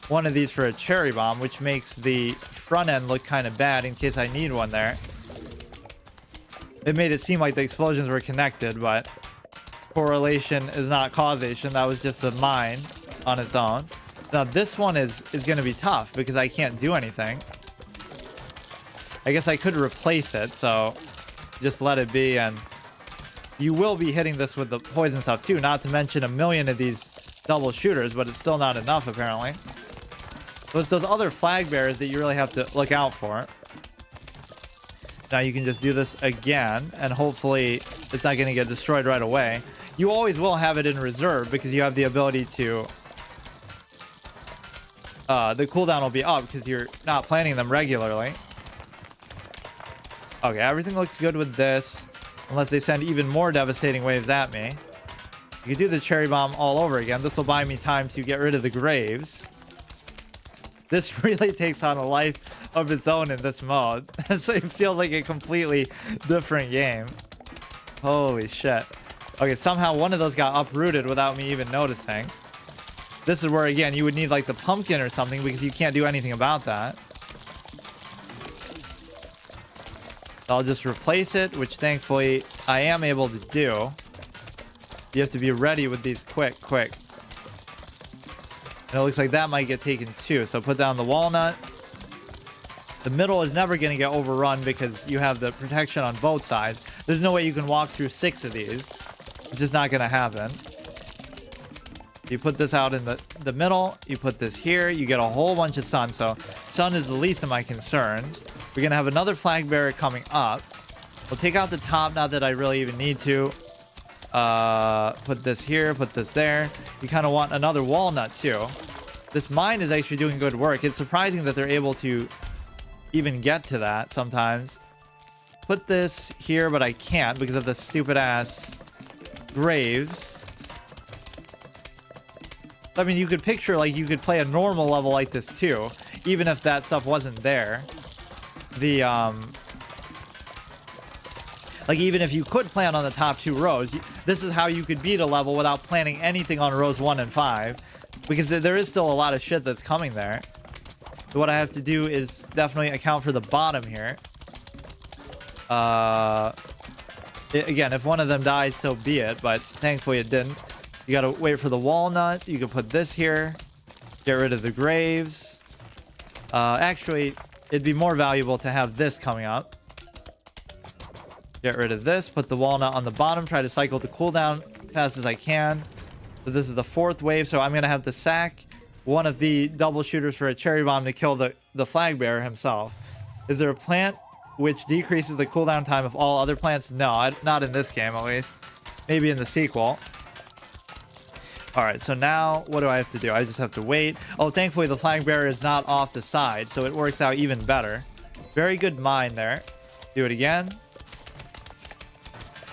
one of these for a cherry bomb, which makes the front end look kind of bad in case I need one there. It made it seem like the explosions were connected, but correlation is not causation. That was just a mine on its own. Now this one is going to be tough because I can't do anything. I guess I could replace it, so just let it be. And you will be hitting this with the poison stuff too, not to mention a million of these double shooters, but it's still not enough apparently. So it's those other flag bearers that you really have to look out for. Now you can just do this again, and hopefully it's not going to get destroyed right away. You always will have it in reserve because you have the ability to... the cooldown will be up because you're not planting them regularly. Okay, everything looks good with this. Unless they send even more devastating waves at me. You can do the cherry bomb all over again. This will buy me time to get rid of the graves. This really takes on a life of its own in this mode. So it feels like a completely different game. Holy shit. Okay, somehow one of those got uprooted without me even noticing. This is where, again, you would need like the pumpkin or something because you can't do anything about that. I'll just replace it, which thankfully I am able to do. You have to be ready with these quick. And it looks like that might get taken too. So put down the walnut. The middle is never going to get overrun because you have the protection on both sides. There's no way you can walk through 6 of these. It's just not going to happen. You put this out in the middle. You put this here. You get a whole bunch of sun. So sun is the least of my concerns. We're going to have another flag bearer coming up. We'll take out the top, not that I really even need to. Put this here, put this there. You kind of want another walnut too. This mine is actually doing good work. It's surprising that they're able to even get to that sometimes. Put this here, but I can't because of the stupid ass graves. I mean, you could picture like you could play a normal level like this too, even if that stuff wasn't there. Like even if you could plan on the top 2 rows, this is how you could beat a level without planning anything on rows 1 and 5, because there is still a lot of shit that's coming there. So what I have to do is definitely account for the bottom here. Again, if one of them dies, so be it, but thankfully it didn't. You gotta wait for the walnut. You can put this here. Get rid of the graves. Actually, it'd be more valuable to have this coming up. Get rid of this. Put the walnut on the bottom. Try to cycle the cooldown fast as I can. So this is the 4th wave. So I'm going to have to sack one of the double shooters for a cherry bomb to kill the flag bearer himself. Is there a plant which decreases the cooldown time of all other plants? No, not in this game at least. Maybe in the sequel. Alright, so now what do I have to do? I just have to wait. Oh, thankfully the flag bearer is not off the side, so it works out even better. Very good mine there. Do it again.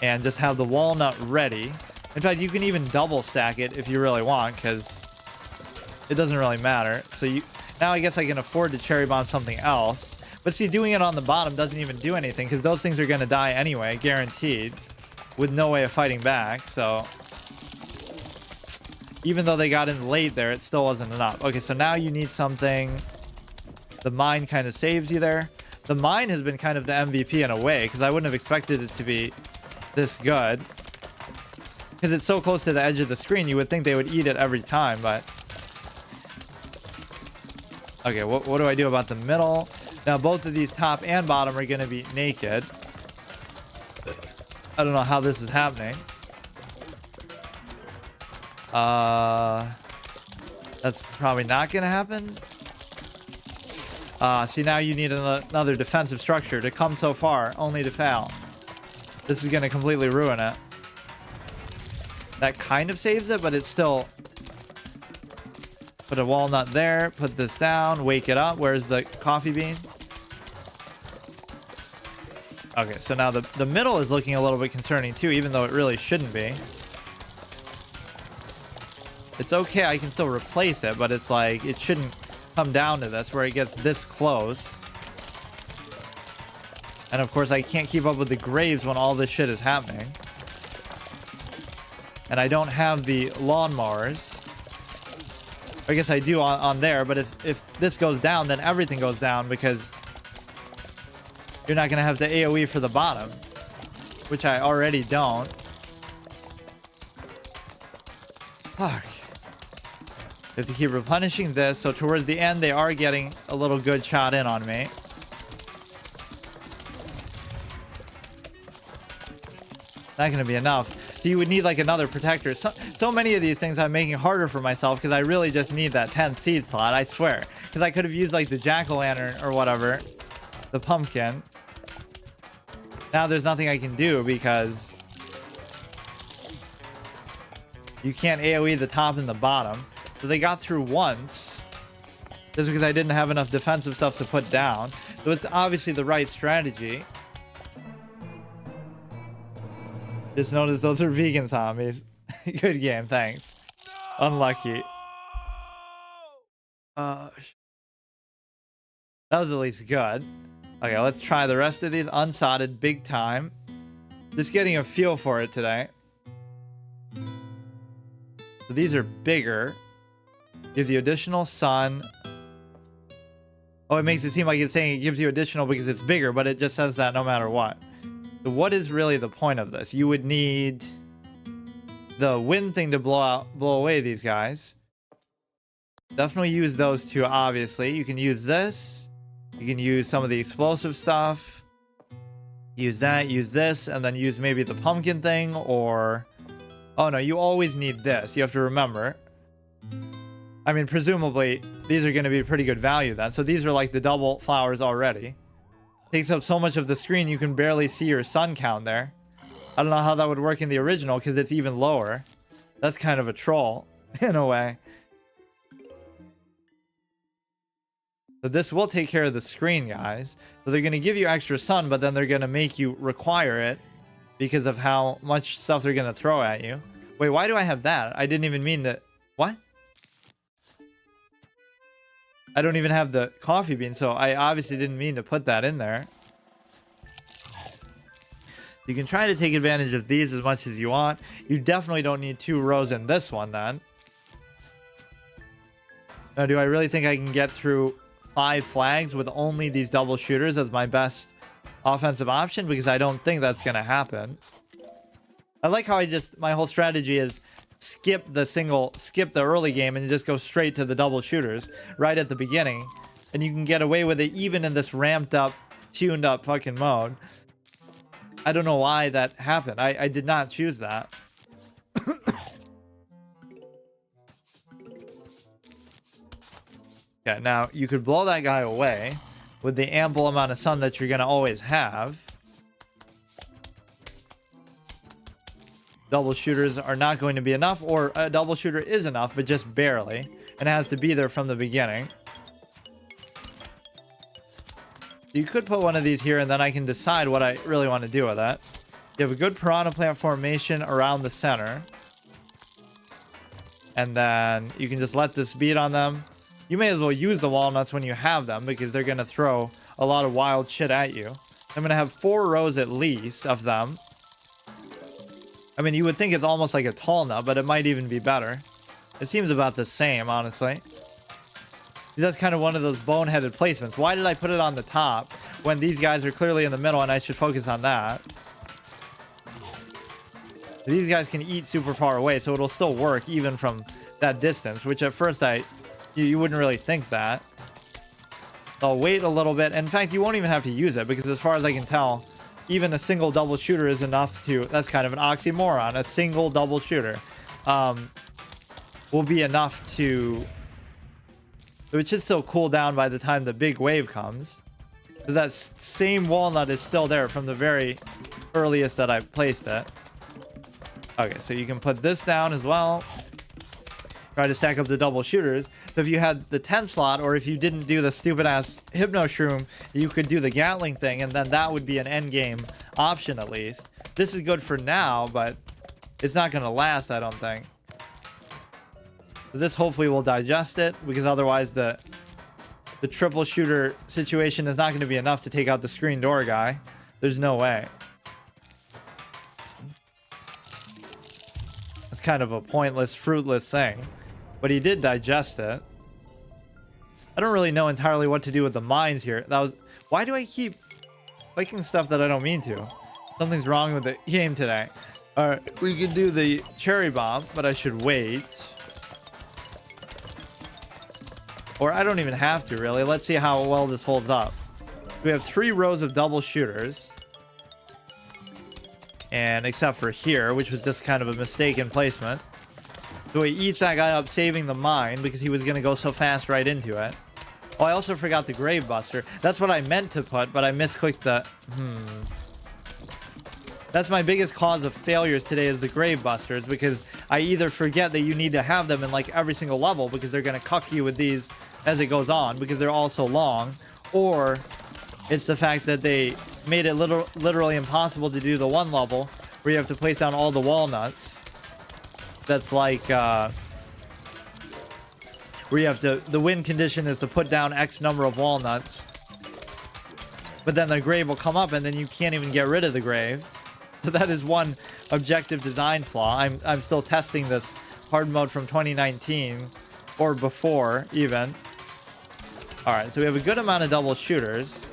And just have the walnut ready. In fact, you can even double stack it if you really want, because it doesn't really matter. So now I guess I can afford to cherry bomb something else. But see, doing it on the bottom doesn't even do anything, because those things are going to die anyway, guaranteed. With no way of fighting back, so... Even though they got in late there, it still wasn't enough. Okay, so now you need something. The mine kind of saves you there. The mine has been kind of the MVP in a way, because I wouldn't have expected it to be this good. Because it's so close to the edge of the screen, you would think they would eat it every time, but... Okay, what do I do about the middle? Now, both of these top and bottom are going to be naked. I don't know how this is happening. That's probably not gonna happen. See, now you need another defensive structure to come so far, only to fail. This is gonna completely ruin it. That kind of saves it, but it's still... Put a walnut there, put this down, wake it up. Where's the coffee bean? Okay, so now the middle is looking a little bit concerning too, even though it really shouldn't be. It's okay, I can still replace it, but it's like, it shouldn't come down to this, where it gets this close. And of course, I can't keep up with the graves when all this shit is happening. And I don't have the lawnmowers. I guess I do on there, but if this goes down, then everything goes down, because you're not going to have the AoE for the bottom, which I already don't. Fuck. Have to keep replenishing this, so towards the end they are getting a little good shot in on me. Not gonna be enough. So you would need like another protector. So many of these things I'm making harder for myself, because I really just need that 10 seed slot, I swear. Because I could have used like the jack-o'-lantern or whatever, the pumpkin. Now there's nothing I can do, because you can't AoE the top and the bottom. So they got through once, just because I didn't have enough defensive stuff to put down. So it's obviously the right strategy. Just notice those are vegan zombies. Good game, thanks. Unlucky. That was at least good. Okay, let's try the rest of these. Unsodded, big time. Just getting a feel for it today. So these are bigger. Gives you additional sun. Oh, it makes it seem like it's saying it gives you additional because it's bigger, but it just says that no matter what. So what is really the point of this? You would need the wind thing to blow away these guys. Definitely use those two, obviously. You can use this. You can use some of the explosive stuff. Use that, use this, and then use maybe the pumpkin thing, or... Oh no, you always need this. You have to remember. I mean, presumably, these are going to be pretty good value then. So these are like the double flowers already. Takes up so much of the screen, you can barely see your sun count there. I don't know how that would work in the original, because it's even lower. That's kind of a troll, in a way. So this will take care of the screen, guys. So they're going to give you extra sun, but then they're going to make you require it because of how much stuff they're going to throw at you. Wait, why do I have that? I didn't even mean to... What? I don't even have the coffee bean, so I obviously didn't mean to put that in there. You can try to take advantage of these as much as you want. You definitely don't need 2 rows in this one, then. Now, do I really think I can get through 5 flags with only these double shooters as my best offensive option? Because I don't think that's going to happen. I like how my whole strategy is skip the early game and just go straight to the double shooters right at the beginning. And you can get away with it even in this ramped up, tuned up fucking mode. I don't know why that happened. I did not choose that. Okay, now you could blow that guy away with the ample amount of sun that you're going to always have. Double shooters are not going to be enough, or a double shooter is enough, but just barely. And it has to be there from the beginning. You could put one of these here, and then I can decide what I really want to do with it. You have a good piranha plant formation around the center. And then you can just let this beat on them. You may as well use the walnuts when you have them, because they're going to throw a lot of wild shit at you. I'm going to have 4 rows at least of them. I mean, you would think it's almost like a tall nut, but it might even be better. It seems about the same, honestly. That's kind of one of those boneheaded placements. Why did I put it on the top when these guys are clearly in the middle and I should focus on that? These guys can eat super far away, so it'll still work even from that distance, which at first you wouldn't really think that. So I'll wait a little bit. In fact, you won't even have to use it, because as far as I can tell, even a single double shooter is enough to... That's kind of an oxymoron. A single double shooter will be enough to... It should still cool down by the time the big wave comes. Because that same walnut is still there from the very earliest that I placed it. Okay, so you can put this down as well. Try to stack up the double shooters. So if you had the 10 slot, or if you didn't do the stupid ass hypno shroom, you could do the Gatling thing, and then that would be an end game option at least. This is good for now, but it's not going to last, I don't think. So this hopefully will digest it, because otherwise the triple shooter situation is not going to be enough to take out the screen door guy. There's no way. It's kind of a pointless, fruitless thing. But he did digest it. I don't really know entirely what to do with the mines here. Why do I keep clicking stuff that I don't mean to? Something's wrong with the game today. Alright, we could do the cherry bomb, but I should wait. Or I don't even have to, really. Let's see how well this holds up. We have 3 rows of double shooters. And except for here, which was just kind of a mistaken placement. So he eats that guy up, saving the mine, because he was going to go so fast right into it. Oh, I also forgot the Grave Buster. That's what I meant to put, but I misclicked the... That's my biggest cause of failures today, is the Grave Busters, because I either forget that you need to have them in like every single level, because they're going to cuck you with these as it goes on, because they're all so long, or it's the fact that they made it literally impossible to do the one level where you have to place down all the walnuts. That's like where you have to, the win condition is to put down X number of walnuts, but then the grave will come up and then you can't even get rid of the grave. So that is one objective design flaw. I'm still testing this hard mode from 2019 or before even. All right, so we have a good amount of double shooters.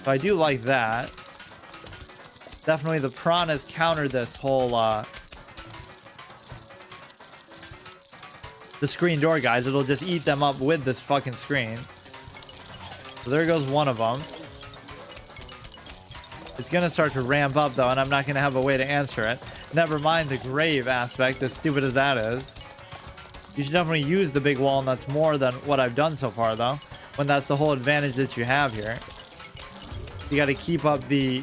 So I do like that. Definitely the piranhas counter this whole the screen door guys. It'll just eat them up with this fucking screen. So there goes one of them. It's gonna start to ramp up though, and I'm not gonna have a way to answer it. Never mind the grave aspect, as stupid as that is. You should definitely use the big walnuts more than what I've done so far though, when that's the whole advantage that you have here. You got to keep up the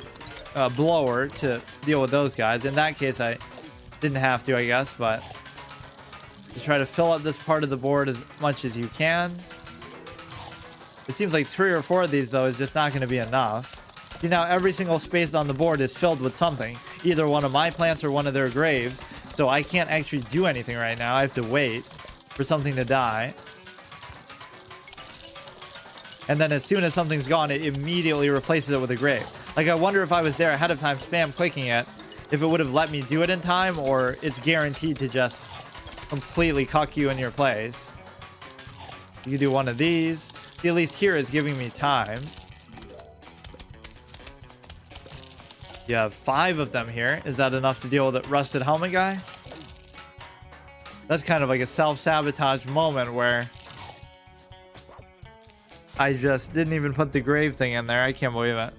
blower to deal with those guys. In that case, I didn't have to, I guess, but just try to fill up this part of the board as much as you can. It seems like 3 or 4 of these, though, is just not going to be enough. See, now every single space on the board is filled with something. Either one of my plants or one of their graves. So I can't actually do anything right now. I have to wait for something to die. And then as soon as something's gone, it immediately replaces it with a grave. Like, I wonder if I was there ahead of time spam clicking it, if it would have let me do it in time, or it's guaranteed to just completely cuck you in your place. You can do one of these. See, at least here it's giving me time. You have 5 of them here. Is that enough to deal with the rusted helmet guy? That's kind of like a self-sabotage moment where I just didn't even put the grave thing in there. I can't believe it.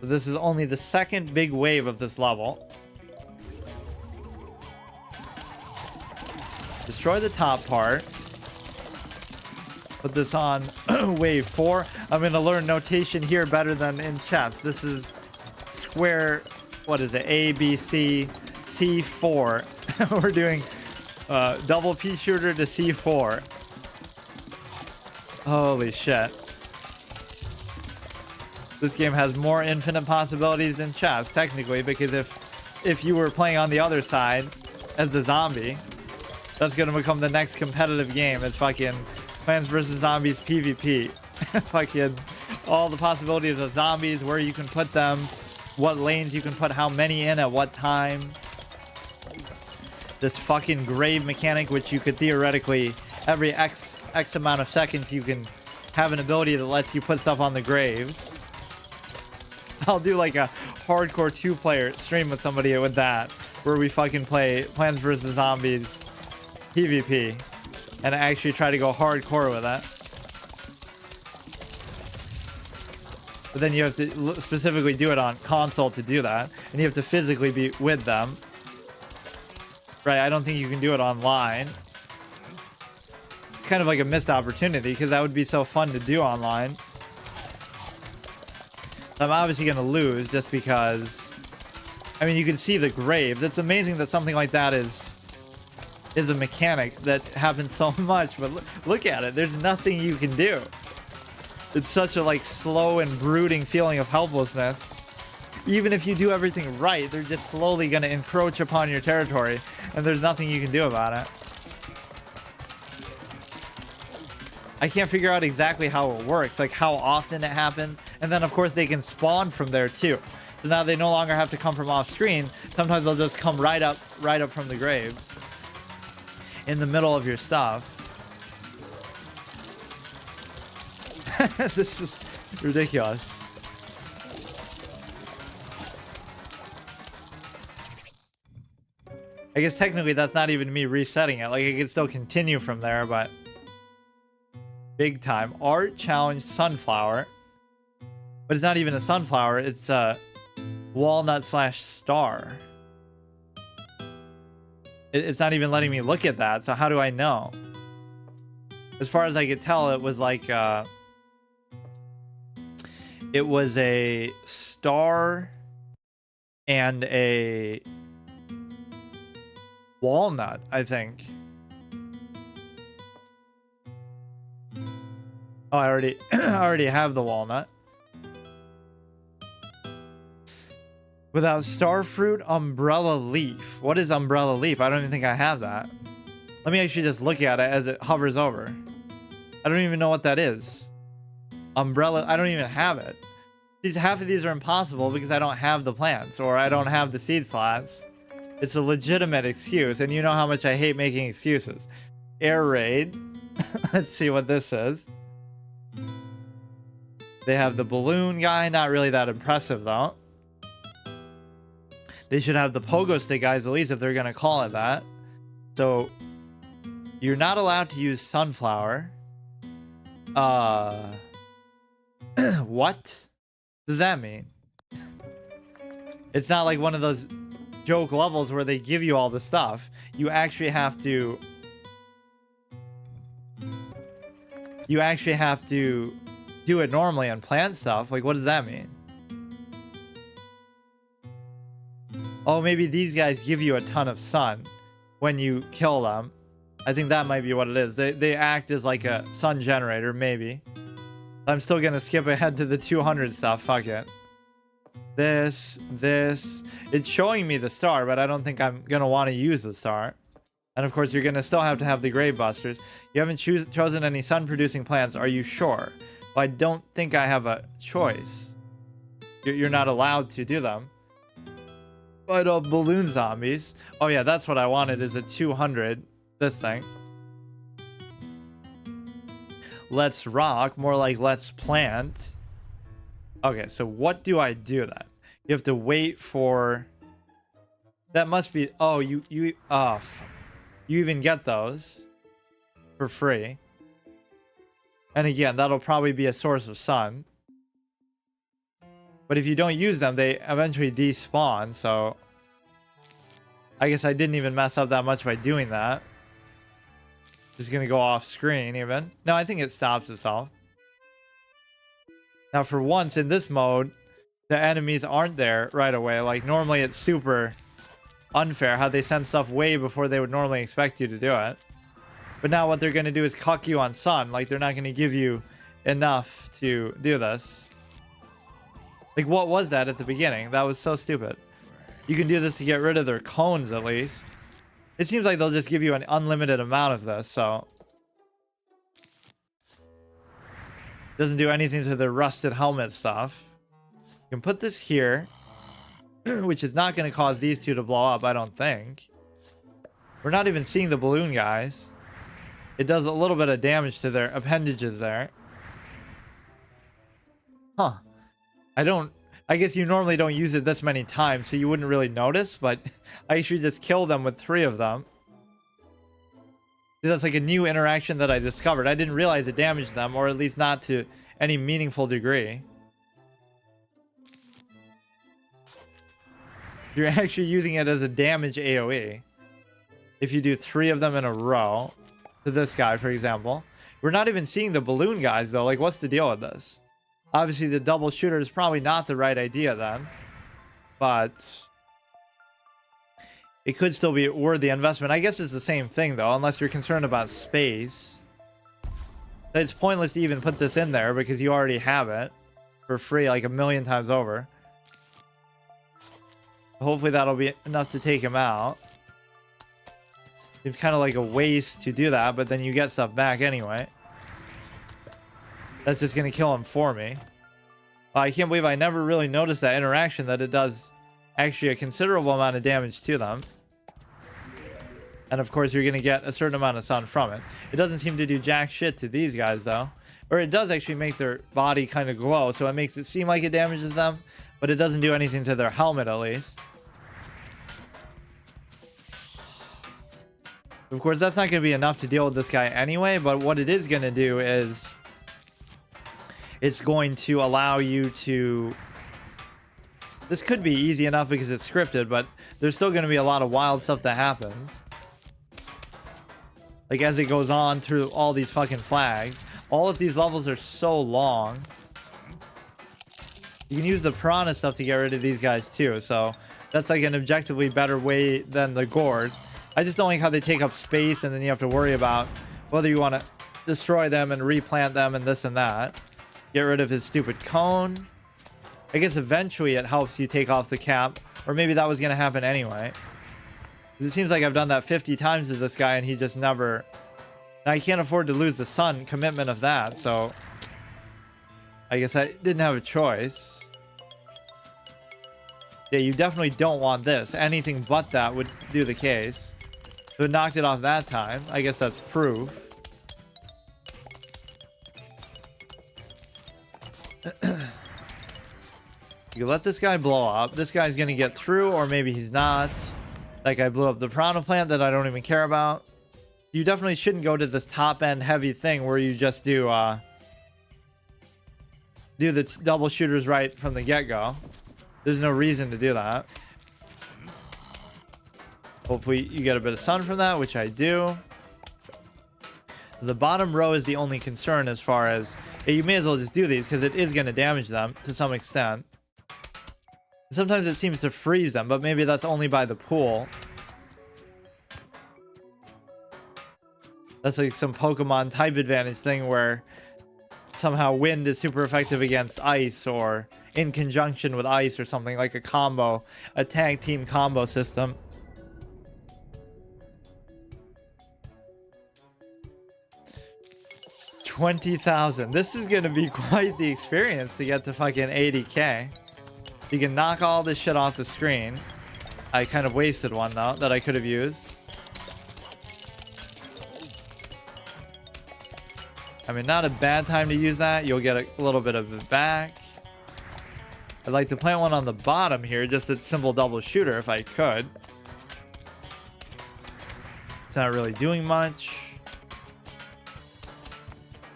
So this is only the second big wave of this level. Destroy the top part. Put this on wave 4. I'm going to learn notation here better than in chess. This is square, what is it? A, B, C, C4. We're doing double pea shooter to C4. Holy shit. This game has more infinite possibilities than chess, technically, because if you were playing on the other side as the zombie, that's going to become the next competitive game. It's fucking Plants vs. Zombies PvP. Fucking all the possibilities of zombies, where you can put them, what lanes you can put how many in at what time. This fucking grave mechanic, which you could theoretically, every X amount of seconds, you can have an ability that lets you put stuff on the grave. I'll do like a hardcore 2-player stream with somebody with that, where we fucking play Plants vs. Zombies PvP and actually try to go hardcore with that. But then you have to specifically do it on console to do that, and you have to physically be with them. Right, I don't think you can do it online. Kind of like a missed opportunity, because that would be so fun to do online. I'm obviously going to lose just because, I mean, you can see the graves. It's amazing that something like that is a mechanic that happens so much, but look at it. There's nothing you can do. It's such a like slow and brooding feeling of helplessness. Even if you do everything right, they're just slowly going to encroach upon your territory, and there's nothing you can do about it. I can't figure out exactly how it works, like how often it happens. And then of course they can spawn from there too. So now they no longer have to come from off screen. Sometimes they'll just come right up from the grave in the middle of your stuff. This is ridiculous. I guess technically that's not even me resetting it. Like I can still continue from there, but big time. Art challenge sunflower. But it's not even a sunflower, it's a walnut/star. It's not even letting me look at that, so how do I know? As far as I could tell, it was like it was a star and a walnut, I think. Oh, I already have the walnut. Without star fruit, umbrella leaf. What is umbrella leaf? I don't even think I have that. Let me actually just look at it as it hovers over. I don't even know what that is. Umbrella, I don't even have it. Half of these are impossible because I don't have the plants or I don't have the seed slots. It's a legitimate excuse, and you know how much I hate making excuses. Air raid. Let's see what this is. They have the balloon guy, not really that impressive though. They should have the pogo stick guys at least if they're gonna call it that. So you're not allowed to use sunflower. What does that mean? It's not like one of those joke levels where they give you all the stuff. You actually have to do it normally and plant stuff. Like, what does that mean? Oh, maybe these guys give you a ton of sun when you kill them. I think that might be what it is. They act as like a sun generator, maybe. I'm still gonna skip ahead to the 200 stuff. Fuck it. This. It's showing me the star, but I don't think I'm gonna want to use the star. And of course, you're gonna still have to have the grave busters. You haven't chosen any sun-producing plants. Are you sure? Well, I don't think I have a choice. You're not allowed to do them. But balloon zombies. Oh yeah, that's what I wanted, is a 200. This thing. Let's rock. More like let's plant. Okay, so what do I do then? You have to wait for... That must be... Oh, you... Oh, fuck. You even get those for free. And again, that'll probably be a source of sun. But if you don't use them, they eventually despawn, so I guess I didn't even mess up that much by doing that. Just gonna go off screen even. No, I think it stops itself. Now for once in this mode, the enemies aren't there right away. Like normally it's super unfair how they send stuff way before they would normally expect you to do it. But now what they're gonna do is cuck you on sun. Like they're not gonna give you enough to do this. Like what was that at the beginning? That was so stupid. You can do this to get rid of their cones at least. It seems like they'll just give you an unlimited amount of this, so doesn't do anything to the rusted helmet stuff. You can put this here, which is not going to cause these two to blow up, I don't think. We're not even seeing the balloon guys. It does a little bit of damage to their appendages there. Huh. I guess you normally don't use it this many times, so you wouldn't really notice, but I actually just killed them with 3 of them. That's like a new interaction that I discovered. I didn't realize it damaged them, or at least not to any meaningful degree. You're actually using it as a damage AoE. If you do 3 of them in a row, to this guy, for example. We're not even seeing the balloon guys, though. Like, what's the deal with this? Obviously, the double shooter is probably not the right idea then. But it could still be worth the investment. I guess it's the same thing, though, unless you're concerned about space. It's pointless to even put this in there because you already have it for free like a million times over. Hopefully that'll be enough to take him out. It's kind of like a waste to do that, but then you get stuff back anyway. That's just going to kill him for me. I can't believe I never really noticed that interaction, that it does actually a considerable amount of damage to them. And of course, you're going to get a certain amount of sun from it. It doesn't seem to do jack shit to these guys, though. Or it does actually make their body kind of glow, so it makes it seem like it damages them, but it doesn't do anything to their helmet, at least. Of course, that's not going to be enough to deal with this guy anyway, but what it is going to do is it's going to allow you to... This could be easy enough because it's scripted, but there's still going to be a lot of wild stuff that happens. Like, as it goes on through all these fucking flags. All of these levels are so long. You can use the piranha stuff to get rid of these guys, too. So, that's like an objectively better way than the gourd. I just don't like how they take up space, and then you have to worry about whether you want to destroy them and replant them and this and that. Get rid of his stupid cone. I guess eventually it helps you take off the cap, or maybe that was going to happen anyway. It seems like I've done that 50 times to this guy and he just never... Now, I can't afford to lose the sun commitment of that, so I guess I didn't have a choice. Yeah, you definitely don't want this. Anything but that would do the case. So it knocked it off that time. I guess that's proof. You let this guy blow up. This guy's gonna get through, or maybe he's not. Like, I blew up the piranha plant that I don't even care about. You definitely shouldn't go to this top-end heavy thing where you just do the double shooters right from the get-go. There's no reason to do that. Hopefully you get a bit of sun from that, which I do. The bottom row is the only concern as far as... You may as well just do these because it is going to damage them to some extent. Sometimes it seems to freeze them, but maybe that's only by the pool. That's like some Pokemon type advantage thing where somehow wind is super effective against ice, or in conjunction with ice or something, like a combo, a tag team combo system. $20,000. This is gonna be quite the experience to get to fucking 80k. You can knock all this shit off the screen. I kind of wasted one though that I could have used. I mean, not a bad time to use that. You'll get a little bit of it back. I'd like to plant one on the bottom here, just a simple double shooter if I could. It's not really doing much.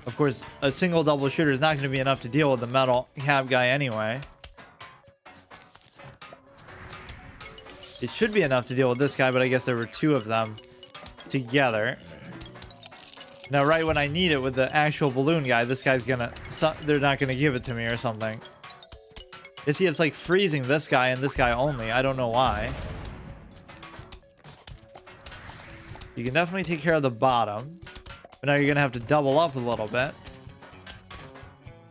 Of course, a single double shooter is not going to be enough to deal with the metal cab guy anyway. It should be enough to deal with this guy, but I guess there were two of them together. Now, right when I need it with the actual balloon guy, this guy's gonna... they're not gonna give it to me or something. You see, it's like freezing this guy and this guy only. I don't know why. You can definitely take care of the bottom. But now you're gonna have to double up a little bit.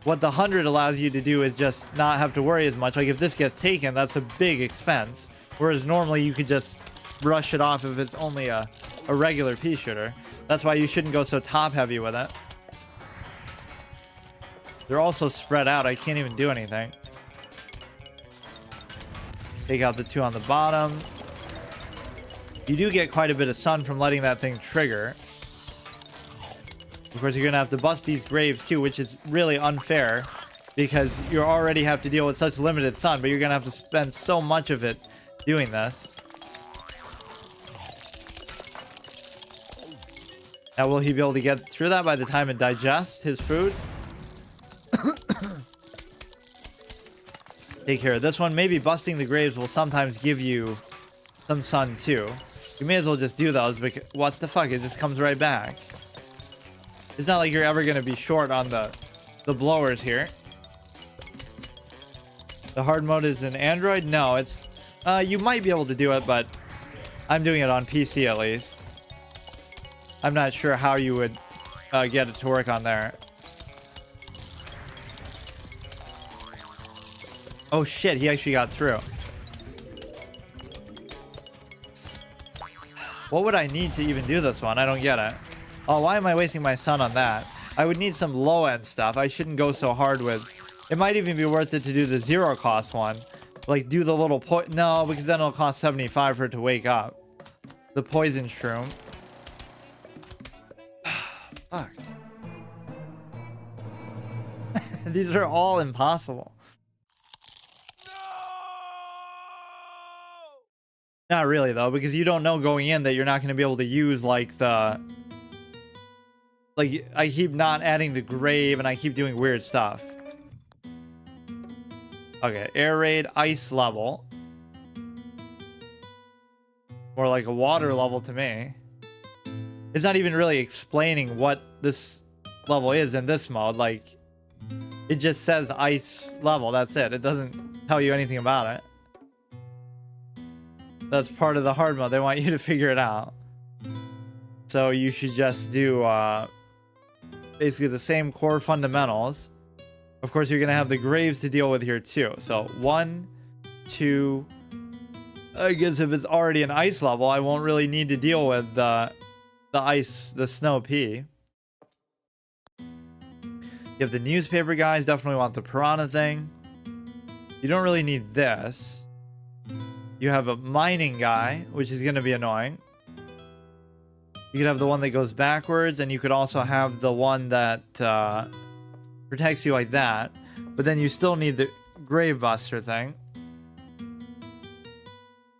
What the 100 allows you to do is just not have to worry as much. Like if this gets taken, that's a big expense. Whereas normally you could just brush it off if it's only a regular pea shooter. That's why you shouldn't go so top heavy with it. They're also spread out. I can't even do anything. Take out the two on the bottom. You do get quite a bit of sun from letting that thing trigger. Of course, you're going to have to bust these graves too, which is really unfair because you already have to deal with such limited sun, but you're going to have to spend so much of it doing this. Now, will he be able to get through that by the time it digests his food? Take care of this one. Maybe busting the graves will sometimes give you some sun too. You may as well just do those because what the fuck? It just comes right back. It's not like you're ever going to be short on the blowers here. The hard mode is in Android? No, it's... you might be able to do it, but I'm doing it on PC at least. I'm not sure how you would get it to work on there. Oh shit, he actually got through. What would I need to even do this one? I don't get it. Oh, why am I wasting my sun on that? I would need some low-end stuff. I shouldn't go so hard with... It might even be worth it to do the zero cost one. Like, do the little... No, because then it'll cost 75 for it to wake up. The poison shroom. Fuck. These are all impossible. Not really, though, because you don't know going in that you're not going to be able to use, like, the... Like, I keep not adding the grave, and I keep doing weird stuff. Okay, air raid, ice level. More like a water level to me. It's not even really explaining what this level is in this mode. Like, it just says ice level, that's it. It doesn't tell you anything about it. That's part of the hard mode. They want you to figure it out. So you should just do basically the same core fundamentals. Of course, you're going to have the graves to deal with here too. So 1, 2... I guess if it's already an ice level, I won't really need to deal with the ice, the snow pea. You have the newspaper guys. Definitely want the piranha thing. You don't really need this. You have a mining guy, which is going to be annoying. You could have the one that goes backwards, and you could also have the one that protects you like that. But then you still need the grave buster thing.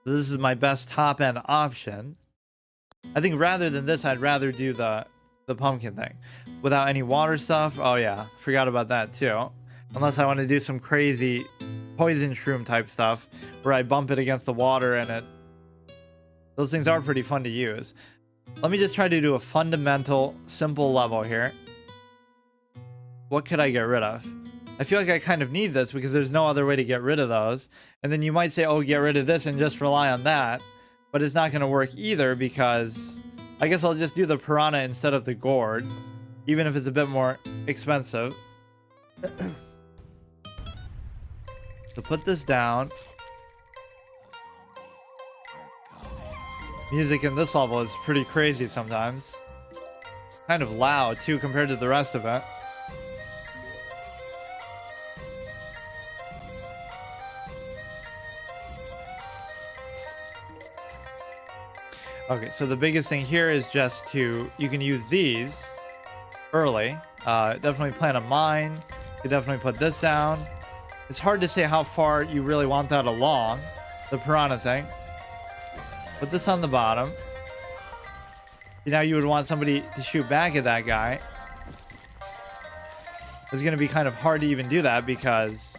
So this is my best top-end option. I think rather than this, I'd rather do the pumpkin thing. Without any water stuff. Oh yeah, forgot about that too. Unless I want to do some crazy poison shroom type stuff where I bump it against the water and it... Those things are pretty fun to use. Let me just try to do a fundamental, simple level here. What could I get rid of? I feel like I kind of need this because there's no other way to get rid of those. And then you might say, oh, get rid of this and just rely on that. But it's not going to work either because I guess I'll just do the piranha instead of the gourd. Even if it's a bit more expensive. So put this down. Music in this level is pretty crazy sometimes. Kind of loud too compared to the rest of it. Okay, so the biggest thing here is just to... You can use these early. Definitely plant a mine. You can definitely put this down. It's hard to say how far you really want that along. The piranha thing. Put this on the bottom. Now you would want somebody to shoot back at that guy. It's going to be kind of hard to even do that because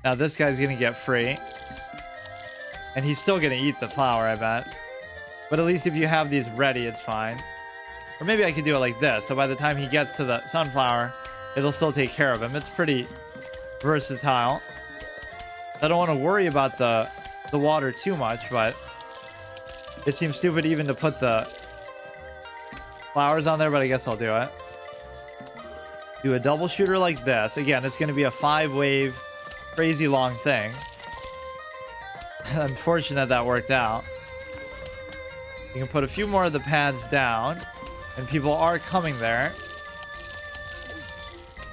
now this guy's going to get free. And he's still going to eat the flower, I bet. But at least if you have these ready, it's fine. Or maybe I could do it like this. So by the time he gets to the sunflower, it'll still take care of him. It's pretty versatile. I don't want to worry about the water too much, but it seems stupid even to put the flowers on there, but I guess I'll do it. Do a double shooter like this. Again, it's going to be a 5-wave, crazy long thing. Unfortunate that worked out. You can put a few more of the pads down, and people are coming there.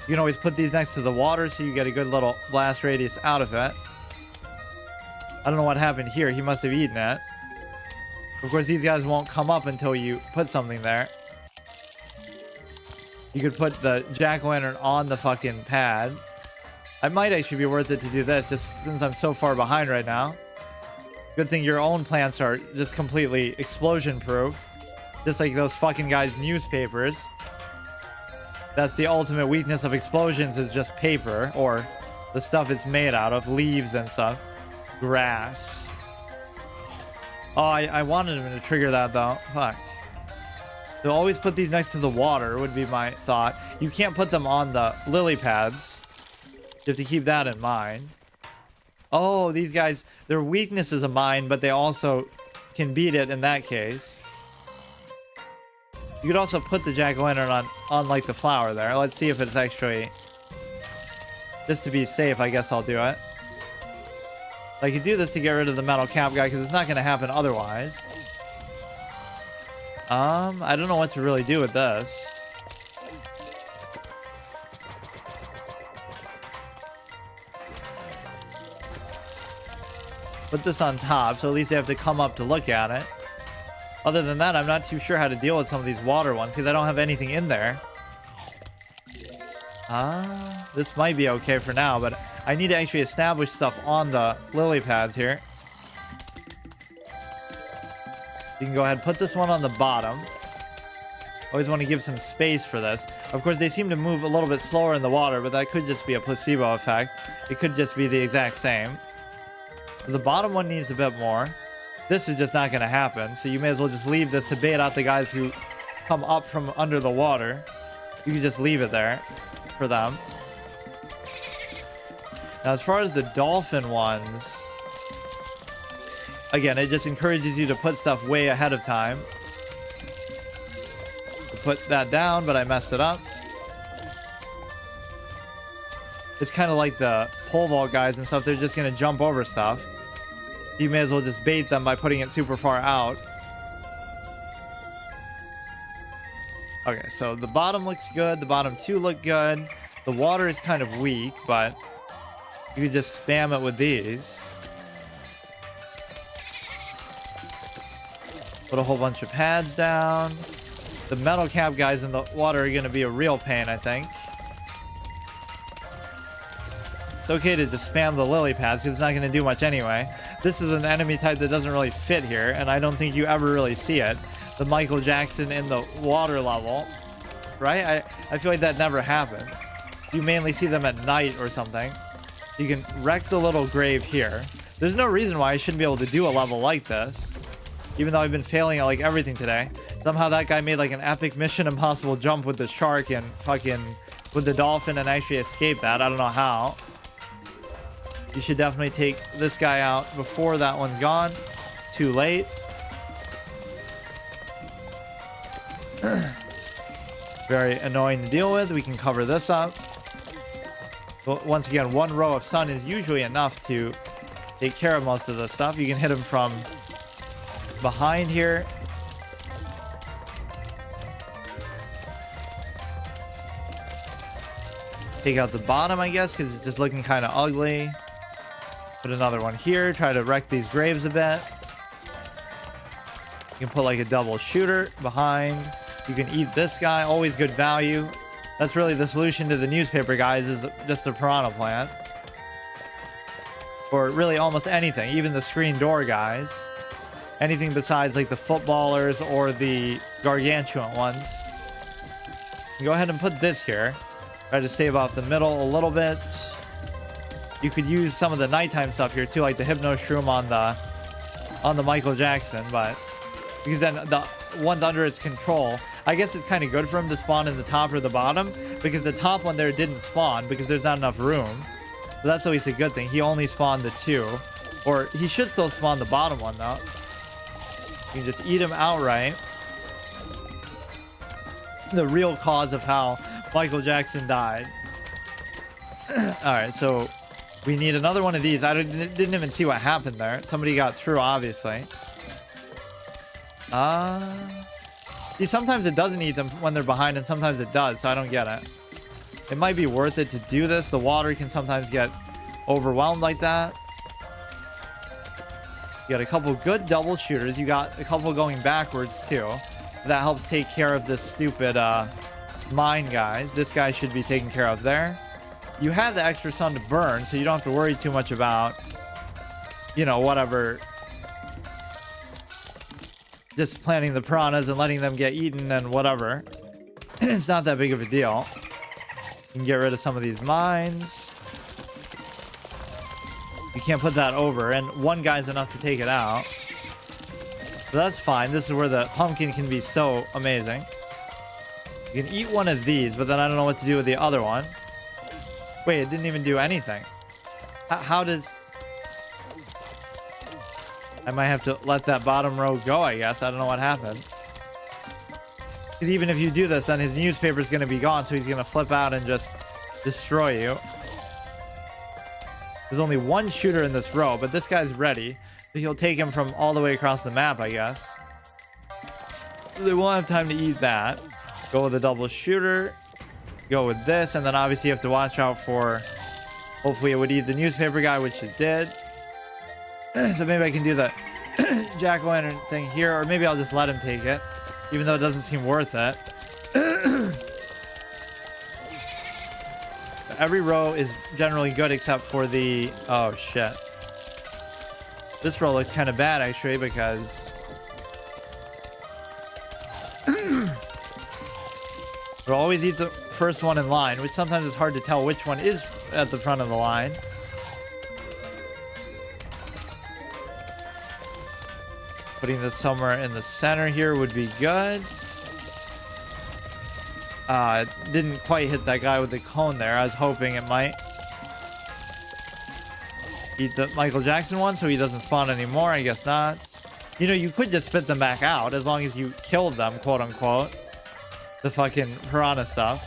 You can always put these next to the water so you get a good little blast radius out of it. I don't know what happened here. He must have eaten it. Of course, these guys won't come up until you put something there. You could put the jack-o'-lantern on the fucking pad. It might actually be worth it to do this, just since I'm so far behind right now. Good thing your own plants are just completely explosion-proof. Just like those fucking guys' newspapers. That's the ultimate weakness of explosions, is just paper, or the stuff it's made out of, leaves and stuff. Grass. Oh, I wanted him to trigger that, though. Fuck. So always put these next to the water would be my thought. You can't put them on the lily pads. You have to keep that in mind. Oh, these guys, their weakness is a mine, but they also can beat it in that case. You could also put the jack-o'-lantern on like the flower there. Let's see if it's actually... Just to be safe, I guess I'll do it. I could do this to get rid of the metal cap guy, because it's not going to happen otherwise. I don't know what to really do with this. Put this on top, so at least they have to come up to look at it. Other than that, I'm not too sure how to deal with some of these water ones, because I don't have anything in there. This might be okay for now, but I need to actually establish stuff on the lily pads here. You can go ahead and put this one on the bottom. Always want to give some space for this. Of course, they seem to move a little bit slower in the water, but that could just be a placebo effect. It could just be the exact same. The bottom one needs a bit more. This is just not going to happen, so you may as well just leave this to bait out the guys who come up from under the water. You can just leave it there for them. Now, as far as the dolphin ones... Again, it just encourages you to put stuff way ahead of time. Put that down, but I messed it up. It's kind of like the pole vault guys and stuff. They're just going to jump over stuff. You may as well just bait them by putting it super far out. Okay, so the bottom looks good. The bottom two look good. The water is kind of weak, but you can just spam it with these. Put a whole bunch of pads down. The metal cap guys in the water are going to be a real pain, I think. It's okay to just spam the lily pads because it's not going to do much anyway. This is an enemy type that doesn't really fit here, and I don't think you ever really see it. The Michael Jackson in the water level, right? I feel like that never happens. You mainly see them at night or something. You can wreck the little grave here. There's no reason why I shouldn't be able to do a level like this. Even though I've been failing at like everything today. Somehow that guy made like an epic Mission Impossible jump with the shark and fucking with the dolphin and actually escape that. I don't know how. You should definitely take this guy out before that one's gone. Too late. Very annoying to deal with. We can cover this up. But once again, one row of sun is usually enough to take care of most of the stuff. You can hit him from behind here. Take out the bottom, I guess, because it's just looking kind of ugly. Put another one here. Try to wreck these graves a bit. You can put like a double shooter behind. You can eat this guy. Always good value. That's really the solution to the newspaper guys, is just a piranha plant. Or really almost anything. Even the screen door guys. anything besides like the footballers or the gargantuan ones. Go ahead and put this here. Try to stave off the middle a little bit. You could use some of the nighttime stuff here too, like the hypno shroom on the Michael Jackson, but because then the ones under its control, I guess it's kind of good for him to spawn in the top or the bottom, because the top one there didn't spawn because there's not enough room. So that's always a good thing. He only spawned the 2, or he should still spawn the bottom one though. You can just eat him outright. The real cause of how Michael Jackson died. All right, so we need another one of these. I didn't even see what happened there. Somebody got through, obviously. See, sometimes it doesn't eat them when they're behind, and sometimes it does, so I don't get it. It might be worth it to do this. The water can sometimes get overwhelmed like that. You got a couple good double shooters. You got a couple going backwards, too. That helps take care of this stupid mine guys. This guy should be taken care of there. You have the extra sun to burn, so you don't have to worry too much about, you know, whatever. Just planting the piranhas and letting them get eaten and whatever. It's not that big of a deal. You can get rid of some of these mines. You can't put that over, and one guy's enough to take it out. So that's fine. This is where the pumpkin can be so amazing. You can eat one of these, but then I don't know what to do with the other one. Wait, it didn't even do anything. How does... I might have to let that bottom row go, I guess. I don't know what happened. Because even if you do this, then his newspaper is going to be gone, so he's going to flip out and just destroy you. There's only one shooter in this row, but this guy's ready. So he'll take him from all the way across the map, I guess. So they won't have time to eat that. Go with a double shooter. Go with this, and then obviously you have to watch out for... Hopefully it would eat the newspaper guy, which it did. So maybe I can do the jack-o'-lantern thing here, or maybe I'll just let him take it, even though it doesn't seem worth it. Every row is generally good except for the... Oh, shit. This row looks kind of bad, actually, because... We'll always eat the first one in line, which sometimes is hard to tell which one is at the front of the line. Putting this somewhere in the center here would be good. Didn't quite hit that guy with the cone there. I was hoping it might. Eat the Michael Jackson one so he doesn't spawn anymore. I guess not. You know, you could just spit them back out as long as you killed them, quote unquote. The fucking piranha stuff.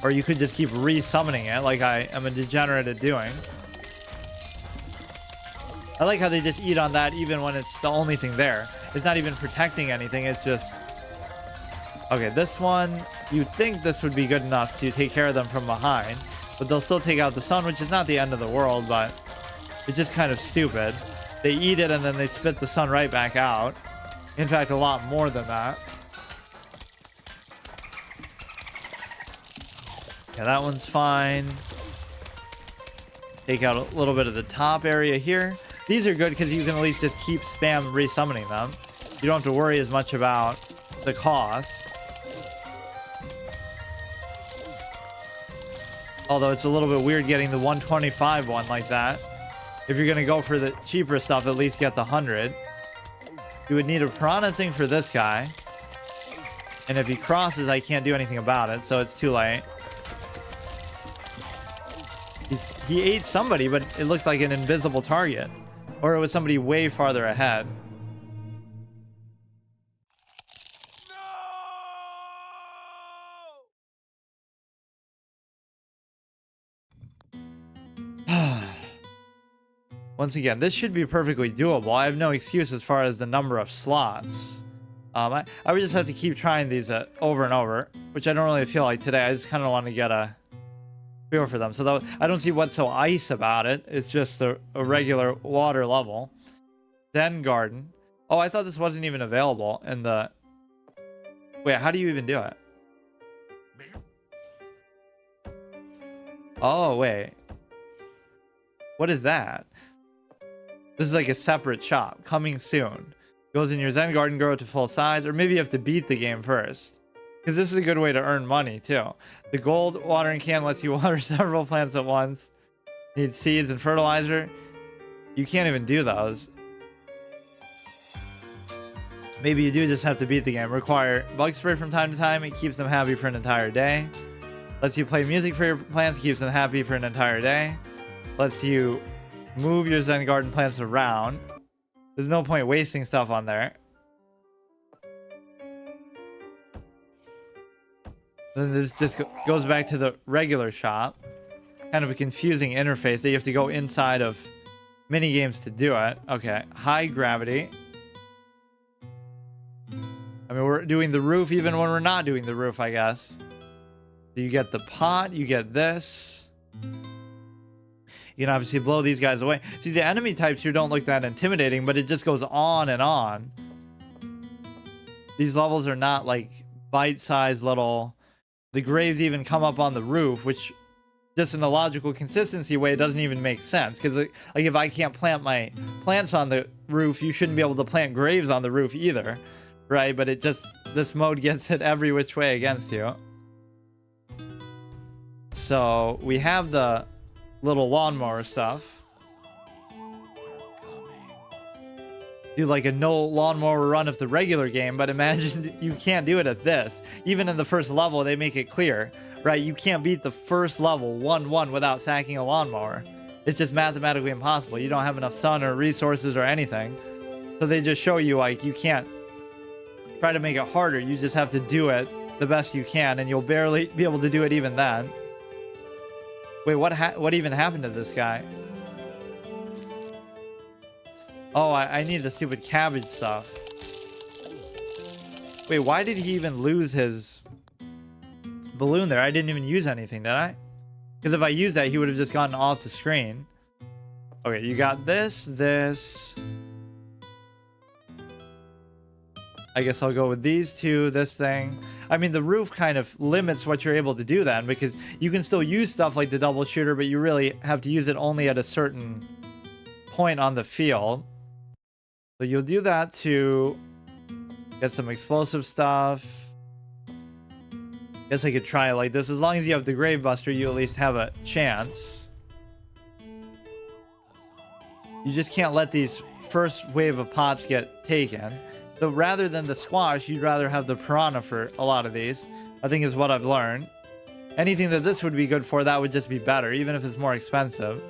Or you could just keep re-summoning it like I am a degenerate at doing. I like how they just eat on that even when it's the only thing there. It's not even protecting anything. It's just... Okay, this one, you'd think this would be good enough to take care of them from behind. But they'll still take out the sun, which is not the end of the world, but it's just kind of stupid. They eat it and then they spit the sun right back out. In fact, a lot more than that. Yeah, that one's fine. Take out a little bit of the top area here. These are good because you can at least just keep spam resummoning them. You don't have to worry as much about the cost. Although it's a little bit weird getting the 125 one like that. If you're going to go for the cheaper stuff, at least get the 100. You would need a piranha thing for this guy. And if he crosses, I can't do anything about it, so it's too late. He ate somebody, but it looked like an invisible target. Or it was somebody way farther ahead. Once again, this should be perfectly doable. I have no excuse as far as the number of slots. I would just have to keep trying these over and over, which I don't really feel like today. I just kind of want to get a feel for them. So I don't see what's so ice about it. It's just a regular water level. Zen garden. Oh, I thought this wasn't even available in the... Wait, how do you even do it? Oh, wait. What is that? This is like a separate shop coming soon. Goes in your Zen garden, grow it to full size, or maybe you have to beat the game first. Because this is a good way to earn money too. The gold watering can lets you water several plants at once. Need seeds and fertilizer. You can't even do those. Maybe you do just have to beat the game. Require bug spray from time to time. It keeps them happy for an entire day. Lets you play music for your plants. Keeps them happy for an entire day. Lets you move your Zen garden plants around. There's no point wasting stuff on there. Then this just goes back to the regular shop. Kind of a confusing interface that you have to go inside of mini games to do it. Okay, high gravity. I mean, we're doing the roof even when we're not doing the roof, I guess. So you get the pot, you get this. You can obviously blow these guys away. See, the enemy types here don't look that intimidating, but it just goes on and on. These levels are not like bite-sized little... The graves even come up on the roof, which just in a logical consistency way, it doesn't even make sense. Because like if I can't plant my plants on the roof, you shouldn't be able to plant graves on the roof either. Right? But it just... This mode gets it every which way against you. So we have the little lawnmower stuff. Do like a no lawnmower run of the regular game, but imagine you can't do it at this. Even in the first level, they make it clear, right? You can't beat the first level 1-1 without sacking a lawnmower. It's just mathematically impossible. You don't have enough sun or resources or anything. So they just show you like you can't try to make it harder. You just have to do it the best you can, and you'll barely be able to do it even then. Wait, what even happened to this guy? Oh, I need the stupid cabbage stuff. Wait, why did he even lose his balloon there? I didn't even use anything, did I? Because if I used that, he would have just gotten off the screen. Okay, you got this. I guess I'll go with these two, this thing. I mean, the roof kind of limits what you're able to do then, because you can still use stuff like the double shooter, but you really have to use it only at a certain point on the field. So you'll do that to get some explosive stuff. Guess I could try it like this. As long as you have the Grave Buster, you at least have a chance. You just can't let these first wave of pots get taken. So rather than the squash, you'd rather have the piranha for a lot of these, I think is what I've learned. Anything that this would be good for, that would just be better, even if it's more expensive.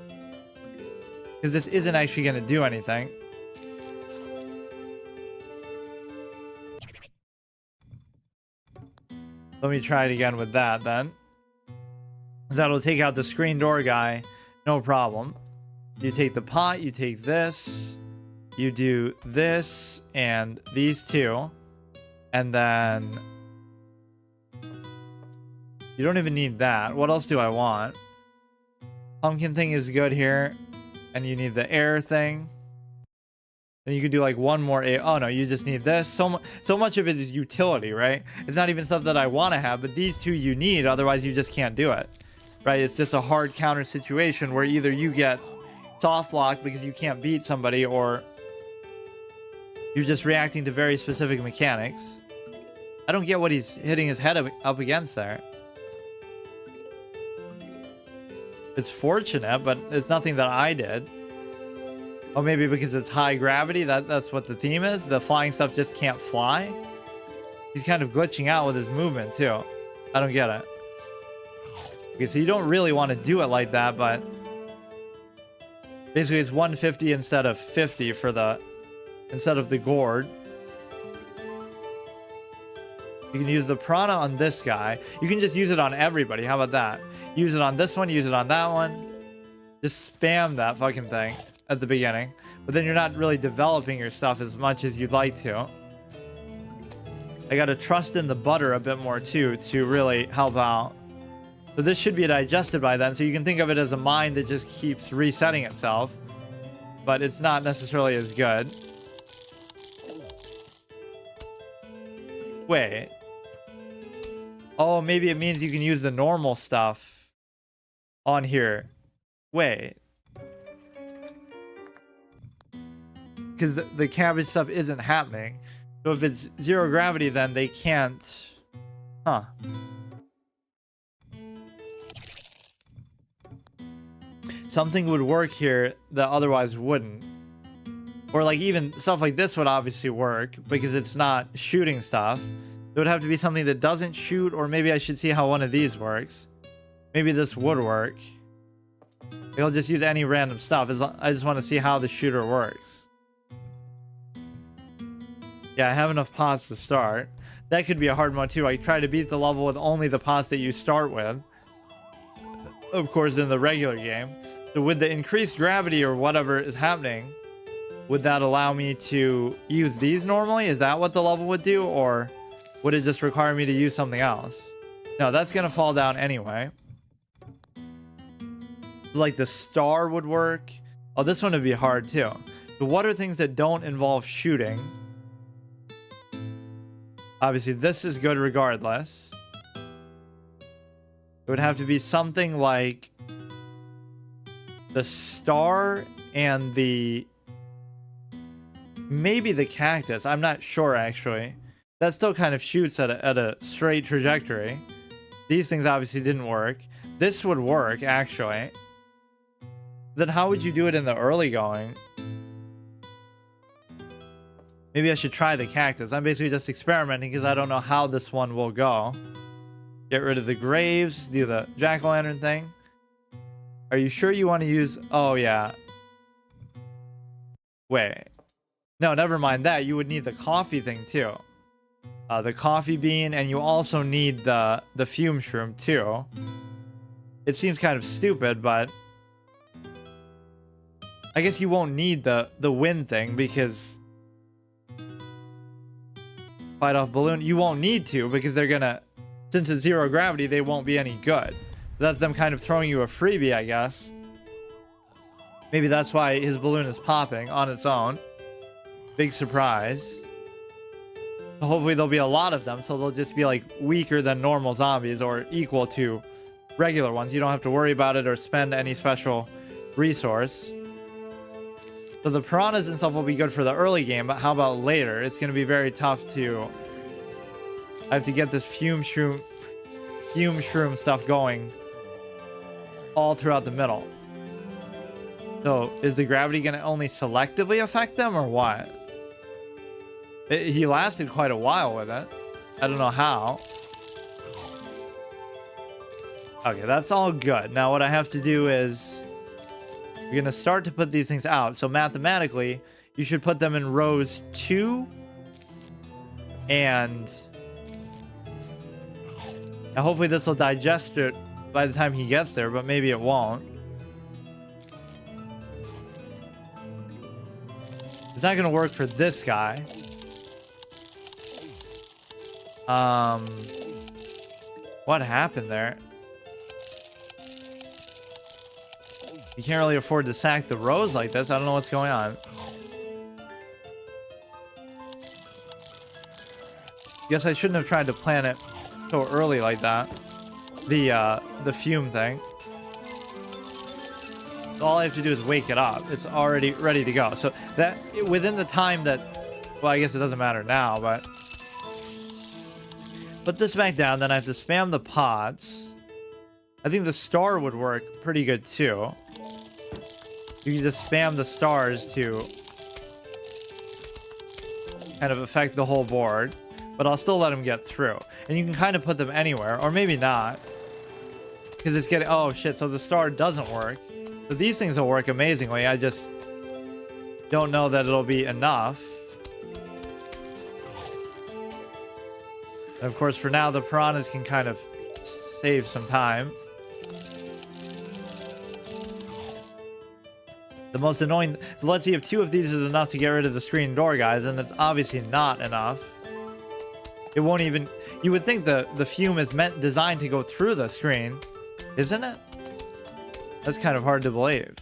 Because this isn't actually going to do anything. Let me try it again with that then. That'll take out the screen door guy, no problem. You take the pot, you take this. You do this and these two. And then... You don't even need that. What else do I want? Pumpkin thing is good here. And you need the air thing. Then you could do like one more air. Oh no, you just need this. So much of it is utility, right? It's not even stuff that I want to have, but these two you need, otherwise you just can't do it. Right? It's just a hard counter situation where either you get soft locked because you can't beat somebody, or you're just reacting to very specific mechanics. I don't get what he's hitting his head up against there. It's fortunate, but it's nothing that I did. Oh, maybe because it's high gravity? That's what the theme is? The flying stuff just can't fly? He's kind of glitching out with his movement, too. I don't get it. Okay, so you don't really want to do it like that, but... Basically, it's 150 instead of 50 for the... Instead of the gourd. You can use the prana on this guy. You can just use it on everybody. How about that? Use it on this one, use it on that one. Just spam that fucking thing at the beginning. But then you're not really developing your stuff as much as you'd like to. I gotta trust in the butter a bit more too to really help out. So this should be digested by then. So you can think of it as a mind that just keeps resetting itself. But it's not necessarily as good. Wait. Oh, maybe it means you can use the normal stuff on here. Wait. because the cabbage stuff isn't happening. So if it's 0 gravity, then they can't. Huh. Something would work here that otherwise wouldn't. Or like even stuff like this would obviously work because it's not shooting stuff. It would have to be something that doesn't shoot, or maybe I should see how one of these works. Maybe this would work. I'll just use any random stuff. I just want to see how the shooter works. Yeah, I have enough pots to start. That could be a hard one too. I try to beat the level with only the pots that you start with. Of course, in the regular game. So with the increased gravity or whatever is happening, would that allow me to use these normally? Is that what the level would do? Or would it just require me to use something else? No, that's going to fall down anyway. Like the star would work. Oh, this one would be hard too. So what are things that don't involve shooting? Obviously, this is good regardless. It would have to be something like the star and the... maybe the cactus. I'm not sure, actually. That still kind of shoots at a straight trajectory. These things obviously didn't work. This would work, actually. Then how would you do it in the early going? Maybe I should try the cactus. I'm basically just experimenting because I don't know how this one will go. Get rid of the graves. Do the jack-o'-lantern thing. Are you sure you want to use... oh, yeah. Wait. No, never mind that. You would need the coffee thing, too. The coffee bean, and you also need the fume shroom, too. It seems kind of stupid, but... I guess you won't need the wind thing because... fight off balloon. You won't need to because they're gonna... since it's 0 gravity, they won't be any good. That's them kind of throwing you a freebie, I guess. Maybe that's why his balloon is popping on its own. Big surprise. Hopefully there'll be a lot of them, so they'll just be like weaker than normal zombies or equal to regular ones. You don't have to worry about it or spend any special resource. So the piranhas and stuff will be good for the early game, but how about later? It's going to be very tough to... I have to get this fume shroom stuff going all throughout the middle. So is the gravity going to only selectively affect them or what? He lasted quite a while with it. I don't know how. Okay, that's all good. Now what I have to do is... we're going to start to put these things out. So mathematically, you should put them in rows 2 and... now hopefully this will digest it by the time he gets there, but maybe it won't. It's not going to work for this guy. What happened there? You can't really afford to sack the rows like this. I don't know what's going on. Guess I shouldn't have tried to plan it so early like that. The fume thing. All I have to do is wake it up. It's already ready to go. So that within the time that, well, I guess it doesn't matter now, but put this back down. Then I have to spam the pots. I think the star would work pretty good too. You can just spam the stars to kind of affect the whole board, but I'll still let them get through. And you can kind of put them anywhere, or maybe not, because it's getting... oh shit, so the star doesn't work. So these things will work amazingly. I just don't know that it'll be enough. And of course, for now, the piranhas can kind of save some time. The most annoying... so let's see if 2 of these is enough to get rid of the screen door, guys, and it's obviously not enough. It won't even... you would think the fume is designed to go through the screen, isn't it? That's kind of hard to believe.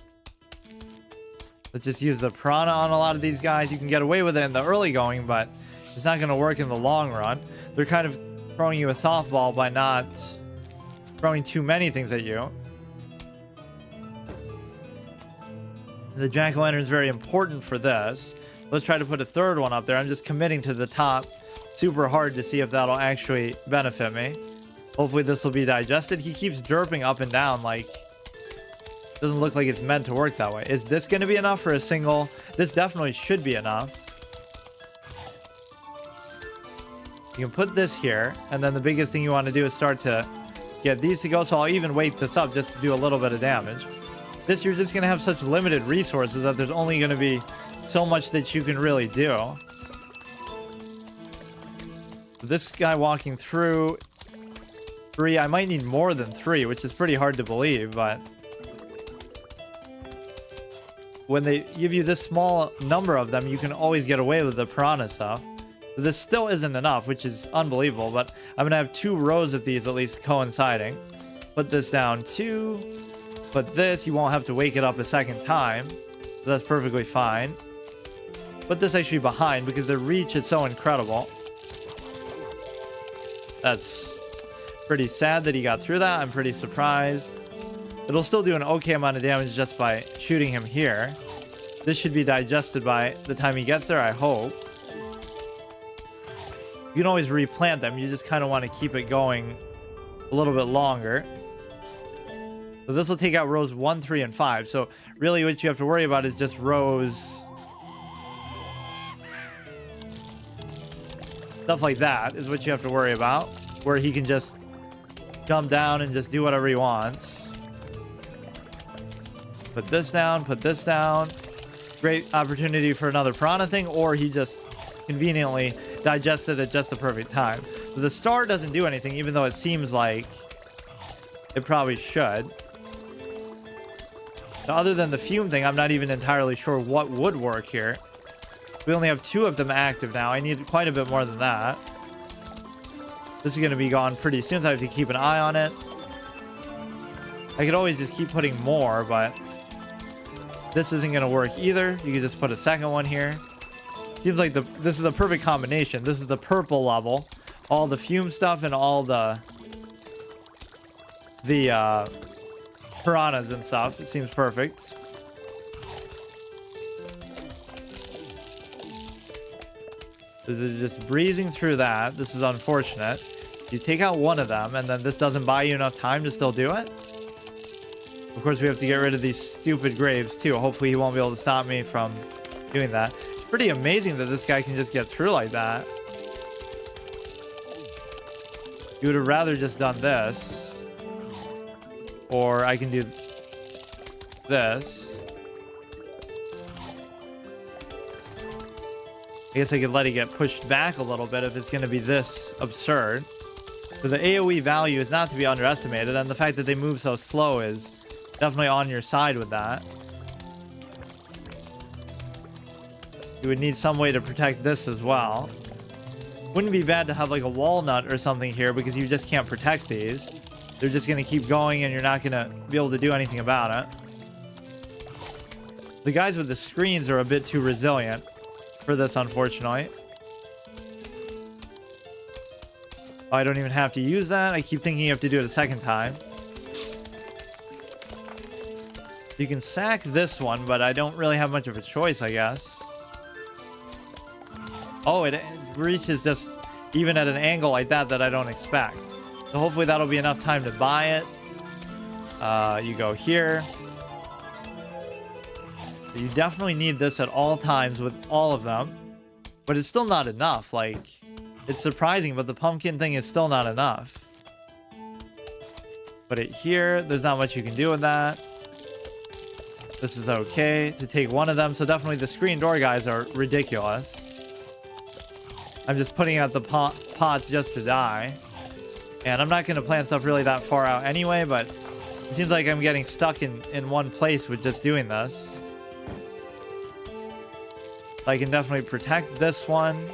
Let's just use the piranha on a lot of these guys. You can get away with it in the early going, but it's not going to work in the long run. They're kind of throwing you a softball by not throwing too many things at you. The jack-o'-lantern is very important for this. Let's try to put a third one up there. I'm just committing to the top super hard to see if that'll actually benefit me. Hopefully this will be digested. He keeps derping up and down like doesn't look like it's meant to work that way. Is this going to be enough for a single? This definitely should be enough. You can put this here, and then the biggest thing you want to do is start to get these to go. So I'll even weight this up just to do a little bit of damage. This, you're just going to have such limited resources that there's only going to be so much that you can really do. This guy walking through 3, I might need more than 3, which is pretty hard to believe, but when they give you this small number of them, you can always get away with the piranha stuff. This still isn't enough, which is unbelievable, but I'm gonna have 2 rows of these at least coinciding. Put this down 2. Put this, you won't have to wake it up a second time. So that's perfectly fine. Put this actually behind because the reach is so incredible. That's pretty sad that he got through that. I'm pretty surprised. It'll still do an okay amount of damage just by shooting him here. This should be digested by the time he gets there, I hope. You can always replant them. You just kind of want to keep it going a little bit longer. So this will take out rows 1, 3, and 5. So really what you have to worry about is just rows... Stuff like that is what you have to worry about. Where he can just jump down and just do whatever he wants. Put this down, put this down. Great opportunity for another piranha thing, or he just conveniently digested at just the perfect time. So the star doesn't do anything, even though it seems like it probably should. Now, other than the fume thing, I'm not even entirely sure what would work here. We only have 2 of them active now. I need quite a bit more than that. This is going to be gone pretty soon, so I have to keep an eye on it. I could always just keep putting more, but this isn't going to work either. You could just put a second one here. Seems like this is a perfect combination. This is the purple level. All the fume stuff and all the piranhas and stuff. It seems perfect. So they're just breezing through that. This is unfortunate. You take out one of them, and then this doesn't buy you enough time to still do it. Of course, we have to get rid of these stupid graves, too. Hopefully, he won't be able to stop me from doing that. It's pretty amazing that this guy can just get through like that. You would have rather just done this. Or I can do this. I guess I could let it get pushed back a little bit if it's going to be this absurd. So the AoE value is not to be underestimated, and the fact that they move so slow is definitely on your side with that. You would need some way to protect this as well. Wouldn't be bad to have like a walnut or something here because you just can't protect these. They're just going to keep going and you're not going to be able to do anything about it. The guys with the screens are a bit too resilient for this, unfortunately. Oh, I don't even have to use that. I keep thinking you have to do it a second time. You can sack this one, but I don't really have much of a choice, I guess. Oh, it reaches just even at an angle like that I don't expect. So hopefully that'll be enough time to buy it. You go here. You definitely need this at all times with all of them. But it's still not enough. Like, it's surprising, but the pumpkin thing is still not enough. Put it here. There's not much you can do with that. This is okay to take one of them. So definitely the screen door guys are ridiculous. I'm just putting out the pots just to die. And I'm not going to plant stuff really that far out anyway, but it seems like I'm getting stuck in one place with just doing this. I can definitely protect this one.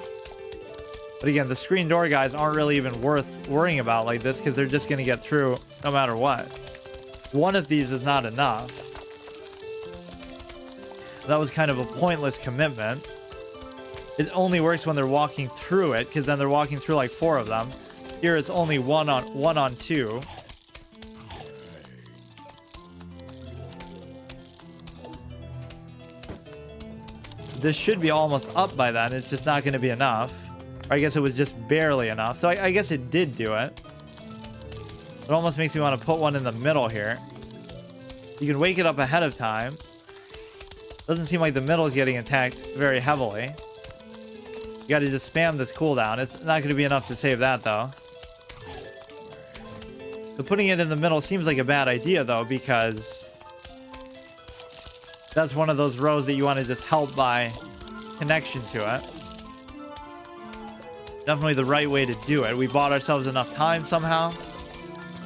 But again, the screen door guys aren't really even worth worrying about like this because they're just going to get through no matter what. One of these is not enough. That was kind of a pointless commitment. It only works when they're walking through it because then they're walking through like 4 of them. Here it's only one on 2. this should be almost up by then. It's just not going to be enough. Or I guess it was just barely enough. So I guess it did do it. It almost makes me want to put one in the middle here. You can wake it up ahead of time. Doesn't seem like the middle is getting attacked very heavily. You got to just spam this cooldown. It's not going to be enough to save that, though. So putting it in the middle seems like a bad idea, though, because that's one of those rows that you want to just help by connection to it. Definitely the right way to do it. We bought ourselves enough time somehow.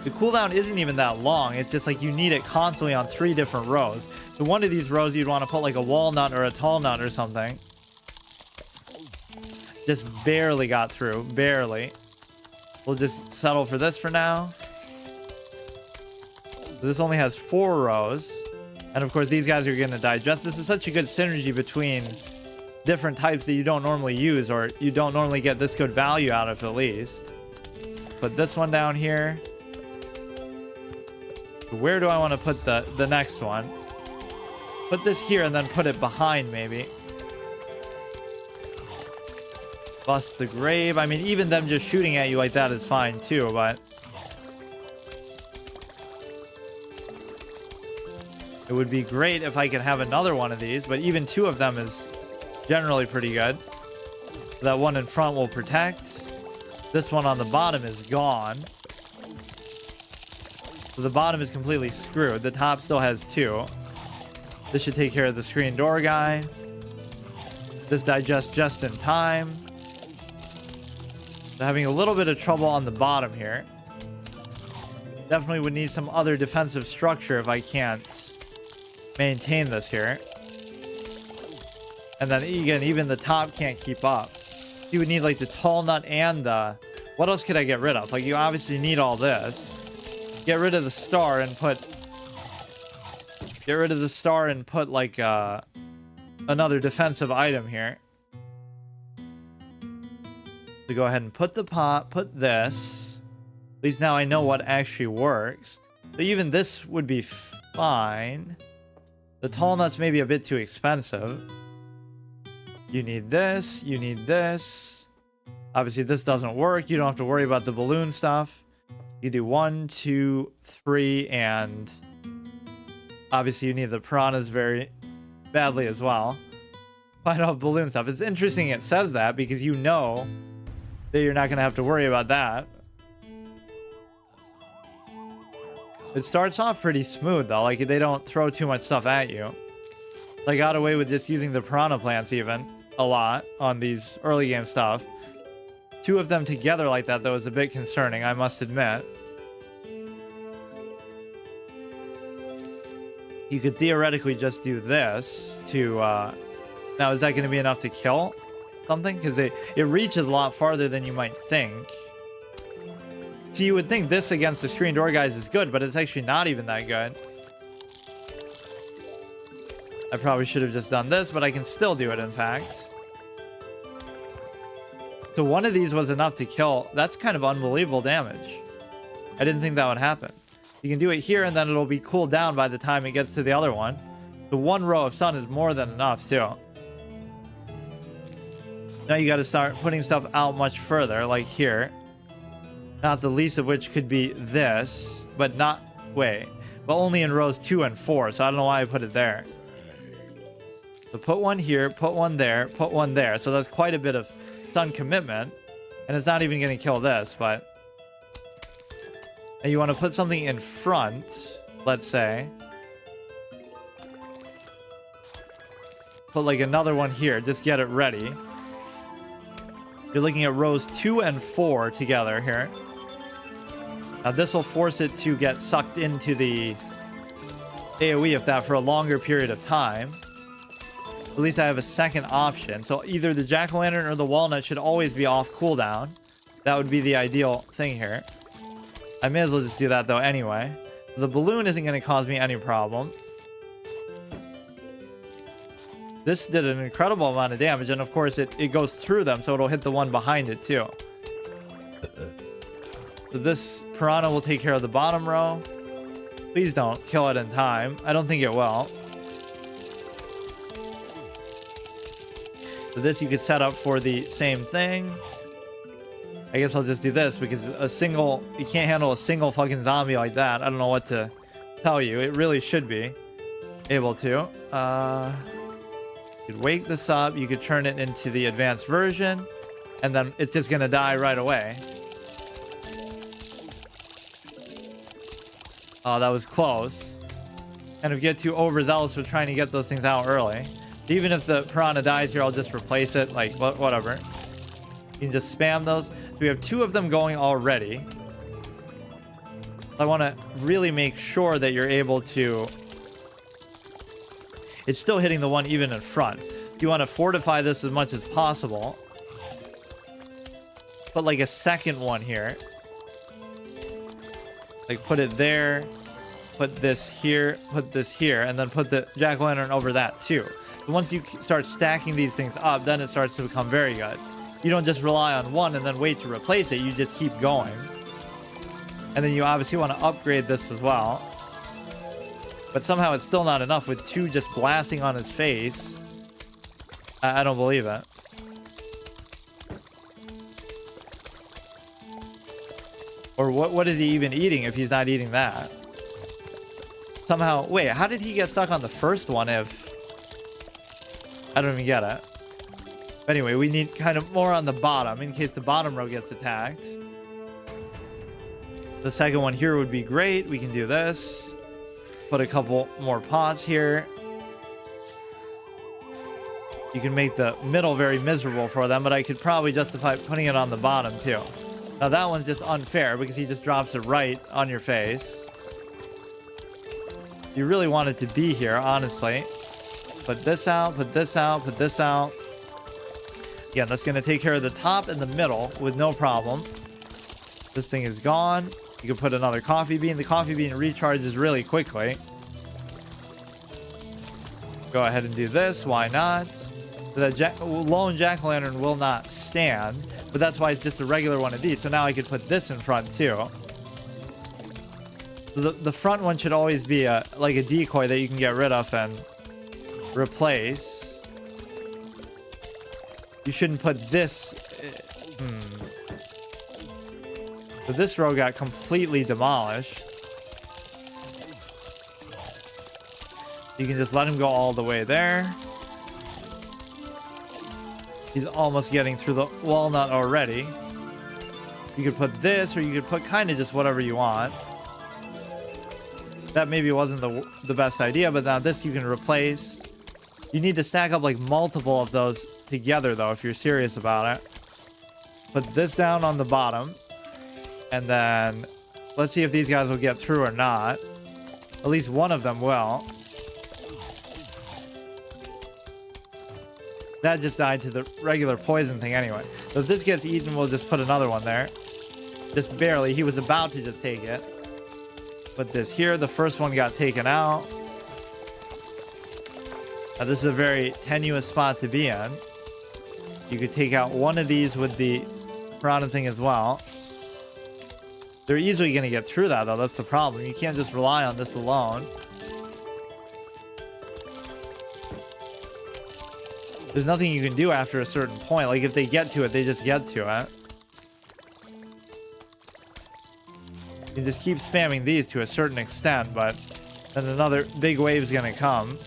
The cooldown isn't even that long. It's just like you need it constantly on 3 different rows. So one of these rows you'd want to put like a walnut or a tall nut or something. Just barely got through. Barely. We'll just settle for this for now. So this only has 4 rows. And of course these guys are going to digest. This is such a good synergy between different types that you don't normally use, or you don't normally get this good value out of, at least. Put this one down here. Where do I want to put the next one? Put this here and then put it behind, maybe. Bust the grave. I mean, even them just shooting at you like that is fine too, but it would be great if I could have another one of these, but even 2 of them is generally pretty good. That one in front will protect. This one on the bottom is gone. So the bottom is completely screwed. The top still has 2. This should take care of the screen door guy. This digests just in time. So having a little bit of trouble on the bottom here. Definitely would need some other defensive structure if I can't maintain this here. And then again, even the top can't keep up. You would need like the tall nut and the... What else could I get rid of? Like, you obviously need all this. Get rid of the star and put... Get rid of the star and put like another defensive item here. So go ahead and put the pot, put this. At least now I know what actually works. So even this would be fine. The tall nuts may be a bit too expensive. You need this, you need this. Obviously this doesn't work. You don't have to worry about the balloon stuff. You do 1, 2, 3, and obviously you need the piranhas very badly as well. Find out balloon stuff. It's interesting it says that, because you know that you're not going to have to worry about that. It starts off pretty smooth though. Like, they don't throw too much stuff at you. I got away with just using the piranha plants even a lot on these early game stuff. 2 of them together like that though is a bit concerning, I must admit. You could theoretically just do this to now is that going to be enough to kill something? Because it reaches a lot farther than you might think. So you would think this against the screen door guys is good, but it's actually not even that good. I probably should have just done this, but I can still do it, in fact. So one of these was enough to kill. That's kind of unbelievable damage. I didn't think that would happen. You can do it here, and then it'll be cooled down by the time it gets to the other one. The 1 row of sun is more than enough, too. Now you got to start putting stuff out much further, like here. Not the least of which could be this, but not... Wait. But only in rows 2 and 4, so I don't know why I put it there. So put one here, put one there, put one there. So that's quite a bit of sun commitment. And it's not even going to kill this, but... And you want to put something in front, let's say. Put like another one here, just get it ready. You're looking at rows 2 and 4 together here. Now this will force it to get sucked into the AoE, if that, for a longer period of time. At least I have a second option. So either the jack-o'-lantern or the walnut should always be off cooldown. That would be the ideal thing here. I may as well just do that though anyway. The balloon isn't going to cause me any problem. This did an incredible amount of damage, and of course it goes through them, so it'll hit the one behind it too. So this piranha will take care of the bottom row. Please don't kill it in time. I don't think it will. So this you could set up for the same thing. I guess I'll just do this because you can't handle a single fucking zombie like that. I don't know what to tell you. It really should be able to. You could wake this up. You could turn it into the advanced version, and then it's just gonna die right away. Oh, that was close. Kind of get too overzealous with trying to get those things out early. Even if the piranha dies here, I'll just replace it. Like, whatever. You can just spam those. So we have 2 of them going already. I want to really make sure that you're able to... It's still hitting the one even in front. You want to fortify this as much as possible. Put like a second one here. Like put it there. Put this here. Put this here. And then put the jack-o'-lantern over that too. Once you start stacking these things up, then it starts to become very good. You don't just rely on one and then wait to replace it. You just keep going. And then you obviously want to upgrade this as well. But somehow it's still not enough with 2 just blasting on his face. I don't believe it. Or what is he even eating if he's not eating that? Somehow, wait, how did he get stuck on the first one if... I don't even get it. But anyway, we need kind of more on the bottom in case the bottom row gets attacked. The second one here would be great. We can do this. Put a couple more pots here. You can make the middle very miserable for them, but I could probably justify putting it on the bottom too. Now that one's just unfair because he just drops it right on your face. You really want it to be here, honestly. Put this out, put this out, put this out. Again, that's going to take care of the top and the middle with no problem. This thing is gone. You can put another coffee bean. The coffee bean recharges really quickly. Go ahead and do this. Why not? So that lone jack-o'-lantern will not stand, but that's why it's just a regular one of these. So now I could put this in front too. So the front one should always be like a decoy that you can get rid of and replace. You shouldn't put this. So this row got completely demolished. You can just let him go all the way there. He's almost getting through the walnut already. You could put this, or you could put kind of just whatever you want. That maybe wasn't the best idea, but now this you can replace. You need to stack up like multiple of those together though if you're serious about it. Put this down on the bottom. And then let's see if these guys will get through or not. At least one of them will. That just died to the regular poison thing anyway. So if this gets eaten, we'll just put another one there. Just barely. He was about to just take it. Put this here. The first one got taken out. Now this is a very tenuous spot to be in. You could take out one of these with the piranha thing as well. They're easily going to get through that, though. That's the problem. You can't just rely on this alone. There's nothing you can do after a certain point. Like, if they get to it, they just get to it. You can just keep spamming these to a certain extent, but then another big wave is going to come.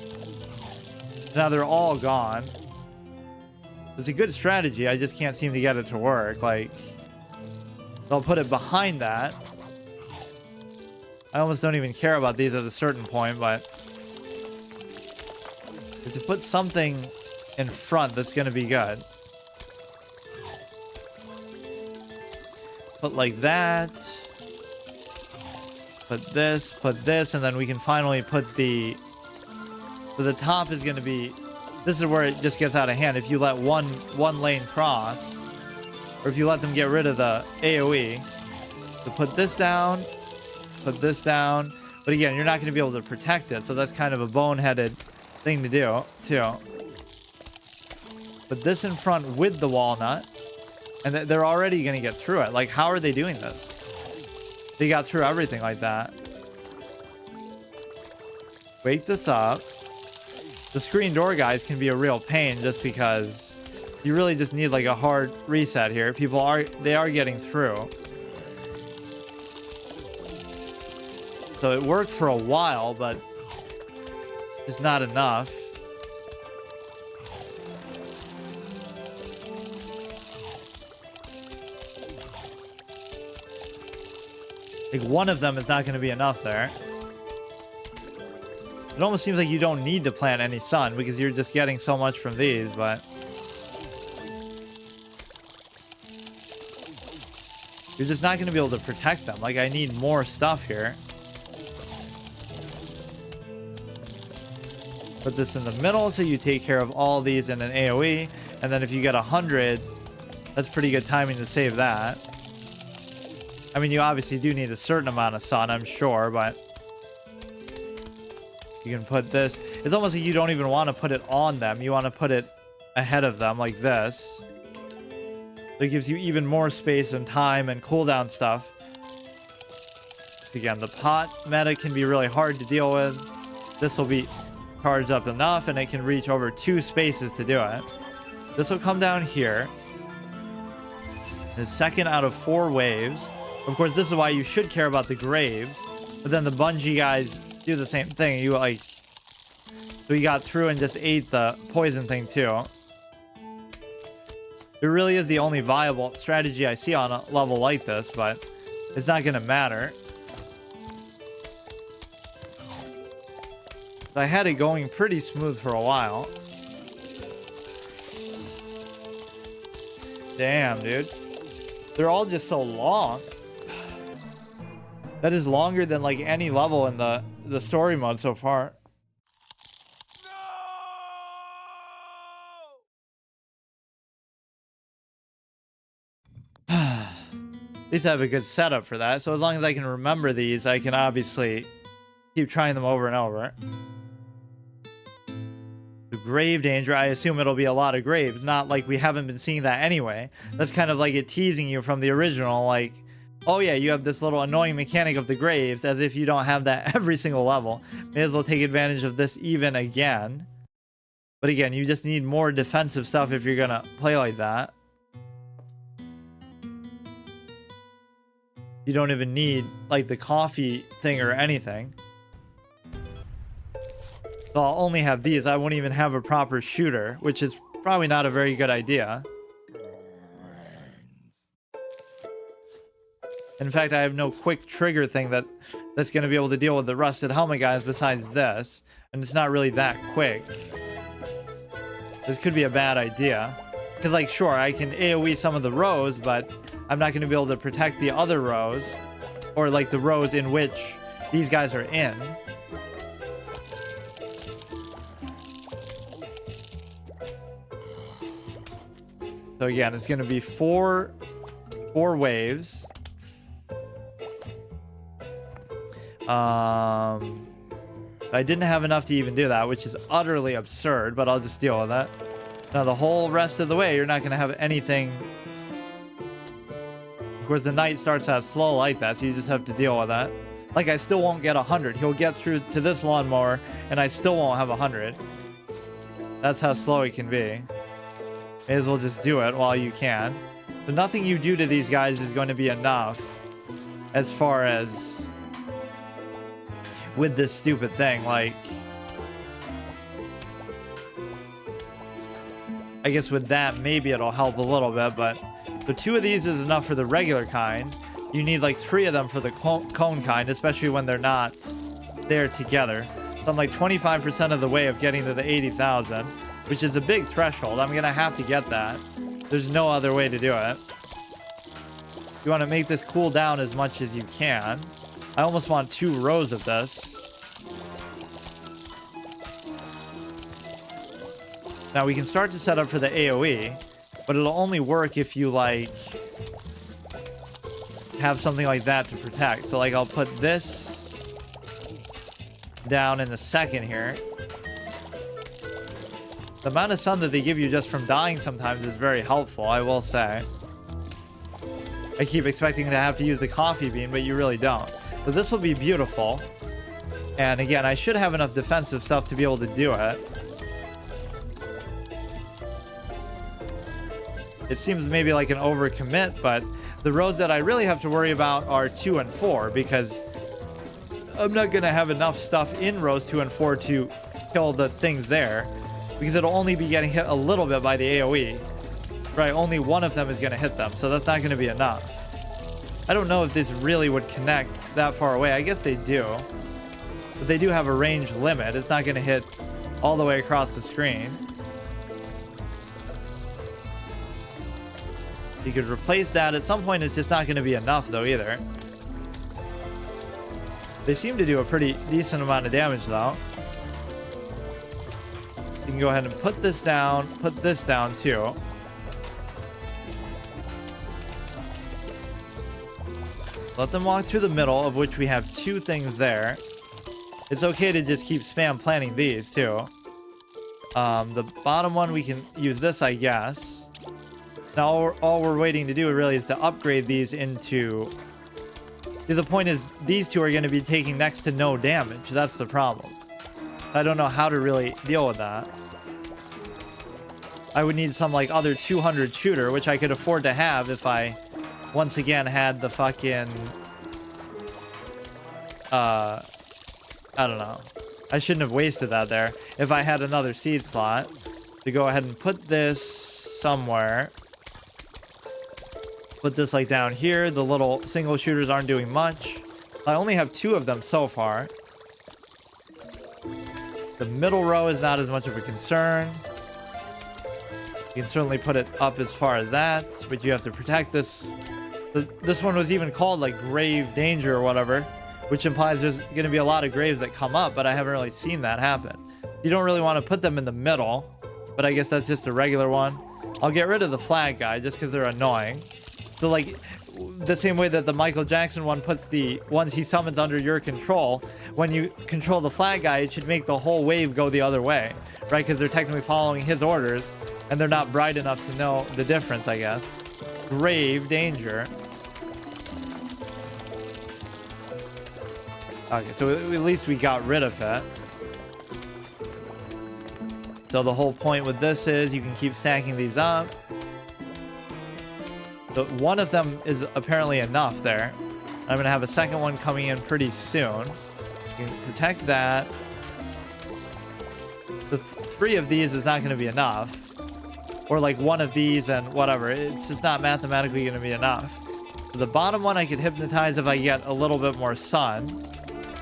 Now they're all gone. It's a good strategy. I just can't seem to get it to work. Like... They'll put it behind that. I almost don't even care about these at a certain point, but to put something in front that's going to be good. Put like that. Put this, and then we can finally put the... So the top is going to be... This is where it just gets out of hand. If you let one lane cross... Or if you let them get rid of the AoE. So put this down. Put this down. But again, you're not going to be able to protect it. So that's kind of a boneheaded thing to do, too. Put this in front with the walnut. And they're already going to get through it. Like, how are they doing this? They got through everything like that. Wake this up. The screen door guys can be a real pain just because You really just need like a hard reset here. They are getting through. So it worked for a while, but it's not enough. Like one of them is not going to be enough there. It almost seems like you don't need to plant any sun because you're just getting so much from these, but you're just not going to be able to protect them. Like I need more stuff here. Put this in the middle so you take care of all these in an AoE, and then if you get 100, that's pretty good timing to save that. I mean, you obviously do need a certain amount of sun, I'm sure, but you can put this. It's almost like you don't even want to put it on them. You want to put it ahead of them like this. So it gives you even more space and time and cooldown stuff. Again, the pot meta can be really hard to deal with. This will be charged up enough, and it can reach over 2 spaces to do it. This will come down here. The second out of 4 waves. Of course, this is why you should care about the graves. But then the bungee guys do the same thing. You like, so we got through and just ate the poison thing too. It really is the only viable strategy I see on a level like this, but it's not gonna matter. I had it going pretty smooth for a while. Damn, dude. They're all just so long. That is longer than like any level in the story mode so far. At least I have a good setup for that. So as long as I can remember these, I can obviously keep trying them over and over. The grave danger, I assume it'll be a lot of graves. Not like we haven't been seeing that anyway. That's kind of like it teasing you from the original, like, oh yeah, you have this little annoying mechanic of the graves, as if you don't have that every single level. May as well take advantage of this even again. But again, you just need more defensive stuff if you're gonna play like that. You don't even need like the coffee thing or anything. So I'll only have these. I won't even have a proper shooter, which is probably not a very good idea. In fact, I have no quick trigger thing that's going to be able to deal with the rusted helmet guys besides this. And it's not really that quick. This could be a bad idea. Because, like, sure, I can AoE some of the rows, but I'm not going to be able to protect the other rows. Or, like, the rows in which these guys are in. So, again, it's going to be four waves. I didn't have enough to even do that, which is utterly absurd, but I'll just deal with that. Now, the whole rest of the way, you're not going to have anything. Of course, the night starts out slow like that, so you just have to deal with that. Like, I still won't get 100. He'll get through to this lawnmower, and I still won't have 100. That's how slow it can be. May as well just do it while you can. But nothing you do to these guys is going to be enough as far as with this stupid thing. Like, I guess with that, maybe it'll help a little bit, but the 2 of these is enough for the regular kind. You need like 3 of them for the cone kind, especially when they're not there together. So I'm like 25% of the way of getting to the 80,000, which is a big threshold. I'm gonna have to get that. There's no other way to do it. You want to make this cool down as much as you can. I almost want 2 rows of this. Now we can start to set up for the AoE, but it'll only work if you like have something like that to protect. So like I'll put this down in a second here. The amount of sun that they give you just from dying sometimes is very helpful, I will say. I keep expecting to have to use the coffee bean, but you really don't. So this will be beautiful. And again, I should have enough defensive stuff to be able to do it. It seems maybe like an overcommit, but the rows that I really have to worry about are 2 and 4, because I'm not going to have enough stuff in rows 2 and 4 to kill the things there, because it'll only be getting hit a little bit by the AoE. Right, only one of them is going to hit them, so that's not going to be enough. I don't know if this really would connect that far away. I guess they do. But they do have a range limit. It's not going to hit all the way across the screen. You could replace that. At some point, it's just not going to be enough, though, either. They seem to do a pretty decent amount of damage, though. You can go ahead and put this down too. Let them walk through the middle, of which we have 2 things there. It's okay to just keep spam planting these too. The bottom one, we can use this, I guess. Now all we're waiting to do really is to upgrade these into... The point is, these 2 are going to be taking next to no damage. That's the problem. I don't know how to really deal with that. I would need some like other 200 shooter, which I could afford to have if I once again had the fucking... I don't know. I shouldn't have wasted that there. If I had another seed slot to go ahead and put this somewhere. Put this like down here. The little single shooters aren't doing much. I only have 2 of them so far. The middle row is not as much of a concern. You can certainly put it up as far as that, but you have to protect this. This one was even called like grave danger or whatever, which implies there's going to be a lot of graves that come up, but I haven't really seen that happen. You don't really want to put them in the middle, but I guess that's just a regular one. I'll get rid of the flag guy just because they're annoying. So like the same way that the Michael Jackson one puts the ones he summons under your control, when you control the flag guy, it should make the whole wave go the other way, right? Because they're technically following his orders and they're not bright enough to know the difference, I guess. Grave danger. Okay, so at least we got rid of it. So the whole point with this is you can keep stacking these up. So one of them is apparently enough there. I'm going to have a second one coming in pretty soon. You can protect that. The 3 of these is not going to be enough. Or like one of these and whatever. It's just not mathematically going to be enough. So the bottom one I could hypnotize if I get a little bit more sun.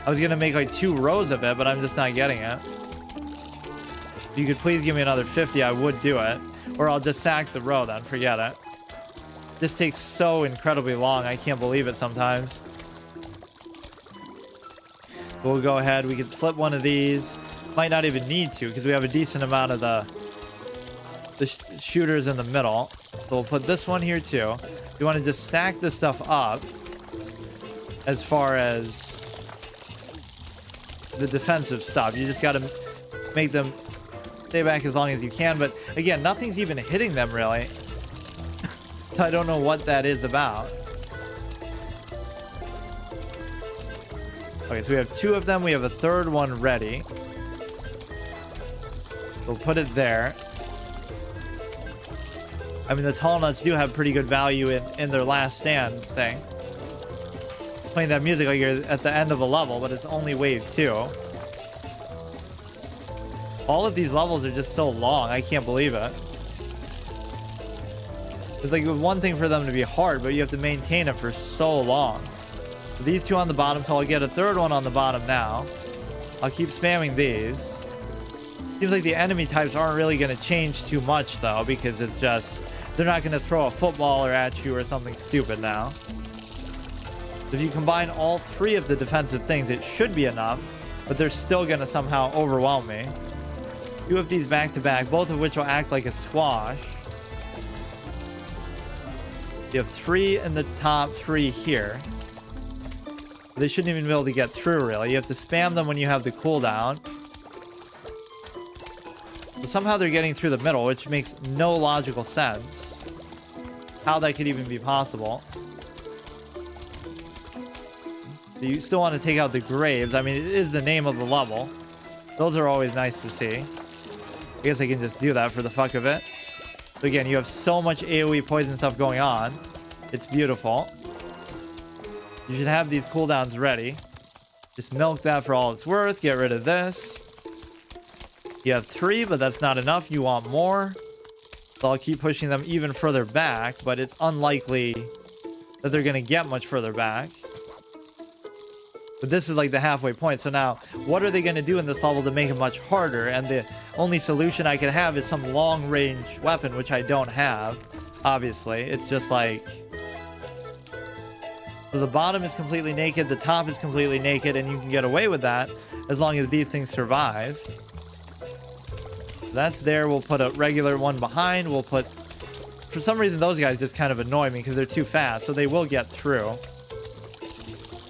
I was going to make like 2 rows of it, but I'm just not getting it. If you could please give me another 50, I would do it. Or I'll just sack the row then. Forget it. This takes so incredibly long. I can't believe it sometimes. We'll go ahead. We could flip one of these. Might not even need to because we have a decent amount of the shooters in the middle. So we'll put this one here too. You want to just stack this stuff up as far as the defensive stuff. You just got to make them stay back as long as you can. But again, nothing's even hitting them really. I don't know what that is about. Okay, so we have 2 of them. We have a 3rd one ready. We'll put it there. I mean, the tall nuts do have pretty good value in their last stand thing. Playing that music like you're at the end of a level, but it's only wave 2. All of these levels are just so long. I can't believe it. It's like one thing for them to be hard, but you have to maintain it for so long. So these 2 on the bottom, so I'll get a 3rd one on the bottom now. I'll keep spamming these. Seems like the enemy types aren't really going to change too much, though, because it's just... They're not going to throw a footballer at you or something stupid now. If you combine all 3 of the defensive things, it should be enough, but they're still going to somehow overwhelm me. 2 of these back to back, both of which will act like a squash. You have 3 in the top, 3 here. They shouldn't even be able to get through, really. You have to spam them when you have the cooldown. So somehow they're getting through the middle, which makes no logical sense. How that could even be possible. So you still want to take out the graves. I mean, it is the name of the level. Those are always nice to see. I guess I can just do that for the fuck of it. So again, you have so much AoE poison stuff going on. It's beautiful. You should have these cooldowns ready. Just milk that for all it's worth. Get rid of this. You have 3, but that's not enough. You want more. So I'll keep pushing them even further back, but it's unlikely that they're going to get much further back. But this is like the halfway point. So now, what are they going to do in this level to make it much harder? And the only solution I can have is some long-range weapon, which I don't have, obviously. It's just like... So the bottom is completely naked, the top is completely naked, and you can get away with that as long as these things survive. That's there. We'll put a regular one behind. We'll put... For some reason, those guys just kind of annoy me because they're too fast, so they will get through.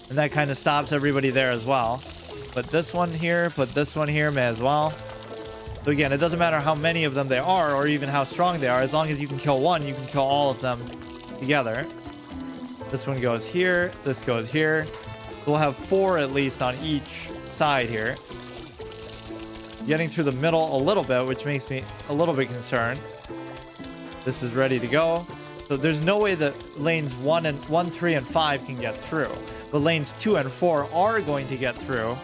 And that kind of stops everybody there as well. Put this one here, put this one here, may as well. So again, it doesn't matter how many of them there are or even how strong they are. As long as you can kill one, you can kill all of them together. This one goes here, this goes here. We'll have 4 at least on each side here. Getting through the middle a little bit, which makes me a little bit concerned. This is ready to go. So there's no way that lanes 1, 3, and 5 can get through. But lanes 2 and 4 are going to get through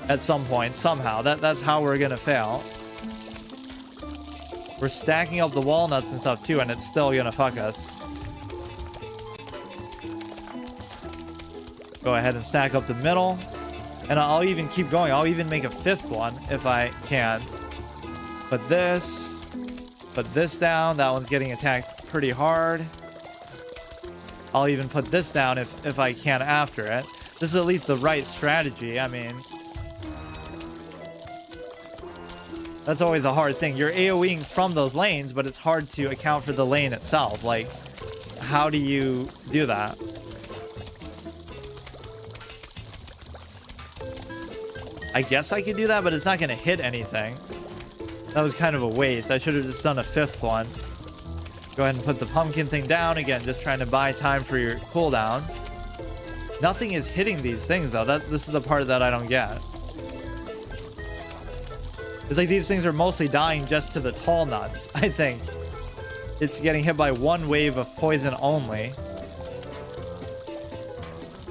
at some point, somehow. That's how we're going to fail. We're stacking up the walnuts and stuff too, and it's still going to fuck us. Go ahead and stack up the middle. And I'll even keep going. I'll even make a 5th one if I can. Put this down. That one's getting attacked pretty hard. I'll even put this down if I can after it. This is at least the right strategy. I mean, that's always a hard thing. You're AoEing from those lanes, but it's hard to account for the lane itself. Like, how do you do that? I guess I could do that, but it's not going to hit anything. That was kind of a waste. I should have just done a 5th one. Go ahead and put the pumpkin thing down. Again, just trying to buy time for your cooldowns. Nothing is hitting these things, though. This is the part that I don't get. It's like these things are mostly dying just to the tall nuts, I think. It's getting hit by 1 wave of poison only.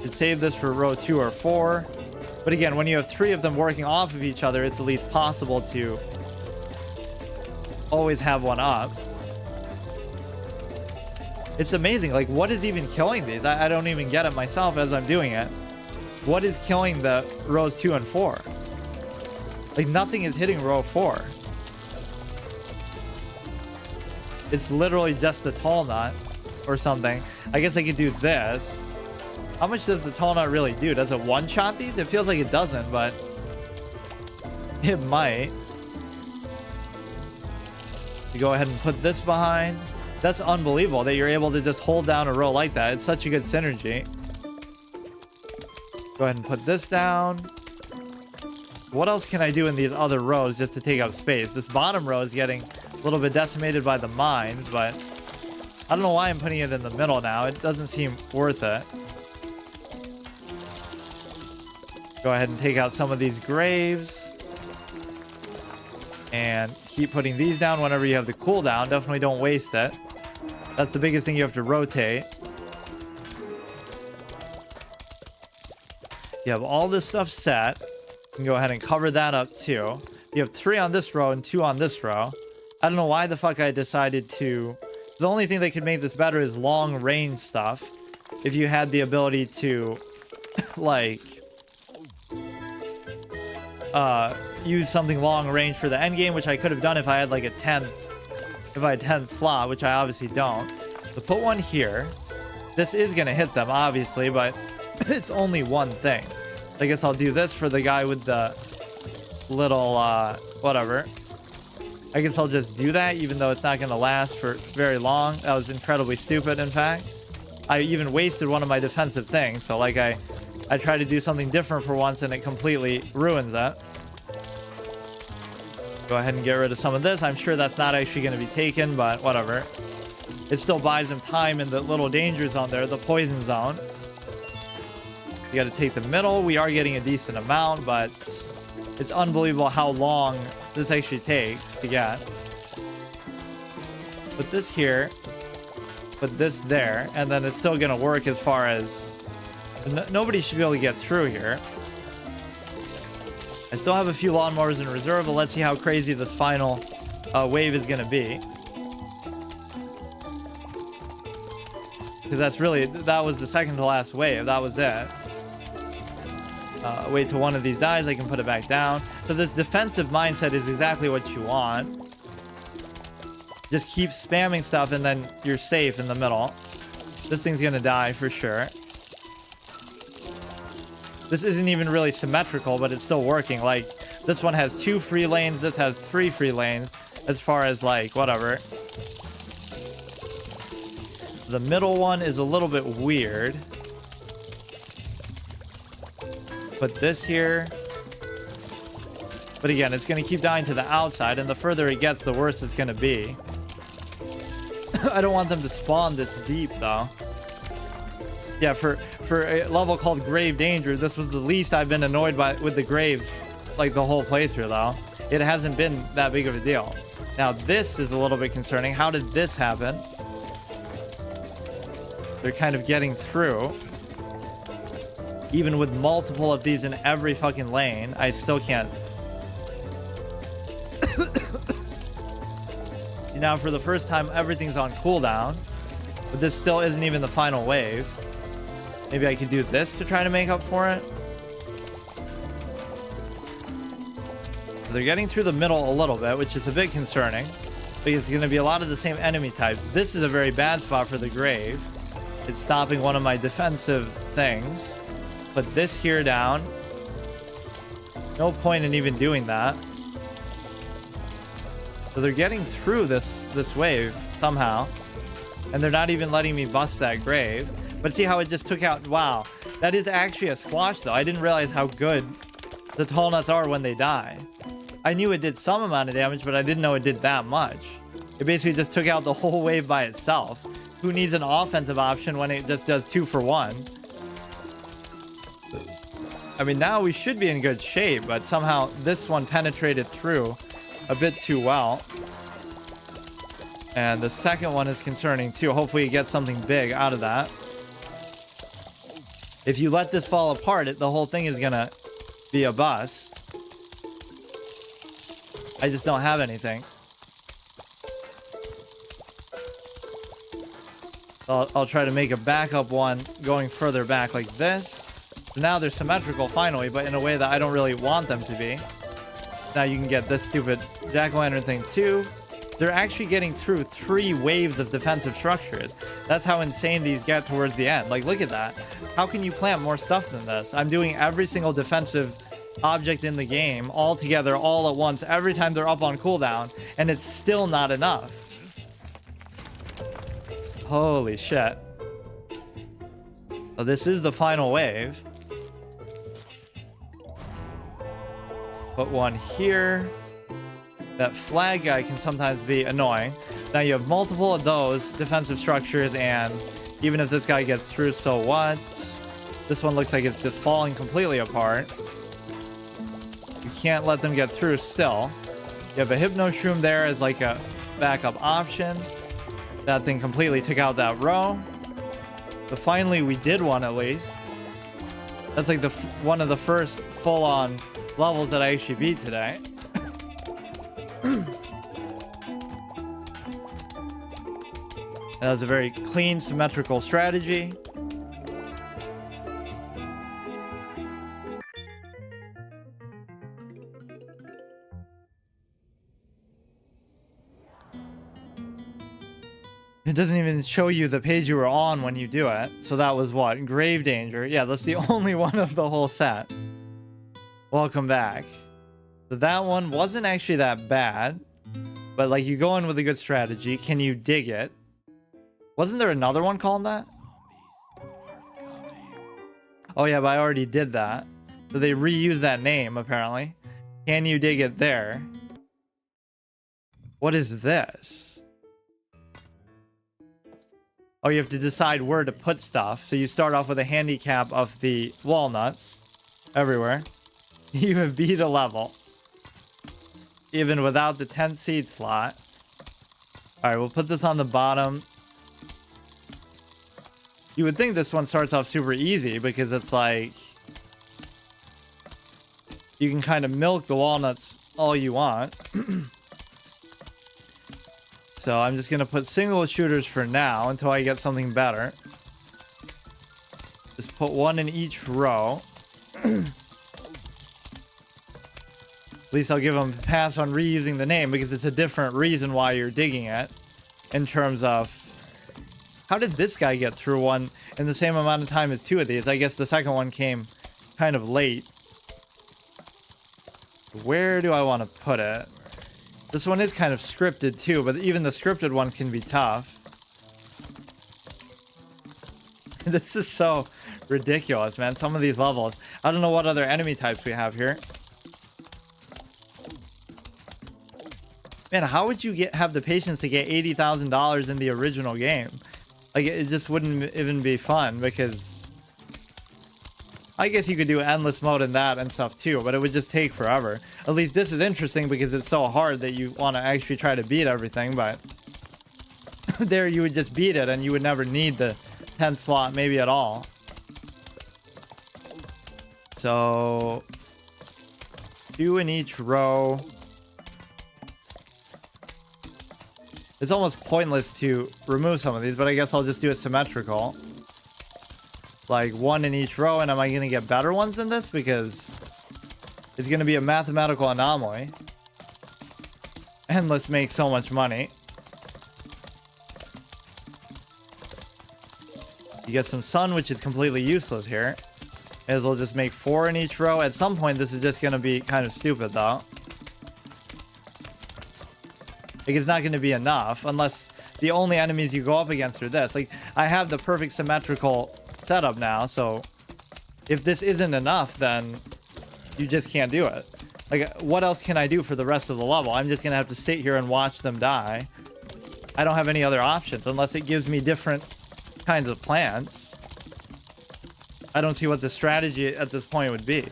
Should save this for row 2 or 4. But again, when you have 3 of them working off of each other, it's at least possible to always have one up. It's amazing. Like, what is even killing these? I don't even get it myself as I'm doing it. What is killing the rows 2 and 4? Like, nothing is hitting row 4. It's literally just the tall nut or something. I guess I could do this. How much does the tall nut really do? Does it one-shot these? It feels like it doesn't, but it might. You go ahead and put this behind. That's unbelievable that you're able to just hold down a row like that. It's such a good synergy. Go ahead and put this down. What else can I do in these other rows just to take up space? This bottom row is getting a little bit decimated by the mines, but I don't know why I'm putting it in the middle now. It doesn't seem worth it. Go ahead and take out some of these graves. And keep putting these down whenever you have the cooldown. Definitely don't waste it. That's the biggest thing you have to rotate. You have all this stuff set. You can go ahead and cover that up too. You have 3 on this row and 2 on this row. I don't know why the fuck I decided to... The only thing that could make this better is long range stuff. If you had the ability to, like... use something long range for the end game, which I could have done if I had like a 10th slot, which I obviously don't. So put one here. This is gonna hit them obviously, but it's only one thing. I guess I'll do this for the guy with the little whatever. I guess I'll just do that even though it's not gonna last for very long. That was incredibly stupid. In fact, I even wasted one of my defensive things, so like I try to do something different for once and it completely ruins it. Go ahead and get rid of some of this. I'm sure that's not actually going to be taken, but whatever. It still buys them time in the little danger zone there, the poison zone. You got to take the middle. We are getting a decent amount, but it's unbelievable how long this actually takes to get. Put this here. Put this there. And then it's still going to work as far as... nobody should be able to get through here. I still have a few lawnmowers in reserve, but let's see how crazy this final wave is going to be. Because that's really... that was the second to last wave. That was it. Wait till one of these dies. I can put it back down. So this defensive mindset is exactly what you want. Just keep spamming stuff and then you're safe in the middle. This thing's gonna die for sure. This isn't even really symmetrical, but it's still working. Like, this one has 2 free lanes. This has 3 free lanes. As far as, like, whatever. The middle one is a little bit weird. Put this here. But again, it's going to keep dying to the outside, and the further it gets, the worse it's going to be. I don't want them to spawn this deep, though. Yeah, for a level called Grave Danger, this was the least I've been annoyed by with the graves, like the whole playthrough, though. It hasn't been that big of a deal. Now, this is a little bit concerning. How did this happen? They're kind of getting through. Even with multiple of these in every fucking lane, I still can't. Now, for the first time, everything's on cooldown. But this still isn't even the final wave. Maybe I could do this to try to make up for it. They're getting through the middle a little bit, which is a bit concerning. Because it's going to be a lot of the same enemy types. This is a very bad spot for the grave. It's stopping one of my defensive things. Put this here down. No point in even doing that. So they're getting through this wave somehow. And they're not even letting me bust that grave. But see how it just took out... wow. That is actually a squash, though. I didn't realize how good the tall nuts are when they die. I knew it did some amount of damage, but I didn't know it did that much. It basically just took out the whole wave by itself. Who needs an offensive option when it just does 2 for 1? I mean, now we should be in good shape, but somehow this one penetrated through a bit too well. And the second one is concerning too. Hopefully you get something big out of that. If you let this fall apart, the whole thing is gonna be a bust. I just don't have anything. I'll try to make a backup one going further back like this. Now they're symmetrical finally, but in a way that I don't really want them to be. Now you can get this stupid jack-o'-lantern thing too. They're actually getting through 3 waves of defensive structures. That's how insane these get towards the end. Like, look at that. How can you plant more stuff than this? I'm doing every single defensive object in the game all together, all at once, every time they're up on cooldown, and it's still not enough. Holy shit. So this is the final wave. Put one here. That flag guy can sometimes be annoying. Now you have multiple of those defensive structures, and even if this guy gets through, so what? This one looks like it's just falling completely apart. You can't let them get through still. You have a Hypno Shroom there as like a backup option. That thing completely took out that row. But finally we did one at least. That's like one of the first full-on levels that I actually beat today. That was a very clean, symmetrical strategy. It doesn't even show you the page you were on when you do it. So that was what? Grave Danger. Yeah, that's the only one of the whole set. Welcome back. So that one wasn't actually that bad. But like, you go in with a good strategy. Can you dig it? Wasn't there another one called that? Oh yeah, but I already did that. So they reused that name, apparently. Can you dig it there? What is this? Oh, you have to decide where to put stuff. So you start off with a handicap of the walnuts everywhere. You have beat a level. Even without the 10th seed slot. All right, we'll put this on the bottom. You would think this one starts off super easy because it's like you can kind of milk the walnuts all you want. So I'm just going to put single shooters for now until I get something better. Just put one in each row. At least I'll give them a pass on reusing the name because it's a different reason why you're digging it. In terms of, how did this guy get through one in the same amount of time as two of these? I guess the second one came kind of late. Where do I want to put it? This one is kind of scripted too, but even the scripted ones can be tough. This is so ridiculous, man. Some of these levels. I don't know what other enemy types we have here. Man, how would you have the patience to get $80,000 in the original game? Like, it just wouldn't even be fun because I guess you could do endless mode in that and stuff too, but it would just take forever. At least this is interesting because it's so hard that you want to actually try to beat everything, but there you would just beat it and you would never need the 10 slot maybe at all. So 2 in each row. It's almost pointless to remove some of these, but I guess I'll just do it symmetrical. Like 1 in each row, and am I going to get better ones than this? Because it's going to be a mathematical anomaly. Endless makes so much money. You get some sun, which is completely useless here. As we'll just make 4 in each row. At some point, this is just going to be kind of stupid, though. Like, it's not going to be enough unless the only enemies you go up against are this. Like, I have the perfect symmetrical setup now, so if this isn't enough, then you just can't do it. Like, what else can I do for the rest of the level? I'm just going to have to sit here and watch them die. I don't have any other options unless it gives me different kinds of plants. I don't see what the strategy at this point would be.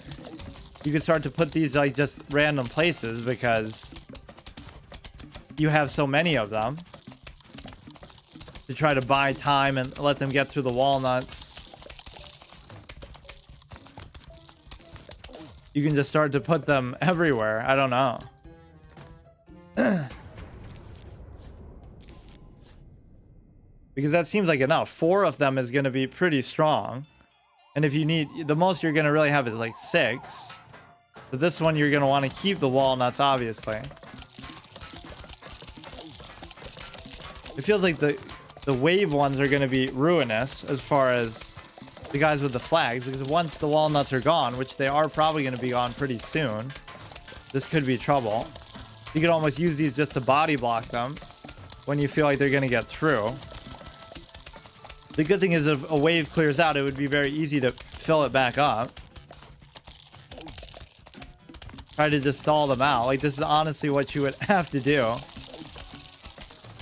You could start to put these like just random places because you have so many of them to try to buy time and let them get through the walnuts. You can just start to put them everywhere. I don't know. Because that seems like enough. 4 of them is going to be pretty strong. And if you need, the most you're going to really have is like 6. But this one, you're going to want to keep the walnuts, obviously. It feels like the wave ones are going to be ruinous as far as the guys with the flags. Because once the walnuts are gone, which they are probably going to be gone pretty soon, this could be trouble. You could almost use these just to body block them when you feel like they're going to get through. The good thing is if a wave clears out, it would be very easy to fill it back up. Try to just stall them out. Like, this is honestly what you would have to do.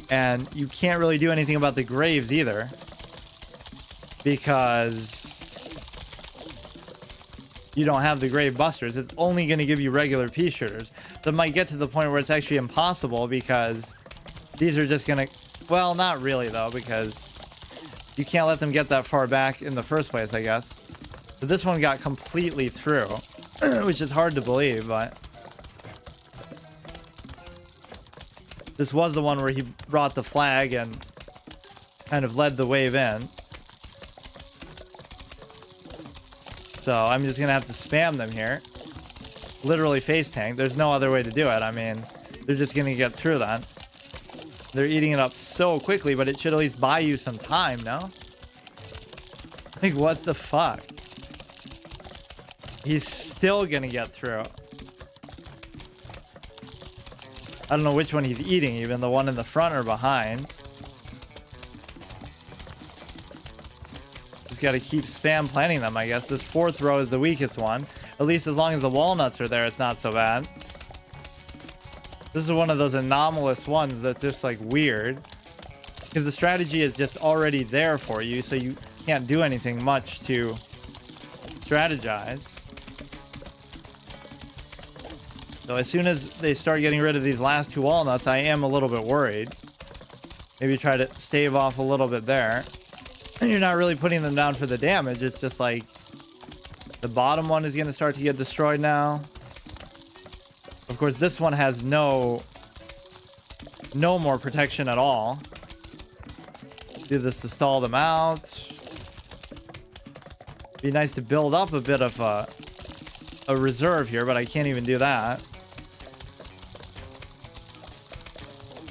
And you can't really do anything about the graves either. Because you don't have the grave busters. It's only going to give you regular pea shooters. So it might get to the point where it's actually impossible because these are just going to... Well, not really, though, because you can't let them get that far back in the first place, I guess. But this one got completely through, which is hard to believe, but... This was the one where he brought the flag and kind of led the wave in. So I'm just going to have to spam them here. Literally face tank. There's no other way to do it. I mean, they're just going to get through that. They're eating it up so quickly, but it should at least buy you some time, no? Like, what the fuck? He's still going to get through. I don't know which one he's eating, even the one in the front or behind. Just got to keep spam planting them, I guess. This 4th row is the weakest one. At least as long as the walnuts are there, it's not so bad. This is one of those anomalous ones that's just like weird. Because the strategy is just already there for you, so you can't do anything much to strategize. So as soon as they start getting rid of these last 2 walnuts, I am a little bit worried. Maybe try to stave off a little bit there. And you're not really putting them down for the damage. It's just like the bottom one is going to start to get destroyed now. Of course, this one has no more protection at all. Do this to stall them out. Be nice to build up a bit of a reserve here, but I can't even do that.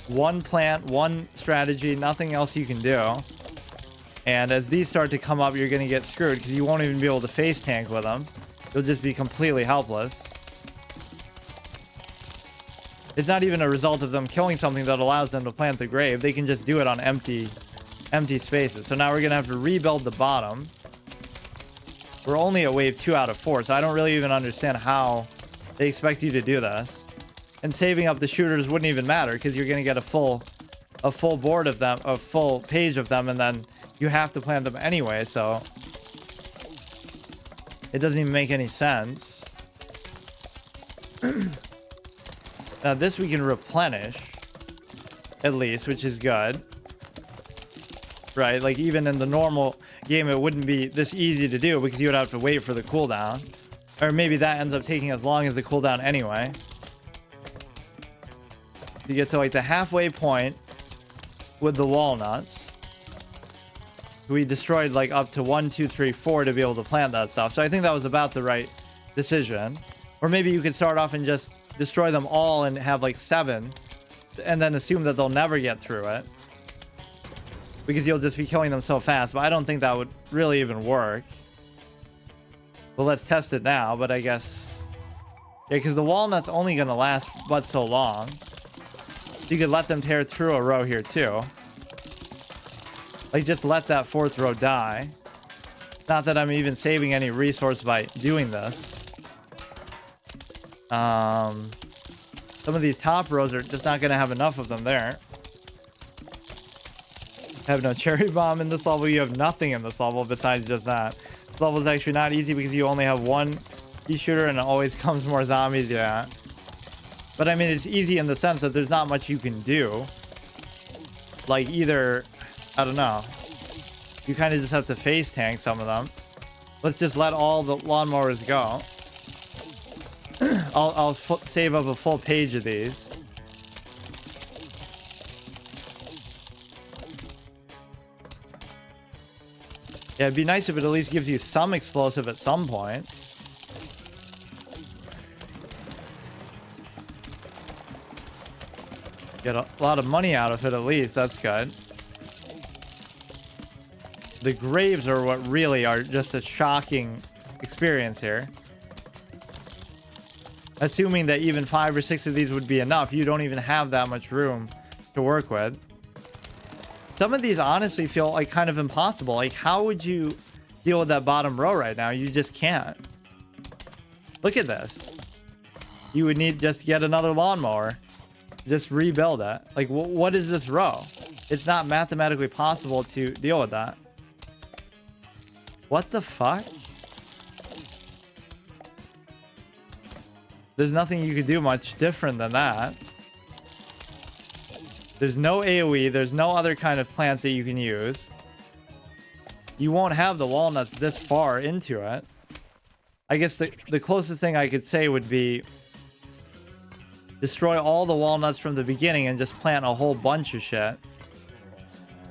One plant, one strategy, nothing else you can do. And as these start to come up, you're going to get screwed because you won't even be able to face tank with them. You'll just be completely helpless. It's not even a result of them killing something that allows them to plant the grave. They can just do it on empty spaces. So now we're going to have to rebuild the bottom. We're only at wave 2 out of 4, so I don't really even understand how they expect you to do this. And saving up the shooters wouldn't even matter because you're going to get a full board of them, a full page of them, and then you have to plant them anyway, so it doesn't even make any sense. Now this we can replenish, at least, which is good. Right, like even in the normal game it wouldn't be this easy to do because you would have to wait for the cooldown. Or maybe that ends up taking as long as the cooldown anyway. You get to like the halfway point with the walnuts. We destroyed like up to 1, 2, 3, 4 to be able to plant that stuff. So I think that was about the right decision. Or maybe you could start off and just destroy them all and have like 7 and then assume that they'll never get through it because you'll just be killing them so fast. But I don't think that would really even work. Well, let's test it now, but I guess yeah, because the walnut's only gonna last but so long. You could let them tear through a row here too. Like just let that 4th row die. Not that I'm even saving any resource by doing this. Some of these top rows are just not gonna have enough of them there. Have no cherry bomb in this level. You have nothing in this level besides just that. This level is actually not easy because you only have one pea shooter and it always comes more zombies. Yeah. But I mean, it's easy in the sense that there's not much you can do. Like either, I don't know. You kind of just have to face tank some of them. Let's just let all the lawnmowers go. I'll save up a full page of these. Yeah, it'd be nice if it at least gives you some explosive at some point. Get a lot of money out of it at least. That's good. The graves are what really are just a shocking experience here. Assuming that even 5 or 6 of these would be enough, you don't even have that much room to work with. Some of these honestly feel like kind of impossible. Like, how would you deal with that bottom row right now? You just can't. Look at this. You would need just yet another lawnmower. Just rebuild it. Like, what is this row? It's not mathematically possible to deal with that. What the fuck? There's nothing you could do much different than that. There's no AoE. There's no other kind of plants that you can use. You won't have the walnuts this far into it. I guess the closest thing I could say would be destroy all the walnuts from the beginning and just plant a whole bunch of shit.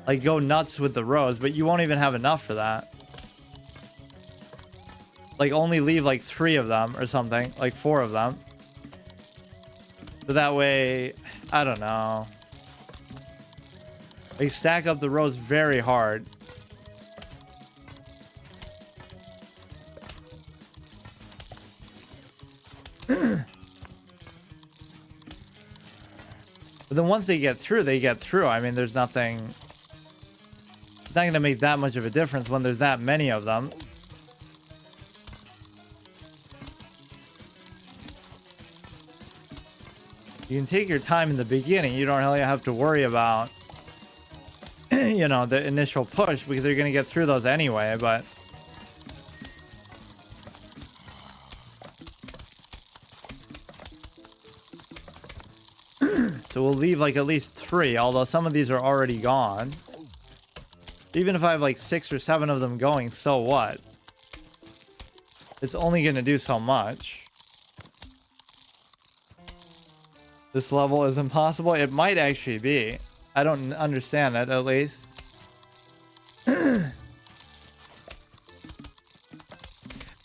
Like, go nuts with the rows, but you won't even have enough for that. Like, only leave like 3 of them or something, like 4 of them. So that way, I don't know. Like, stack up the rows very hard. But then once they get through, they get through. I mean, there's nothing... It's not going to make that much of a difference when there's that many of them. You can take your time in the beginning. You don't really have to worry about, you know, the initial push because they're going to get through those anyway, but... So we'll leave like at least 3, although some of these are already gone. Even if I have like 6 or 7 of them going, so what? It's only going to do so much. This level is impossible. It might actually be. I don't understand it, at least.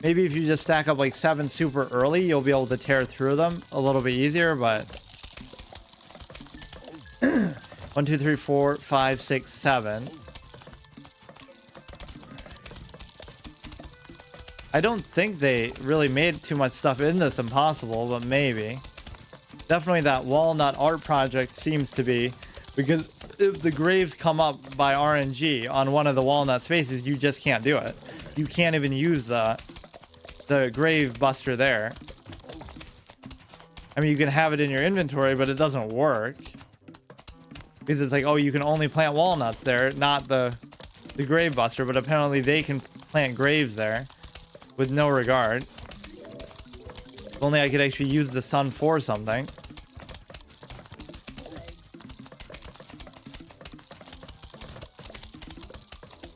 Maybe if you just stack up like 7 super early, you'll be able to tear through them a little bit easier, but 1, 2, 3, 4, 5, 6, 7. I don't think they really made too much stuff in this impossible, but maybe. Definitely that walnut art project seems to be, because if the graves come up by RNG on one of the walnut spaces, you just can't do it. You can't even use the grave buster there. I mean, you can have it in your inventory, but it doesn't work. Because it's like, oh, you can only plant walnuts there, not the grave buster, but apparently they can plant graves there with no regard. If only I could actually use the sun for something.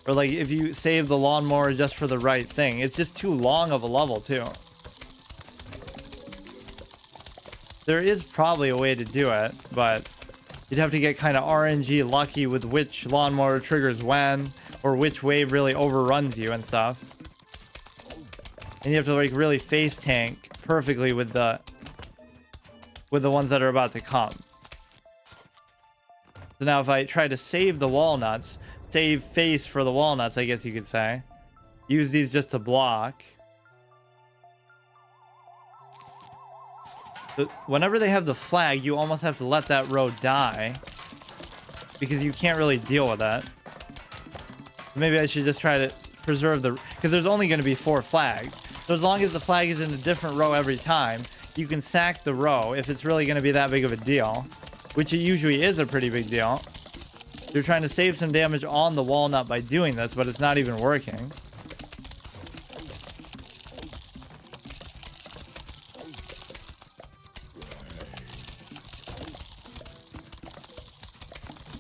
Or like if you save the lawnmower just for the right thing. It's just too long of a level too. There is probably a way to do it, but you'd have to get kind of RNG lucky with which lawnmower triggers when, or which wave really overruns you and stuff. And you have to like really face tank perfectly with the ones that are about to come. So now if I try to save the walnuts, save face for the walnuts, I guess you could say. Use these just to block. But whenever they have the flag, you almost have to let that row die, because you can't really deal with that. Maybe I should just try to preserve the... because there's only going to be 4 flags. So as long as the flag is in a different row every time, you can sack the row if it's really going to be that big of a deal, which it usually is a pretty big deal. You're trying to save some damage on the walnut by doing this, but it's not even working.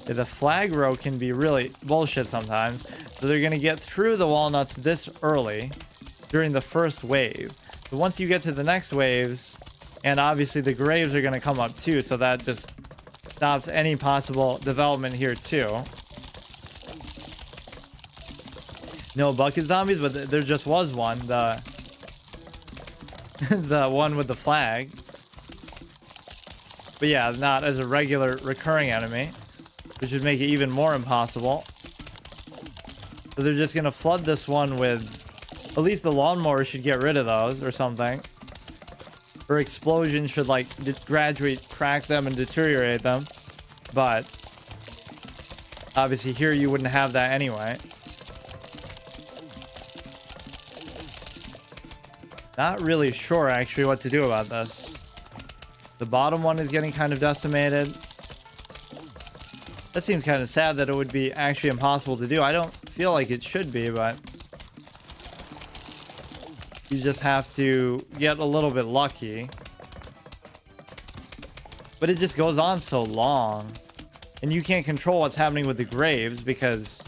Yeah, the flag row can be really bullshit sometimes. So they're going to get through the walnuts this early during the first wave. So once you get to the next waves, and obviously the graves are going to come up too, so that just stops any possible development here too. No bucket zombies, but there just was one, the the one with the flag. But yeah, not as a regular recurring enemy, which would make it even more impossible. So they're just gonna flood this one with, at least the lawnmower should get rid of those or something. Or explosion should like gradually crack them and deteriorate them. But obviously here you wouldn't have that anyway. Not really sure actually what to do about this. The bottom one is getting kind of decimated. That seems kind of sad that it would be actually impossible to do. I don't feel like it should be, but you just have to get a little bit lucky. But it just goes on so long. And you can't control what's happening with the graves because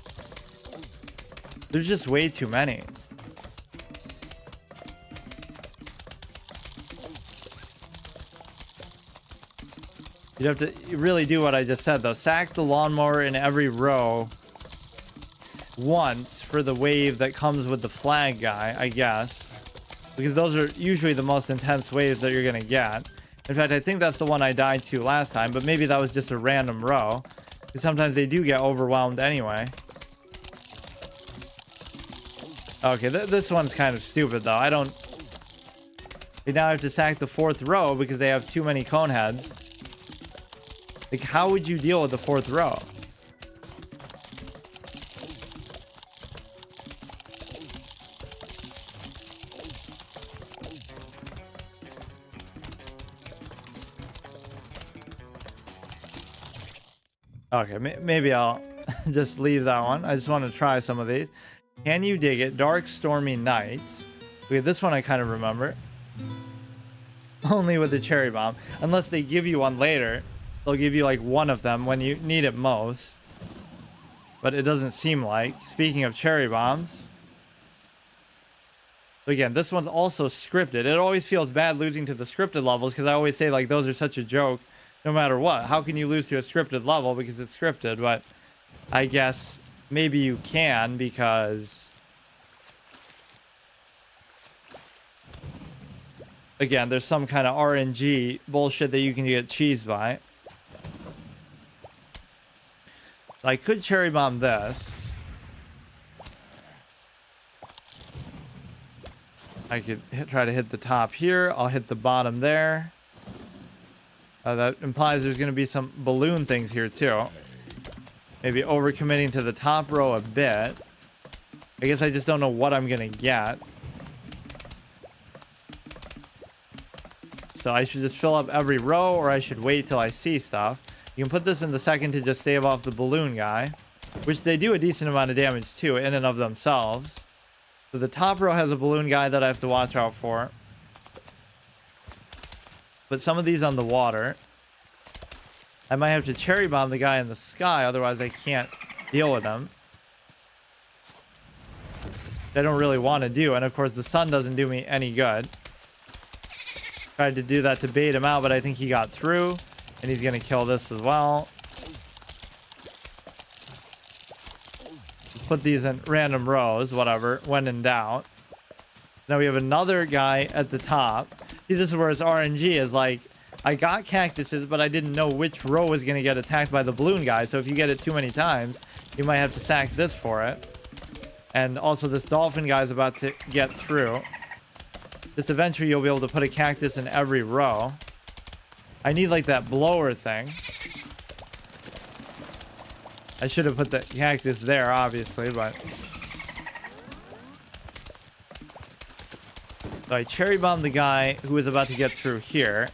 there's just way too many. You'd have to really do what I just said though. Sack the lawnmower in every row once for the wave that comes with the flag guy, I guess. Because those are usually the most intense waves that you're going to get. In fact, I think that's the one I died to last time, but maybe that was just a random row. Because sometimes they do get overwhelmed anyway. Okay, this one's kind of stupid though. They now have to sack the 4th row because they have too many cone heads. Like, how would you deal with the 4th row? Okay, maybe I'll just leave that one. I just want to try some of these. Can you dig it? Dark, stormy nights. Okay, this one I kind of remember. Only with the cherry bomb. Unless they give you one later. they'll give you like one of them when you need it most. But it doesn't seem like. Speaking of cherry bombs. Again, this one's also scripted. It always feels bad losing to the scripted levels because I always say like those are such a joke no matter what. How can you lose to a scripted level because it's scripted? But I guess maybe you can because... Again, there's some kind of RNG bullshit that you can get cheesed by. So I could cherry bomb this. I could try to hit the top here. I'll hit the bottom there. That implies there's going to be some balloon things here too. Maybe overcommitting to the top row a bit. I guess I just don't know what I'm going to get. So I should just fill up every row, or I should wait till I see stuff. You can put this in the second to just stave off the balloon guy, which they do a decent amount of damage too in and of themselves. So the top row has a balloon guy that I have to watch out for. Put some of these on the water. I might have to cherry bomb the guy in the sky, otherwise I can't deal with him. I don't really want to do, and of course the sun doesn't do me any good. Tried to do that to bait him out, but I think he got through. And he's going to kill this as well. Just put these in random rows, whatever, when in doubt. Now we have another guy at the top. See, this is where his RNG is like, I got cactuses, but I didn't know which row was going to get attacked by the balloon guy. So if you get it too many times, you might have to sack this for it. And also this dolphin guy is about to get through. Just eventually you'll be able to put a cactus in every row. I need like that blower thing. I should have put the cactus there, obviously, but... So I cherry bombed the guy who was about to get through here.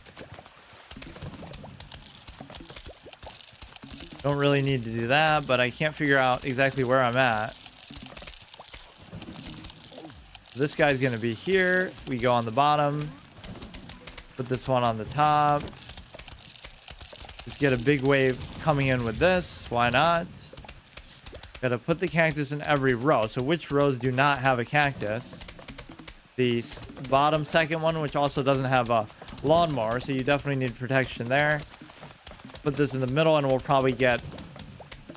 Don't really need to do that, but I can't figure out exactly where I'm at. This guy's going to be here. We go on the bottom. Put this one on the top. Just get a big wave coming in with this. Why not? Gotta put the cactus in every row. So which rows do not have a cactus? The bottom second one, which also doesn't have a lawnmower. So you definitely need protection there. Put this in the middle and we'll probably get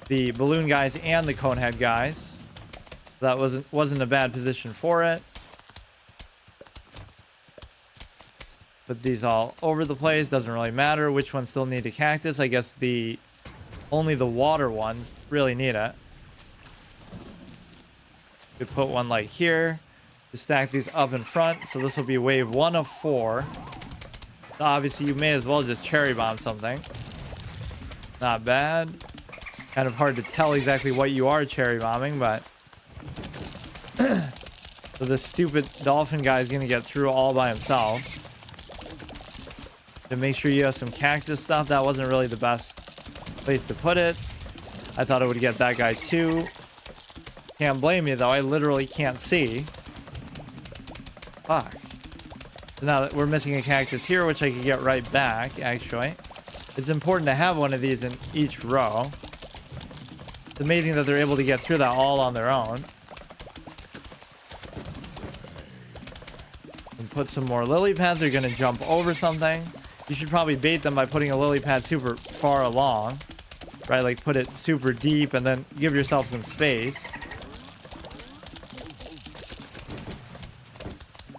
the balloon guys and the conehead guys. That wasn't a bad position for it. Put these all over the place. Doesn't really matter which ones still need a cactus. I guess only the water ones really need it. We put one like here to stack these up in front. So this will be wave 1 of 4. So obviously you may as well just cherry bomb something. Not bad. Kind of hard to tell exactly what you are cherry bombing, but so this stupid dolphin guy is going to get through all by himself. To make sure you have some cactus stuff. That wasn't really the best place to put it. I thought it would get that guy too. Can't blame me though. I literally can't see. Fuck. So now that we're missing a cactus here, which I could get right back, actually. It's important to have one of these in each row. It's amazing that they're able to get through that all on their own. And put some more lily pads. They're going to jump over something. You should probably bait them by putting a lily pad super far along. Right, like put it super deep and then give yourself some space.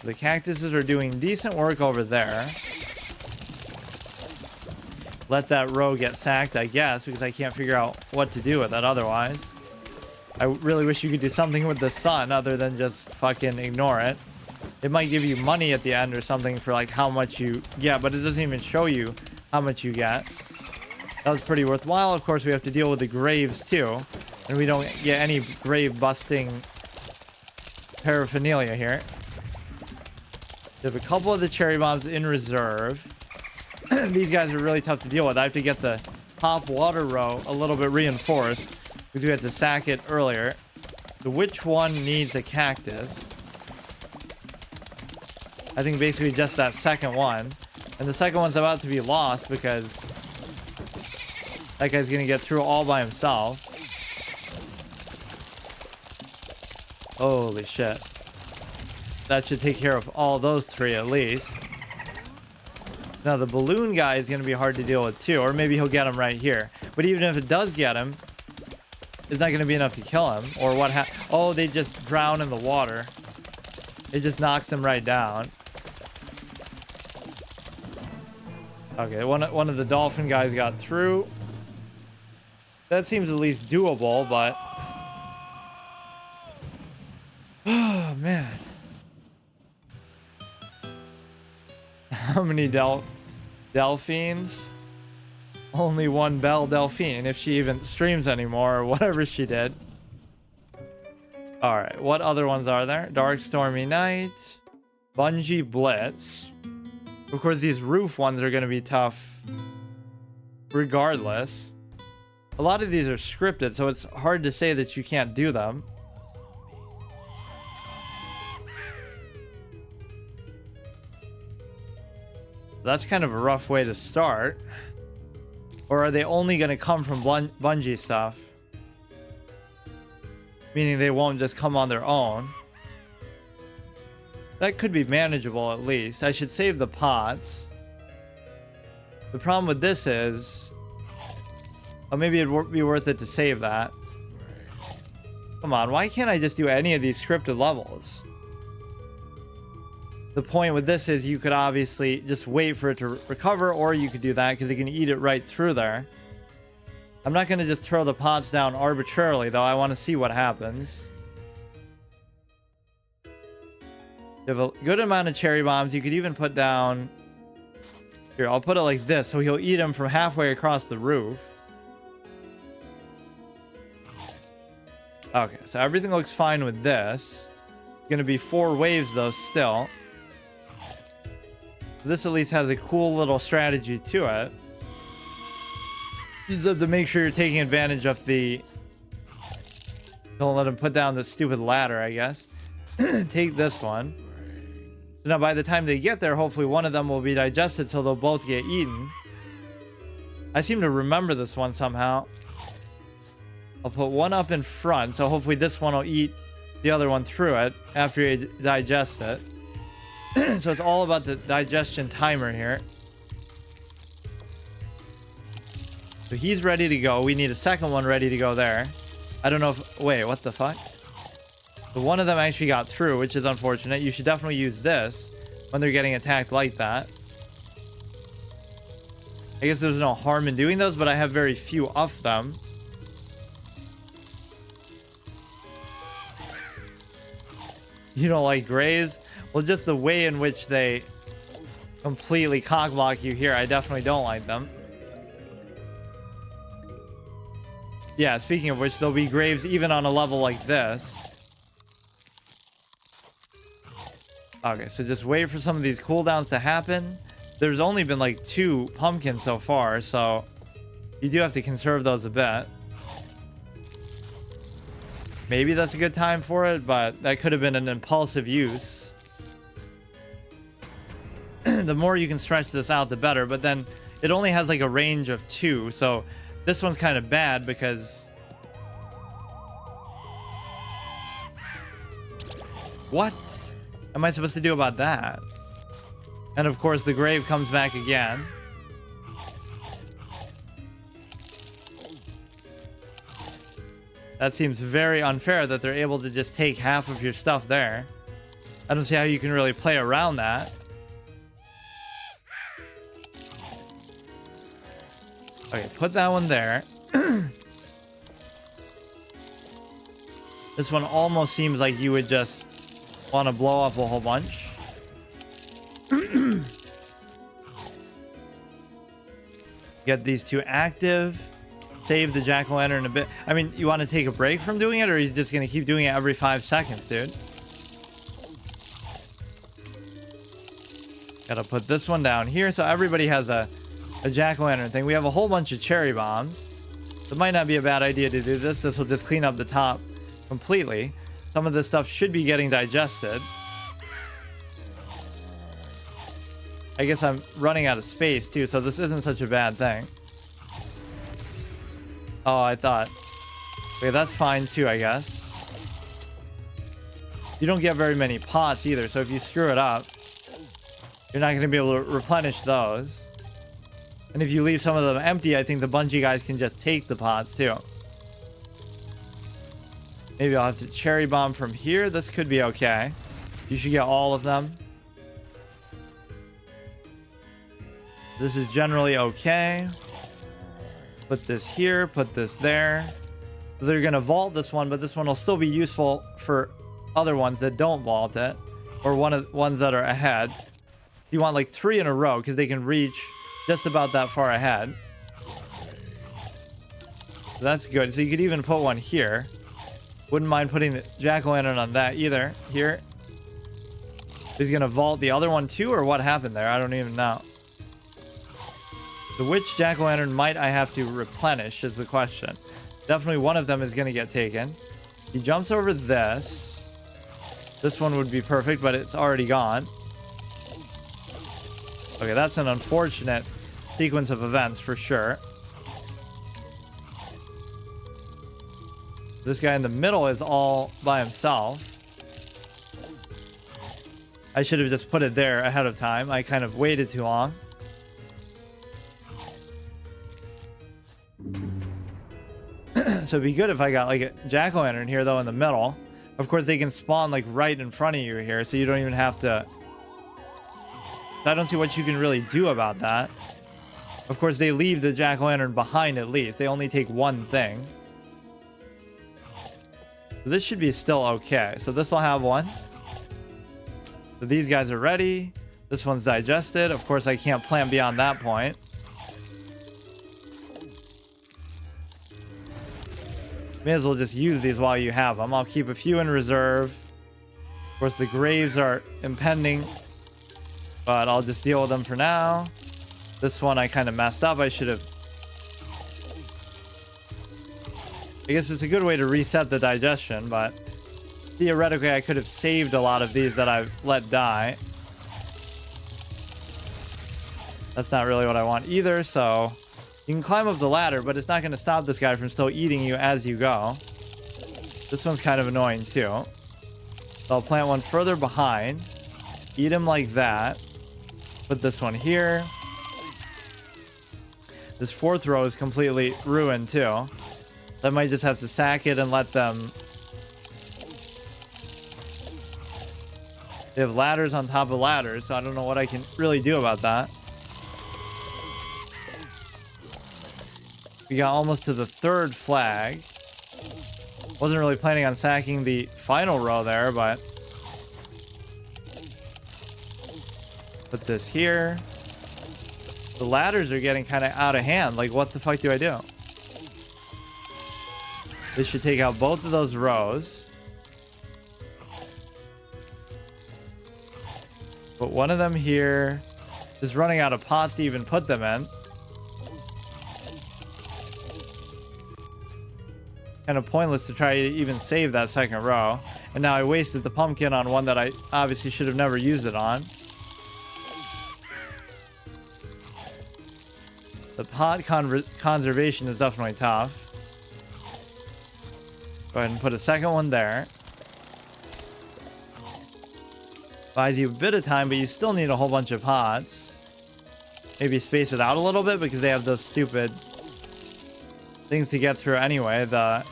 The cactuses are doing decent work over there. Let that row get sacked, I guess, because I can't figure out what to do with it otherwise. I really wish you could do something with the sun other than just fucking ignore it. It might give you money at the end or something for like how much you get, but it doesn't even show you how much you get. That was pretty worthwhile. Of course, we have to deal with the graves too, and we don't get any grave busting paraphernalia here. We have a couple of the cherry bombs in reserve. These guys are really tough to deal with. I have to get the top water row a little bit reinforced because we had to sack it earlier. So which one needs a cactus? I think basically just that second one. And the second one's about to be lost because That guy's gonna get through all by himself. Holy shit. That should take care of all those three at least. Now the balloon guy is gonna be hard to deal with too, or maybe he'll get him right here. But even if it does get him, it's not gonna be enough to kill him. Or what oh, they just drown in the water. It just knocks them right down. Okay, one of the dolphin guys got through. That seems at least doable, but... Oh, man. How many Delphines? Only one Belle Delphine, if she even streams anymore, or whatever she did. Alright, what other ones are there? Dark Stormy Night. Bungee Blitz. Of course, these roof ones are going to be tough regardless. A lot of these are scripted, so it's hard to say that you can't do them. That's kind of a rough way to start. Or are they only going to come from bungee stuff? Meaning they won't just come on their own. That could be manageable at least. I should save the pots. The problem with this is... Oh, maybe it'd be worth it to save that. Come on, why can't I just do any of these scripted levels? The point with this is you could obviously just wait for it to recover, or you could do that because it can eat it right through there. I'm not going to just throw the pots down arbitrarily, though. I want to see what happens. You have a good amount of cherry bombs. You could even put down... Here, I'll put it like this, so he'll eat them from halfway across the roof. Okay, so everything looks fine with this. It's going to be 4 waves, though, still. This at least has a cool little strategy to it. You just have to make sure you're taking advantage of the... Don't let him put down this stupid ladder, I guess. Take this one. So now by the time they get there, hopefully one of them will be digested, so they'll both get eaten. I seem to remember this one somehow. I'll put one up in front, so hopefully this one will eat the other one through it after you digest it. So it's all about the digestion timer here. So he's ready to go. We need a second one ready to go there. I don't know if... Wait, what the fuck? So one of them actually got through, which is unfortunate. You should definitely use this when they're getting attacked like that. I guess there's no harm in doing those, but I have very few of them. You don't like graves? Well, just the way in which they completely cockblock you here, I definitely don't like them. Yeah, speaking of which, there'll be graves even on a level like this. Okay, so just wait for some of these cooldowns to happen. There's only been like 2 pumpkins so far, so you do have to conserve those a bit. Maybe that's a good time for it, but that could have been an impulsive use. The more you can stretch this out, the better, but then it only has like a range of 2, so this one's kind of bad because... What am I supposed to do about that? And of course the grave comes back again. That seems very unfair that they're able to just take half of your stuff there. I don't see how you can really play around that. Okay, put that one there. This one almost seems like you would just want to blow up a whole bunch. Get these 2 active. Save the jack-o'-lantern a bit. I mean, you want to take a break from doing it, or he's just going to keep doing it every 5 seconds, dude? Gotta put this one down here, so everybody has a jack-o'-lantern thing. We have a whole bunch of cherry bombs. It might not be a bad idea to do this. This will just clean up the top completely. Some of this stuff should be getting digested. I guess I'm running out of space, too, so this isn't such a bad thing. Oh, I thought. Okay, that's fine too, I guess. You don't get very many pots either, so if you screw it up, you're not going to be able to replenish those. And if you leave some of them empty, I think the bungee guys can just take the pots too. Maybe I'll have to cherry bomb from here. This could be okay. You should get all of them. This is generally okay. Put this here, put this there. They're going to vault this one, but this one will still be useful for other ones that don't vault it, or ones that are ahead. You want like 3 in a row because they can reach just about that far ahead. So that's good. So you could even put one here. Wouldn't mind putting the jack-o'-lantern on that either. Here. He's going to vault the other one too, or what happened there? I don't even know. So which jack-o'-lantern might I have to replenish is the question. Definitely one of them is going to get taken. He jumps over this. This one would be perfect, but it's already gone. Okay, that's an unfortunate sequence of events for sure. This guy in the middle is all by himself. I should have just put it there ahead of time. I kind of waited too long. So it'd be good if I got like a jack-o'-lantern here though in the middle. Of course they can spawn like right in front of you here, so you don't even have to. I don't see what you can really do about that. Of course they leave the jack-o'-lantern behind at least. They only take one thing. So this should be still okay. So this will have one. So these guys are ready. This one's digested. Of course I can't plant beyond that point. May as well just use these while you have them. I'll keep a few in reserve. Of course, the graves are impending, but I'll just deal with them for now. This one I kind of messed up. I should have... I guess it's a good way to reset the digestion, but theoretically I could have saved a lot of these that I've let die. That's not really what I want either, so... You can climb up the ladder, but it's not going to stop this guy from still eating you as you go. This one's kind of annoying too. So I'll plant one further behind. Eat him like that. Put this one here. This fourth row is completely ruined too. So I might just have to sack it and let them... They have ladders on top of ladders, so I don't know what I can really do about that. We got almost to the 3rd flag. Wasn't really planning on sacking the final row there, but... Put this here. The ladders are getting kind of out of hand. Like, what the fuck do I do? This should take out both of those rows. Put one of them here. Just running out of pots to even put them in. Kind of pointless to try to even save that 2nd row. And now I wasted the pumpkin on one that I obviously should have never used it on. The pot conservation is definitely tough. Go ahead and put a 2nd one there. Buys you a bit of time, but you still need a whole bunch of pots. Maybe space it out a little bit because they have those stupid things to get through anyway, the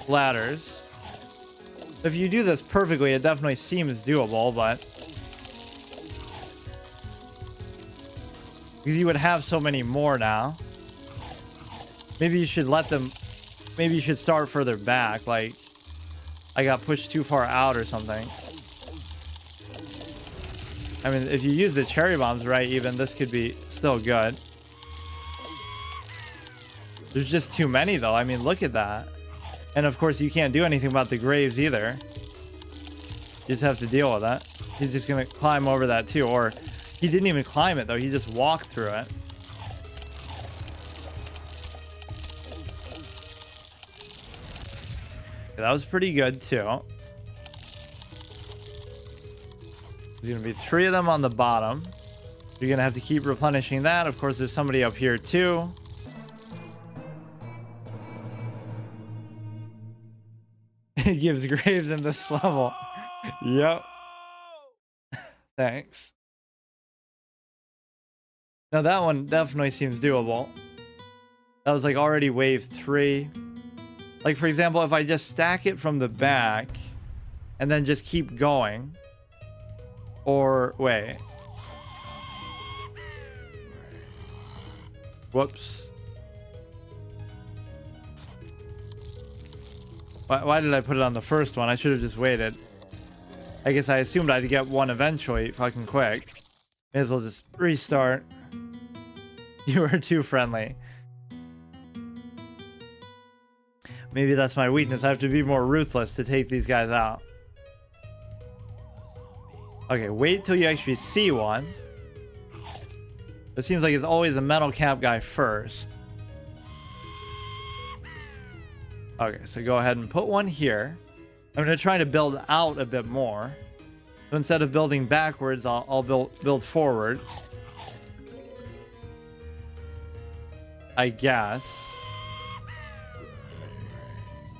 ladders. If you do this perfectly, it definitely seems doable, but because you would have so many more now. Maybe you should let them, maybe you should start further back, like I got pushed too far out or something. I mean, if you use the cherry bombs right, even this could be still good. There's just too many though. I mean, look at that. And of course you can't do anything about the graves either. You just have to deal with that. He's just gonna climb over that too. Or he didn't even climb it though. He just walked through it. Okay, that was pretty good too. There's gonna be 3 of them on the bottom. You're gonna have to keep replenishing that. Of course, there's somebody up here too. It gives graves in this level. Yep. Thanks. Now that one definitely seems doable. That was like already wave 3. Like for example, if I just stack it from the back and then just keep going. Or wait. Whoops. Why did I put it on the first one? I should have just waited. I guess I assumed I'd get one eventually, fucking quick. May as well just restart. You were too friendly. Maybe that's my weakness. I have to be more ruthless to take these guys out. Okay, wait till you actually see one. It seems like it's always a metal cap guy first. Okay, so go ahead and put one here. I'm going to try to build out a bit more. So instead of building backwards, I'll build forward. I guess.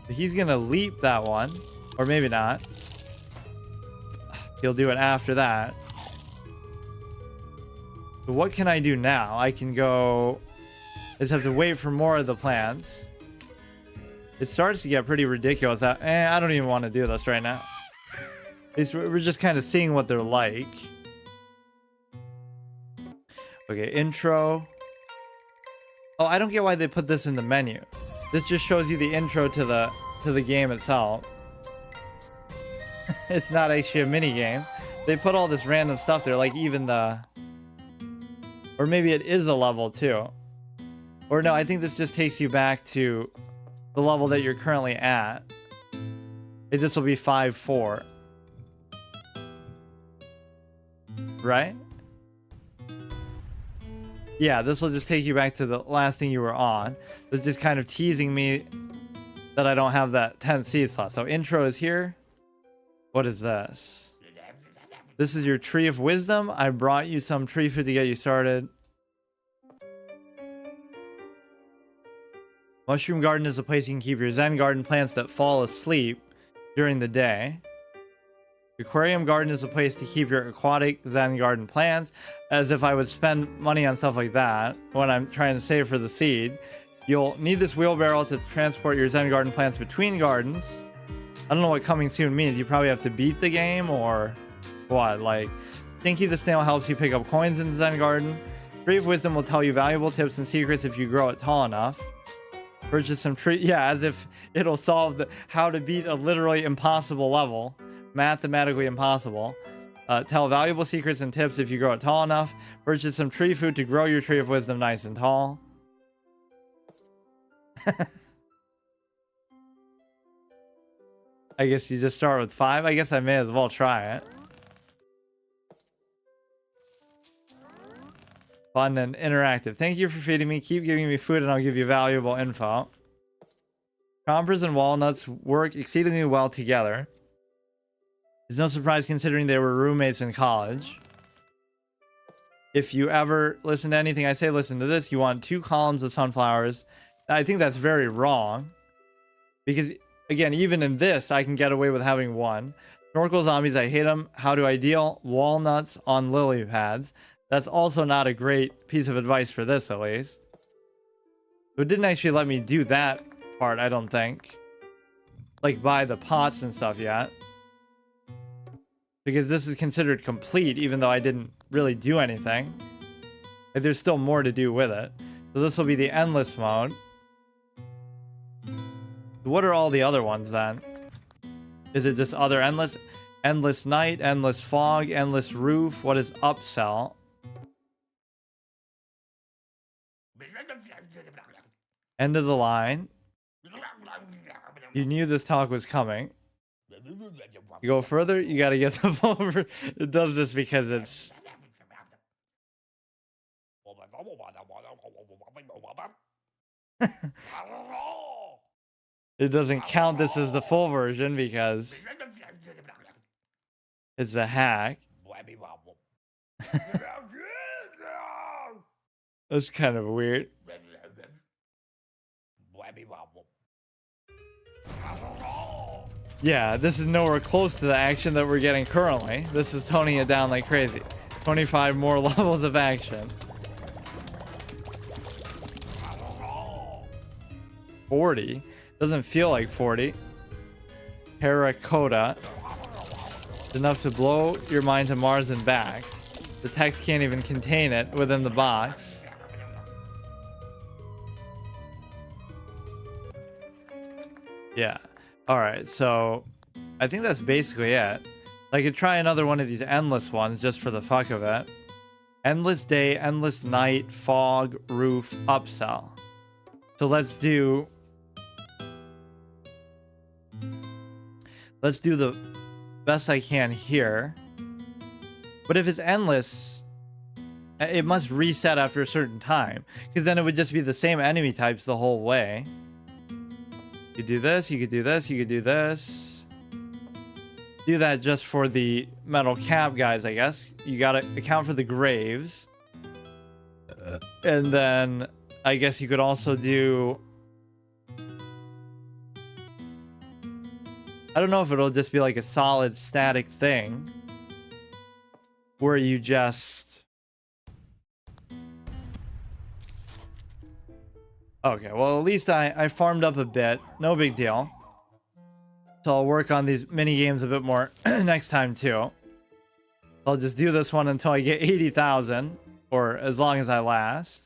He's going to leap that one. Or maybe not. He'll do it after that. So what can I do now? I can go... I just have to wait for more of the plants. It starts to get pretty ridiculous. I don't even want to do this right now. We're just kind of seeing what they're like. Okay, intro. Oh, I don't get why they put this in the menu. This just shows you the intro to the game itself. It's not actually a mini game. They put all this random stuff there, like even the... Or maybe it is a level too. Or no, I think this just takes you back to the level that you're currently at. This will be 5-4. Right? Yeah, this will just take you back to the last thing you were on. It's just kind of teasing me that I don't have that 10 seed slot. So intro is here. What is this? This is your tree of wisdom. I brought you some tree food to get you started. Mushroom garden is a place you can keep your Zen garden plants that fall asleep during the day. Aquarium garden is a place to keep your aquatic Zen garden plants. As if I would spend money on stuff like that when I'm trying to save for the seed. You'll need this wheelbarrow to transport your Zen garden plants between gardens. I don't know what coming soon means. You probably have to beat the game or what? Like, Stinky the snail helps you pick up coins in the Zen garden. Tree of Wisdom will tell you valuable tips and secrets if you grow it tall enough. Purchase some tree. Yeah, as if it'll solve how to beat a literally impossible level. Mathematically impossible. Tell valuable secrets and tips if you grow it tall enough. Purchase some tree food to grow your tree of wisdom nice and tall. I guess you just start with 5. I guess I may as well try it. Fun and interactive. Thank you for feeding me. Keep giving me food and I'll give you valuable info. Compras and walnuts work exceedingly well together. It's no surprise considering they were roommates in college. If you ever listen to anything I say, listen to this. You want 2 columns of sunflowers. I think that's very wrong. Because, again, even in this, I can get away with having 1. Snorkel zombies, I hate them. How do I deal? Walnuts on lily pads. That's also not a great piece of advice for this, at least. It didn't actually let me do that part, I don't think. Like, buy the pots and stuff yet. Because this is considered complete, even though I didn't really do anything. Like, there's still more to do with it. So this will be the endless mode. What are all the other ones, then? Is it just other endless? Endless night, endless fog, endless roof. What is upsell? End of the line. You knew this talk was coming. You go further, you gotta get the full. It does this because it's. It doesn't count this as the full version because it's a hack. That's kind of weird. Yeah, this is nowhere close to the action that we're getting currently. This is toning it down like crazy. 25 more levels of action. 40. Doesn't feel like 40. Terracotta. Enough to blow your mind to Mars and back. The text can't even contain it within the box. Yeah. Alright, so I think that's basically it. I could try another one of these endless ones just for the fuck of it. Endless day, endless night, fog, roof, upsell. So let's do the best I can here. But if it's endless, it must reset after a certain time, because then it would just be the same enemy types the whole way. You could do this, you could do this, you could do this. Do that just for the metal cap guys, I guess. You gotta account for the graves. And then I guess you could also do... I don't know if it'll just be like a solid static thing where you just... Okay, well, at least I farmed up a bit. No big deal. So I'll work on these mini games a bit more next time too. I'll just do this one until I get 80,000, or as long as I last.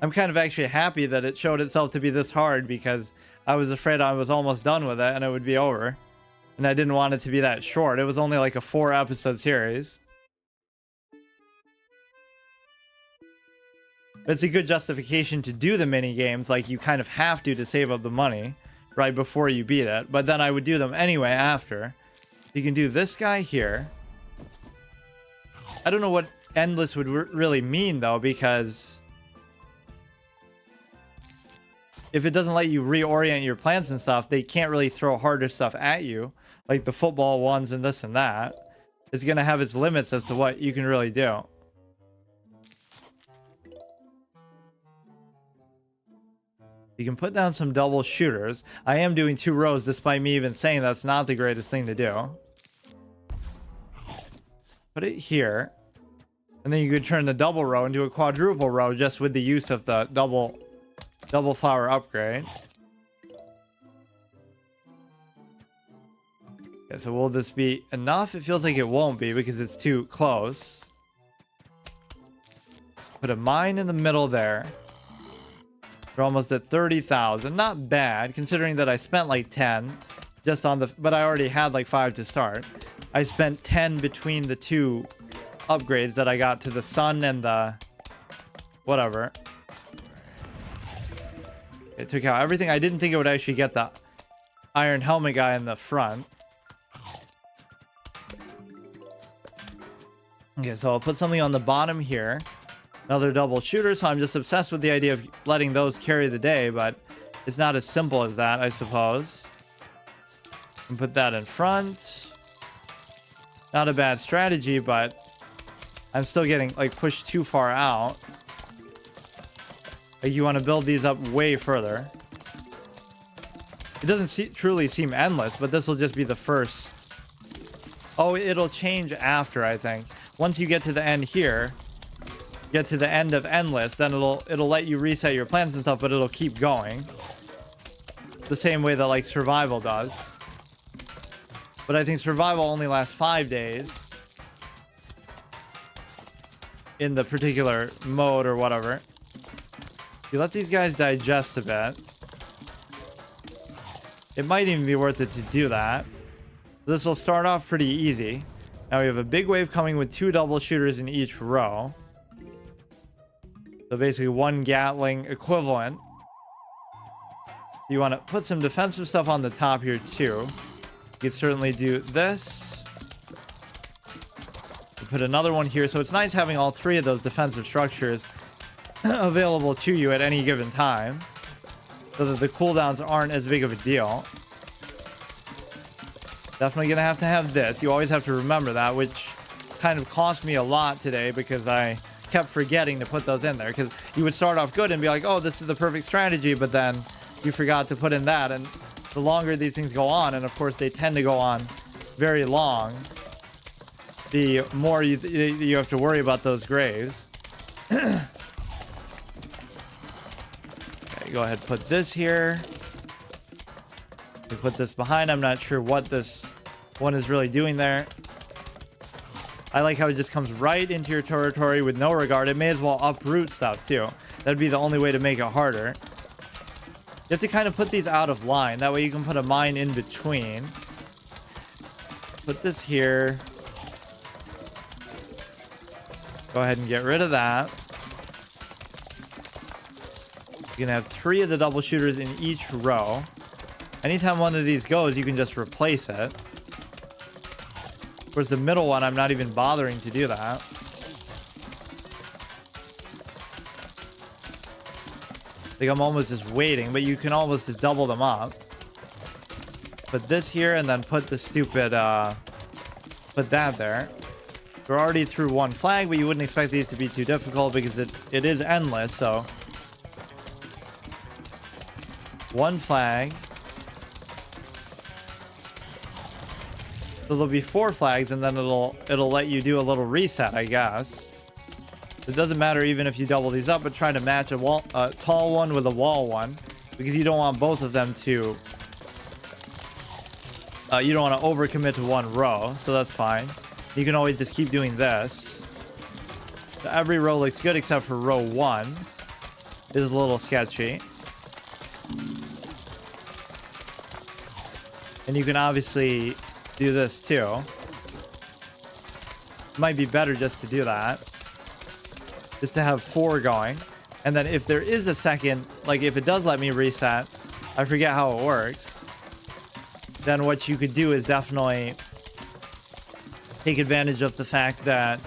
I'm kind of actually happy that it showed itself to be this hard, because I was afraid I was almost done with it and it would be over. And I didn't want it to be that short. It was only like a 4-episode series. It's a good justification to do the mini games, like you kind of have to save up the money right before you beat it. But then I would do them anyway after. You can do this guy here. I don't know what endless would really mean though, because if it doesn't let you reorient your plants and stuff, they can't really throw harder stuff at you, like the football ones and this and that. It's going to have its limits as to what you can really do. You can put down some double shooters. I am doing 2 rows despite me even saying that's not the greatest thing to do. Put it here. And then you could turn the double row into a quadruple row just with the use of the double flower upgrade. Okay, so will this be enough? It feels like it won't be because it's too close. Put a mine in the middle there. We're almost at 30,000. Not bad, considering that I spent like 10 just on the... But I already had like 5 to start. I spent 10 between the 2 upgrades that I got to the sun and the... whatever. It took out everything. I didn't think it would actually get the iron helmet guy in the front. Okay, so I'll put something on the bottom here. Another double shooter, so I'm just obsessed with the idea of letting those carry the day, but it's not as simple as that, I suppose. And put that in front. Not a bad strategy, but I'm still getting like pushed too far out. Like you want to build these up way further. It doesn't truly seem endless, but this will just be the first. Oh, it'll change after, I think. Once you get to the end here, get to the end of endless, then it'll let you reset your plans and stuff, but it'll keep going the same way that like survival does. But I think survival only lasts 5 days in the particular mode or whatever. You let these guys digest a bit. It might even be worth it to do that. This will start off pretty easy. Now we have a big wave coming with 2 double shooters in each row. So basically 1 Gatling equivalent. You want to put some defensive stuff on the top here too. You could certainly do this. You put another one here. So it's nice having all 3 of those defensive structures available to you at any given time, so that the cooldowns aren't as big of a deal. Definitely gonna have to have this. You always have to remember that, which kind of cost me a lot today because I kept forgetting to put those in there, because you would start off good and be like, oh, this is the perfect strategy, but then you forgot to put in that, and the longer these things go on, and of course they tend to go on very long, the more you have to worry about those graves. Okay, go ahead, put this here. We put this behind. I'm not sure what this one is really doing there. I like how it just comes right into your territory with no regard. It may as well uproot stuff too. That'd be the only way to make it harder. You have to kind of put these out of line. That way you can put a mine in between. Put this here. Go ahead and get rid of that. You're gonna have 3 of the double shooters in each row. Anytime one of these goes, you can just replace it. Whereas the middle one, I'm not even bothering to do that. Like, I'm almost just waiting, but you can almost just double them up. Put this here and then put the stupid, put that there. We're already through 1 flag, but you wouldn't expect these to be too difficult because it is endless, so. 1 flag. So there'll be 4 flags, and then it'll let you do a little reset, I guess. It doesn't matter even if you double these up, but try to match a tall one with a wall one, because you don't want both of them to. You don't want to overcommit to 1 row, so that's fine. You can always just keep doing this. So every row looks good except for row 1 is a little sketchy. And you can obviously do this too. Might be better just to do that. Just to have 4 going. And then if there is a second, like if it does let me reset, I forget how it works. Then what you could do is definitely take advantage of the fact that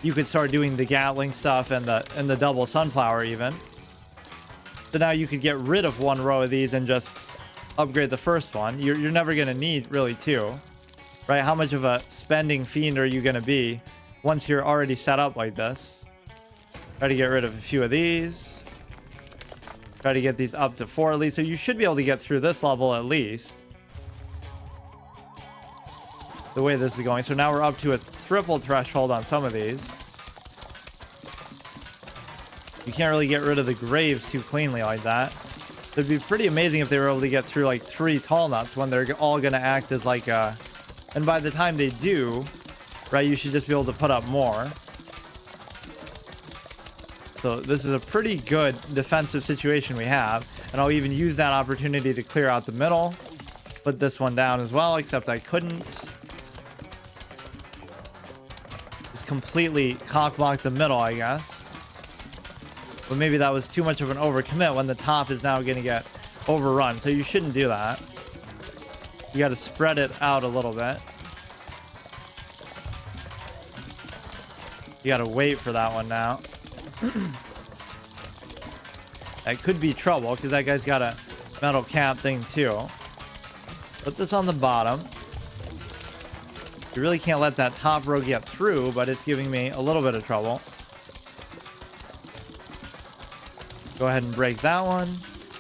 you could start doing the Gatling stuff and the double sunflower even. So now you could get rid of 1 row of these and just upgrade the first one. You're never going to need really 2, right? How much of a spending fiend are you going to be once you're already set up like this? Try to get rid of a few of these. Try to get these up to 4 at least. So you should be able to get through this level at least. The way this is going. So now we're up to a triple threshold on some of these. You can't really get rid of the graves too cleanly like that. It'd be pretty amazing if they were able to get through like 3 tall nuts when they're all going to act as like a... And by the time they do, right, you should just be able to put up more. So this is a pretty good defensive situation we have. And I'll even use that opportunity to clear out the middle. Put this one down as well, except I couldn't. Just completely cockblock the middle, I guess. But maybe that was too much of an overcommit when the top is now going to get overrun. So you shouldn't do that. You got to spread it out a little bit. You got to wait for that one now. That could be trouble because that guy's got a metal cap thing too. Put this on the bottom. You really can't let that top row get through, but it's giving me a little bit of trouble. Go ahead and break that one.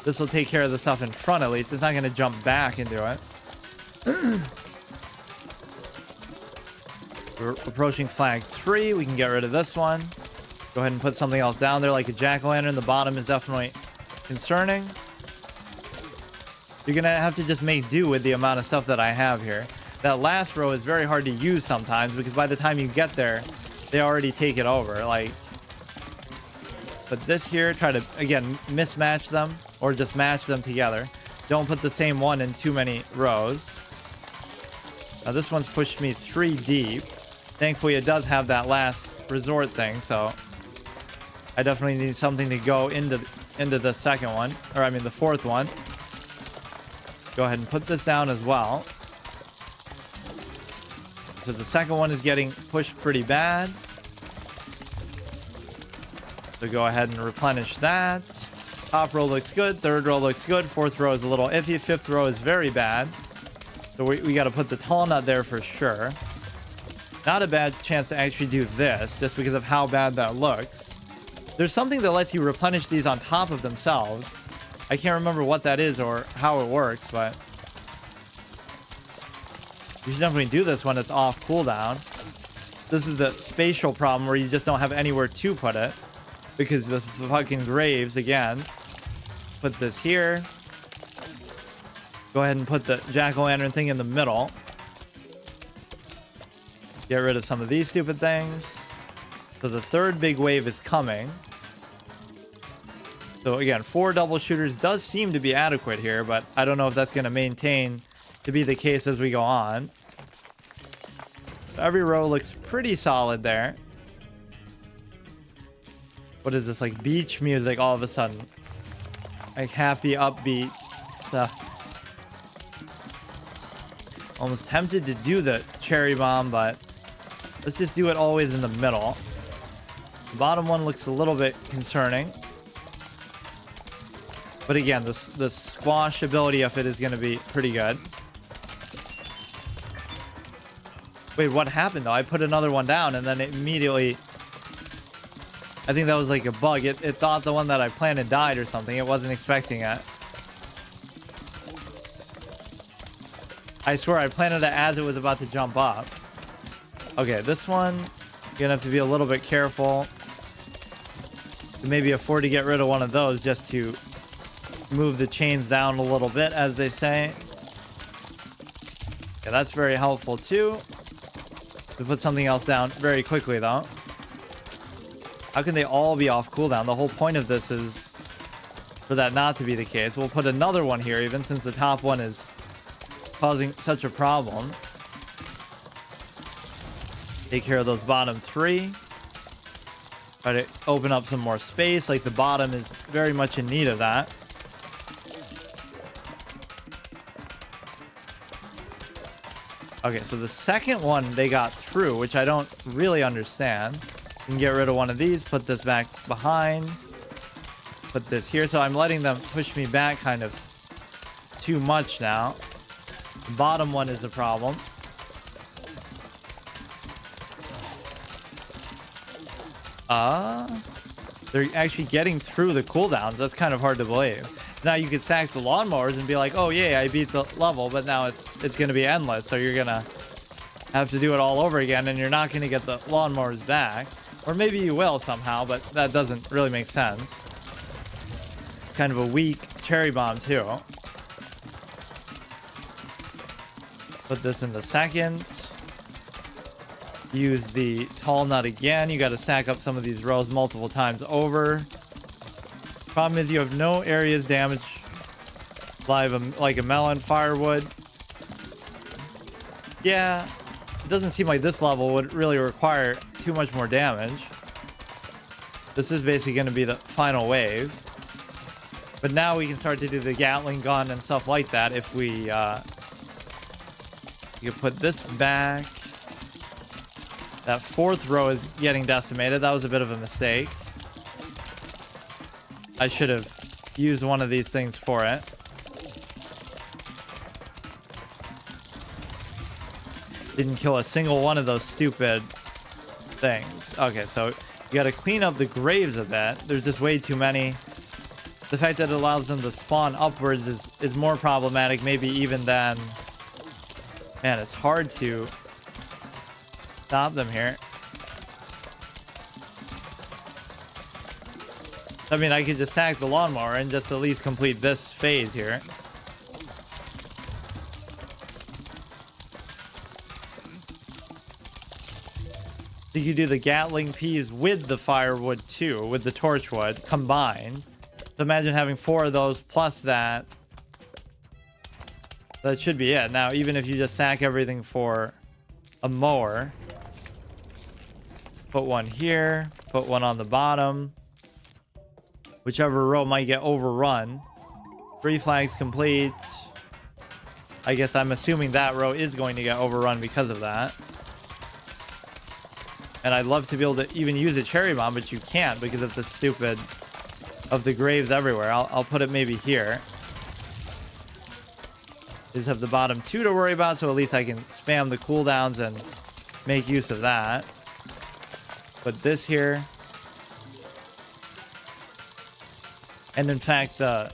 This will take care of the stuff in front at least. It's not going to jump back into it. We're approaching flag 3. We can get rid of this one. Go ahead and put something else down there like a jack-o'-lantern. The bottom is definitely concerning. You're going to have to just make do with the amount of stuff that I have here. That last row is very hard to use sometimes because by the time you get there, they already take it over. Like, put this here, try to, again, mismatch them or just match them together. Don't put the same one in too many rows. Now this one's pushed me 3 deep. Thankfully, it does have that last resort thing, so I definitely need something to go into the second one, or I mean the 4th one. Go ahead and put this down as well. So the second one is getting pushed pretty bad. So go ahead and replenish that. Top row looks good. 3rd row looks good. 4th row is a little iffy. 5th row is very bad. So we got to put the tall nut there for sure. Not a bad chance to actually do this just because of how bad that looks. There's something that lets you replenish these on top of themselves. I can't remember what that is or how it works, but you should definitely do this when it's off cooldown. This is the spatial problem where you just don't have anywhere to put it because the fucking graves, again. Put this here. Go ahead and put the jack-o'-lantern thing in the middle. Get rid of some of these stupid things. So the third big wave is coming. So again, 4 double shooters does seem to be adequate here, but I don't know if that's going to maintain to be the case as we go on. Every row looks pretty solid there. What is this, like beach music all of a sudden? Like happy, upbeat stuff. Almost tempted to do the cherry bomb, but let's just do it always in the middle. The bottom one looks a little bit concerning. But again, the squash ability of it is going to be pretty good. Wait, what happened though? I put another one down and then it immediately... I think that was like a bug. It thought the one that I planted died or something. It wasn't expecting it. I swear I planted it as it was about to jump up. Okay, this one, you're gonna have to be a little bit careful. Maybe afford to get rid of one of those just to move the chains down a little bit, as they say. Yeah, that's very helpful too. We put something else down very quickly though. How can they all be off cooldown? The whole point of this is for that not to be the case. We'll put another one here, even since the top one is causing such a problem. Take care of those bottom 3. Try to open up some more space. Like the bottom is very much in need of that. Okay, so the second one they got through, which I don't really understand. You can get rid of one of these, put this back behind, put this here. So I'm letting them push me back kind of too much now. The bottom one is a problem. They're actually getting through the cooldowns. That's kind of hard to believe. Now you could stack the lawnmowers and be like, oh yeah, I beat the level, but now it's going to be endless. So you're going to have to do it all over again, and you're not going to get the lawnmowers back. Or maybe you will somehow, but that doesn't really make sense. Kind of a weak cherry bomb too. Put this in the second. Use the tall nut again. You got to stack up some of these rows multiple times over. Problem is you have no areas damaged like a melon. Firewood. Yeah, it doesn't seem like this level would really require too much more damage. This is basically going to be the final wave. But now we can start to do the Gatling gun and stuff like that if we... you can put this back. That fourth row is getting decimated. That was a bit of a mistake. I should have used one of these things for it. Didn't kill a single one of those stupid things. Okay, so you got to clean up the graves a bit. There's just way too many. The fact that it allows them to spawn upwards is more problematic, maybe even than... Man, it's hard to stop them here. I mean, I could just sack the lawnmower and just at least complete this phase here. So you do the Gatling peas with the firewood too, with the torchwood combined. So imagine having 4 of those plus that. That should be it. Now, even if you just sack everything for a mower, put one here, put one on the bottom. Whichever row might get overrun. 3 flags complete. I guess I'm assuming that row is going to get overrun because of that. And I'd love to be able to even use a cherry bomb, but you can't because of the stupid... of the graves everywhere. I'll put it maybe here. Just have the bottom 2 to worry about, so at least I can spam the cooldowns and make use of that. Put this here. And in fact, the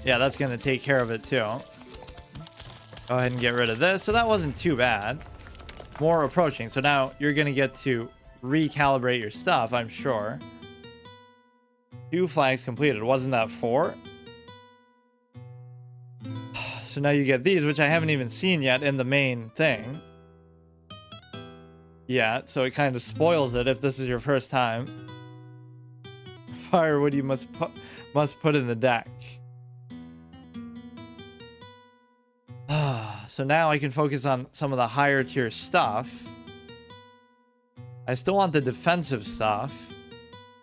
Yeah, that's going to take care of it too. Go ahead and get rid of this. So that wasn't too bad. More approaching. So now you're going to get to recalibrate your stuff, I'm sure. 2 flags completed. Wasn't that 4? So now you get these, which I haven't even seen yet in the main thing. Yeah, so it kind of spoils it if this is your first time. Firewood you must put in the deck. So now I can focus on some of the higher tier stuff. I still want the defensive stuff.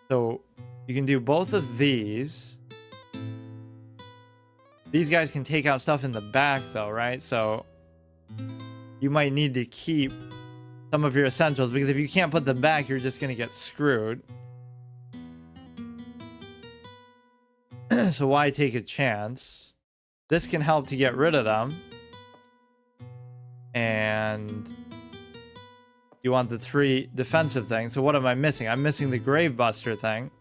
So you can do both of these. These guys can take out stuff in the back though, right? So you might need to keep some of your essentials, because if you can't put them back, you're just going to get screwed. So why take a chance? This can help to get rid of them. And you want the 3 defensive things. So what am I missing? I'm missing the Gravebuster thing.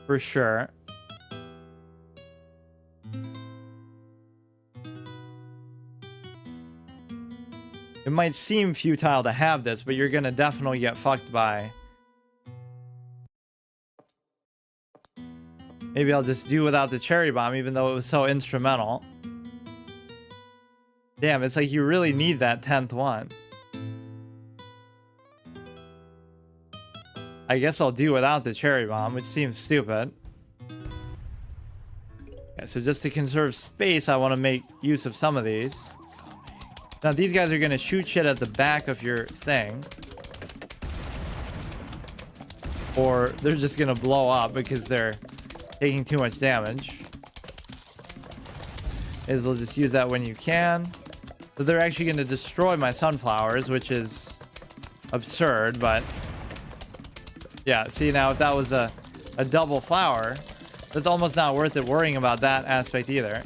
For sure. It might seem futile to have this, but you're going to definitely get fucked by. Maybe I'll just do without the cherry bomb, even though it was so instrumental. Damn, it's like you really need that 10th one. I guess I'll do without the cherry bomb, which seems stupid. Okay, so just to conserve space, I want to make use of some of these. Now, these guys are going to shoot shit at the back of your thing. Or they're just going to blow up because they're taking too much damage. Is we'll just use that when you can. But they're actually going to destroy my sunflowers, which is absurd, but... Yeah, see, now if that was a double flower, that's almost not worth it worrying about that aspect either.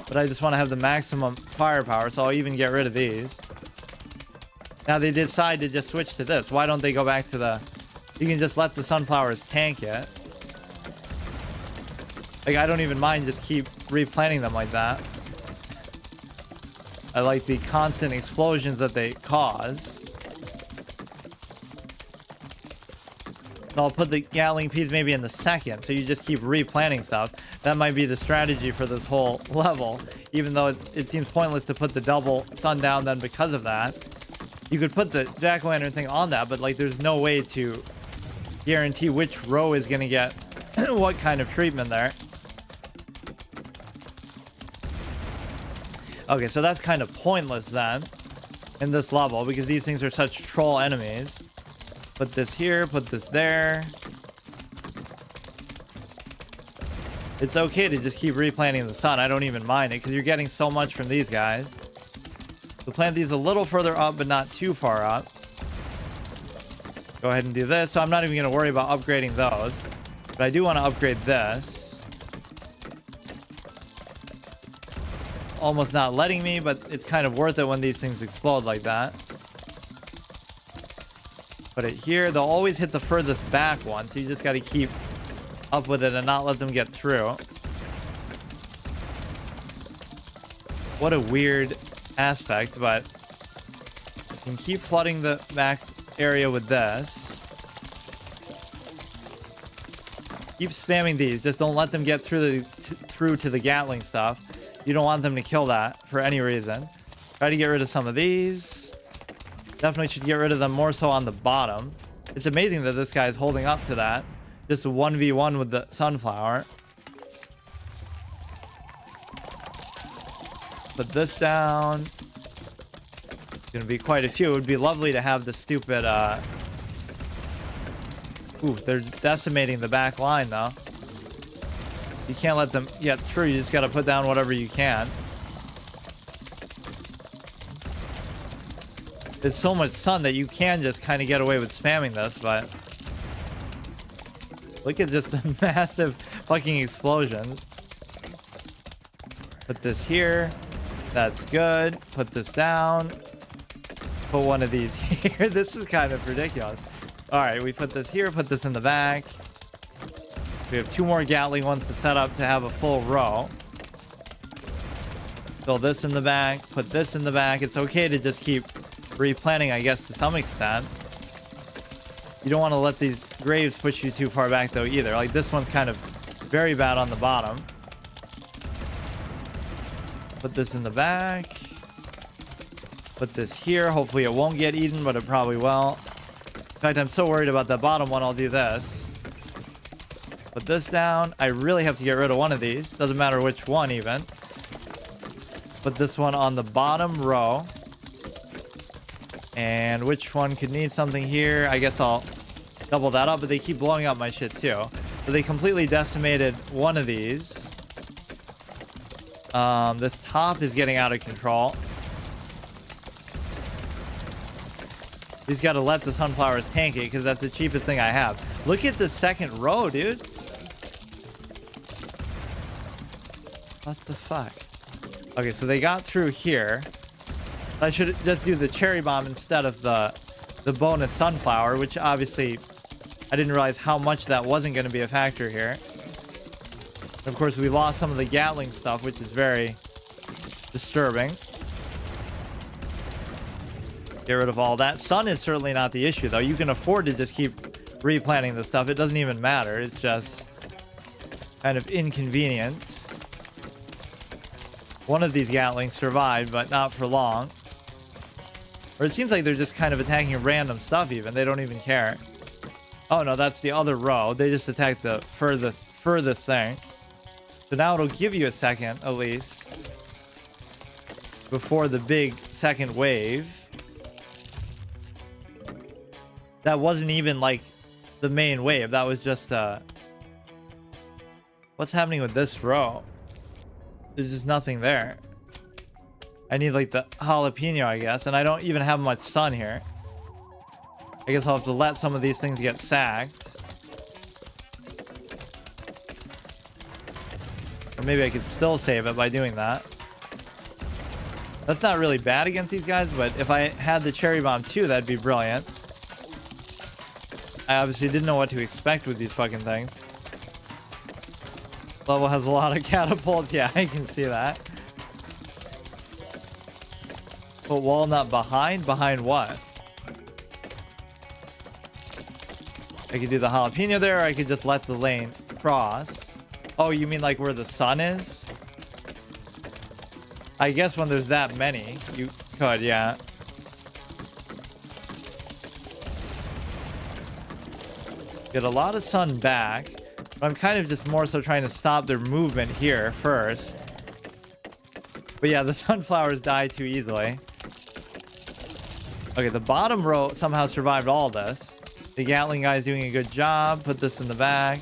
But I just want to have the maximum firepower, so I'll even get rid of these. Now they decide to just switch to this. Why don't they go back to the... You can just let the sunflowers tank it. Like, I don't even mind just keep replanting them like that. I like the constant explosions that they cause. I'll put the Gatling piece maybe in the second, so you just keep replanting stuff. That might be the strategy for this whole level, even though it seems pointless to put the double sundown then because of that. You could put the jack-o'-lantern thing on that, but like there's no way to guarantee which row is going to get what kind of treatment there. Okay, so that's kind of pointless then in this level, because these things are such troll enemies. Put this here, put this there. It's okay to just keep replanting the sun. I don't even mind it, because you're getting so much from these guys. So plant these a little further up, but not too far up. Go ahead and do this. So I'm not even going to worry about upgrading those. But I do want to upgrade this. Almost not letting me, but it's kind of worth it when these things explode like that. Put it here. They'll always hit the furthest back one, so you just got to keep up with it and not let them get through. What a weird aspect, but you can keep flooding the back area with this. Keep spamming these. Just don't let them get through to the Gatling stuff. You don't want them to kill that for any reason. Try to get rid of some of these. Definitely should get rid of them more so on the bottom. It's amazing that this guy is holding up to that. Just a 1v1 with the sunflower. Put this down. It's gonna be quite a few. It would be lovely to have the stupid Ooh, they're decimating the back line though. You can't let them get through. You just gotta put down whatever you can. There's so much sun that you can just kind of get away with spamming this, but look at just a massive fucking explosion. Put this here. That's good. Put this down. Put one of these here. This is kind of ridiculous. All right, we put this here. Put this in the back. We have 2 more Gatling ones to set up to have a full row. Fill this in the back, put this in the back. It's okay to just keep replanting, I guess, to some extent. You don't want to let these graves push you too far back, though, either. Like, this one's kind of very bad on the bottom. Put this in the back. Put this here. Hopefully it won't get eaten, but it probably will. In fact, I'm so worried about that bottom one, I'll do this. Put this down. I really have to get rid of one of these. Doesn't matter which one, even. Put this one on the bottom row. And which one could need something here? I guess I'll double that up, but they keep blowing up my shit too. So they completely decimated one of these. This top is getting out of control. He's got to let the sunflowers tank it because that's the cheapest thing I have. Look at the second row, dude. What the fuck? Okay, so they got through here. I should just do the cherry bomb instead of the bonus sunflower, which obviously I didn't realize how much that wasn't going to be a factor here. And of course, we lost some of the Gatling stuff, which is very disturbing. Get rid of all that. Sun is certainly not the issue, though. You can afford to just keep replanting the stuff. It doesn't even matter. It's just kind of inconvenient. One of these Gatlings survived, but not for long. Or it seems like they're just kind of attacking random stuff even. They don't even care. Oh, no, that's the other row. They just attacked the furthest thing. So now it'll give you a second, at least, before the big second wave. That wasn't even, like, the main wave. That was just, what's happening with this row? There's just nothing there. I need, like, the jalapeno, I guess. And I don't even have much sun here. I guess I'll have to let some of these things get sacked. Or maybe I could still save it by doing that. That's not really bad against these guys, but if I had the cherry bomb too, that'd be brilliant. I obviously didn't know what to expect with these fucking things. Level has a lot of catapults. Yeah, I can see that. But walnut behind? Behind what? I could do the jalapeno there, or I could just let the lane cross. Oh, you mean like where the sun is? I guess when there's that many, you could, yeah. Get a lot of sun back. But I'm kind of just more so trying to stop their movement here first. But yeah, the sunflowers die too easily. Okay, the bottom row somehow survived all this. The Gatling guy's doing a good job. Put this in the back.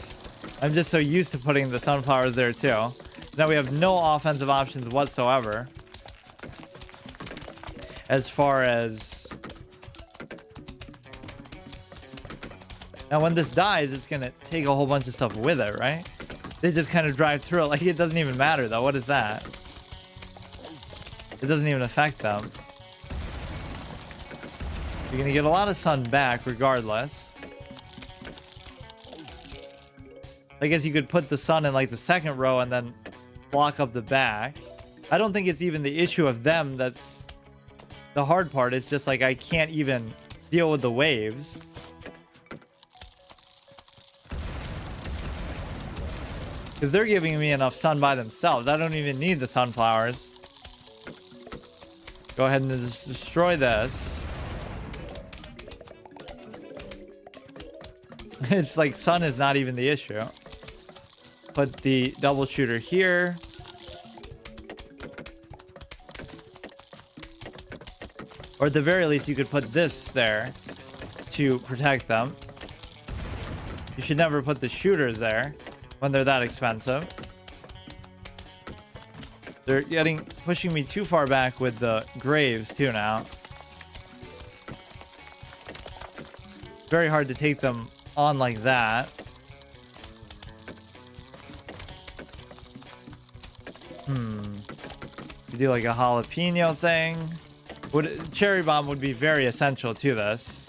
I'm just so used to putting the sunflowers there too. Now we have no offensive options whatsoever. As far as... Now when this dies, it's going to take a whole bunch of stuff with it, right? They just kind of drive through it. Like, it doesn't even matter, though. What is that? It doesn't even affect them. You're going to get a lot of sun back regardless. I guess you could put the sun in, like, the second row and then block up the back. I don't think it's even the issue of them that's the hard part. It's just, like, I can't even deal with the waves. Because they're giving me enough sun by themselves. I don't even need the sunflowers. Go ahead and just destroy this. It's like sun is not even the issue. Put the double shooter here. Or at the very least, you could put this there to protect them. You should never put the shooters there when they're that expensive. They're pushing me too far back with the graves too now. Very hard to take them on like that. You do like a jalapeno thing. Cherry bomb would be very essential to this.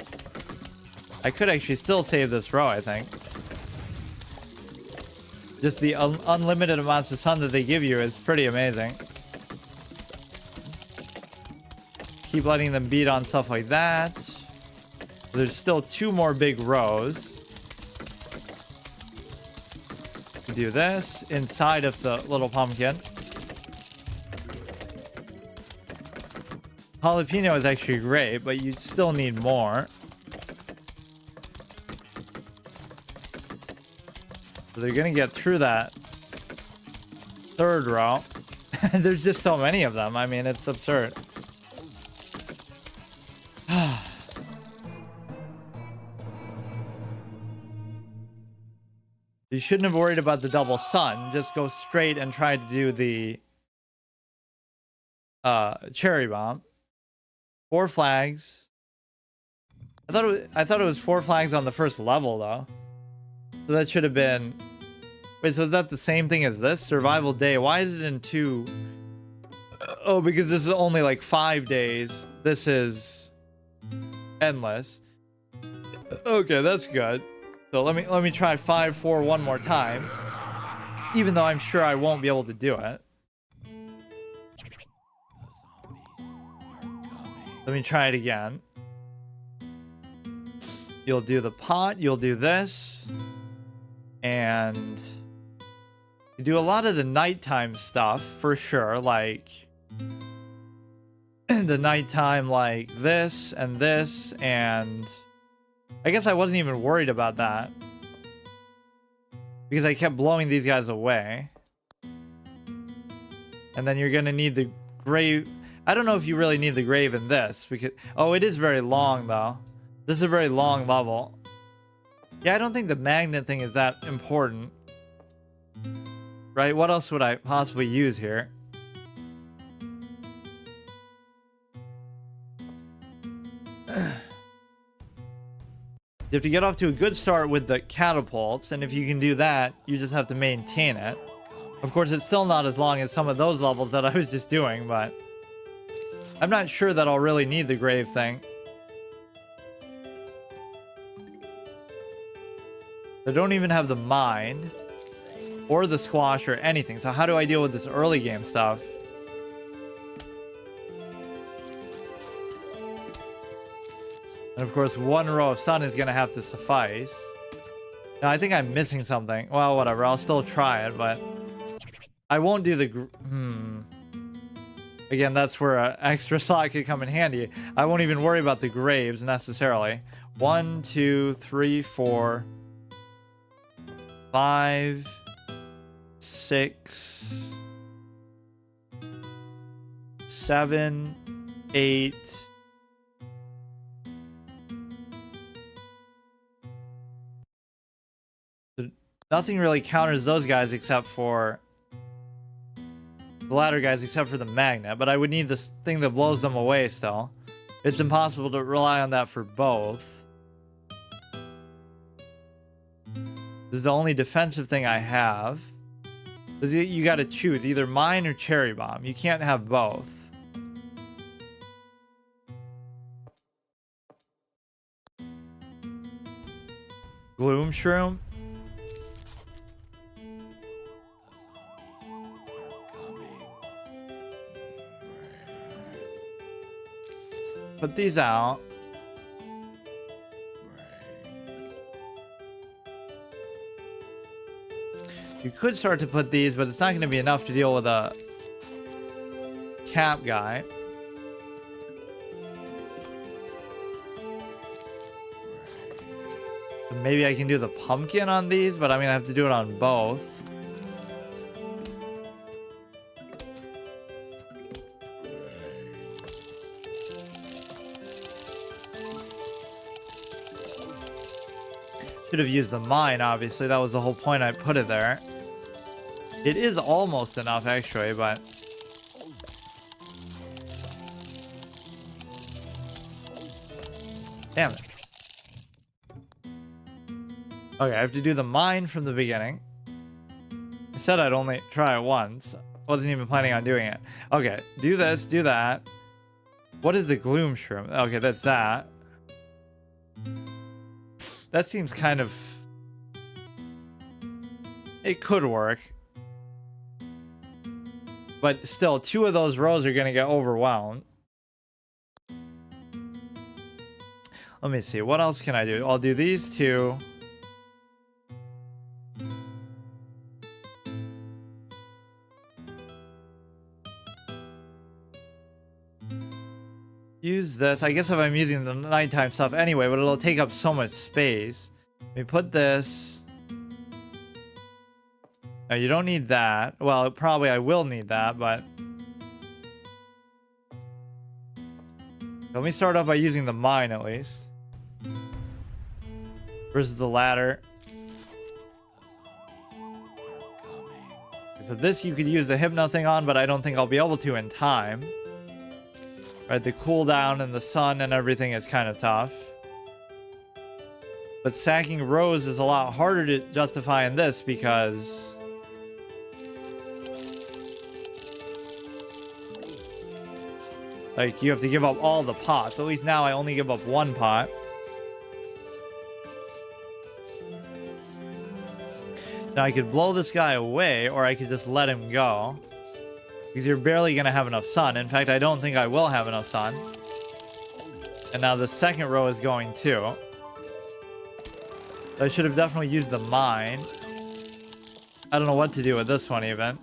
I could actually still save this row, I think. Just the unlimited amounts of sun that they give you is pretty amazing. Keep letting them beat on stuff like that. There's still 2 more big rows. Do this inside of the little pumpkin. Jalapeno is actually great, but you still need more. So they're gonna get through that 3rd row. There's just so many of them. I mean, it's absurd. You shouldn't have worried about the double sun. Just go straight and try to do the cherry bomb. 4 flags. I thought it was 4 flags on the first level though. So that should have been. Wait, so is that the same thing as this? Survival day. Why is it in 2? Oh, because this is only like 5 days. This is endless. Okay, that's good. So let me try 5-4 one more time. Even though I'm sure I won't be able to do it. Let me try it again. You'll do the pot, you'll do this. And you do a lot of the nighttime stuff for sure, like the nighttime like this, and I guess I wasn't even worried about that because I kept blowing these guys away. And then you're gonna need the grave. I don't know if you really need the grave in this because it is very long though. This is a very long level. Yeah, I don't think the magnet thing is that important. Right? What else would I possibly use here? You have to get off to a good start with the catapults, and if you can do that, you just have to maintain it. Of course, it's still not as long as some of those levels that I was just doing, but I'm not sure that I'll really need the grave thing. I don't even have the mine or the squash or anything. So how do I deal with this early game stuff? And of course, 1 row of sun is going to have to suffice. Now, I think I'm missing something. Well, whatever. I'll still try it, but I won't do the... Again, that's where an extra slot could come in handy. I won't even worry about the graves necessarily. 1, 2, 3, 4, 5, 6, 7, 8... Nothing really counters those guys except for the ladder guys, except for the magnet. But I would need this thing that blows them away still. It's impossible to rely on that for both. This is the only defensive thing I have. You got to choose either mine or cherry bomb. You can't have both. Gloom shroom. Put these out. You could start to put these, but it's not going to be enough to deal with a cap guy. Maybe I can do the pumpkin on these, but I'm going to have to do it on both. Should have used the mine, obviously. That was the whole point I put it there. It is almost enough, actually, but... Damn it. Okay, I have to do the mine from the beginning. I said I'd only try it once. I wasn't even planning on doing it. Okay, do this, do that. What is the gloom shroom? Okay, that's that. That seems kind of... It could work. But still, 2 of those rows are going to get overwhelmed. Let me see. What else can I do? I'll do these 2. Use this. I guess if I'm using the nighttime stuff anyway, but it'll take up so much space. Let me put this. Now, you don't need that. Well, probably I will need that, but... Let me start off by using the mine, at least. Versus the ladder. So this you could use the hypno thing on, but I don't think I'll be able to in time. Right, the cooldown and the sun and everything is kind of tough. But stacking rows is a lot harder to justify in this because... like, you have to give up all the pots. At least now I only give up 1 pot. Now I could blow this guy away, or I could just let him go. Because you're barely going to have enough sun. In fact, I don't think I will have enough sun. And now the second row is going too. I should have definitely used the mine. I don't know what to do with this one even.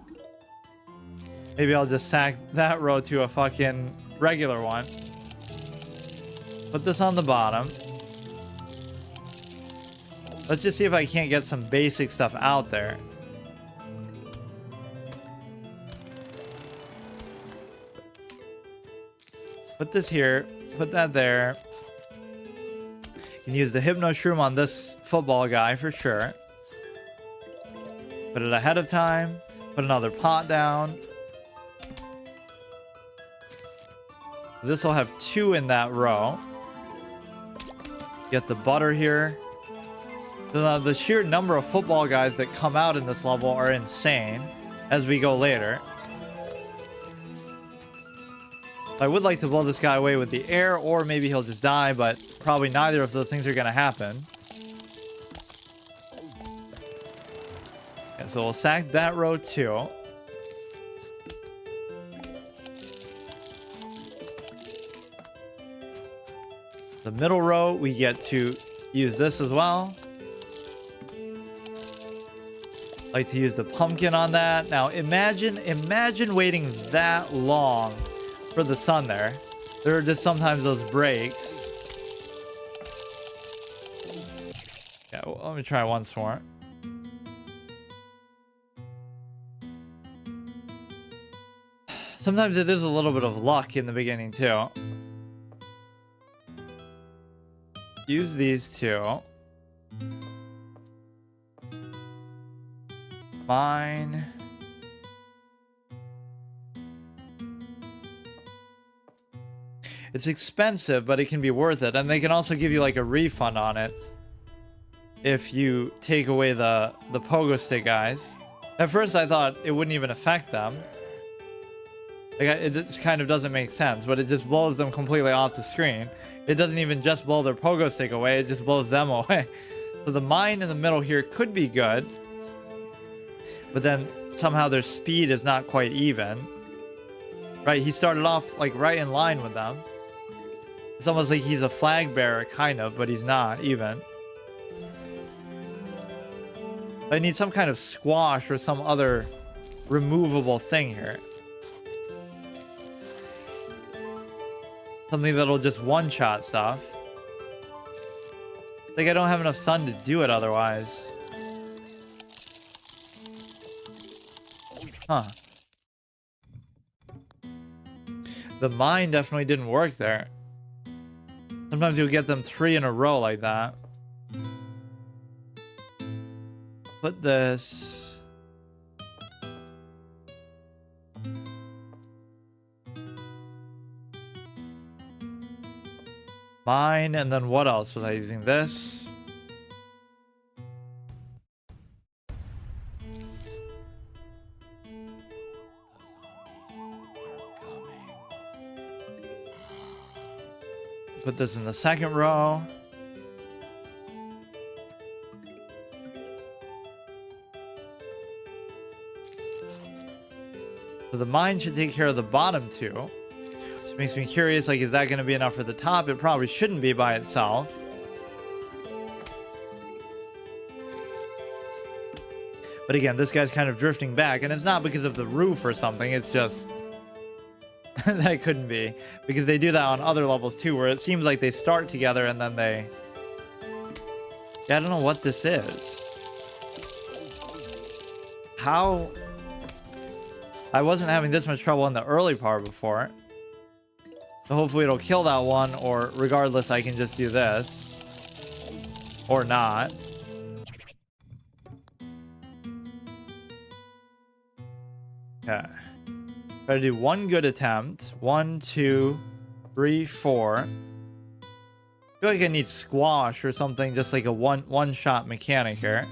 Maybe I'll just sack that row to a fucking regular one. Put this on the bottom. Let's just see if I can't get some basic stuff out there. Put this here. Put that there. You can use the hypno shroom on this football guy for sure. Put it ahead of time. Put another pot down. This will have 2 in that row. Get the butter here. The sheer number of football guys that come out in this level are insane as we go later. I would like to blow this guy away with the air, or maybe he'll just die, but probably neither of those things are going to happen. Okay, so we'll sack that row too. The middle row, we get to use this as well. Like to use the pumpkin on that. Now imagine waiting that long for the sun there. There are just sometimes those breaks. Yeah, well, let me try once more. Sometimes it is a little bit of luck in the beginning too. Use these 2. Mine. It's expensive, but it can be worth it. And they can also give you like a refund on it if you take away the pogo stick guys. At first I thought it wouldn't even affect them. Like, it just kind of doesn't make sense, but it just blows them completely off the screen. It doesn't even just blow their pogo stick away, it just blows them away. So the mine in the middle here could be good, but then somehow their speed is not quite even. Right, he started off like right in line with them. It's almost like he's a flag bearer, kind of, but he's not even. I need some kind of squash or some other removable thing here. Something that'll just one-shot stuff. Like, I don't have enough sun to do it otherwise. Huh. The mine definitely didn't work there. Sometimes you'll get them 3 in a row like that. Put this... mine, and then what else was I using? This. Put this in the second row. So the mine should take care of the bottom two. Which makes me curious, like, is that going to be enough for the top? It probably shouldn't be by itself. But again, this guy's kind of drifting back, and it's not because of the roof or something. It's just that couldn't be, because they do that on other levels too, where it seems like they start together and then they... Yeah, I don't know what this is. How... I wasn't having this much trouble in the early part before. So hopefully it'll kill that one, or regardless, I can just do this. Or not. Okay. Gotta do one good attempt. 1, 2, 3, 4. I feel like I need squash or something, just like a one-shot mechanic here.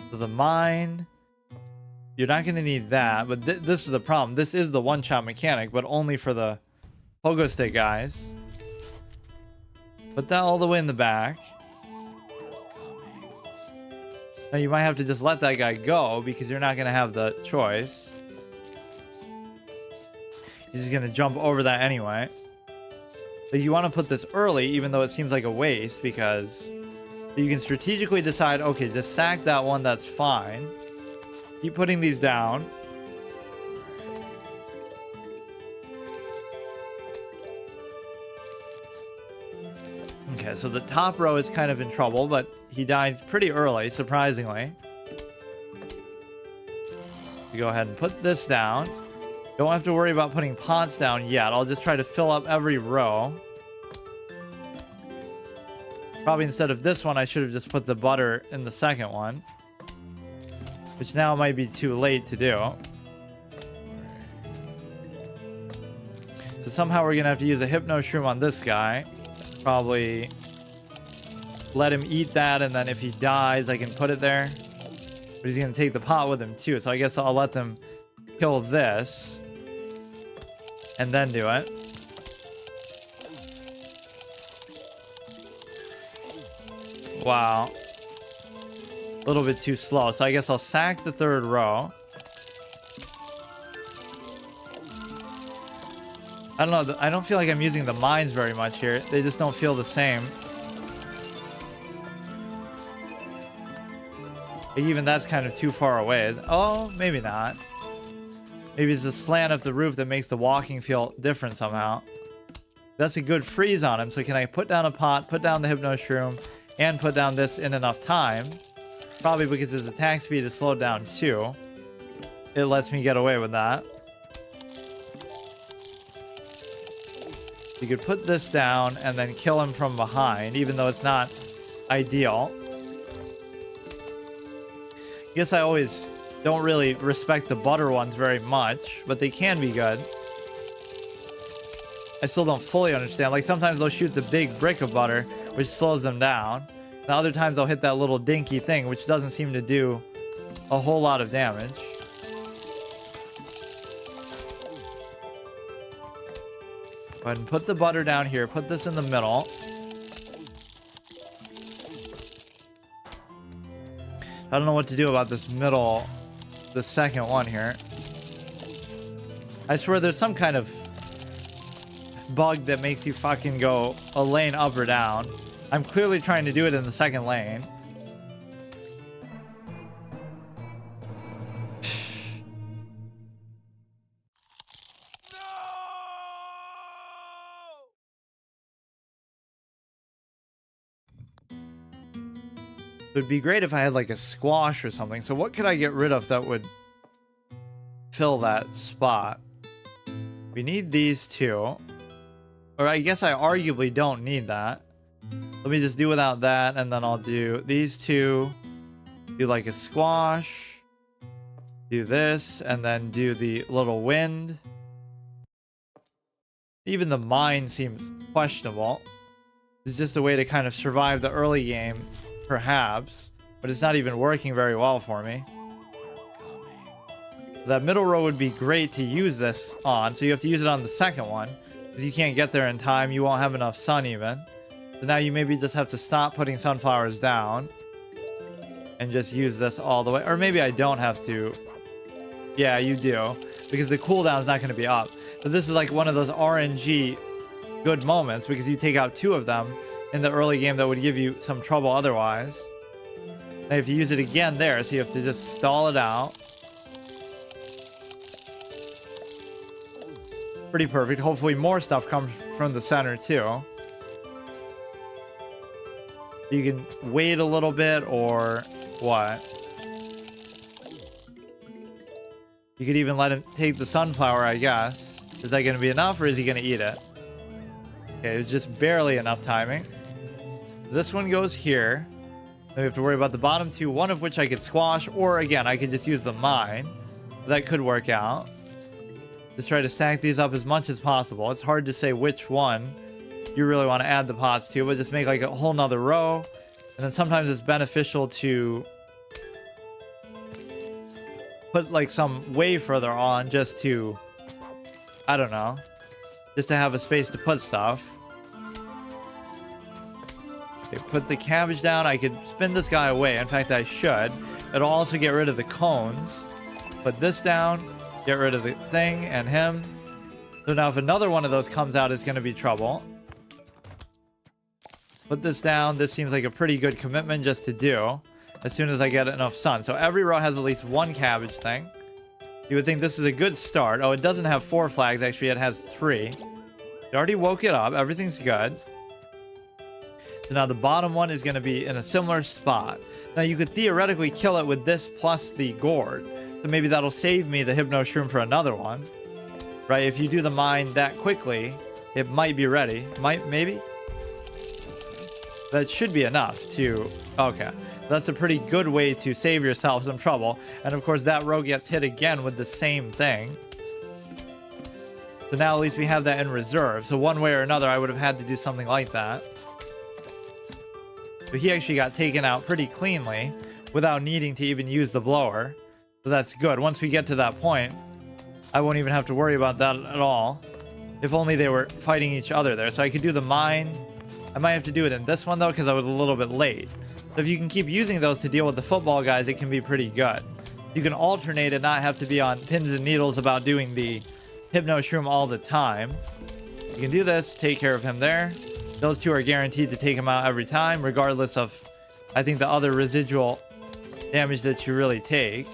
So the mine, you're not going to need that, but this is the problem. This is the one-shot mechanic, but only for the pogo stick guys. Put that all the way in the back. Now you might have to just let that guy go because you're not going to have the choice. He's just going to jump over that anyway. But you want to put this early, even though it seems like a waste, because you can strategically decide, okay, just sack that one, that's fine. Keep putting these down. Okay, so the top row is kind of in trouble, but he died pretty early, surprisingly. You go ahead and put this down. Don't have to worry about putting pots down yet. I'll just try to fill up every row. Probably instead of this one, I should have just put the butter in the second one. Which now might be too late to do. So somehow we're going to have to use a hypno shroom on this guy. Probably let him eat that, and then if he dies, I can put it there. But he's going to take the pot with him too, so I guess I'll let them kill this. And then do it. Wow. A little bit too slow. So I guess I'll sack the third row. I don't know. I don't feel like I'm using the mines very much here. They just don't feel the same. Even that's kind of too far away. Oh, maybe not. Maybe it's the slant of the roof that makes the walking feel different somehow. That's a good freeze on him. So can I put down a pot, put down the hypno shroom, and put down this in enough time? Probably because his attack speed is slowed down too. It lets me get away with that. You could put this down and then kill him from behind, even though it's not ideal. I guess I always don't really respect the butter ones very much, but they can be good. I still don't fully understand. Like, sometimes they'll shoot the big brick of butter, which slows them down. And other times they'll hit that little dinky thing, which doesn't seem to do a whole lot of damage. Go ahead and put the butter down here. Put this in the middle. I don't know what to do about this middle, the second one here. I swear there's some kind of bug that makes you fucking go a lane up or down. I'm clearly trying to do it in the second lane. It would be great if I had like a squash or something. So what could I get rid of that would fill that spot? We need these two. Or I guess I arguably don't need that. Let me just do without that, and then I'll do these two. Do like a squash. Do this, and then do the little wind. Even the mine seems questionable. It's just a way to kind of survive the early game. Perhaps, but it's not even working very well for me. That middle row would be great to use this on, so you have to use it on the second one because you can't get there in time. You won't have enough sun even. So now you maybe just have to stop putting sunflowers down. and just use this all the way. Or maybe I don't have to. Yeah, you do, because the cooldown is not going to be up. But this is like one of those RNG good moments, because you take out 2 of them in the early game that would give you some trouble otherwise. Now you have to use it again there, so you have to just stall it out. Pretty perfect. Hopefully more stuff comes from the center too. You can wait a little bit, or what? You could even let him take the sunflower, I guess. Is that going to be enough, or is he going to eat it? Okay, it's just barely enough timing. This one goes here. Then we have to worry about the bottom 2, one of which I could squash, or again, I could just use the mine. That could work out. Just try to stack these up as much as possible. It's hard to say which one you really want to add the pots to, but just make like a whole nother row. And then sometimes it's beneficial to put like some way further on, just to, I don't know, just to have a space to put stuff. Okay, put the cabbage down. I could spin this guy away. In fact, I should. It'll also get rid of the cones. Put this down. Get rid of the thing and him. So now if another one of those comes out, it's going to be trouble. Put this down. This seems like a pretty good commitment just to do as soon as I get enough sun. So every row has at least 1 cabbage thing. You would think this is a good start. Oh, it doesn't have 4 flags. Actually, it has 3. It already woke it up. Everything's good. So now the bottom one is going to be in a similar spot. Now you could theoretically kill it with this plus the gourd. So maybe that'll save me the hypno shroom for another one. Right? If you do the mine that quickly, it might be ready. Maybe? That should be enough to... Okay. That's a pretty good way to save yourself some trouble. And of course, that row gets hit again with the same thing. So now at least we have that in reserve. So one way or another, I would have had to do something like that. But he actually got taken out pretty cleanly without needing to even use the blower. So that's good. Once we get to that point, I won't even have to worry about that at all. If only they were fighting each other there. So I could do the mine. I might have to do it in this one, though, because I was a little bit late. So if you can keep using those to deal with the football guys, it can be pretty good. You can alternate and not have to be on pins and needles about doing the hypno shroom all the time. You can do this, take care of him there. Those 2 are guaranteed to take him out every time, regardless of, I think, the other residual damage that you really take.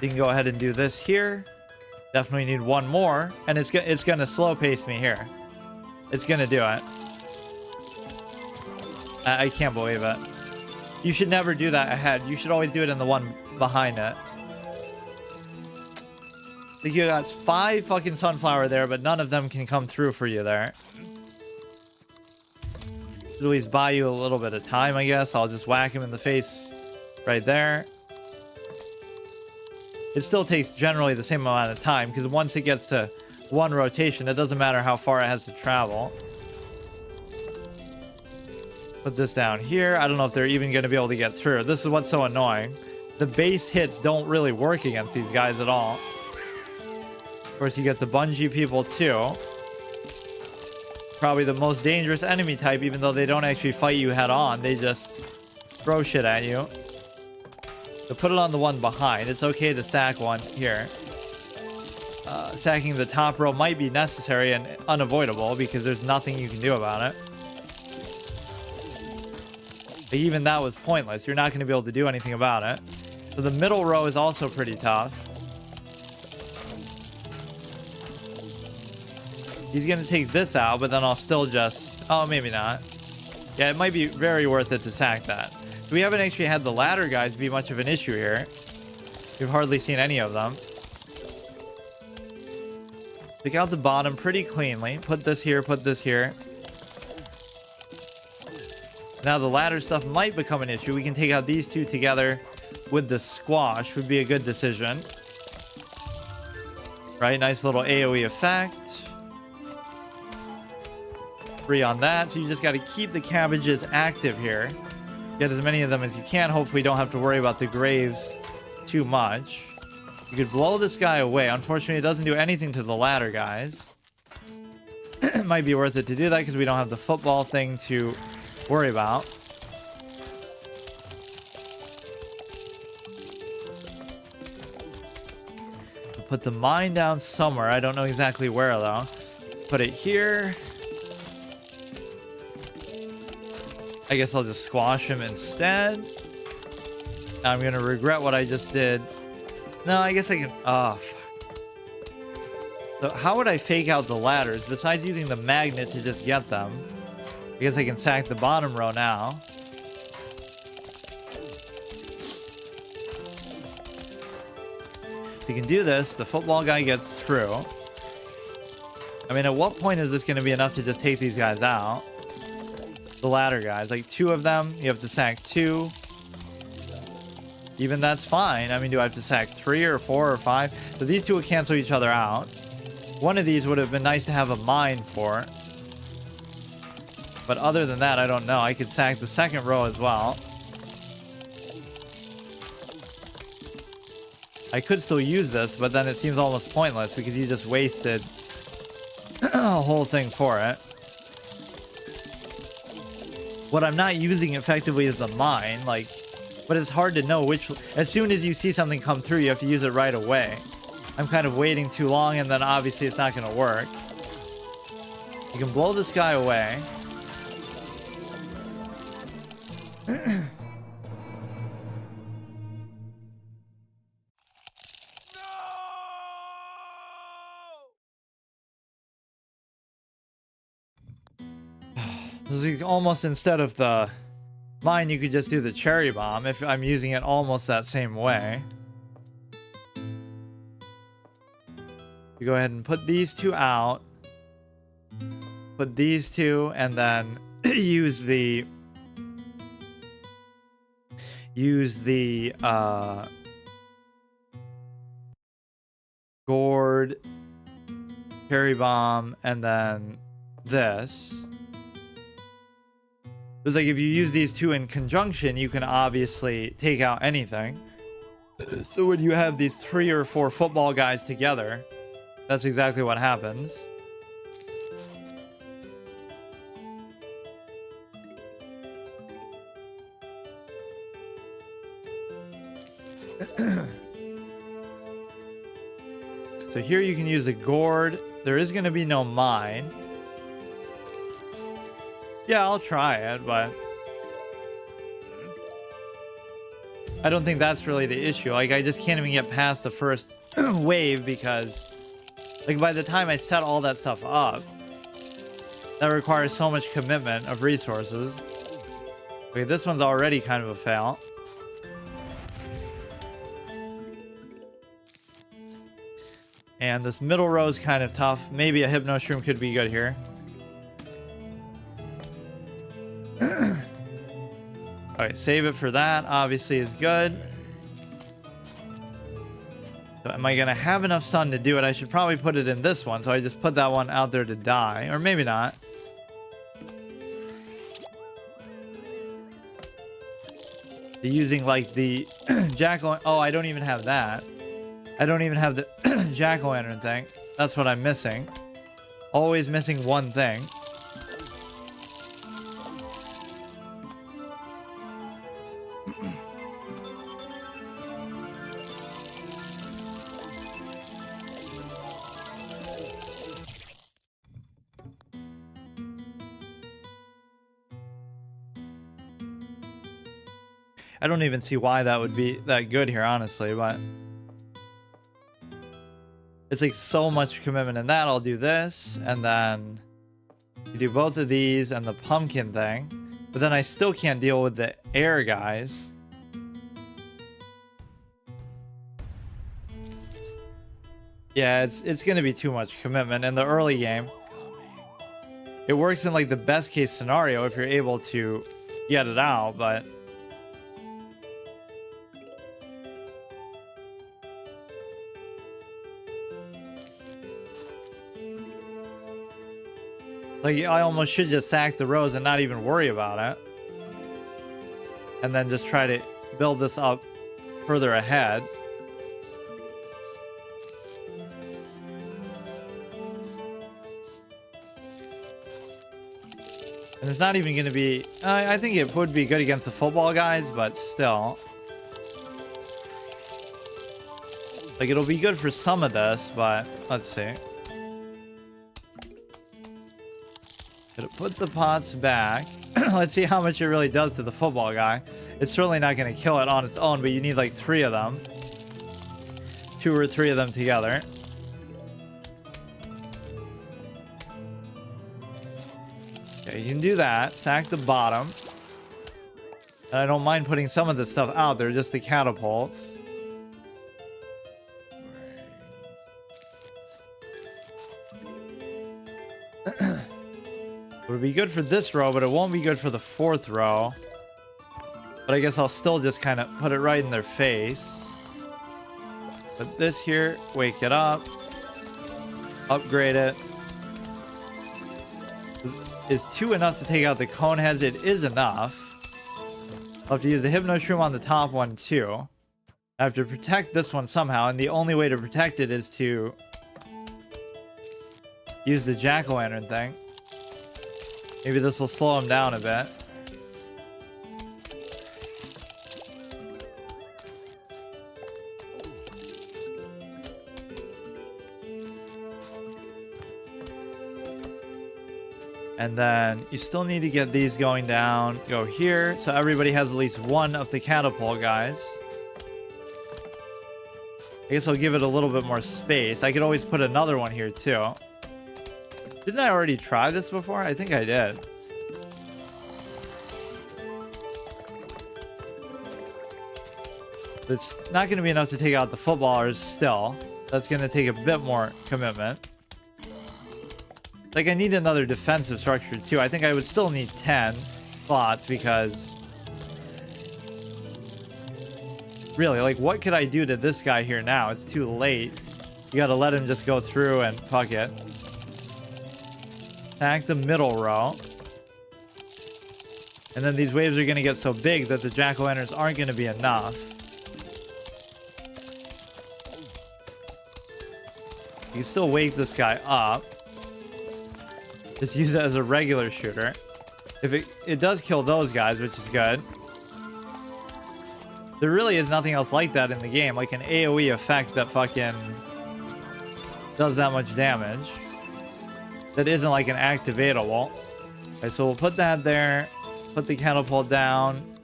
You can go ahead and do this here. Definitely need 1 more, and it's gonna slow pace me here. It's gonna do it. I can't believe it. You should never do that ahead. You should always do it in the one behind it. I think you got 5 fucking sunflower there, but none of them can come through for you there. Should at least buy you a little bit of time, I guess. I'll just whack him in the face right there. It still takes generally the same amount of time, because once it gets to 1 rotation, it doesn't matter how far it has to travel. Put this down here. I don't know if they're even going to be able to get through. This is what's so annoying. The base hits don't really work against these guys at all. Of course, you get the bungee people too. Probably the most dangerous enemy type, even though they don't actually fight you head on. They just throw shit at you. So put it on the one behind. It's okay to sack one here. Sacking the top row might be necessary and unavoidable because there's nothing you can do about it. But even that was pointless. You're not going to be able to do anything about it. So the middle row is also pretty tough. He's going to take this out, but then I'll still just... Oh, maybe not. Yeah, it might be very worth it to sack that. So we haven't actually had the ladder guys be much of an issue here. We've hardly seen any of them. Pick out the bottom pretty cleanly. Put this here, put this here. Now the ladder stuff might become an issue. We can take out these 2 together with the squash. Would be a good decision. Right, nice little AoE effect. 3 on that. So you just got to keep the cabbages active here. Get as many of them as you can. Hopefully you don't have to worry about the graves too much. You could blow this guy away. Unfortunately, it doesn't do anything to the ladder guys. It might be worth it to do that because we don't have the football thing to worry about. put the mine down somewhere. I don't know exactly where though. Put it here. I guess I'll just squash him instead. I'm gonna regret what I just did. No, I guess I can. Oh, fuck. So how would I fake out the ladders besides using the magnet to just get them? I guess I can sack the bottom row now. So you can do this. The football guy gets through. I mean, at what point is this going to be enough to just take these guys out? The ladder guys, like 2 of them. You have to sack 2. Even that's fine. I mean, do I have to sack 3 or 4 or 5? So these 2 would cancel each other out. One of these would have been nice to have a mine for. But other than that, I don't know. I could sack the second row as well. I could still use this, but then it seems almost pointless because you just wasted a whole thing for it. What I'm not using effectively is the mine, like, but it's hard to know which. As soon as you see something come through, you have to use it right away. I'm kind of waiting too long, and then obviously it's not going to work. You can blow this guy away. This is almost, instead of the mine, you could just do the cherry bomb if I'm using it almost that same way. You go ahead and put these 2 out. Put these 2, and then use the gourd, cherry bomb, and then this. It's like if you use these 2 in conjunction, you can obviously take out anything. So when you have these 3 or 4 football guys together, that's exactly what happens. So here you can use a gourd. There is going to be no mine. Yeah, I'll try it, but I don't think that's really the issue. Like, I just can't even get past the first wave because, like, by the time I set all that stuff up, that requires so much commitment of resources. Okay, this one's already kind of a fail. And this middle row is kind of tough. Maybe a hypno shroom could be good here. Alright, save it for that. Obviously is good. So am I going to have enough sun to do it? I should probably put it in this one. So I just put that one out there to die. Or maybe not. Using like the jack-o'... Oh, I don't even have that. I don't even have the jack-o'-lantern thing. That's what I'm missing. Always missing one thing. I don't even see why that would be that good here, honestly, but it's like so much commitment in that. I'll do this, and then you do both of these and the pumpkin thing, but then I still can't deal with the air guys. Yeah, it's gonna be too much commitment in the early game. It works in like the best case scenario if you're able to get it out, but like, I almost should just sack the rows and not even worry about it. And then just try to build this up further ahead. And it's not even going to be... I think it would be good against the football guys, but still. Like, it'll be good for some of this, but let's see. Gonna put the pots back. Let's see how much it really does to the football guy. It's certainly not going to kill it on its own, but you need like 3 of them. 2 or 3 of them together. Okay, you can do that. Sack the bottom. And I don't mind putting some of this stuff out there, just the catapults. It would be good for this row, but it won't be good for the 4th row. But I guess I'll still just kind of put it right in their face. Put this here, wake it up, upgrade it. Is 2 enough to take out the cone heads? It is enough. I'll have to use the hypno shroom on the top one too. I have to protect this one somehow, and the only way to protect it is to use the jack-o'-lantern thing. Maybe this will slow him down a bit. And then you still need to get these going down. Go here, so everybody has at least 1 of the catapult guys. I guess I'll give it a little bit more space. I could always put another one here too. Didn't I already try this before? I think I did. It's not going to be enough to take out the footballers still. That's going to take a bit more commitment. Like, I need another defensive structure too. I think I would still need 10 slots because... Really, like, what could I do to this guy here now? It's too late. You got to let him just go through and fuck it. Attack the middle row. And then these waves are going to get so big that the jack-o'-lanterns aren't going to be enough. You can still wake this guy up. Just use it as a regular shooter. If it does kill those guys, which is good. There really is nothing else like that in the game. Like an AoE effect that fucking does that much damage. That isn't like an activatable. Okay, so we'll put that there. Put the catapult down.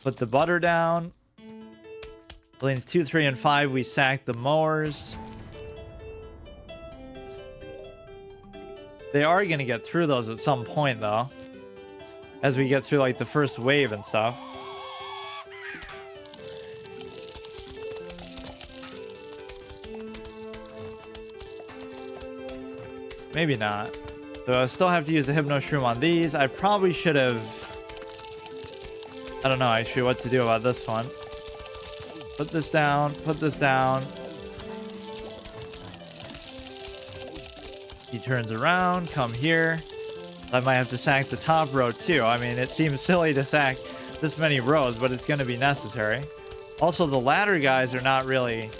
Put the butter down. Lanes 2, 3, and 5, we sack the mowers. They are going to get through those at some point, though. As we get through, like, the first wave and stuff. Maybe not. So I still have to use the hypno shroom on these. I probably should have... I don't know actually what to do about this one. Put this down. Put this down. He turns around. Come here. I might have to sack the top row too. I mean, it seems silly to sack this many rows, but it's going to be necessary. Also, the ladder guys are not really...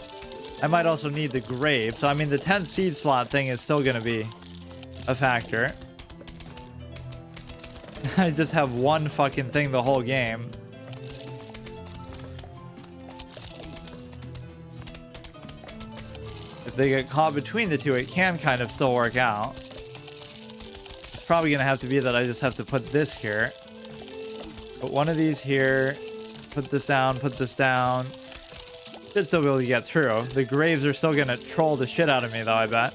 I might also need the grave. So, I mean, the 10th seed slot thing is still going to be a factor. I just have one fucking thing the whole game. If they get caught between the two, it can kind of still work out. It's probably going to have to be that I just have to put this here. Put one of these here. Put this down. Put this down. Should still be able to get through. The graves are still going to troll the shit out of me, though, I bet.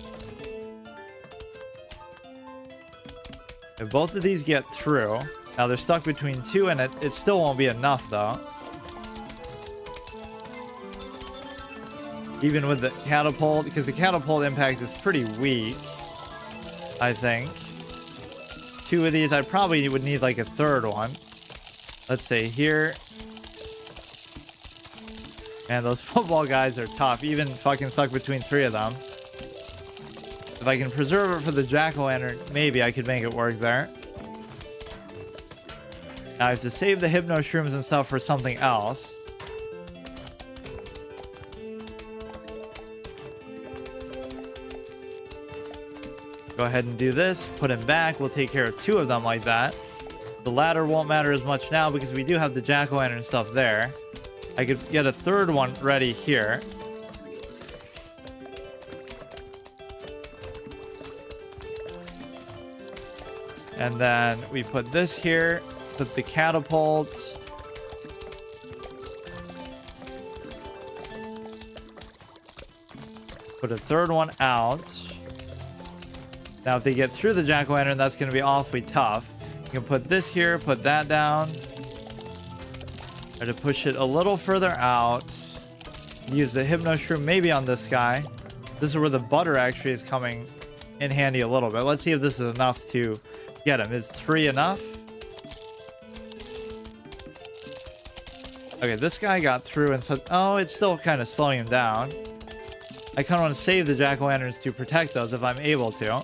If both of these get through... Now, they're stuck between 2, and it still won't be enough, though. Even with the catapult, because the catapult impact is pretty weak, I think. 2 of these, I probably would need, like, a third one. Let's say here... Man, those football guys are tough, even fucking stuck between 3 of them. If I can preserve it for the jack-o'-lantern, maybe I could make it work there. Now I have to save the hypno shrooms and stuff for something else. Go ahead and do this, put him back. We'll take care of 2 of them like that. The ladder won't matter as much now because we do have the jack-o'-lantern stuff there. I could get a third one ready here. And then we put this here, put the catapult. Put a third one out. Now, if they get through the jack-o'-lantern, that's going to be awfully tough. You can put this here, put that down. Try to push it a little further out. Use the hypno shroom maybe on this guy. This is where the butter actually is coming in handy a little bit. Let's see if this is enough to get him. Is 3 enough? Okay, this guy got through and so... Oh, it's still kind of slowing him down. I kind of want to save the jack-o'-lanterns to protect those if I'm able to.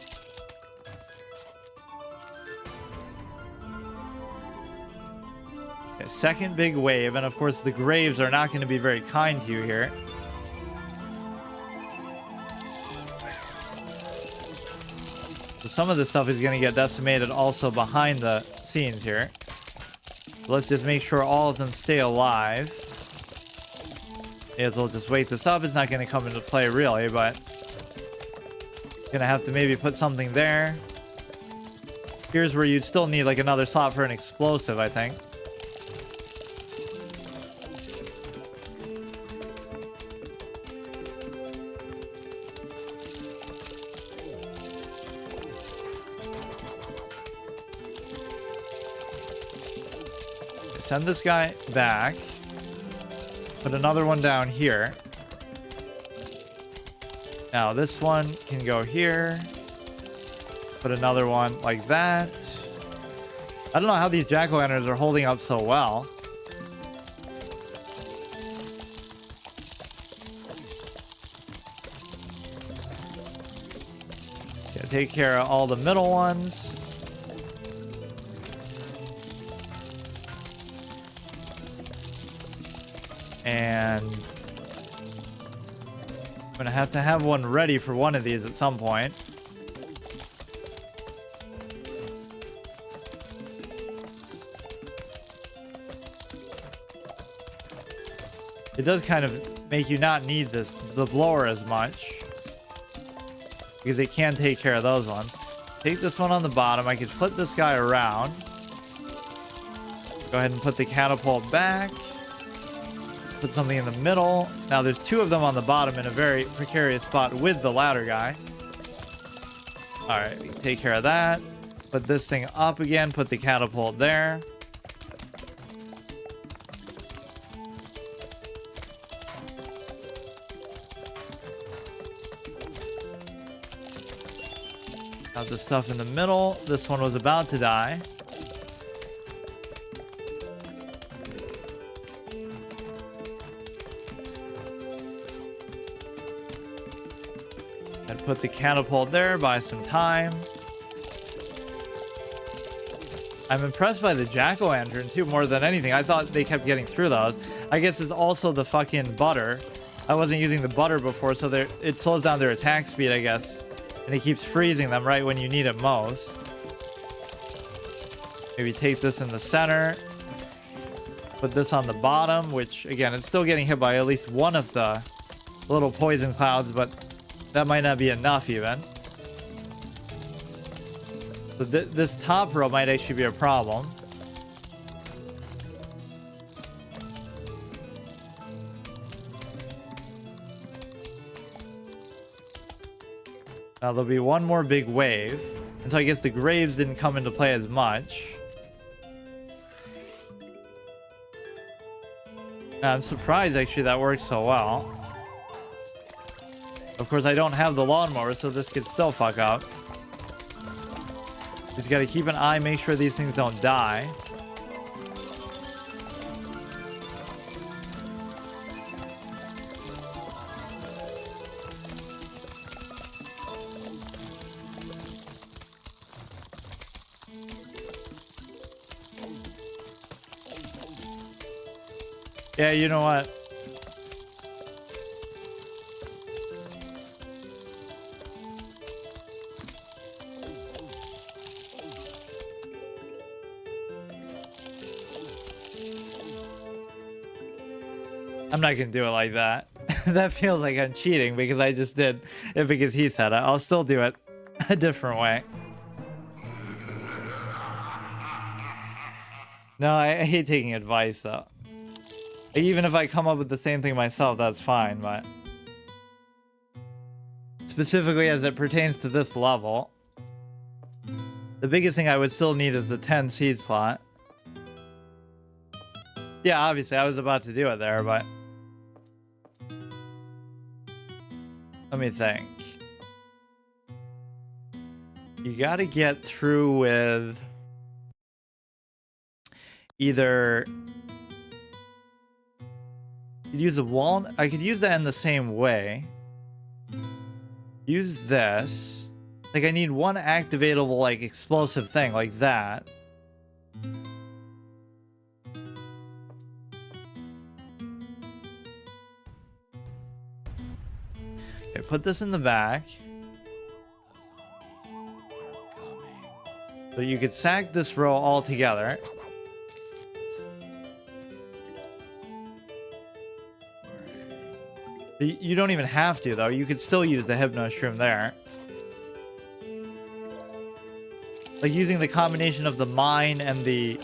Okay, second big wave, and of course the graves are not going to be very kind to you here. So some of this stuff is going to get decimated also behind the scenes here. So let's just make sure all of them stay alive. May as well just wake this up. It's not going to come into play really, but gonna have to maybe put something there. Here's where you'd still need like another slot for an explosive, I think. Send this guy back. Put another one down here. Now this one can go here. Put another one like that. I don't know how these jack-o'-lanterns are holding up so well. Okay, take care of all the middle ones. And I'm gonna have to have one ready for one of these at some point. It does kind of make you not need the blower as much, because it can take care of those ones. Take this one on the bottom. I can flip this guy around. Go ahead and put the catapult back. Put something in the middle. Now there's two of them on the bottom in a very precarious spot with the ladder guy. All right, we can take care of that. Put this thing up again. Put the catapult there. Got the stuff in the middle. This one was about to die. And put the catapult there, buy some time. I'm impressed by the jack-o'-lantern too, more than anything. I thought they kept getting through those. I guess it's also the fucking butter. I wasn't using the butter before, so it slows down their attack speed, I guess. And it keeps freezing them right when you need it most. Maybe take this in the center. Put this on the bottom, which, again, it's still getting hit by at least one of the little poison clouds, but that might not be enough even. So this top row might actually be a problem. Now there'll be one more big wave. And so I guess the graves didn't come into play as much. Now, I'm surprised actually that works so well. Of course, I don't have the lawnmower, so this could still fuck up. Just gotta keep an eye, make sure these things don't die. Yeah, you know what? I'm not gonna do it like that. That feels like I'm cheating because I just did it because he said it. I'll still do it a different way. No, I hate taking advice, though. Even if I come up with the same thing myself, that's fine, but... Specifically as it pertains to this level, the biggest thing I would still need is the 10 seed slot. Yeah, obviously, I was about to do it there, but... Let me think. You gotta get through with... Either... You'd use a walnut. I could use that in the same way. Use this. Like, I need one activatable, like, explosive thing, like that. Okay, put this in the back. So you could sack this row all together. You don't even have to, though. You could still use the Hypno Shroom there. Like, using the combination of the mine and the...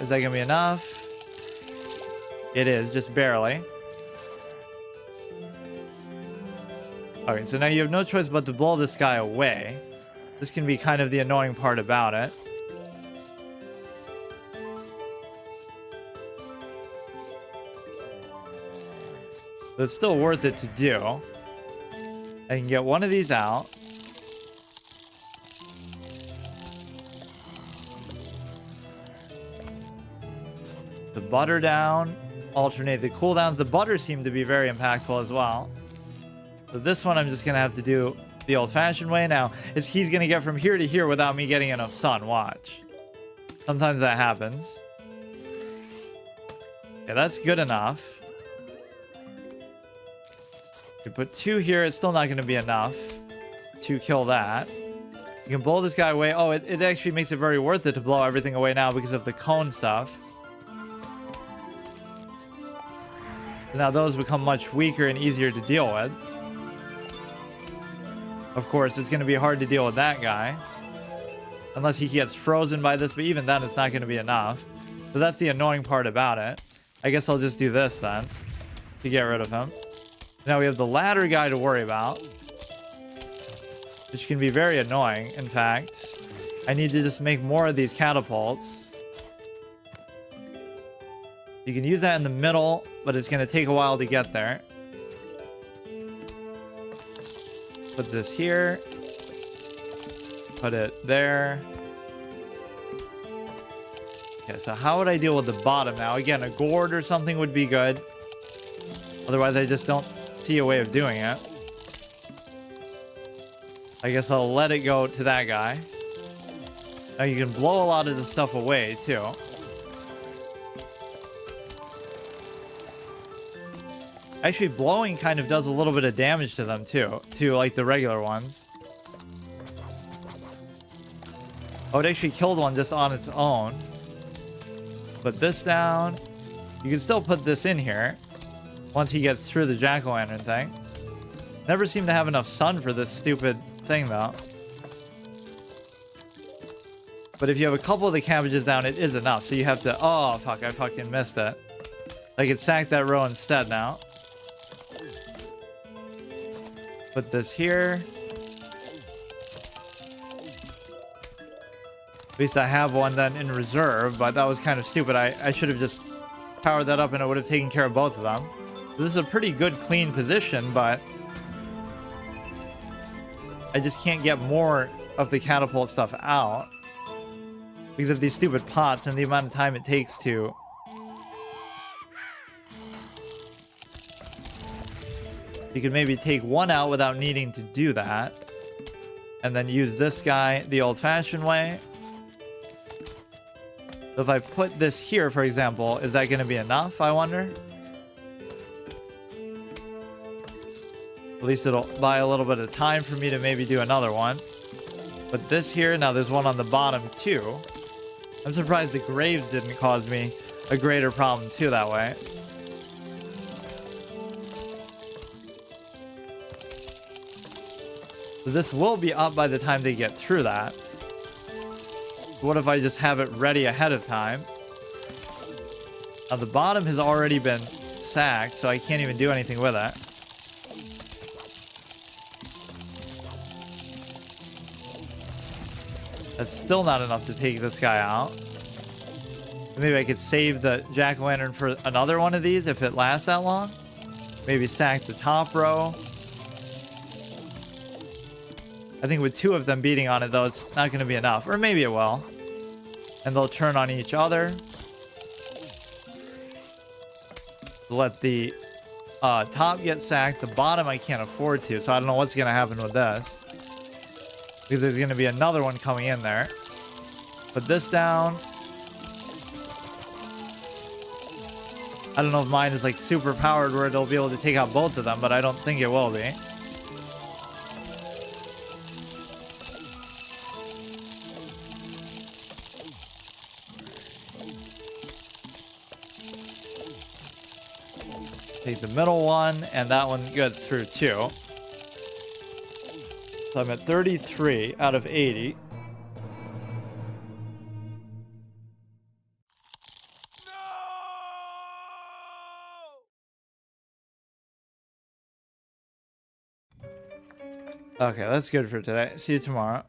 is that gonna be enough? It is, just barely. Okay, so now you have no choice but to blow this guy away. This can be kind of the annoying part about it. But it's still worth it to do. I can get one of these out. The butter down. Alternate the cooldowns. The butter seem to be very impactful as well. So this one I'm just going to have to do the old-fashioned way. Now, he's going to get from here to here without me getting enough sun. Watch. Sometimes that happens. Yeah, that's good enough. You put 2 here, it's still not going to be enough to kill that. You can blow this guy away. Oh, it actually makes it very worth it to blow everything away now because of the cone stuff. So now those become much weaker and easier to deal with. Of course, it's going to be hard to deal with that guy. Unless he gets frozen by this, but even then it's not going to be enough. So that's the annoying part about it. I guess I'll just do this then to get rid of him. Now we have the ladder guy to worry about, which can be very annoying. In fact, I need to just make more of these catapults. You can use that in the middle, but it's going to take a while to get there. Put this here. Put it there. Okay, so how would I deal with the bottom now? Again, a gourd or something would be good. Otherwise, I just don't see a way of doing it. I guess I'll let it go to that guy. Now you can blow a lot of this stuff away too. Actually, blowing kind of does a little bit of damage to them too, to like the regular ones. Oh, it actually killed one just on its own. Put this down. You can still put this in here once he gets through the jack-o'-lantern thing. Never seem to have enough sun for this stupid thing, though. But if you have a couple of the cabbages down, it is enough. So you have to... Oh, fuck, I fucking missed it. I could sack that row instead now. Put this here. At least I have one then in reserve, but that was kind of stupid. I should have just powered that up and it would have taken care of both of them. This is a pretty good, clean position, but I just can't get more of the catapult stuff out because of these stupid pots and the amount of time it takes to... You could maybe take one out without needing to do that. And then use this guy the old-fashioned way. So if I put this here, for example, is that going to be enough, I wonder? At least it'll buy a little bit of time for me to maybe do another one. But this here, now there's one on the bottom too. I'm surprised the graves didn't cause me a greater problem too that way. So this will be up by the time they get through that. What if I just have it ready ahead of time? Now the bottom has already been sacked, so I can't even do anything with it. That's still not enough to take this guy out. Maybe I could save the jack-o'-lantern for another one of these if it lasts that long. Maybe sack the top row. I think with 2 of them beating on it, though, it's not going to be enough. Or maybe it will. And they'll turn on each other. Let the top get sacked. The bottom I can't afford to, so I don't know what's going to happen with this. Because there's going to be another one coming in there. Put this down. I don't know if mine is like super powered where it'll be able to take out both of them, but I don't think it will be. Take the middle one, and that one gets through too. So I'm at 33 out of 80. Okay, that's good for today. See you tomorrow.